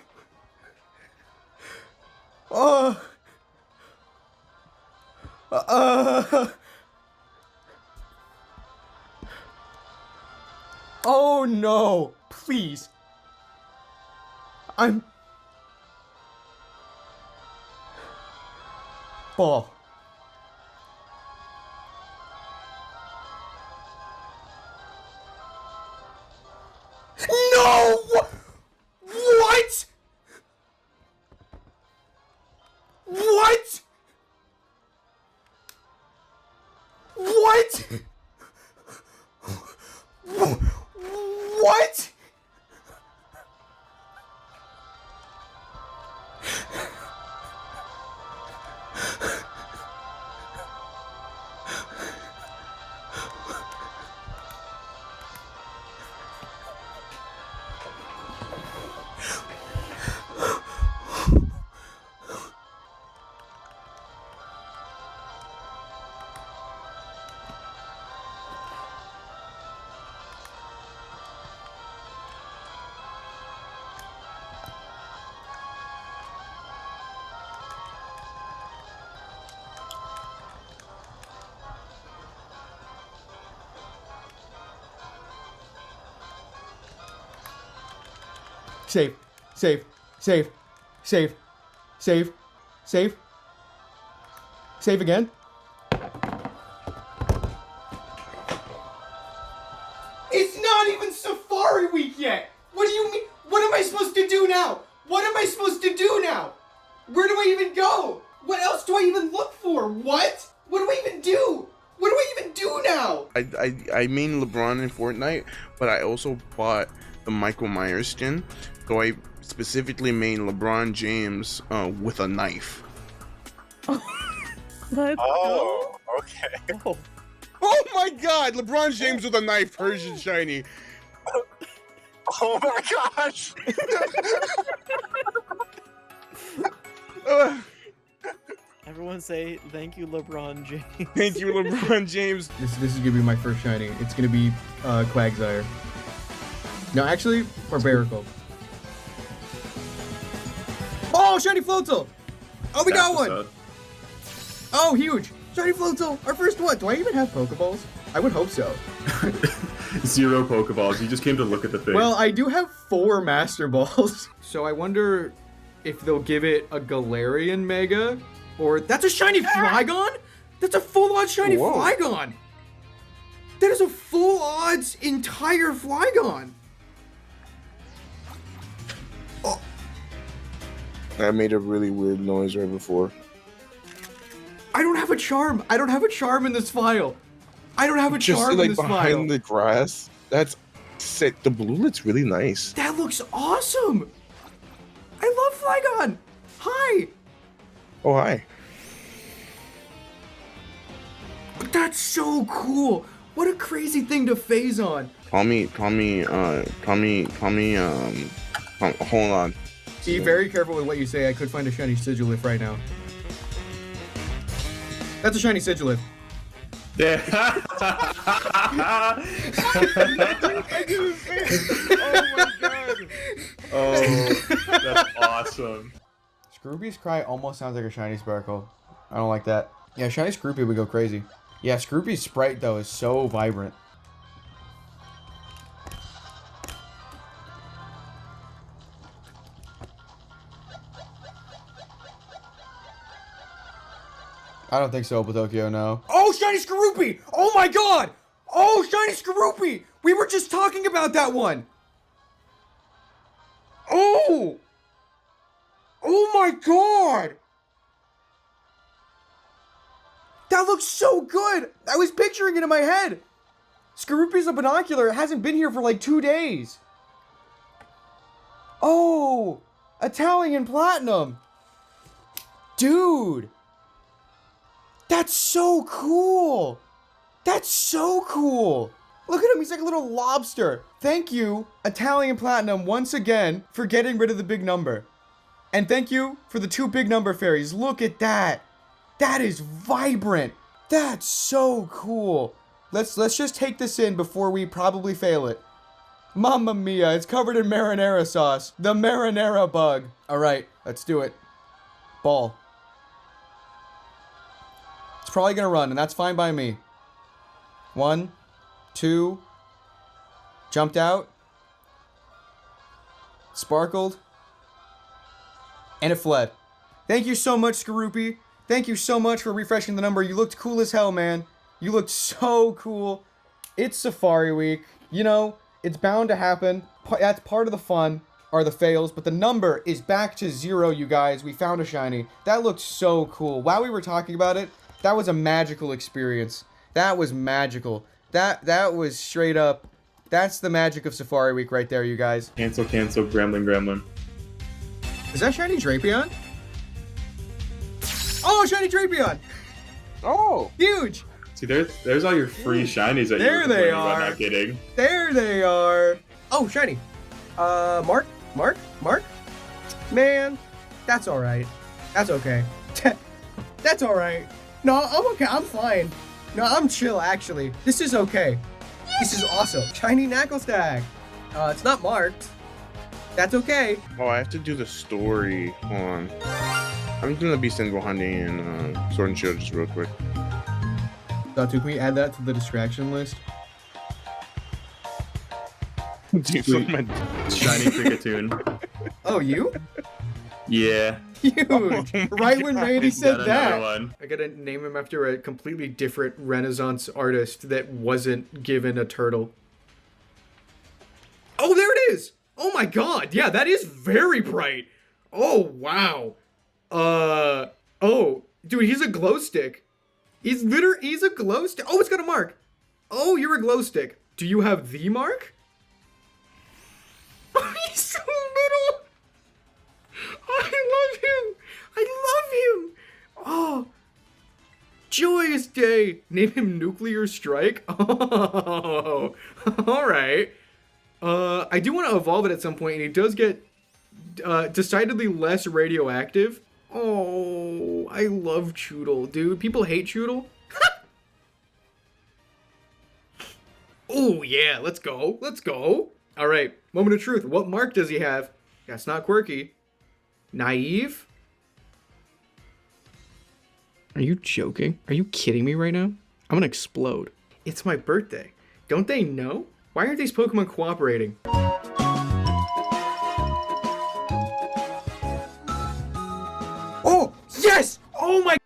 Oh no! Please! I'm... Ball. No! What? What? What? What? Save, save, save, save, save, save, save again. It's not even Safari Week yet! What do you mean? What am I supposed to do now? What am I supposed to do now? Where do I even go? What else do I even look for? What? What do I even do? What do I even do now? I mean LeBron in Fortnite, but I also bought the Michael Myers skin. So I specifically made LeBron James with a knife. Let's Oh, okay. Oh my god! LeBron James with a knife, Persian shiny. Oh my gosh! Everyone say thank you, LeBron James. Thank you, LeBron James. This is gonna be my first shiny. It's gonna be Quagsire. No, actually, Barbarical. Oh, shiny Floatzel! Oh, we got one! Oh, huge! Shiny Floatzel, our first one. Do I even have Pokeballs? I would hope so. 0 Pokeballs. You just came to look at the thing. Well, I do have 4 Master Balls. So I wonder if they'll give it a Galarian Mega, or that's a shiny Flygon? That's a full-on shiny Flygon! That is a full odds entire Flygon! That made a really weird noise right before. I don't have a charm. I don't have a charm in this file. I don't have a Just charm like in this behind file. the grass. That's sick. The blue looks really nice. That looks awesome. I love Flygon. Hi. Oh, hi. That's so cool. What a crazy thing to phase on. Hold on. Be very careful with what you say. I could find a shiny Sigilif right now. That's a shiny Sigilif. Yeah. Oh my god. Oh, that's awesome. Scroopy's Cry almost sounds like a shiny Sparkle. I don't like that. Yeah, shiny Scroopy would go crazy. Yeah, Scroopy's sprite though is so vibrant. I don't think so, Tokyo, no. Oh, shiny Skorupi! Oh my god! Oh, shiny Skorupi! We were just talking about that one! Oh! Oh my god! That looks so good! I was picturing it in my head! Skorupi's a binocular. It hasn't been here for like 2 days. Oh! Italian Platinum! Dude! That's so cool! That's so cool! Look at him, he's like a little lobster. Thank you, Italian Platinum, once again, for getting rid of the big number. And thank you for the 2 big number fairies. Look at that! That is vibrant! That's so cool! Let's just take this in before we probably fail it. Mamma mia, it's covered in marinara sauce. The marinara bug. Alright, let's do it. Ball. It's probably gonna run, and that's fine by me. 1, 2. Jumped out. Sparkled. And it fled. Thank you so much, Skorupi. Thank you so much for refreshing the number. You looked cool as hell, man. You looked so cool. It's Safari Week. You know, it's bound to happen. That's part of the fun, are the fails. But the number is back to 0, you guys. We found a shiny. That looked so cool. While we were talking about it, that was a magical experience. That was magical. That was straight up. That's the magic of Safari Week right there, you guys. Cancel, gremlin. Is that shiny Drapion? Oh, shiny Drapion! Oh! Huge! See, there's all your free shinies that There you were they complaining about are. not getting. There they are. Oh, shiny. Mark? Man, that's alright. That's okay. That's alright. No, I'm okay. I'm fine. No, I'm chill, actually. This is okay. This is awesome. Shiny Knucklestag. It's not marked. That's okay. Oh, I have to do the story. Hold on. I'm gonna be single hunting and Sword and Shield just real quick. Datu, can we add that to the distraction list? Dude, Shiny Kricketune. Oh, you? Yeah. Huge. Right when Randy said Got that. another one. I gotta name him after a completely different Renaissance artist that wasn't given a turtle. Oh, there it is! Oh my god, yeah, that is very bright. Oh, wow. Oh, dude, he's a glow stick. He's a glow stick. Oh, it's got a mark. Oh, you're a glow stick. Do you have the mark? Oh, he's so little. I love him. Oh, Joyous day! Name him Nuclear Strike? Oh, alright. I do want to evolve it at some point, and he does get decidedly less radioactive. Oh, I love Choodle, dude. People hate Choodle. Oh, yeah, let's go. Let's go. All right, moment of truth. What mark does he have? That's not quirky. Naive? Are you joking? Are you kidding me right now? I'm gonna explode. It's my birthday. Don't they know? Why aren't these Pokemon cooperating? Oh, yes! Oh my...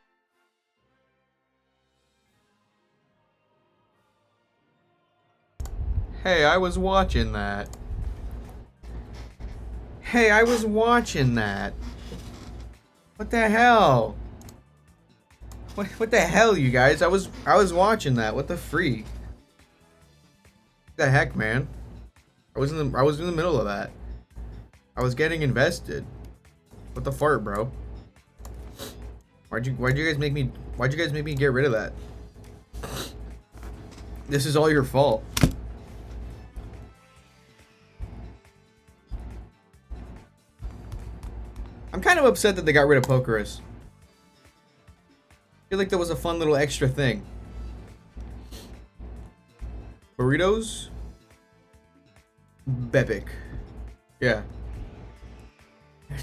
Hey, I was watching that. Hey, I was watching that. What the hell? What the hell, you guys? I was watching that. What the freak? What the heck, man? I was in the middle of that. I was getting invested. What the fart, bro? Why'd you guys make me get rid of that? This is all your fault. I'm kind of upset that they got rid of Pokerus. I feel like that was a fun little extra thing. Burritos? Bepic. Yeah.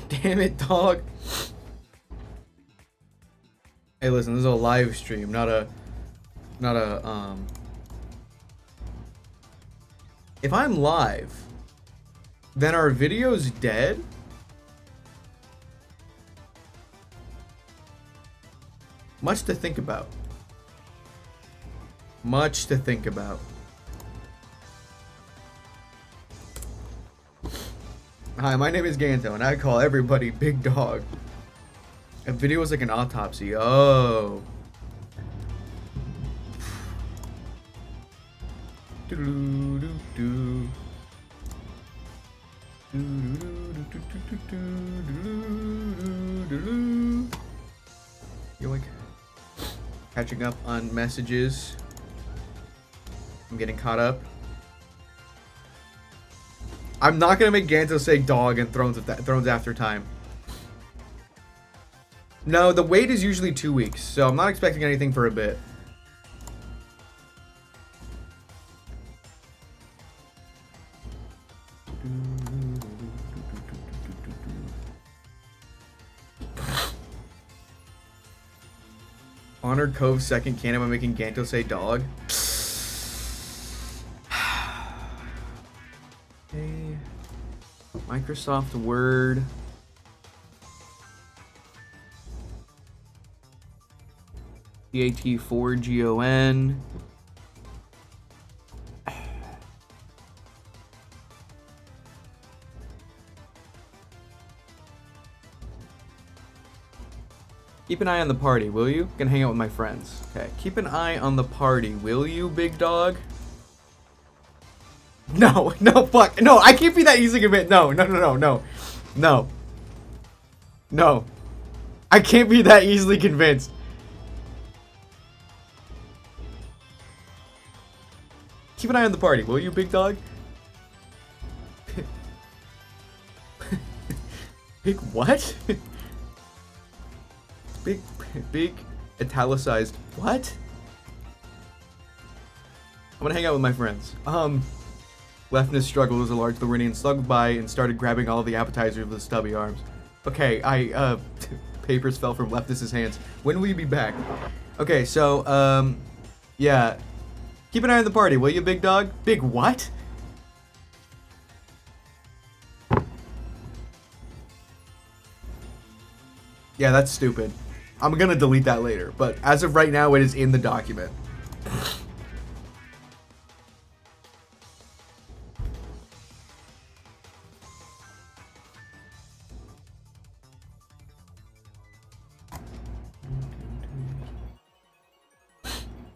Damn it, dog. Hey, listen, this is a live stream, not a If I'm live, then our video's dead? Much to think about. Much to think about. Hi, my name is Ganto, and I call everybody Big Dog. A video is like an autopsy. Oh. You're like catching up on messages. I'm getting caught up. I'm not gonna make Ganto say dog and Thrones After Time. No, the wait is usually 2 weeks, so I'm not expecting anything for a bit. Honored Cove second canon by making Ganto say dog. Okay. Microsoft Word. CAT4GON. Keep an eye on the party, will you? Gonna hang out with my friends. Okay, keep an eye on the party, will you, big dog? No, no, fuck. No, I can't be that easily convinced. No. No. I can't be that easily convinced. Keep an eye on the party, will you, big dog? Big what? Big italicized what? I'm gonna hang out with my friends. Leftness struggled as a large Lorinian slug by and started grabbing all the appetizers with stubby arms. Okay, papers fell from Leftness's hands. When will you be back? Okay, so, yeah. Keep an eye on the party, will you, big dog? Big what? Yeah, that's stupid. I'm gonna delete that later, but as of right now, it is in the document.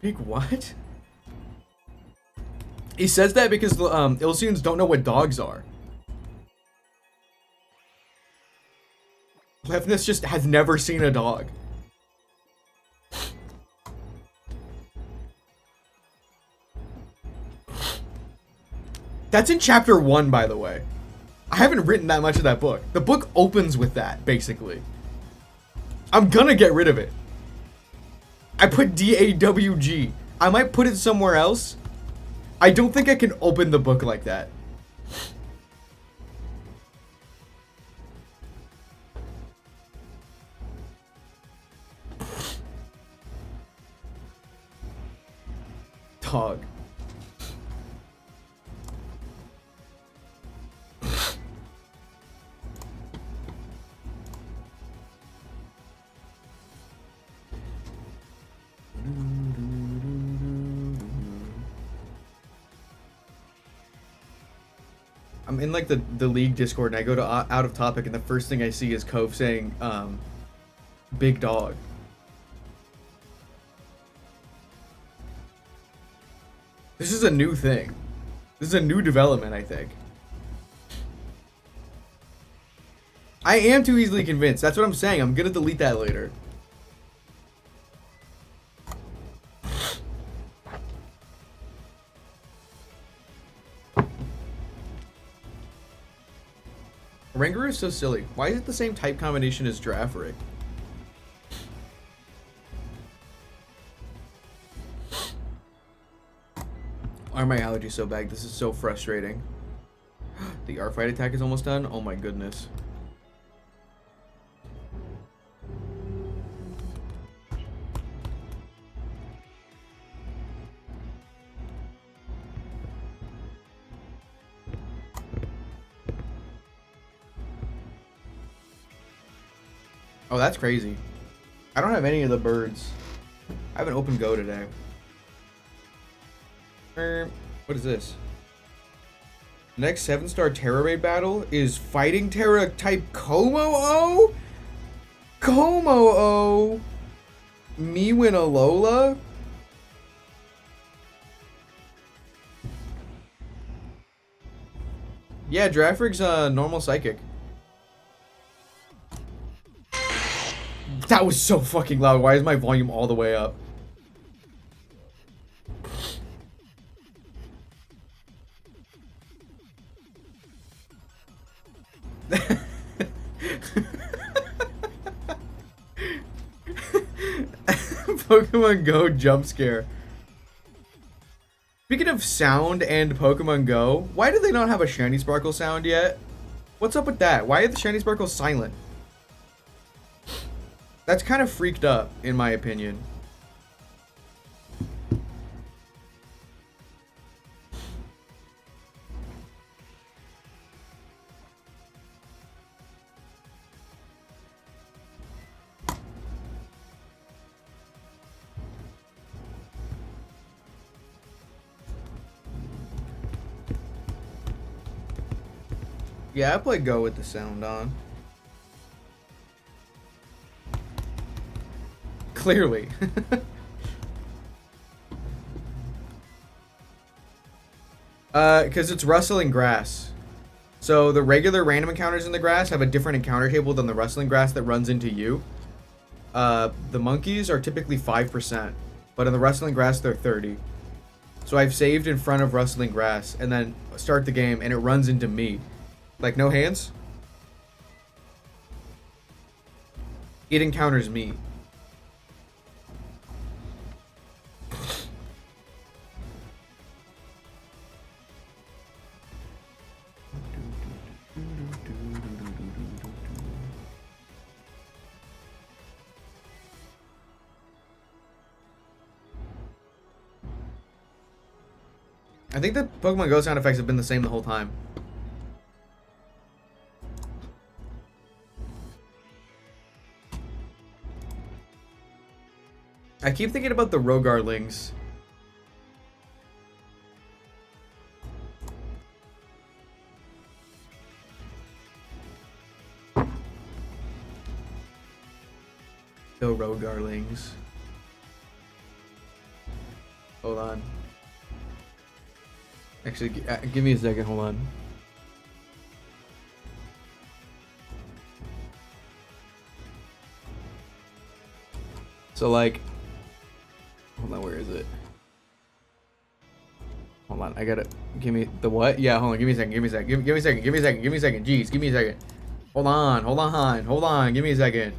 Big what? He says that because Illusions don't know what dogs are. Leftness just has never seen a dog. That's in chapter 1, by the way. I haven't written that much of that book. The book opens with that, basically. I'm gonna get rid of it. I put DAWG. I might put it somewhere else. I don't think I can open the book like that. Dog. I'm in like the league Discord and I go to out of topic and the first thing I see is Cove saying big dog. This is a new thing. This is a new development, I think. I am too easily convinced. That's what I'm saying. I'm gonna delete that later. Rangaroo is so silly. Why is it the same type combination as Giraffaric? Why are my allergies so bad? This is so frustrating. The R-Fight attack is almost done? Oh my goodness. Oh, that's crazy. I don't have any of the birds. I haven't opened Go today. What is this? Next 7-star Terra Raid battle is Fighting Terra type Como-O? Como-O? Me win Alola? Yeah, Giraffrig's normal psychic. That was so fucking loud. Why is my volume all the way up? Pokemon Go jump scare. Speaking of sound and Pokemon Go, why do they not have a Shiny Sparkle sound yet? What's up with that? Why are the Shiny Sparkles silent? That's kind of freaked up, in my opinion. Yeah, I play Go with the sound on. Clearly. Because it's rustling grass. So the regular random encounters in the grass have a different encounter table than the rustling grass that runs into you. The monkeys are typically 5%, but in the rustling grass they're 30. So I've saved in front of rustling grass and then start the game and it runs into me. Like, no hands. It encounters me. I think the Pokemon Go sound effects have been the same the whole time. I keep thinking about the Rogarlings. The Rogarlings. Hold on. Actually, give me a second, hold on. So, like... Hold on, where is it? Hold on, I gotta give me the what? Yeah, hold on, give me a second, give me a second, give me a second, give me a second, give me a second. Jeez, give me a second. Hold on, give me a second.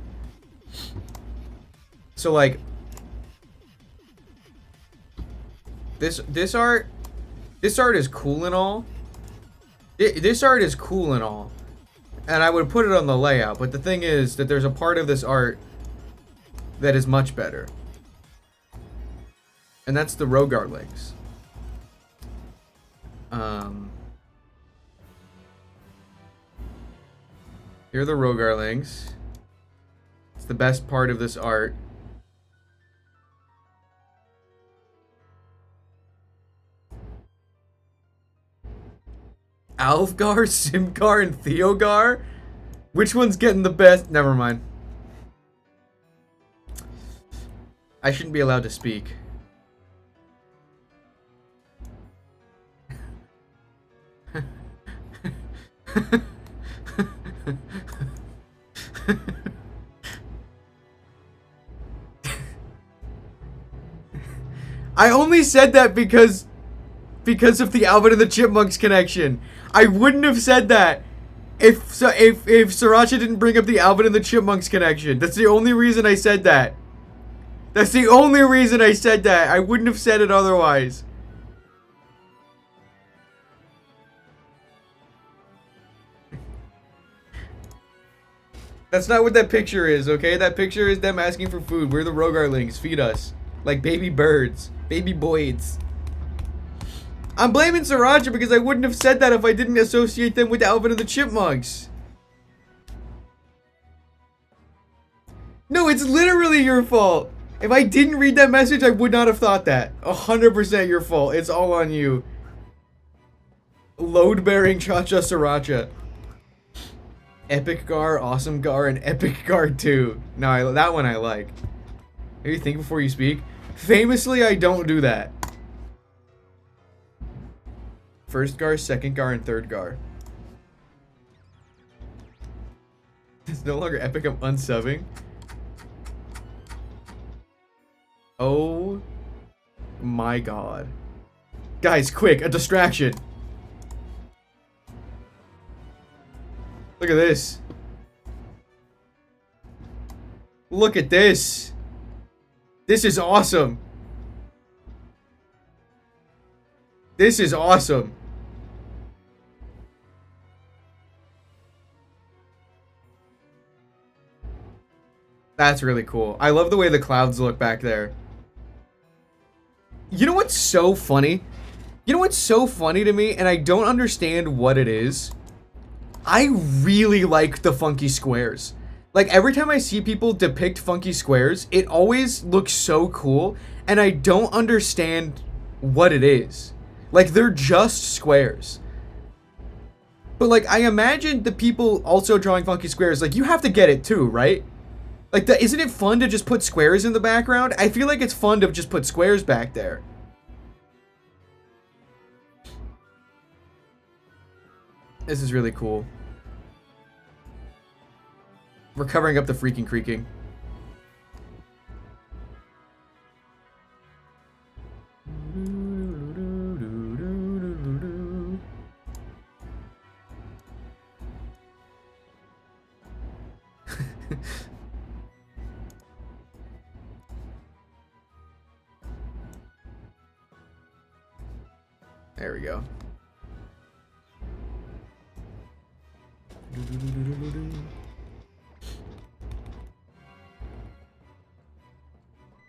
So like this art is cool and all. This art is cool and all. And I would put it on the layout, but the thing is that there's a part of this art that is much better. And that's the Rogar links. Here are the Rogar links. It's the best part of this art. Alfgar, Simgar, and Theogar? Which one's getting the best? Never mind. I shouldn't be allowed to speak. I only said that because of the Alvin and the Chipmunks connection. I wouldn't have said that if Sriracha didn't bring up the Alvin and the Chipmunks connection. That's the only reason I said that. That's the only reason I said that. I wouldn't have said it otherwise. That's not what that picture is, okay? That picture is them asking for food. We're the Rogarlings. Feed us. Like baby birds. Baby boys. I'm blaming Sriracha because I wouldn't have said that if I didn't associate them with Alvin and the Chipmunks. No, it's literally your fault. If I didn't read that message, I would not have thought that. 100% your fault. It's all on you. Load-bearing Cha-Cha Sriracha. Epic Gar, Awesome Gar, and Epic Gar 2. No, that one I like. Maybe think before you speak. Famously, I don't do that. First Gar, second Gar, and third Gar. It's no longer epic, I'm unsubbing. Oh my god. Guys, quick, a distraction. Look at this. Look at this. This is awesome. This is awesome. That's really cool. I love the way the clouds look back there. You know what's so funny? You know what's so funny to me, and I don't understand what it is? I really like the funky squares. Like, every time I see people depict funky squares, it always looks so cool, and I don't understand what it is. Like, they're just squares. But, like, I imagine the people also drawing funky squares, like, you have to get it too, right? Like, isn't it fun to just put squares in the background? I feel like it's fun to just put squares back there. This is really cool. We're covering up the freaking creaking. There we go.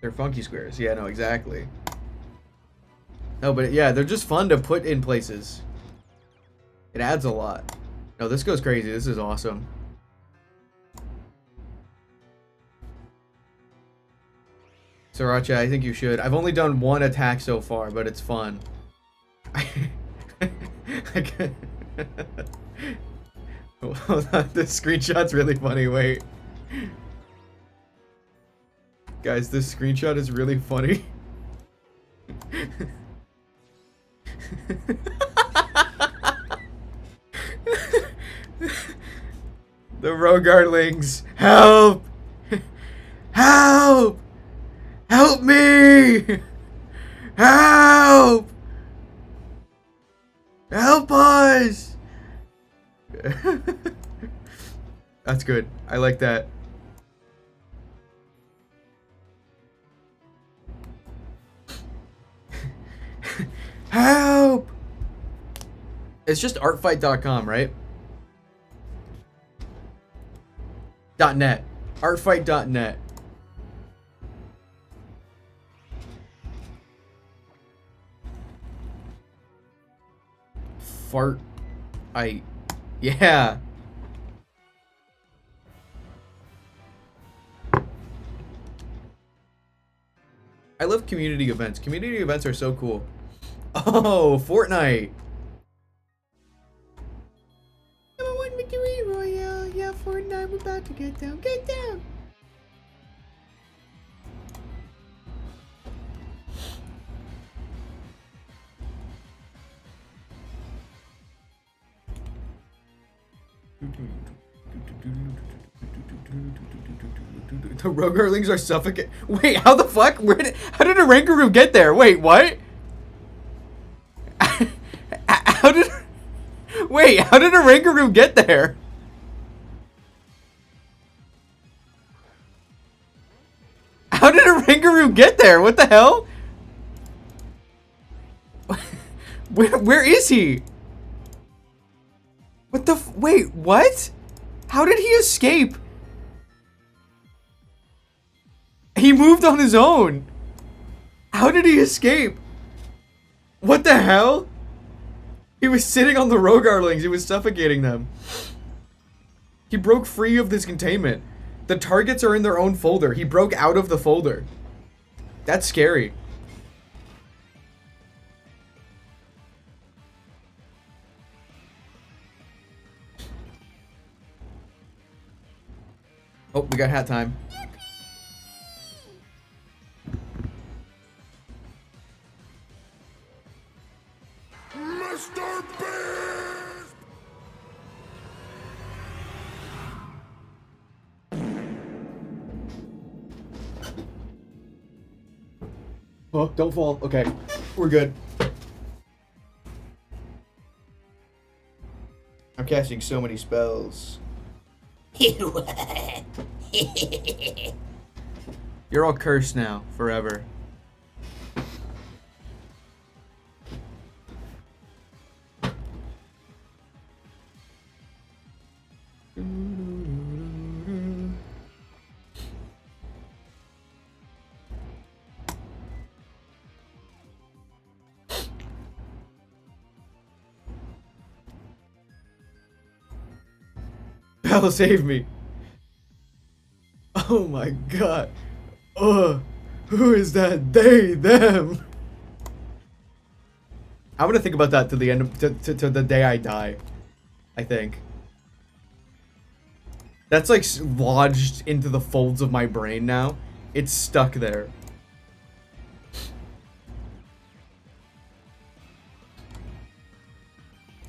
They're funky squares. Yeah, no, exactly. No, but yeah, they're just fun to put in places. It adds a lot. No, this goes crazy. This is awesome. Sriracha, I think you should. I've only done one attack so far, but it's fun. Hold on, this screenshot's really funny. Wait. Guys, this screenshot is really funny. The Rogarlings, help! That's good. I like that. Help! It's just artfight.com, right? .net. Artfight.net. Yeah. I love community events. Community events are so cool. Oh, Fortnite. Number 1 victory royale. Yeah, Fortnite, we're about to get down. Get down. The rogue earlings are suffocating. Wait, how the fuck? How did a Rangaroo get there? Wait, what? How did a Rangaroo get there? How did a Rangaroo get there? What the hell? Where is he? What the wait, what? How did he escape? He moved on his own. How did he escape? What the hell? He was sitting on the Rogarlings. He was suffocating them. He broke free of this containment. The targets are in their own folder. He broke out of the folder. That's scary. Oh, we got hat time. Mr. Beast! Oh, don't fall. Okay, we're good. I'm casting so many spells. You're all cursed now, forever. Bella, save me. Oh my god. Who is that? They, them. I'm gonna think about that to the end of, to the day I die. I think. That's like lodged into the folds of my brain now. It's stuck there.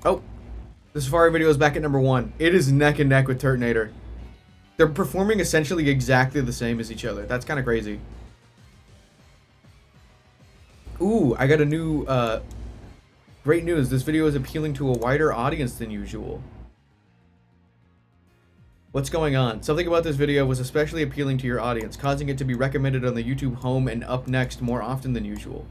Oh. The Safari video is back at number 1. It is neck and neck with Turtonator. They're performing essentially exactly the same as each other. That's kind of crazy. Ooh, I got a new, great news. This video is appealing to a wider audience than usual. What's going on? Something about this video was especially appealing to your audience, causing it to be recommended on the YouTube home and up next more often than usual.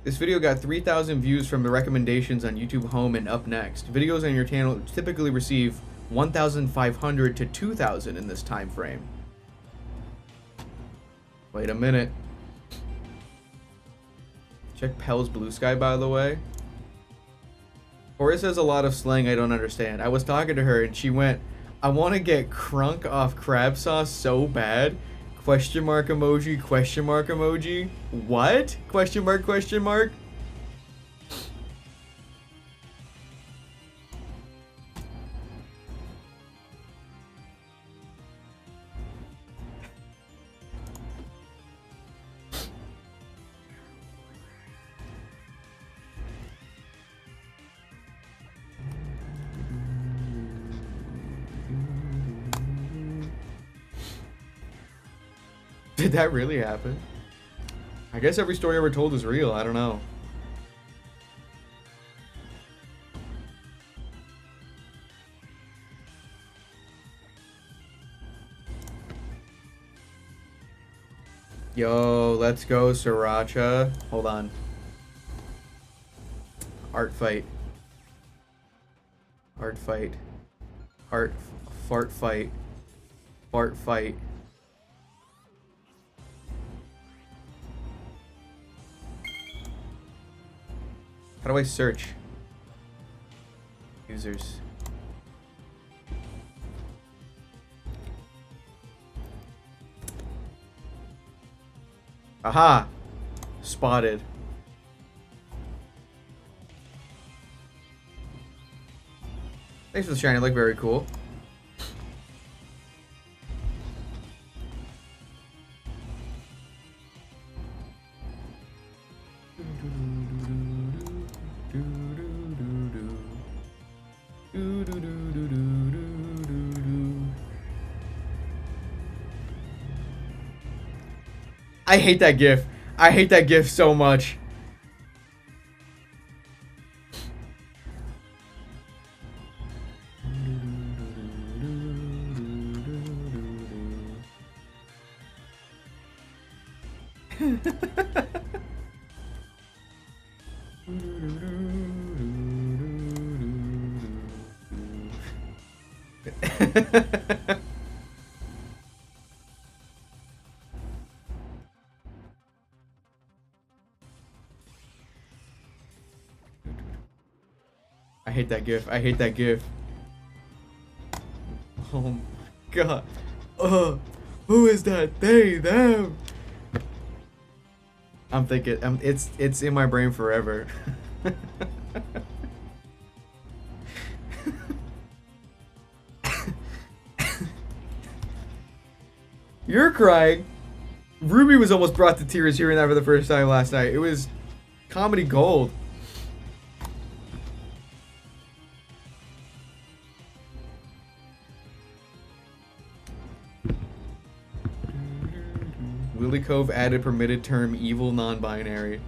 This video got 3,000 views from the recommendations on YouTube Home and Up Next. Videos on your channel typically receive 1,500 to 2,000 in this time frame. Wait a minute. Check Pell's Blue Sky, by the way. Horace has a lot of slang I don't understand. I was talking to her and she went, I want to get crunk off crab sauce so bad. Question mark emoji, question mark emoji. What? Question mark, question mark. Did that really happen? I guess every story ever told is real. I don't know. Yo, let's go, Sriracha. Hold on. Art fight. Art fight. Fart fight. Fart fight. How do I search? Users. Aha! Spotted. Thanks for the shiny, look very cool. I hate that GIF. I hate that GIF so much. I hate that GIF. I hate that GIF. Oh my god. Who is that? They, them. I'm thinking, it's in my brain forever. You're crying. Ruby was almost brought to tears hearing that for the first time last night. It was comedy gold. Willy Cove added permitted term evil non-binary.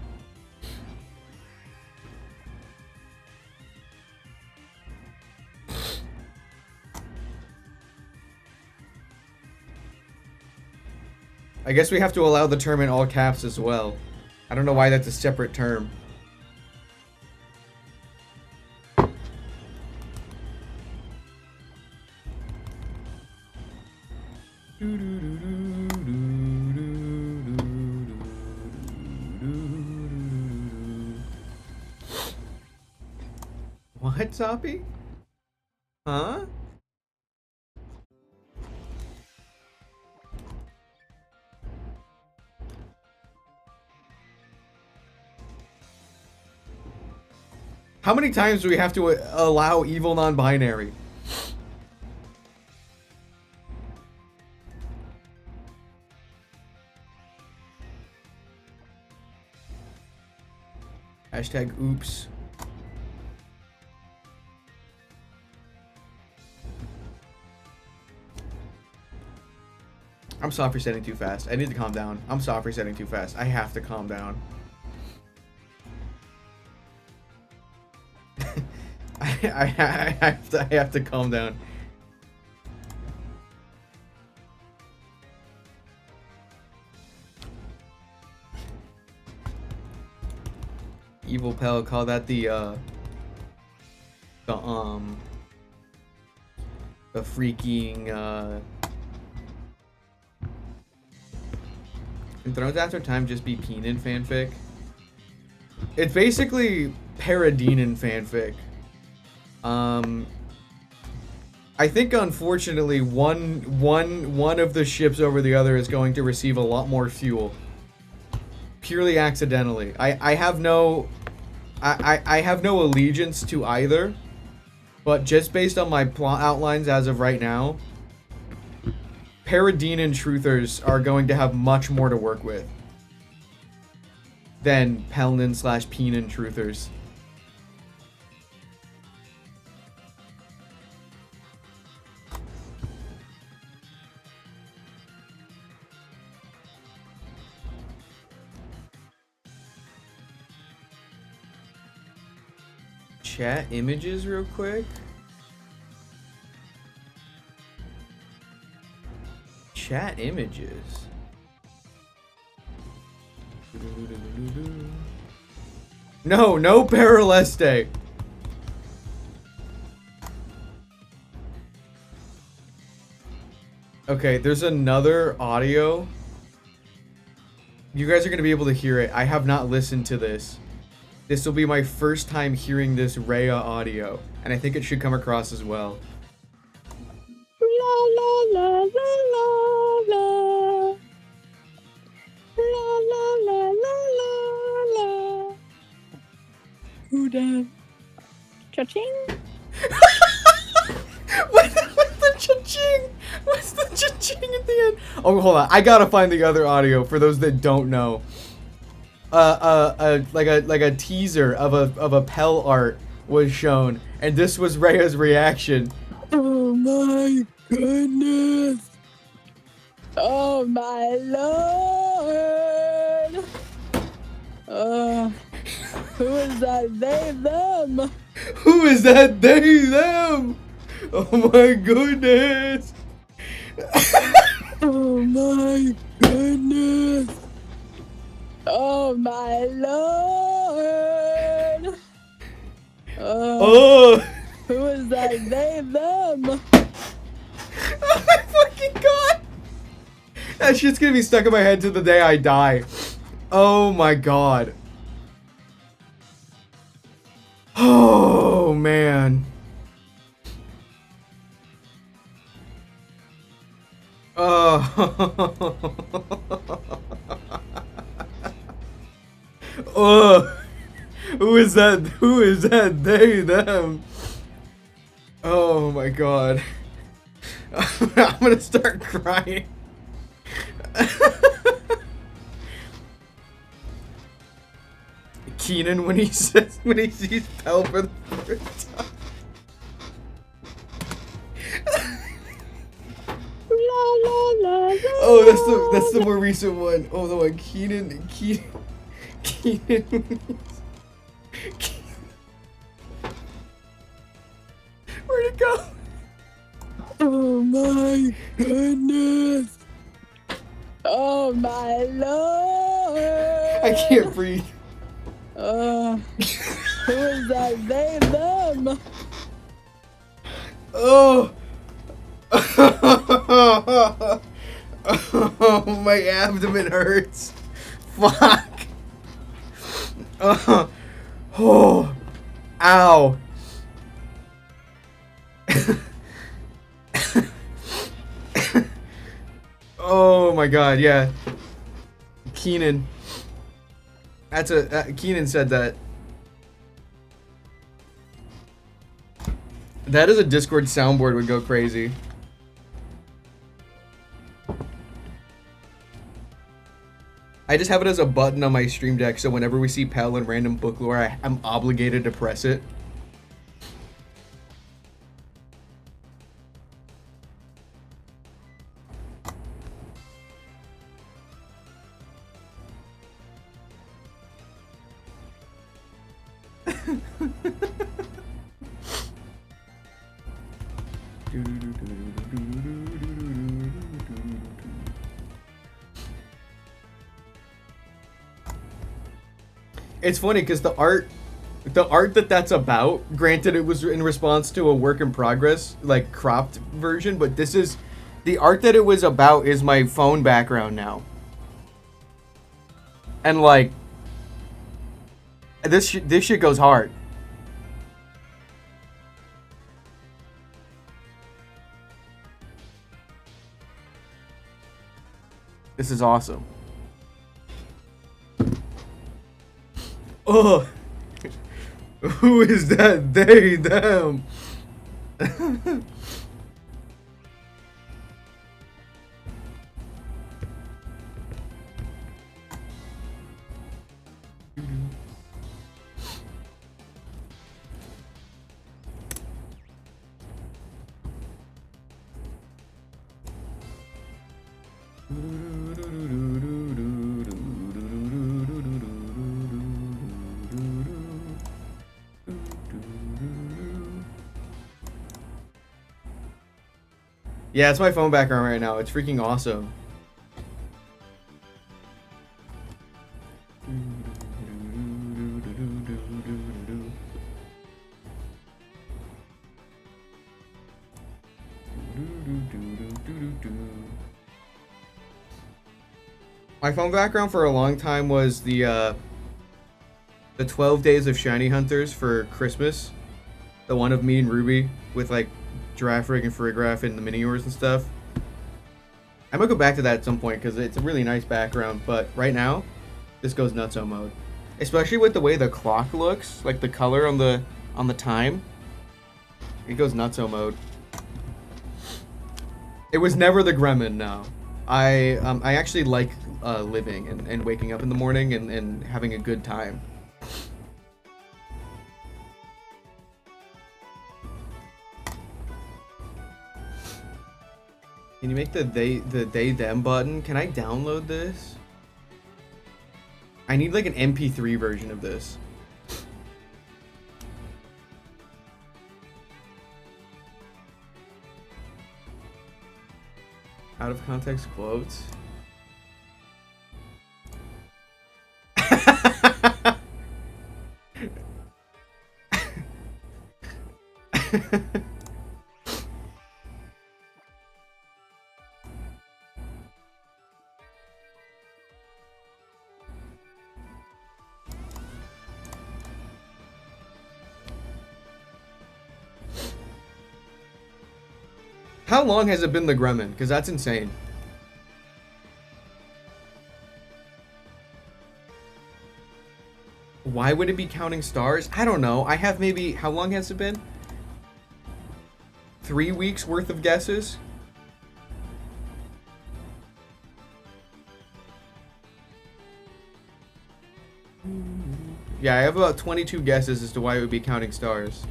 I guess we have to allow the term in all caps as well. I don't know why that's a separate term. What, Soppy? Huh? How many times do we have to allow evil non-binary? Hashtag oops. I'm soft resetting too fast. I need to calm down. I'm soft resetting too fast. I have to calm down. I have to calm down. Evil Pell, call that the freaking Can Thrones After Time just be Peenan fanfic? It's basically Parademon fanfic. I think unfortunately one of the ships over the other is going to receive a lot more fuel. Purely accidentally. I have no allegiance to either, but just based on my plot outlines as of right now, Parademon truthers are going to have much more to work with than Pelnin/Peenan truthers. Chat images real quick. Chat images. No, no Paraleste. Okay, there's another audio. You guys are going to be able to hear it. I have not listened to this. This will be my first time hearing this Raya audio, and I think it should come across as well. La la la la la la. La la la la la la. Who done? Cha-ching. What's the cha-ching? What's the cha-ching at the end? Oh, hold on. I gotta find the other audio for those that don't know. Like a teaser of a Pell art was shown, and this was Raya's reaction. Oh my goodness. Oh my lord. Who is that they, them? Who is that they, them? Oh my goodness. Oh my goodness. Oh my lord. Oh. Who is that they, them? Oh my fucking god. That shit's gonna be stuck in my head to the day I die. Oh my god. Oh man. Oh. Who is that? Who is that? They, them. Oh my god. I'm gonna start crying. Keenan when he sees Pell for the first time. Oh, that's the more recent one. Oh, the one Keenan. Where'd it go? Oh my goodness. Oh my lord. I can't breathe. Who is that they, them? Oh. Oh, my abdomen hurts. Fuck. Oh. Ow. Oh my god, yeah. Keenan. Keenan said that. That is a Discord soundboard would go crazy. I just have it as a button on my stream deck, so whenever we see Pell and random book lore, I'm obligated to press it. It's funny because the art that's about, granted it was in response to a work in progress, like cropped version, but this is, the art that it was about is my phone background now. And like, this shit goes hard. This is awesome. Oh, who is that? They, them. Yeah, it's my phone background right now. It's freaking awesome. My phone background for a long time was the 12 Days of Shiny Hunters for Christmas. The one of me and Ruby with like Giraffe Rig and Farigiraf and the mini yours and stuff. I'm gonna go back to that at some point because it's a really nice background, but right now, this goes nutso mode. Especially with the way the clock looks, like the color on the time. It goes nutso mode. It was never the Gremlin, no. I actually like living and waking up in the morning and having a good time. Can you make the they them button? Can I download this? I need like an MP3 version of this. Out of context quotes. How long has it been the Gremlin? Because that's insane. Why would it be counting stars? I don't know. I have maybe... How long has it been? 3 weeks worth of guesses? Yeah, I have about 22 guesses as to why it would be counting stars.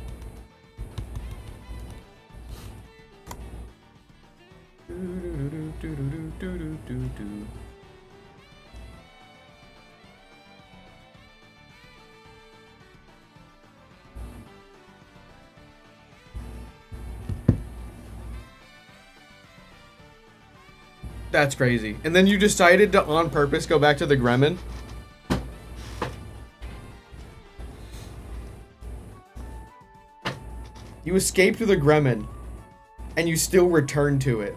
That's crazy. And then you decided to on purpose go back to the Gremlin? You escaped the Gremlin and you still returned to it.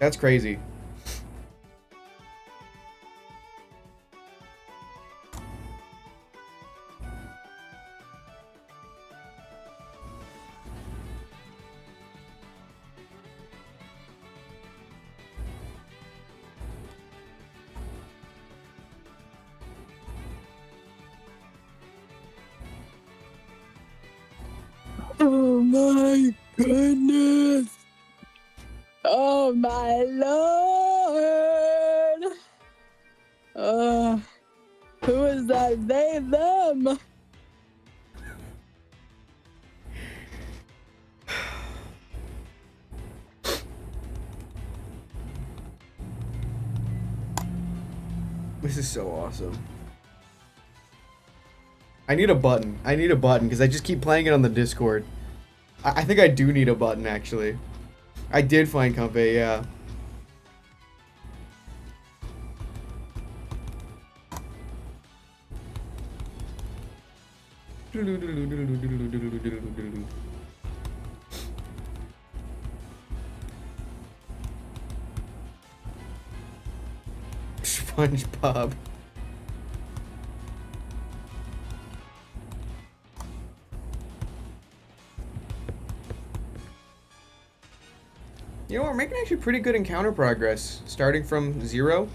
That's crazy. Oh my goodness. Oh my lord. Who is that they, them? This is so awesome. I need a button. I need a button because I just keep playing it on the Discord. I think I do need a button, actually. I did find Comfey, yeah. SpongeBob. You know, we're making actually pretty good encounter progress, starting from 0.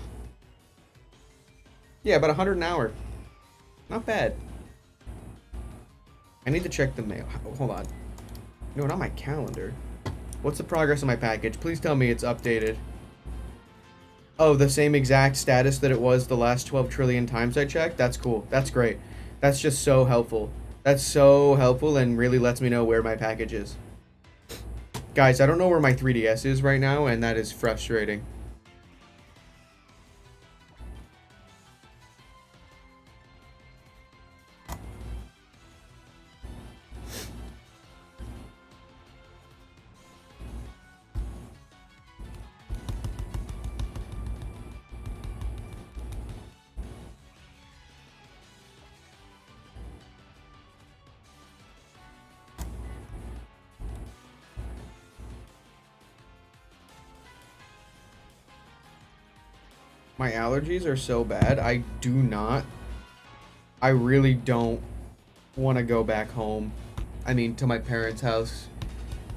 Yeah, about 100 an hour. Not bad. I need to check the mail. Hold on. No, not my calendar. What's the progress on my package? Please tell me it's updated. Oh, the same exact status that it was the last 12 trillion times I checked? That's cool. That's great. That's just so helpful. That's so helpful and really lets me know where my package is. Guys, I don't know where my 3DS is right now, and that is frustrating. My allergies are so bad. I really don't want to go back home. I mean, to my parents' house.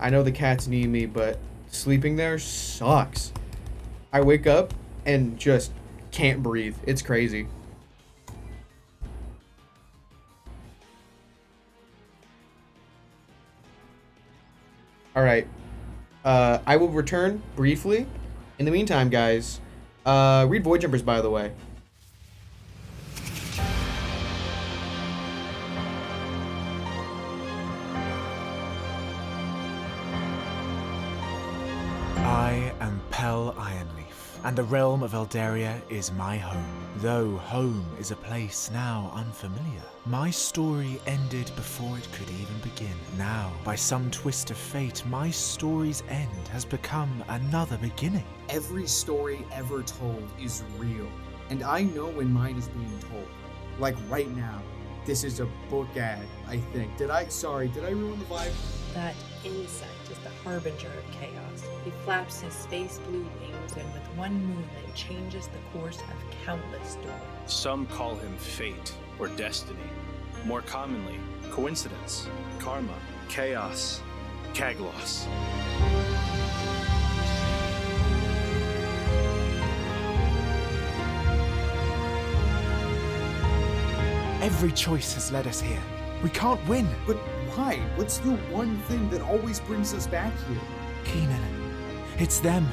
I know the cats need me, but sleeping there sucks. I wake up and just can't breathe. It's crazy. All right. I will return briefly. In the meantime, guys, read Void Jumpers, by the way. I am Pel Ironleaf, and the realm of Eldaria is my home. Though home is a place now unfamiliar, my story ended before it could even begin. Now, by some twist of fate, my story's end has become another beginning. Every story ever told is real, and I know when mine is being told. Like right now. This is a book ad, I think. Did I ruin the vibe? That insect is the harbinger of chaos. He flaps his space blue wings and with one movement changes the course of countless stories. Some call him fate or destiny. More commonly, coincidence, karma, chaos, Kaglos. Every choice has led us here. We can't win. But why? What's the one thing that always brings us back here? Keenan, it's them.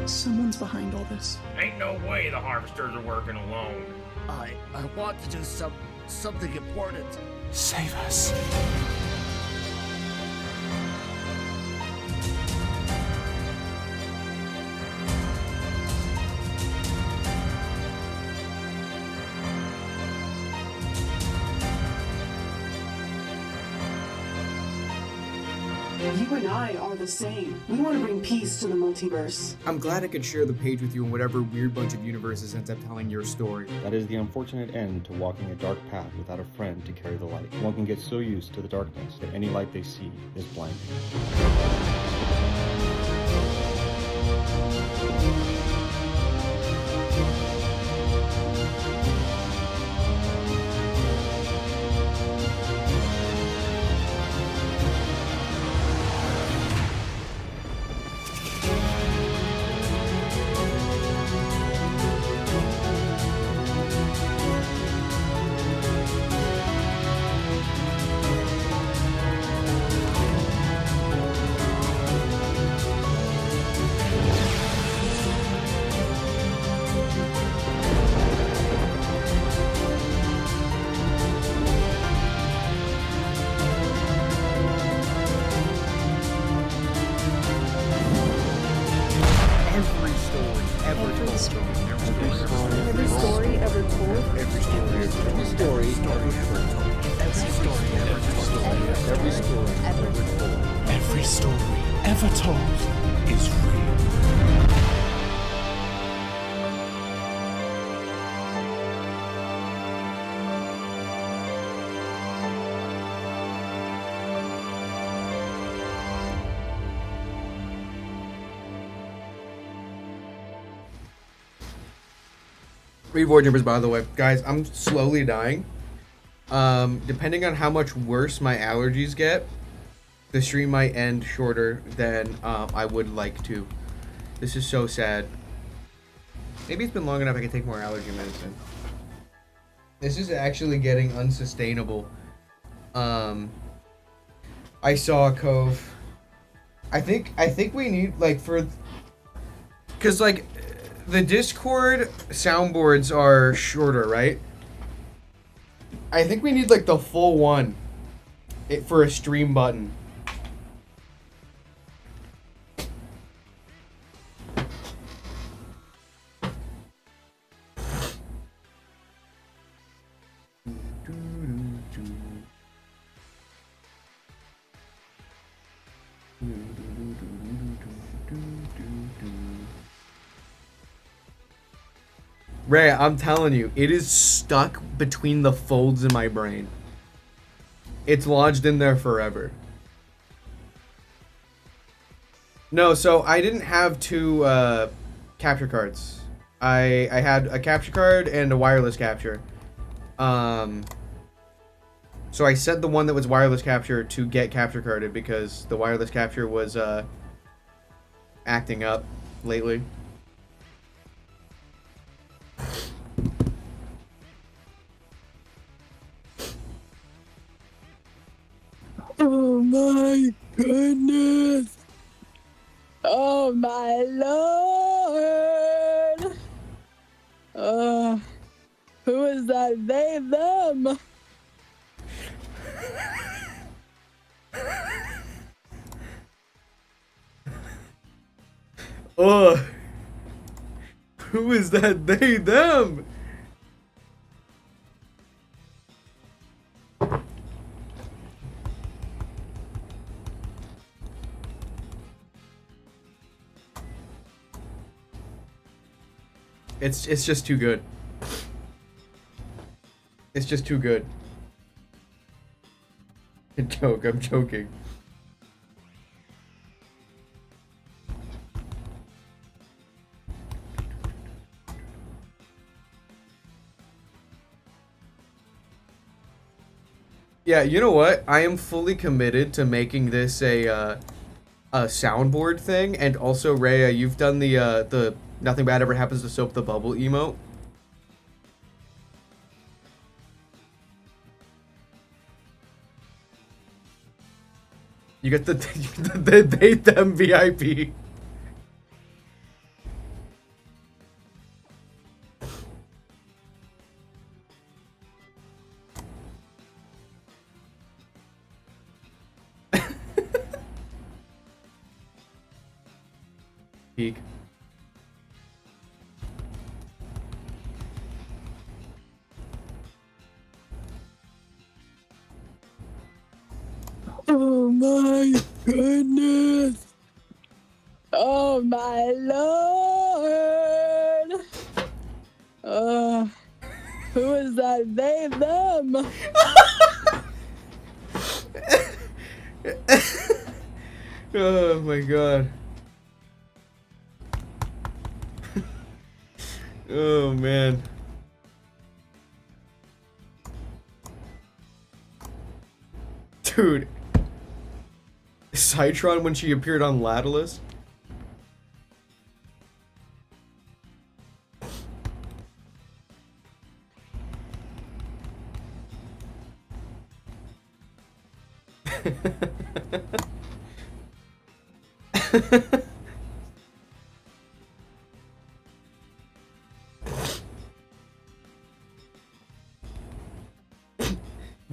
Someone's behind all this. Ain't no way the harvesters are working alone. I want to do something important. Save us. You and I are the same. We want to bring peace to the multiverse. I'm glad I could share the page with you in whatever weird bunch of universes ends up telling your story. That is the unfortunate end to walking a dark path without a friend to carry the light. One can get so used to the darkness that any light they see is blinding. Every story ever told is real. Read Void Jumpers, by the way. Guys, I'm slowly dying. Depending on how much worse my allergies get, the stream might end shorter than I would like to. This is so sad. Maybe it's been long enough I can take more allergy medicine. This is actually getting unsustainable. I saw Cove. I think we need because the Discord soundboards are shorter, right? I think we need the full one for a stream button. Raya, I'm telling you, it is stuck between the folds in my brain. It's lodged in there forever. No, so I didn't have two capture cards. I had a capture card and a wireless capture. So I set the one that was wireless capture to get capture carded because the wireless capture was acting up lately. Oh my goodness. Oh my lord. Who is that they, them? Ugh. Who is that they, them? It's just too good. It's just too good. I'm joking. Yeah, you know what? I am fully committed to making this a soundboard thing, and also Raya, you've done the nothing bad ever happens to Soap the Bubble emote. You get the they them VIP. Peak. Oh my goodness. Oh my lord. Who is that they, them? Oh my god. Oh man. Dude. Citron when she appeared on Lattilus?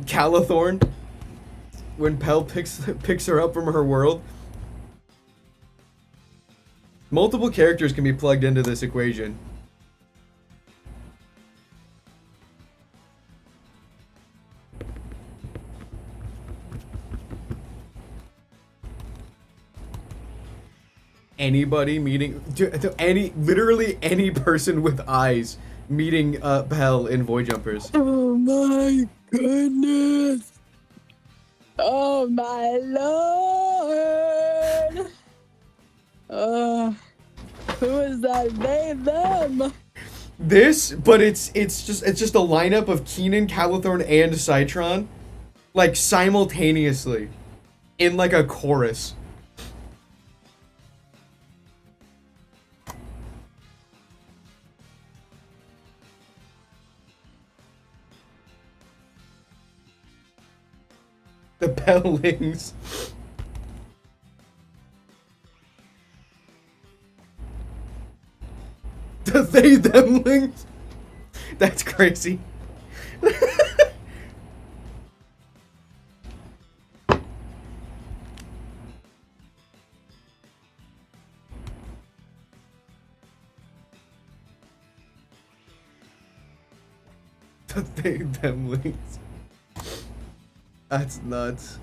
Calathorn when Pell picks her up from her world. Multiple characters can be plugged into this equation. Anybody meeting literally any person with eyes meeting Pell in Void Jumpers. Oh my goodness. Oh my lord. Who is that they, them? This, but it's just a lineup of Keenan, Calathorn, and Citron, like simultaneously, in like a chorus. The Pellings. The they themlings. That's crazy. The they themlings. That's nuts.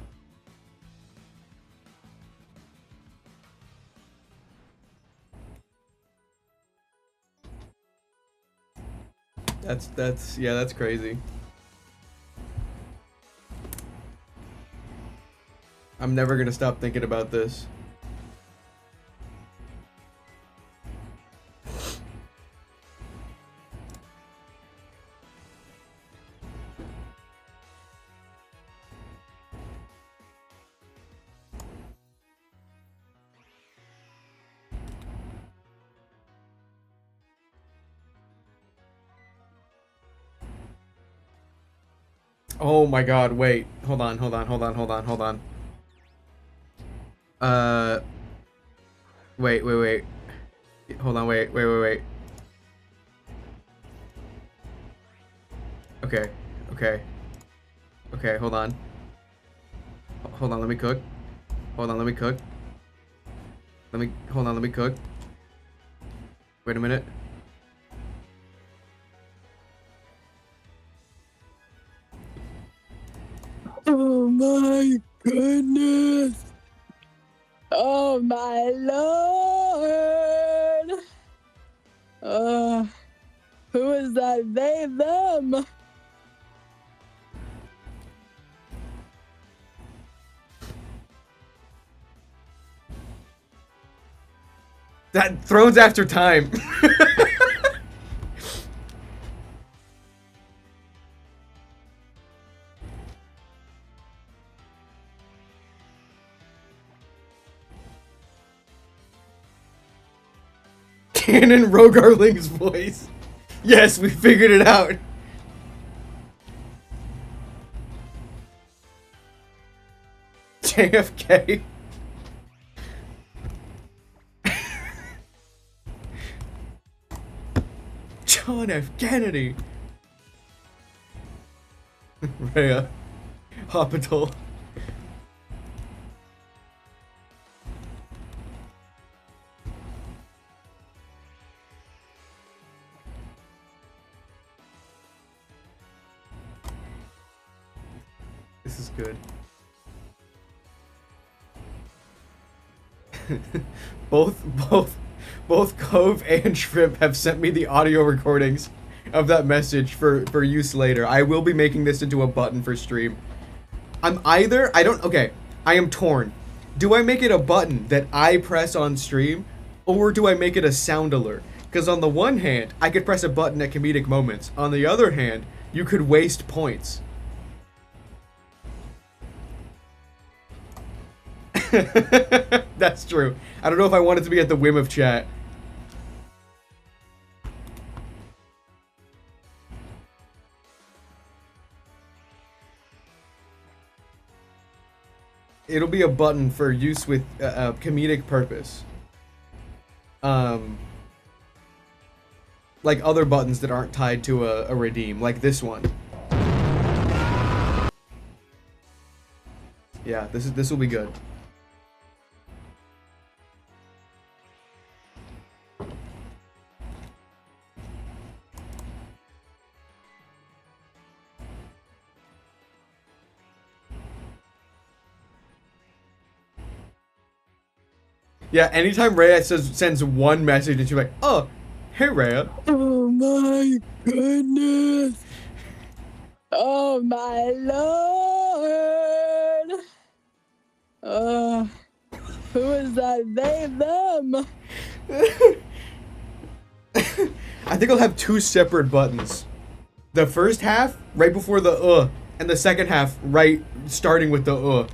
That's crazy. I'm never gonna stop thinking about this. Oh my god, wait. Hold on. Wait. Hold on, wait. Okay, hold on. Hold on, let me cook. Hold on, let me cook. Hold on, let me cook. Wait a minute. Oh my goodness. Oh my lord. Who is that they, them? That Thrones After Time. Canon Rogarling's voice. Yes, we figured it out. JFK. John F. Kennedy. Raya. Hospital. This is good. both Cove and Shrimp have sent me the audio recordings of that message for use later. I will be making this into a button for stream. Okay, I am torn. Do I make it a button that I press on stream, or do I make it a sound alert? Because on the one hand, I could press a button at comedic moments. On the other hand, you could waste points. That's true. I don't know if I want it to be at the whim of chat. It'll be a button for use with comedic purpose. Like other buttons that aren't tied to a redeem, like this one. Yeah, this will be good. Yeah, anytime Raya sends one message and she's like, oh, hey Raya. Oh my goodness. Oh my lord. Who is that they, them? I think I'll have two separate buttons. The first half, right before the and the second half, right starting with the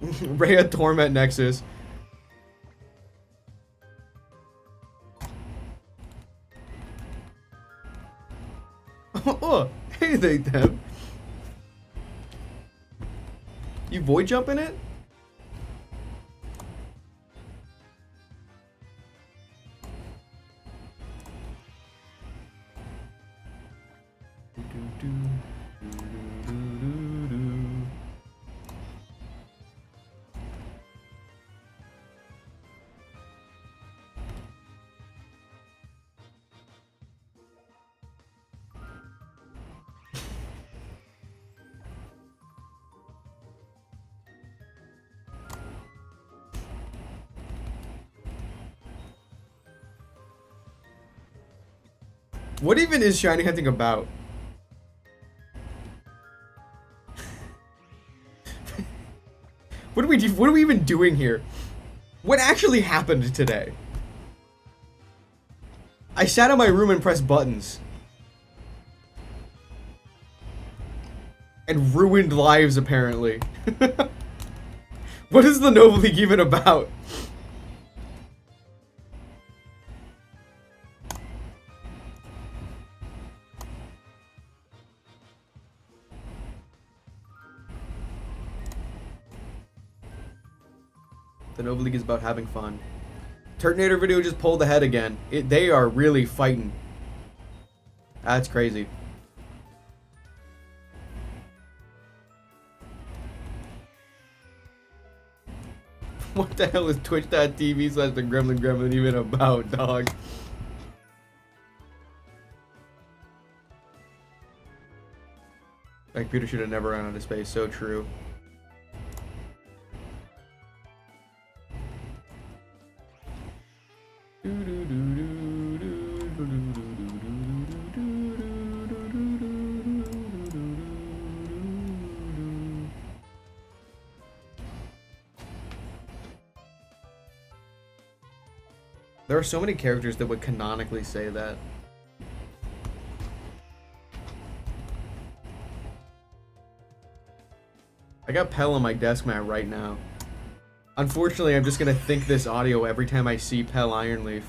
Raya Torment Nexus. Oh, hey they them. You void jumping it? What even is shiny hunting about? What are we even doing here? What actually happened today? I sat in my room and pressed buttons. And ruined lives, apparently. What is the Noble League even about? The Noble League is about having fun. Turtonator video just pulled ahead again. They are really fighting. That's crazy. What the hell is twitch.tv/the Gremlin Gremlin even about, dog? My computer should have never run out of space. So true. There are so many characters that would canonically say that. I got Pell on my desk mat right now. Unfortunately, I'm just gonna think this audio every time I see Pell Ironleaf.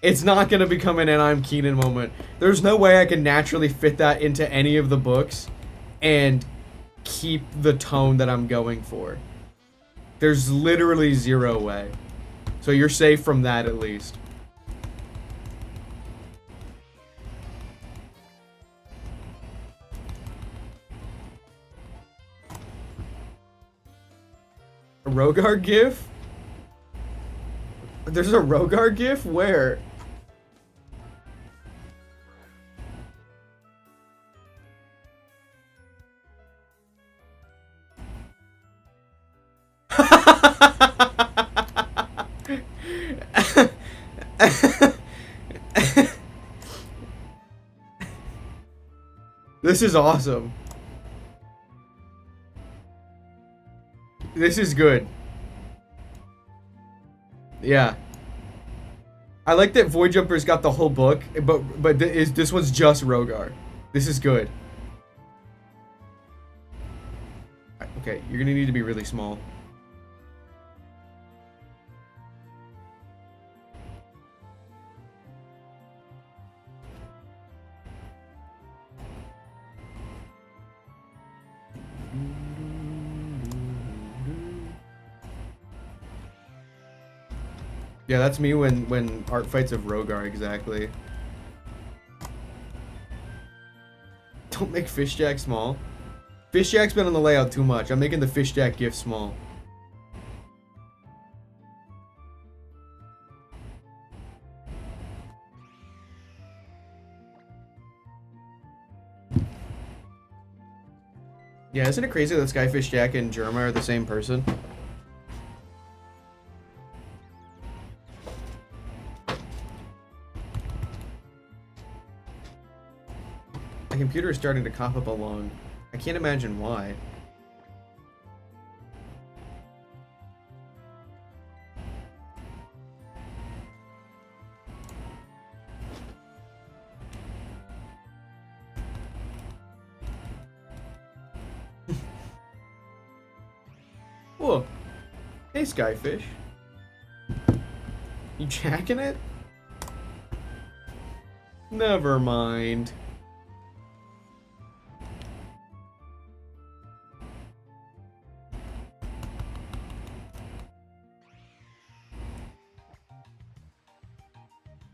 It's not gonna become an "and I'm Keenan" moment. There's no way I can naturally fit that into any of the books and keep the tone that I'm going for. There's literally zero way. So you're safe from that at least. A Rogar gif? There's a Rogar gif? Where? This is awesome. This is good. Yeah. I like that Void Jumper's got the whole book, but this one's just Rogar. This is good. Okay, you're gonna need to be really small. Yeah, that's me when art fights of Rogar, exactly. Don't make Fishjack small. Fishjack's been on the layout too much. I'm making the Fishjack gif small. Yeah, isn't it crazy that Skyfish Jack and Jerma are the same person? My computer is starting to cough up a lung. I can't imagine why. Whoa. Hey, Skyfish. You jacking it? Never mind.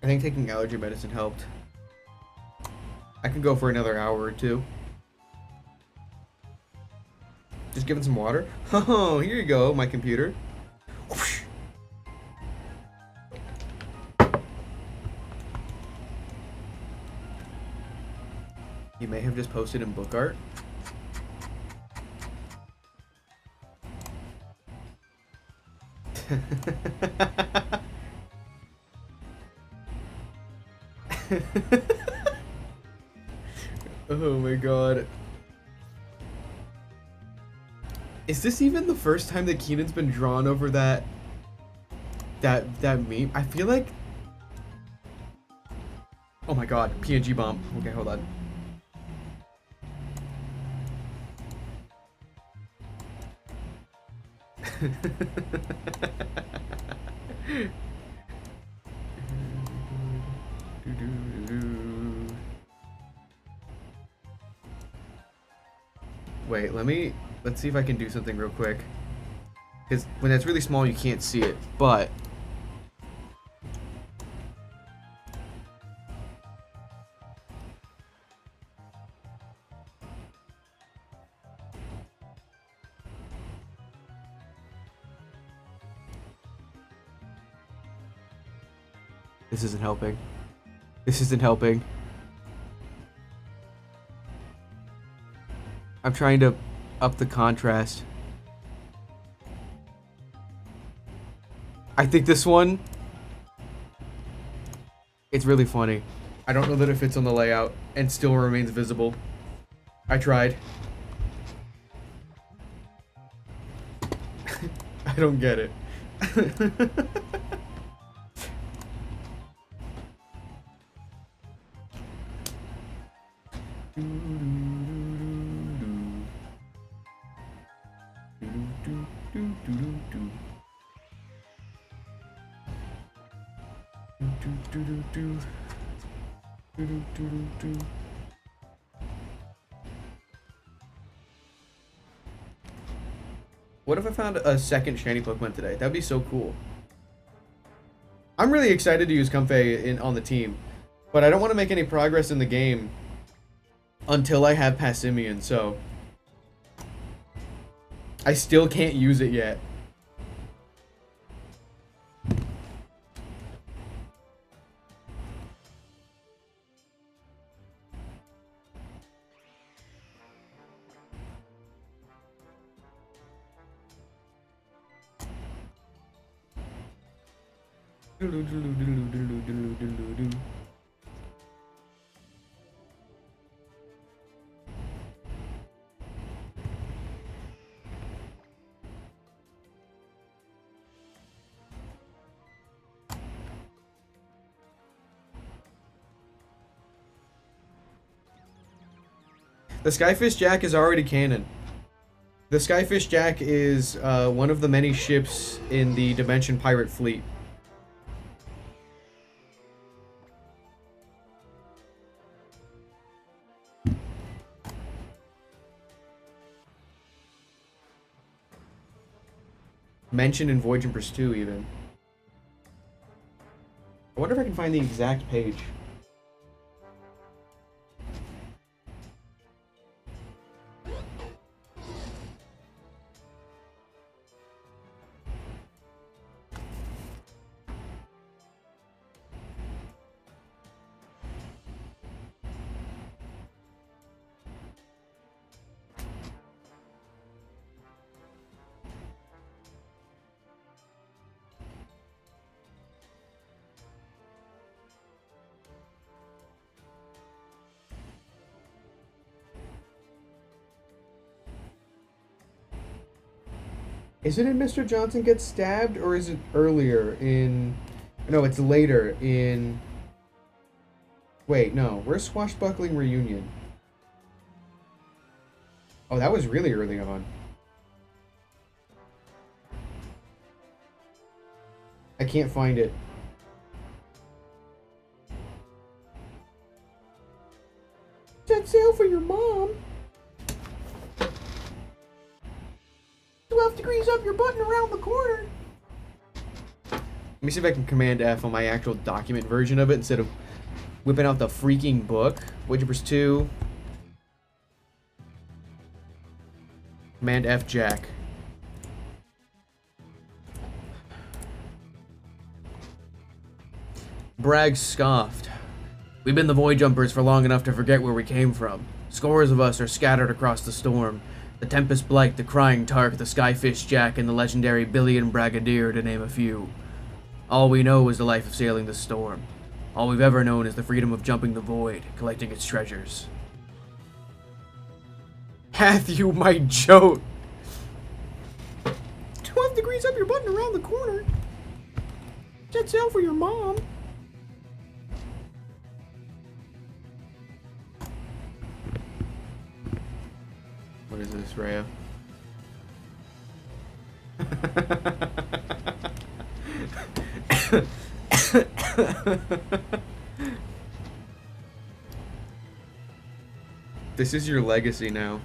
I think taking allergy medicine helped. I could go for another hour or two. Just give it some water. Oh, here you go, my computer. Whoosh. You may have just posted in book art. Oh my god. Is this even the first time that Keenan's been drawn over that meme? I feel like... Oh my god, PNG bomb. Okay, hold on. Wait, let's see if I can do something real quick. Because when it's really small, you can't see it, but... This isn't helping. This isn't helping. I'm trying to up the contrast. I think this one, it's really funny. I don't know that it fits on the layout and still remains visible. I tried. I don't get it. What if I found a second shiny Pokemon today? That'd be so cool. I'm really excited to use Comfey on the team, but I don't want to make any progress in the game until I have Passimian, so I still can't use it yet. The Skyfish Jack is already canon. The Skyfish Jack is one of the many ships in the Dimension Pirate fleet. Mentioned in Voyage Empress 2 even. I wonder if I can find the exact page. Is it in Mr. Johnson Gets Stabbed, or is it earlier in... No, it's later in... Wait, no. Where's Swashbuckling Reunion? Oh, that was really early on. I can't find it. Set sail for your mom. 12 degrees up your button around the corner. Let me see if I can Command F on my actual document version of it instead of whipping out the freaking book. Voyage Empress 2. Command F Jack. Bragg scoffed. We've been the Void Jumpers for long enough to forget where we came from. Scores of us are scattered across the storm. The Tempest Blight, the Crying Tark, the Skyfish Jack, and the legendary Billion Bragadier, to name a few. All we know is the life of sailing the storm. All we've ever known is the freedom of jumping the void, collecting its treasures. Hath you my joke? 12 degrees up your button around the corner. Jet sail for your mom. What is this, Raya? This is your legacy now.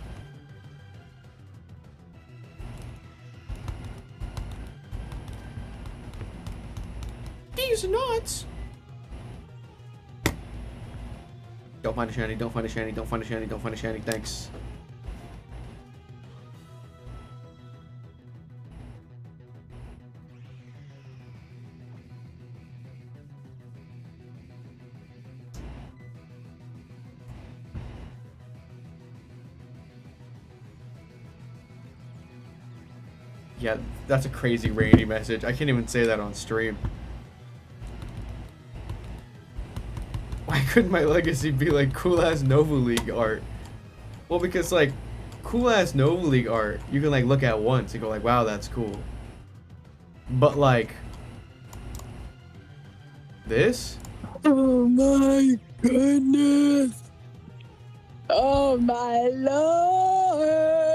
These nuts! Don't find a shanty, don't find a shanty, don't find a shanty, don't find a shanty, thanks. Yeah, that's a crazy rainy message. I can't even say that on stream. Why couldn't my legacy be like cool ass Nova League art? Well, because like cool ass Nova League art, you can like look at once and go like, wow, that's cool. But like this? Oh my goodness. Oh my lord.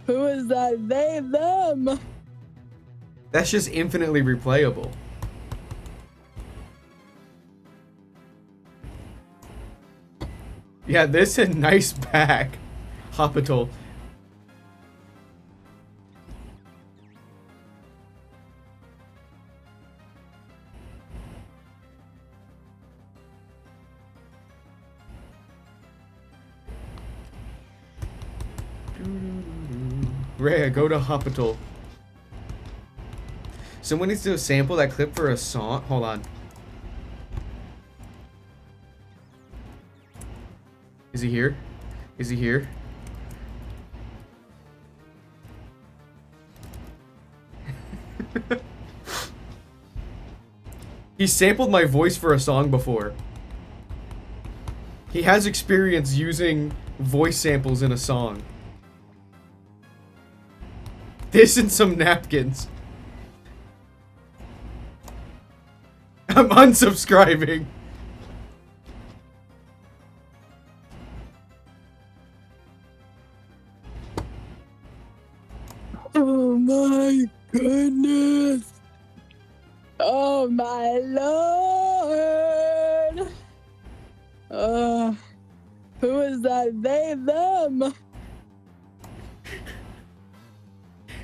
Who is that they, them? That's just infinitely replayable. Yeah, this and nice back. Hospital. Raya, go to hospital. Someone needs to sample that clip for a song. Hold on. Is he here? Is he here? He sampled my voice for a song before. He has experience using voice samples in a song. This and some napkins. I'm unsubscribing. Oh my goodness. Oh my lord. Who is that they, them?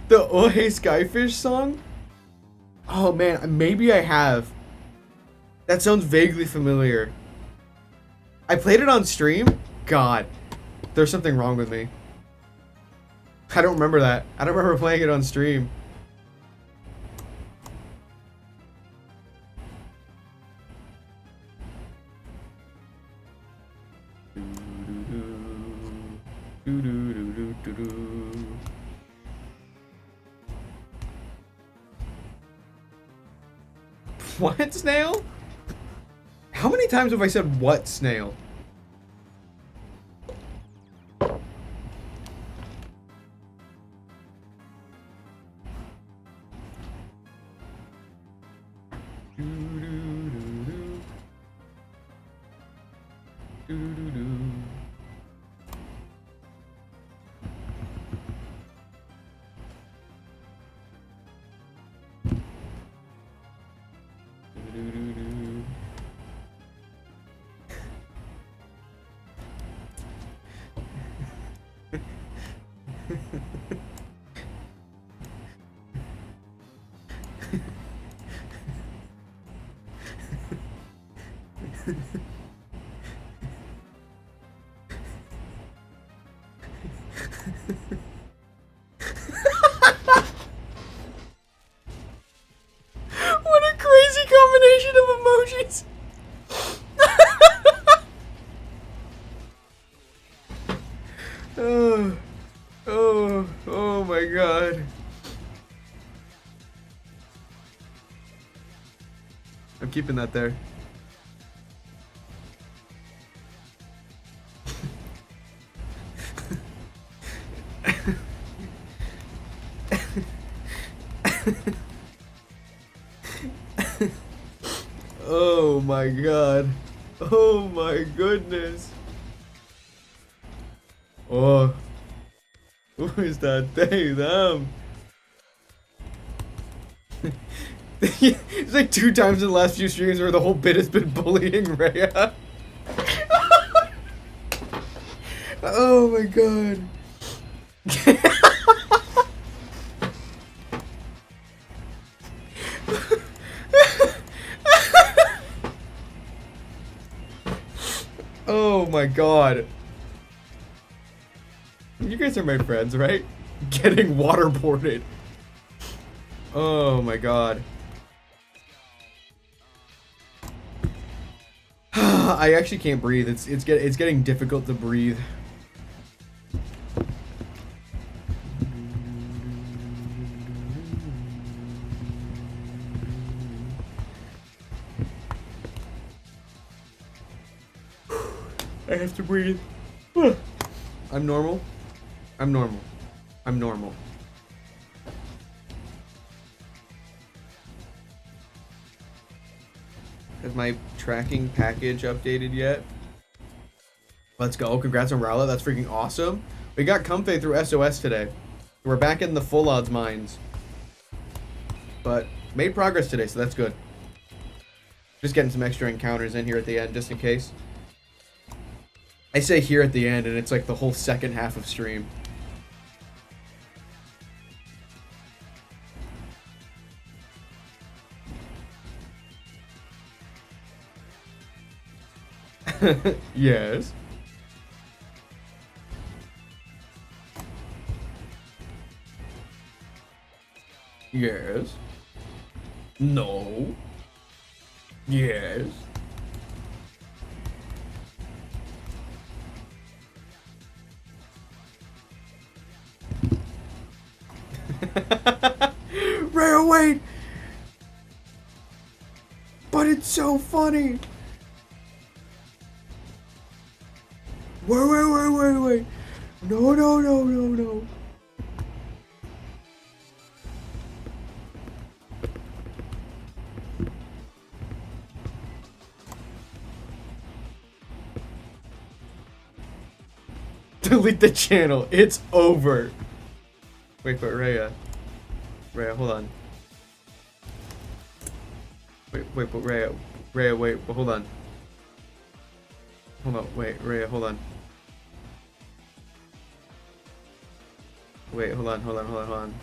The OUGH Skyfish song? Oh man, maybe I have. That sounds vaguely familiar. I played it on stream? God, there's something wrong with me. I don't remember that. I don't remember playing it on stream. What, snail? How many times have I said what, snail? What a crazy combination of emojis! Oh my god. I'm keeping that there. Oh my god. Oh my goodness. Oh. Who is that? They, them. It's like 2 times in the last few streams where the whole bit has been bullying Raya. Oh my god. Oh my god. You guys are my friends, right? Getting waterboarded. Oh my god. I actually can't breathe. It's getting difficult to breathe. I have to breathe. I'm normal. I'm normal. I'm normal. Has my tracking package updated yet? Let's go. Congrats on Raya. That's freaking awesome. We got Comfey through SOS today. We're back in the full odds mines. But made progress today, so that's good. Just getting some extra encounters in here at the end, just in case. I say here at the end, and it's like the whole second half of stream. Yes. Yes. No. Yes. Raya, wait! But it's so funny! Wait. No. Delete the channel. It's over. Wait, but Raya, hold on. Wait, but Raya, wait, but hold on. Wait, Raya, hold on. Wait, hold on.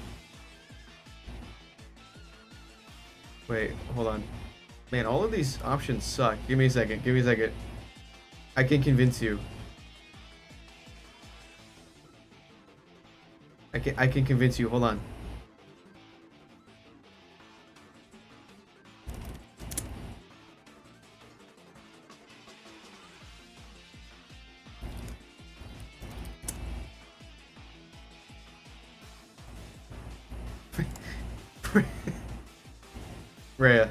Wait, hold on. Man, all of these options suck. Give me a second. I can convince you. I can convince you. Hold on. Raya.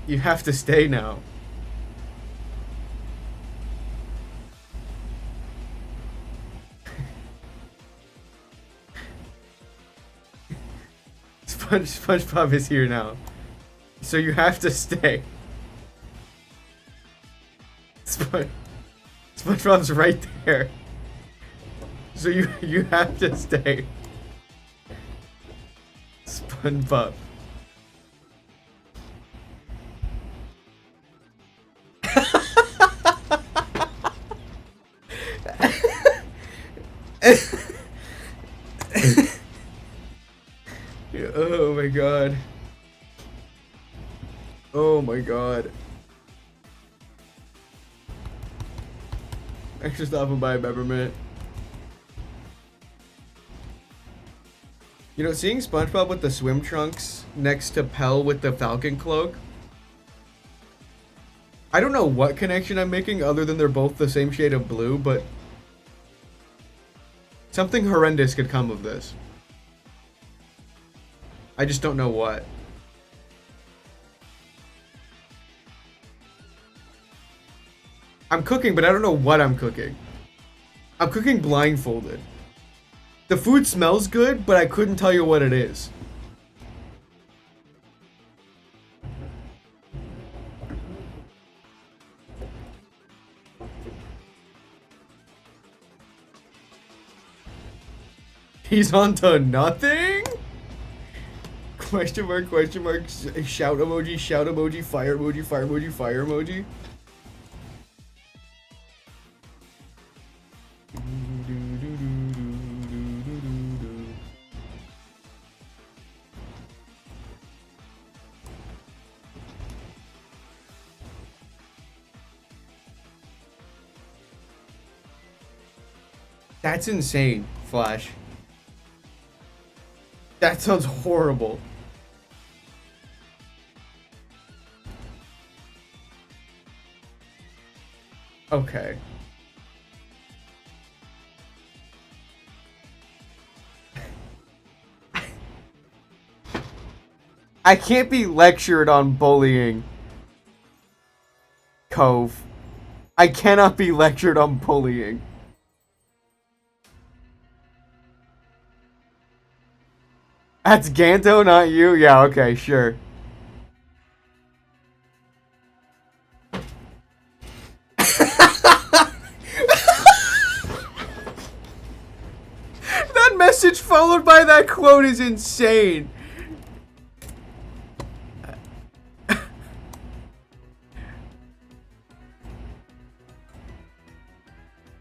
You have to stay now. SpongeBob is here now. So you have to stay. SpongeBob's right there. So you have to stay. SpongeBob. Oh my god. Oh my god. I should stop and buy a peppermint. You know, seeing SpongeBob with the swim trunks next to Pell with the Falcon cloak. I don't know what connection I'm making other than they're both the same shade of blue, but Something horrendous could come of this. I just don't know what. I'm cooking, but I don't know what I'm cooking. I'm cooking blindfolded. The food smells good, but I couldn't tell you what it is. He's on to nothing? Question mark, shout emoji, fire emoji, fire emoji, fire emoji. That's insane, Flash. That sounds horrible. Okay. I can't be lectured on bullying. Cove. I cannot be lectured on bullying. That's Ganto, not you? Yeah, okay, sure. That message followed by that quote is insane.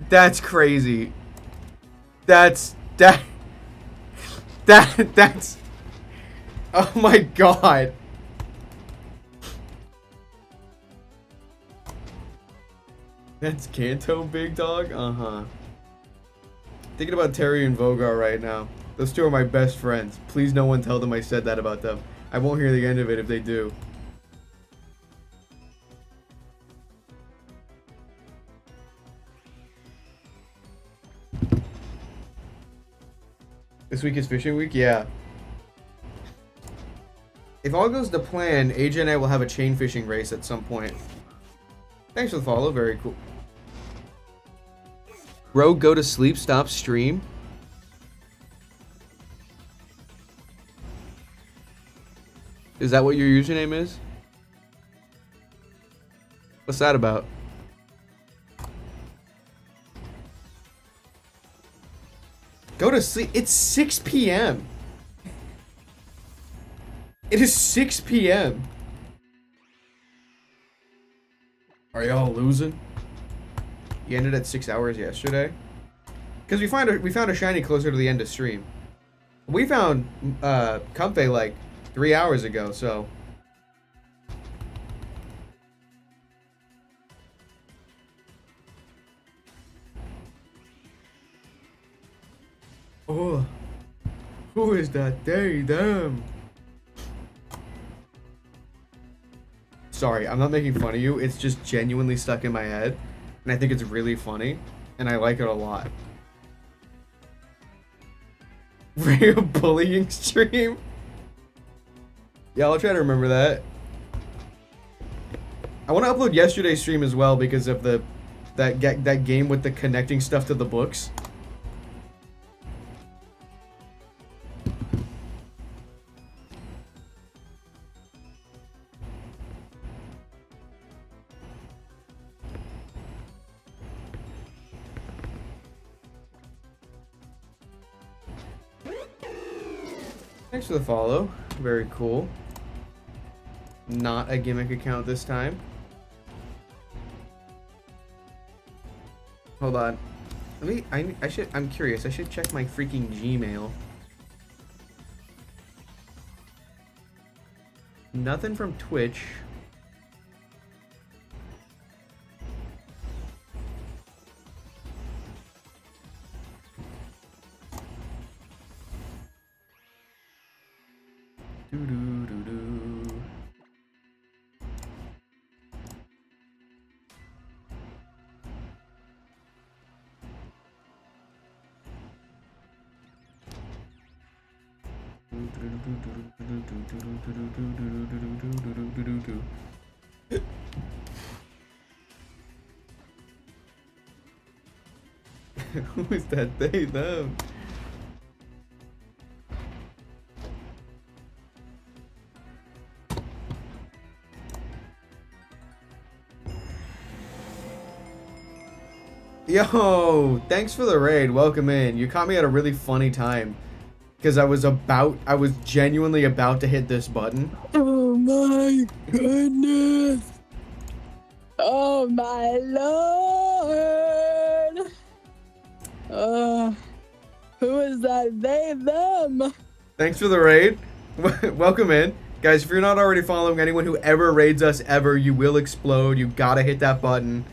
That's crazy. That's oh my god. That's Kanto, big dog? Uh-huh. Thinking about Terry and Vogar right now. Those two are my best friends. Please no one tell them I said that about them. I won't hear the end of it if they do. This week is fishing week? Yeah. If all goes to plan, AJ and I will have a chain fishing race at some point. Thanks for the follow, very cool. Bro, go to sleep, stop stream. Is that what your username is? What's that about? Go to sleep. It's 6 p.m. It is 6 p.m. Are y'all losing? You ended at 6 hours yesterday? Because we found a shiny closer to the end of stream. We found Comfey like 3 hours ago, so. Oh, who is that they, them? Sorry, I'm not making fun of you. It's just genuinely stuck in my head. And I think it's really funny. And I like it a lot. Real bullying stream? Yeah, I'll try to remember that. I want to upload yesterday's stream as well because of that game with the connecting stuff to the books. Thanks for the follow. Very cool. Not a gimmick account this time. Hold on. I'm curious. I should check my freaking Gmail. Nothing from Twitch. Who is that they, them? Yo, thanks for the raid. Welcome in. You caught me at a really funny time. Because I was genuinely about to hit this button. Oh my goodness. Oh my lord. Who is that they, them? Thanks for the raid. Welcome in. Guys, if you're not already following anyone who ever raids us ever, you will explode. You gotta hit that button.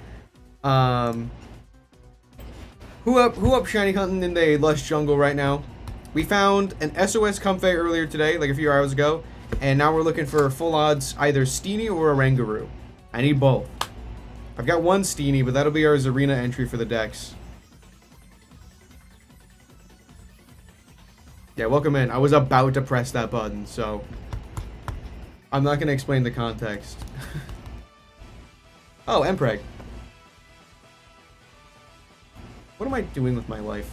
Who up shiny hunting in the lush jungle right now? We found an SOS Comfey earlier today, like a few hours ago, and now we're looking for full odds either Steenie or a Rangaroo. I need both. I've got one Steenie, but that'll be our Zarina entry for the decks. Yeah, welcome in. I was about to press that button, so I'm not gonna explain the context. Oh, Mpreg. What am I doing with my life?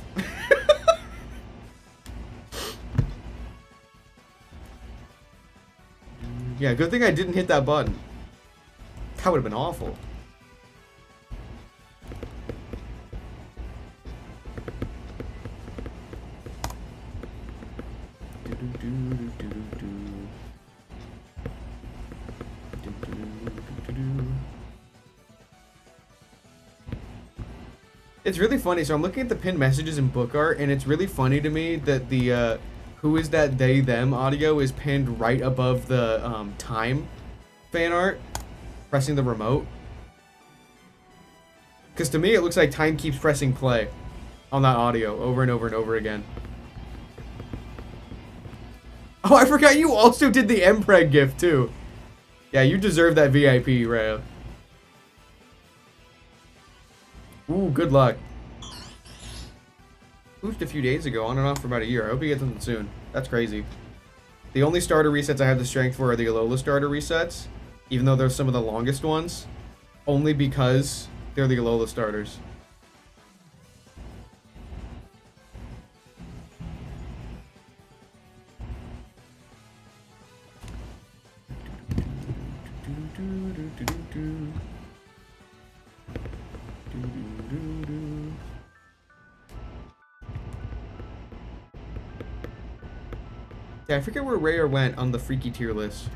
Yeah, good thing I didn't hit that button. That would have been awful. It's really funny. So I'm looking at the pinned messages in book art, and it's really funny to me that the who is that they them audio is pinned right above the time fan art, pressing the remote. Because to me it looks like time keeps pressing play on that audio over and over and over again. Oh, I forgot you also did the Mpreg gift too. Yeah, you deserve that VIP, Raya. Ooh, good luck. Boosted a few days ago, on and off for about a year. I hope you get something soon. That's crazy. The only starter resets I have the strength for are the Alola starter resets, even though they're some of the longest ones, only because they're the Alola starters. Yeah, I forget where Raya went on the freaky tier list.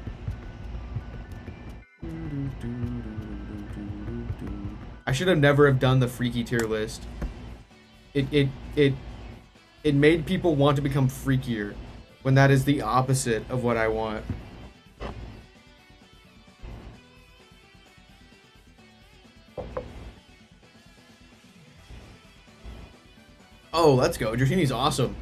I should have never have done the freaky tier list. It made people want to become freakier, when that is the opposite of what I want. Oh, let's go. Dratini's awesome.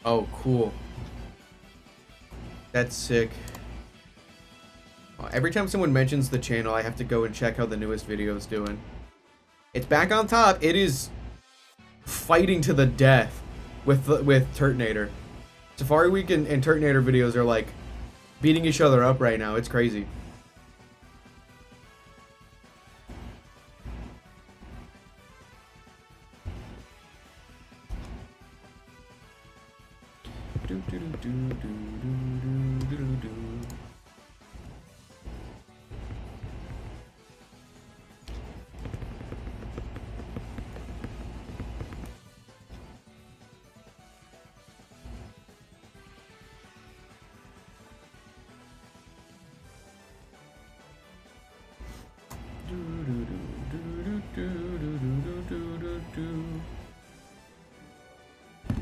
Oh, cool. That's sick. Every time someone mentions the channel, I have to go and check how the newest video is doing. It's back on top. It is fighting to the death with Turtonator. Safari Week and Turtonator videos are like beating each other up right now. It's crazy.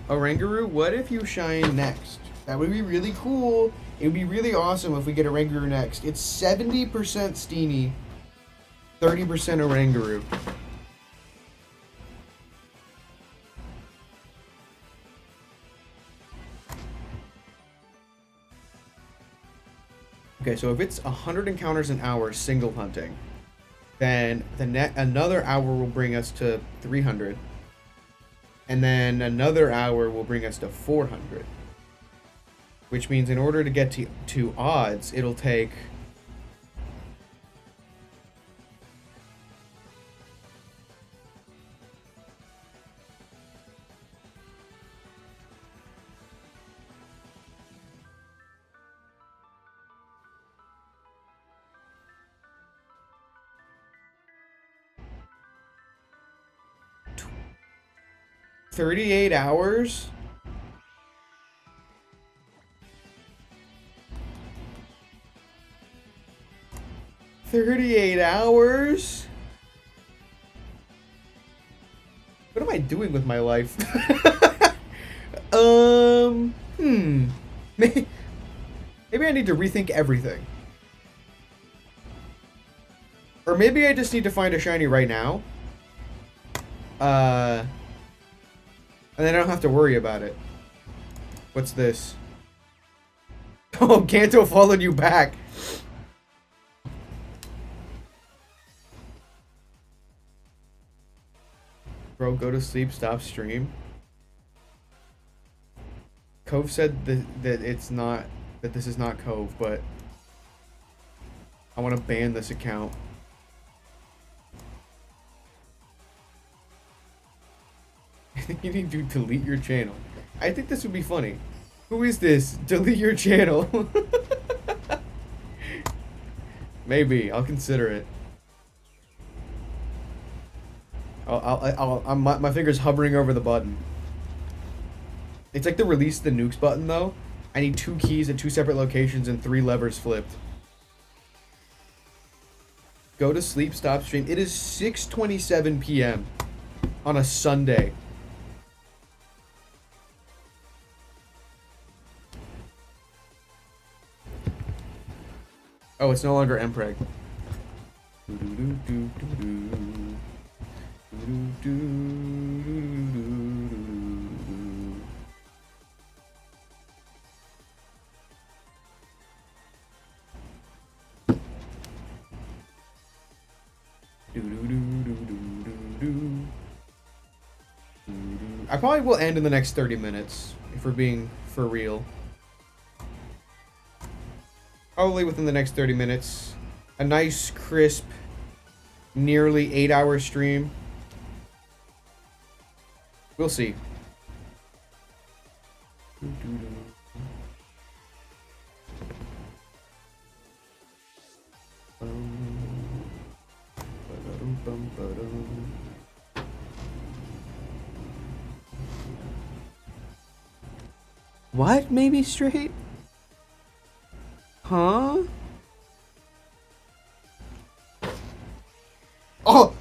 Rangaroo, what if you shine next? That would be really cool. It would be really awesome if we get a Rangaroo next. It's 70% Steenie, 30% a Rangaroo. Okay, so if it's 100 encounters an hour single hunting, then another hour will bring us to 300. And then another hour will bring us to 400. Which means in order to get to odds, it'll take... $38 hours? $38 hours? What am I doing with my life? Maybe I need to rethink everything. Or maybe I just need to find a shiny right now. And then I don't have to worry about it. What's this? Oh, Kanto followed you back. Bro, go to sleep, stop stream. Cove said that it's not, that this is not Cove, but I want to ban this account. I think you need to delete your channel. I think this would be funny. Who is this? Delete your channel. Maybe. I'll consider it. My finger's hovering over the button. It's like the release the nukes button, though. I need 2 keys at 2 separate locations and 3 levers flipped. Go to sleep, stop stream. It is 6:27 p.m. on a Sunday. Oh, it's no longer Mpreg. I probably will end in the next 30 minutes, if we're being for real. Probably within the next 30 minutes. A nice, crisp, nearly 8-hour stream. We'll see. What? Maybe straight? Huh? Oh!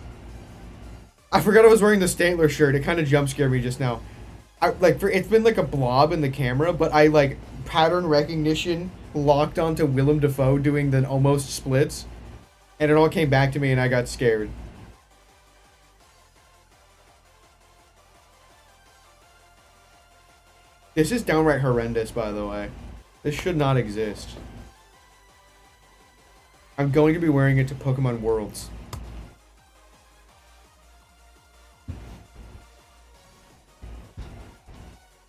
I forgot I was wearing the Stantler shirt. It kind of jump scared me just now. It's been like a blob in the camera, but I like pattern recognition locked onto Willem Dafoe doing the almost splits, and it all came back to me and I got scared. This is downright horrendous, by the way. This should not exist. I'm going to be wearing it to Pokemon Worlds.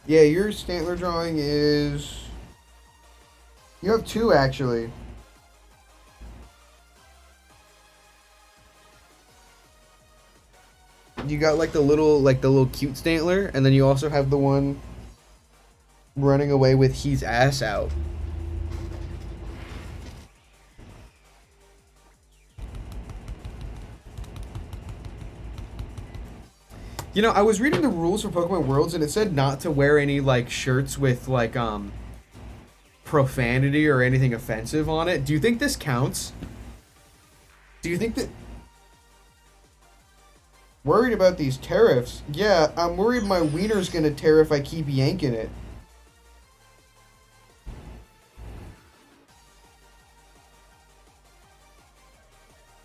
Yeah, your Stantler drawing is... You have 2, actually. You got like the little cute Stantler, and then you also have the one running away with his ass out. You know, I was reading the rules for Pokemon Worlds, and it said not to wear any, like, shirts with, like, profanity or anything offensive on it. Do you think this counts? Do you think that... Worried about these tariffs? Yeah, I'm worried my wiener's gonna tear if I keep yanking it.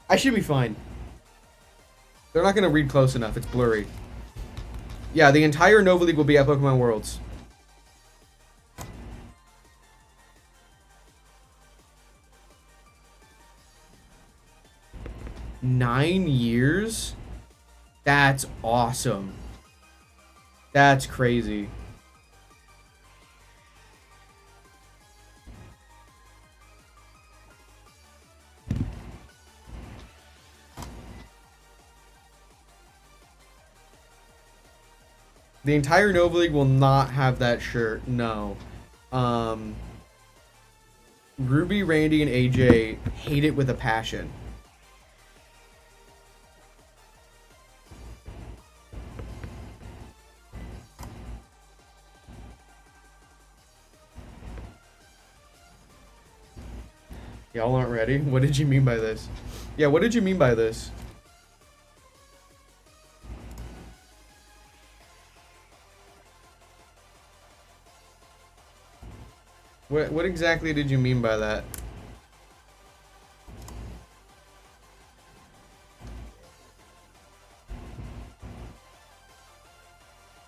I should be fine. They're not gonna read close enough, it's blurry. Yeah, the entire Nova League will be at Pokemon Worlds. $9 years? That's awesome. That's crazy. The entire Nova League will not have that shirt. No. Ruby, Randy, and AJ hate it with a passion. Y'all aren't ready? What did you mean by this? Yeah, what did you mean by this? What exactly did you mean by that?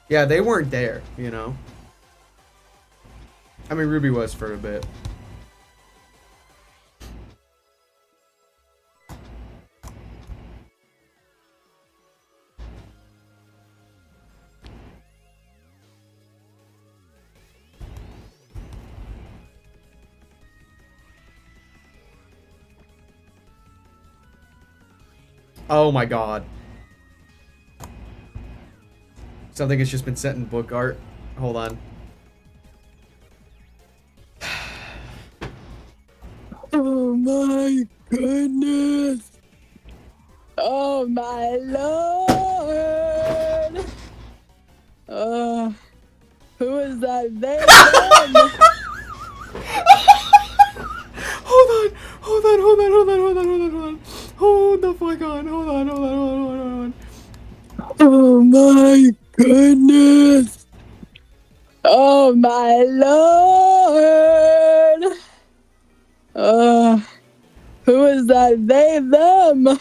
Yeah, they weren't there, you know? I mean, Ruby was for a bit. Oh my god. Something has just been set in book art. Hold on. Oh my goodness. Oh my lord. Who is that they them? Hold on. Hold on, hold on, hold on, hold on, hold on, hold on. Hold the fuck on. Hold on, hold on, hold on, hold on. Oh my goodness. Oh my lord. Who is that they them?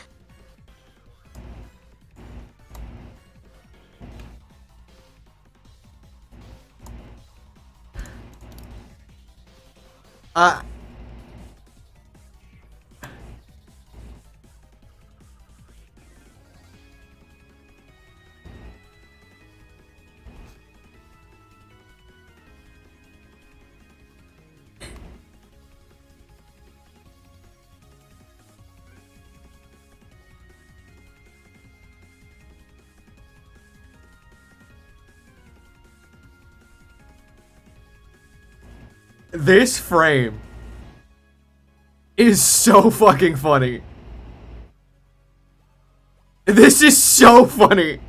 This frame is so fucking funny. This is so funny.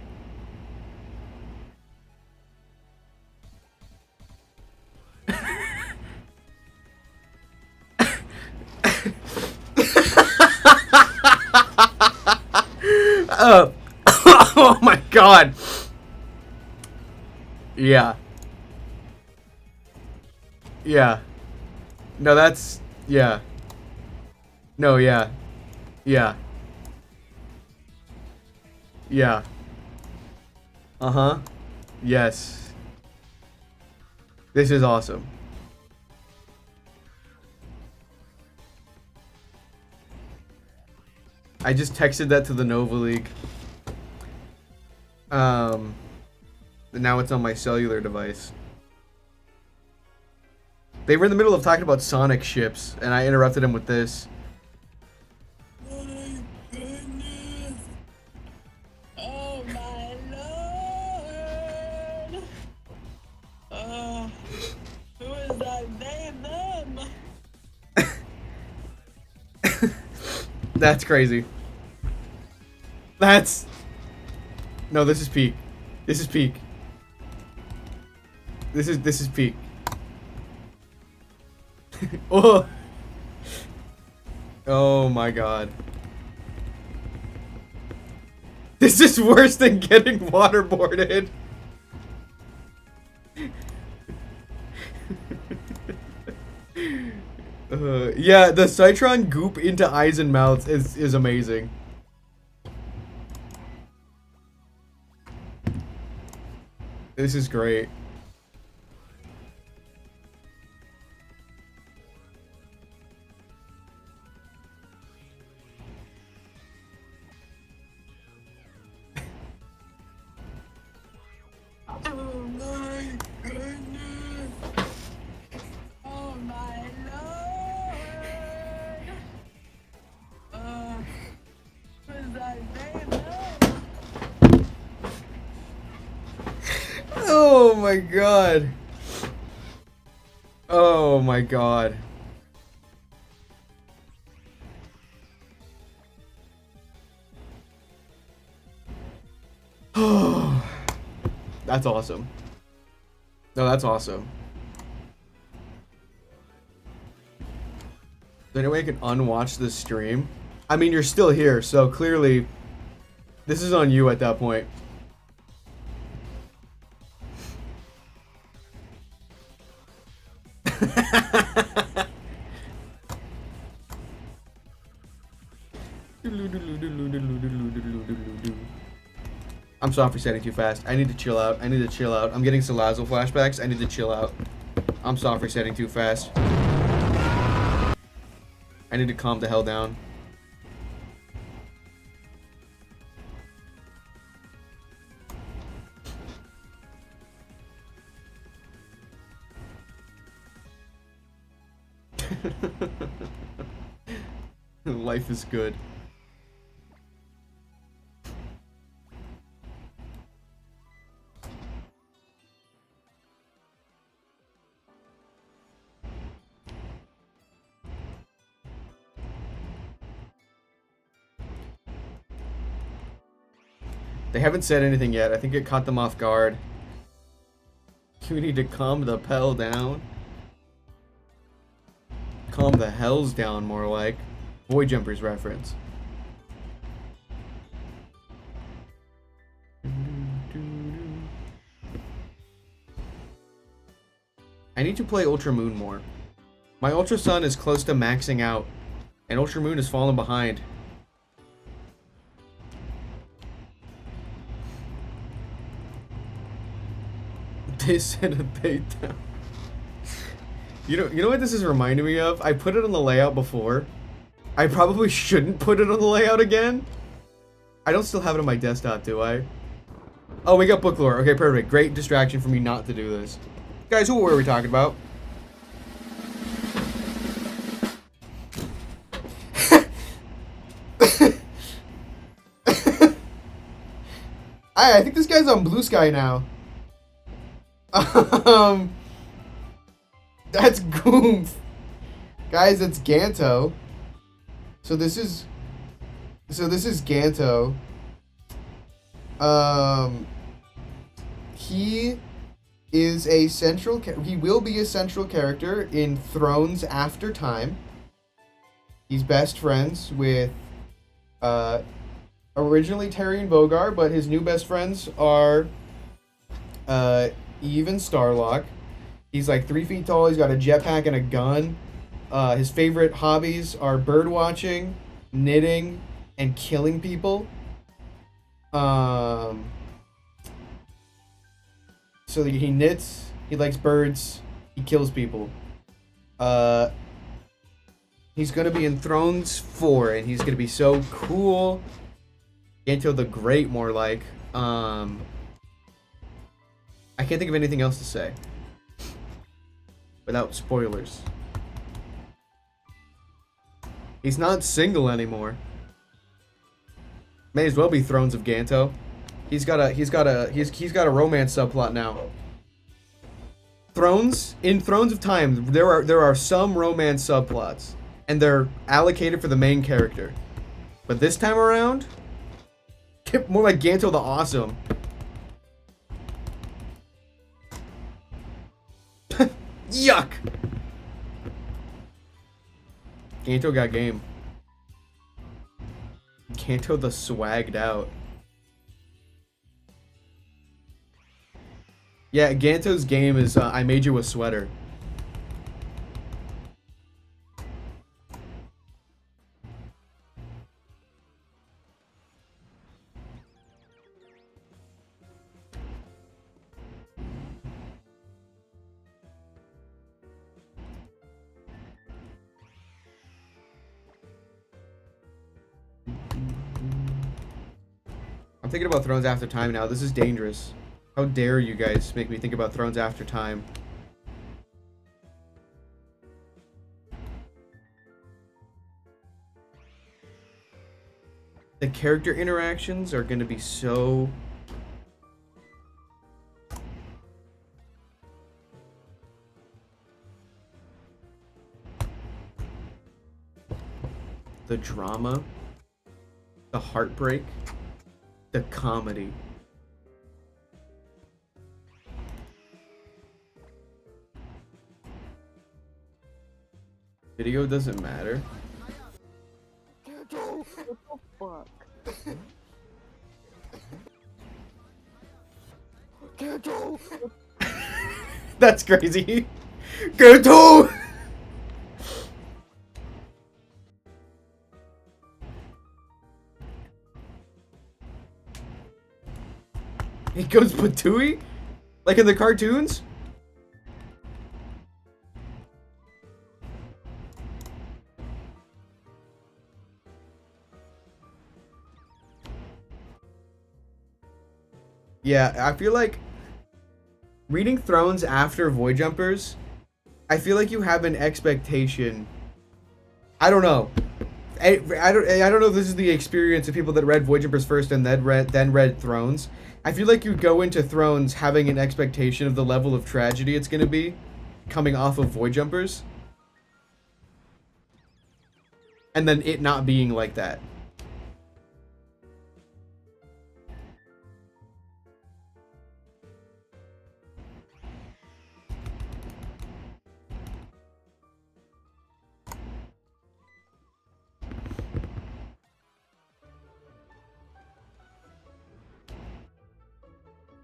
Oh my god. Yeah. Yeah. No, that's... Yeah. No, yeah. Yeah. Yeah. Uh-huh. Yes. This is awesome. I just texted that to the Nova League. And now it's on my cellular device. They were in the middle of talking about Sonic ships, and I interrupted him with this. Oh my lord. Who is that they them? That's crazy. That's... No, this is peak. This is peak. This is peak. Oh. Oh my god. This is worse than getting waterboarded. Yeah, the Citron goop into eyes and mouths is amazing. This is great. Oh my goodness. Oh my lord. Was that Venom? Oh my god. Oh my god. Oh, that's awesome. No, that's awesome. Is there any way I can unwatch this stream? I mean, you're still here, so clearly this is on you at that point. I'm sorry for setting too fast. I need to chill out. I need to chill out. I'm getting Salazzle flashbacks. I need to chill out. I'm sorry for setting too fast. I need to calm the hell down. Life is good. They haven't said anything yet. I think it caught them off guard. You need to calm the hell down. Calm the hells down, more like. Void Jumpers reference. I need to play Ultra Moon more. My Ultra Sun is close to maxing out, and Ultra Moon has fallen behind. They sent a bait down. You know what this is reminding me of? I put it on the layout before. I probably shouldn't put it on the layout again. I don't still have it on my desktop, do I? Oh, we got book lore. Okay, perfect. Great distraction for me not to do this. Guys, who were we talking about? I think this guy's on Blue Sky now. That's Goomph. Guys, it's Ganto. So this is Ganto. He is a central he will be a central character in Thrones After Time. He's best friends with originally Terry and Vogar, but his new best friends are Eve and Starlock. He's like 3 feet tall. He's got a jetpack and a gun. His favorite hobbies are bird watching, knitting, and killing people. So he knits, he likes birds, he kills people. He's gonna be in Thrones 4, and he's gonna be so cool. Ganto the Great, more like. I can't think of anything else to say without spoilers. He's not single anymore. May as well be Thrones of Ganto. He's got a romance subplot now. In Thrones of Time, there are some romance subplots, and they're allocated for the main character. But this time around, more like Ganto the Awesome. Yuck! Ganto got game. Ganto the swagged out. Yeah, Ganto's game is I made you a sweater. I'm thinking about Thrones After Time now. This is dangerous. How dare you guys make me think about Thrones After Time. The character interactions are gonna be so... The drama, the heartbreak, the comedy. Video doesn't matter. What the fuck? That's crazy. Get to! He goes Patooey? Like in the cartoons? Yeah, I feel like reading Thrones after Void Jumpers, I feel like you have an expectation. I don't know. I don't know if this is the experience of people that read Void Jumpers first and then read Thrones. I feel like you go into Thrones having an expectation of the level of tragedy it's going to be coming off of Void Jumpers. And then it not being like that.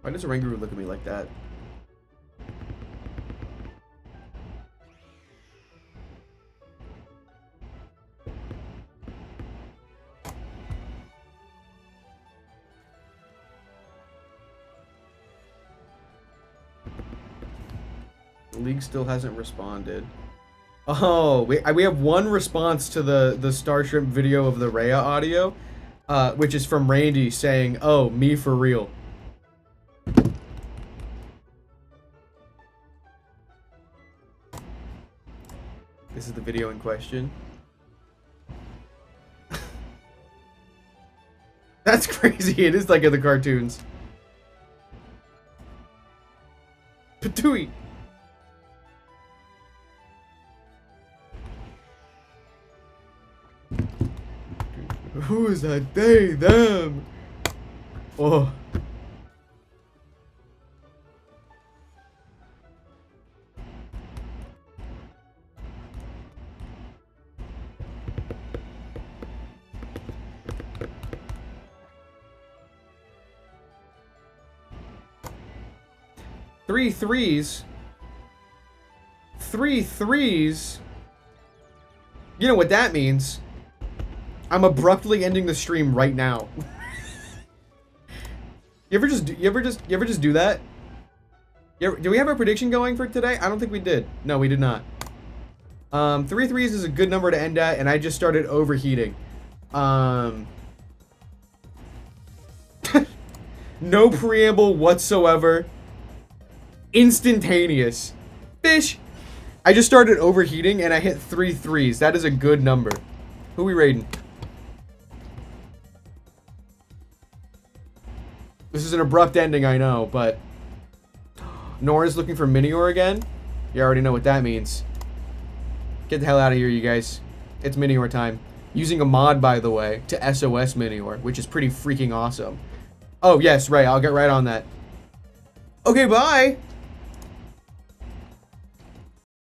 Why does Rangaroo look at me like that? The League still hasn't responded. Oh, we have one response to the Star Shrimp video of the Raya audio, which is from Randy saying, "Oh, me for real." This is the video in question. That's crazy. It is like in the cartoons. Patooey. Who is that? They, them. Oh. Three threes. Three threes. You know what that means. I'm abruptly ending the stream right now. You ever just do that? Do we have a prediction going for today? I don't think we did. No, we did not. 3 threes is a good number to end at, and I just started overheating. No preamble whatsoever. Instantaneous. Fish. I just started overheating and I hit 3 threes. That is a good number. Who we raiding? This is an abrupt ending, I know, but Nora's looking for Minior again? You already know what that means. Get the hell out of here, you guys. It's Minior time. Using a mod, by the way, to SOS Minior, which is pretty freaking awesome. Oh, yes, Ray, I'll get right on that. Okay, bye!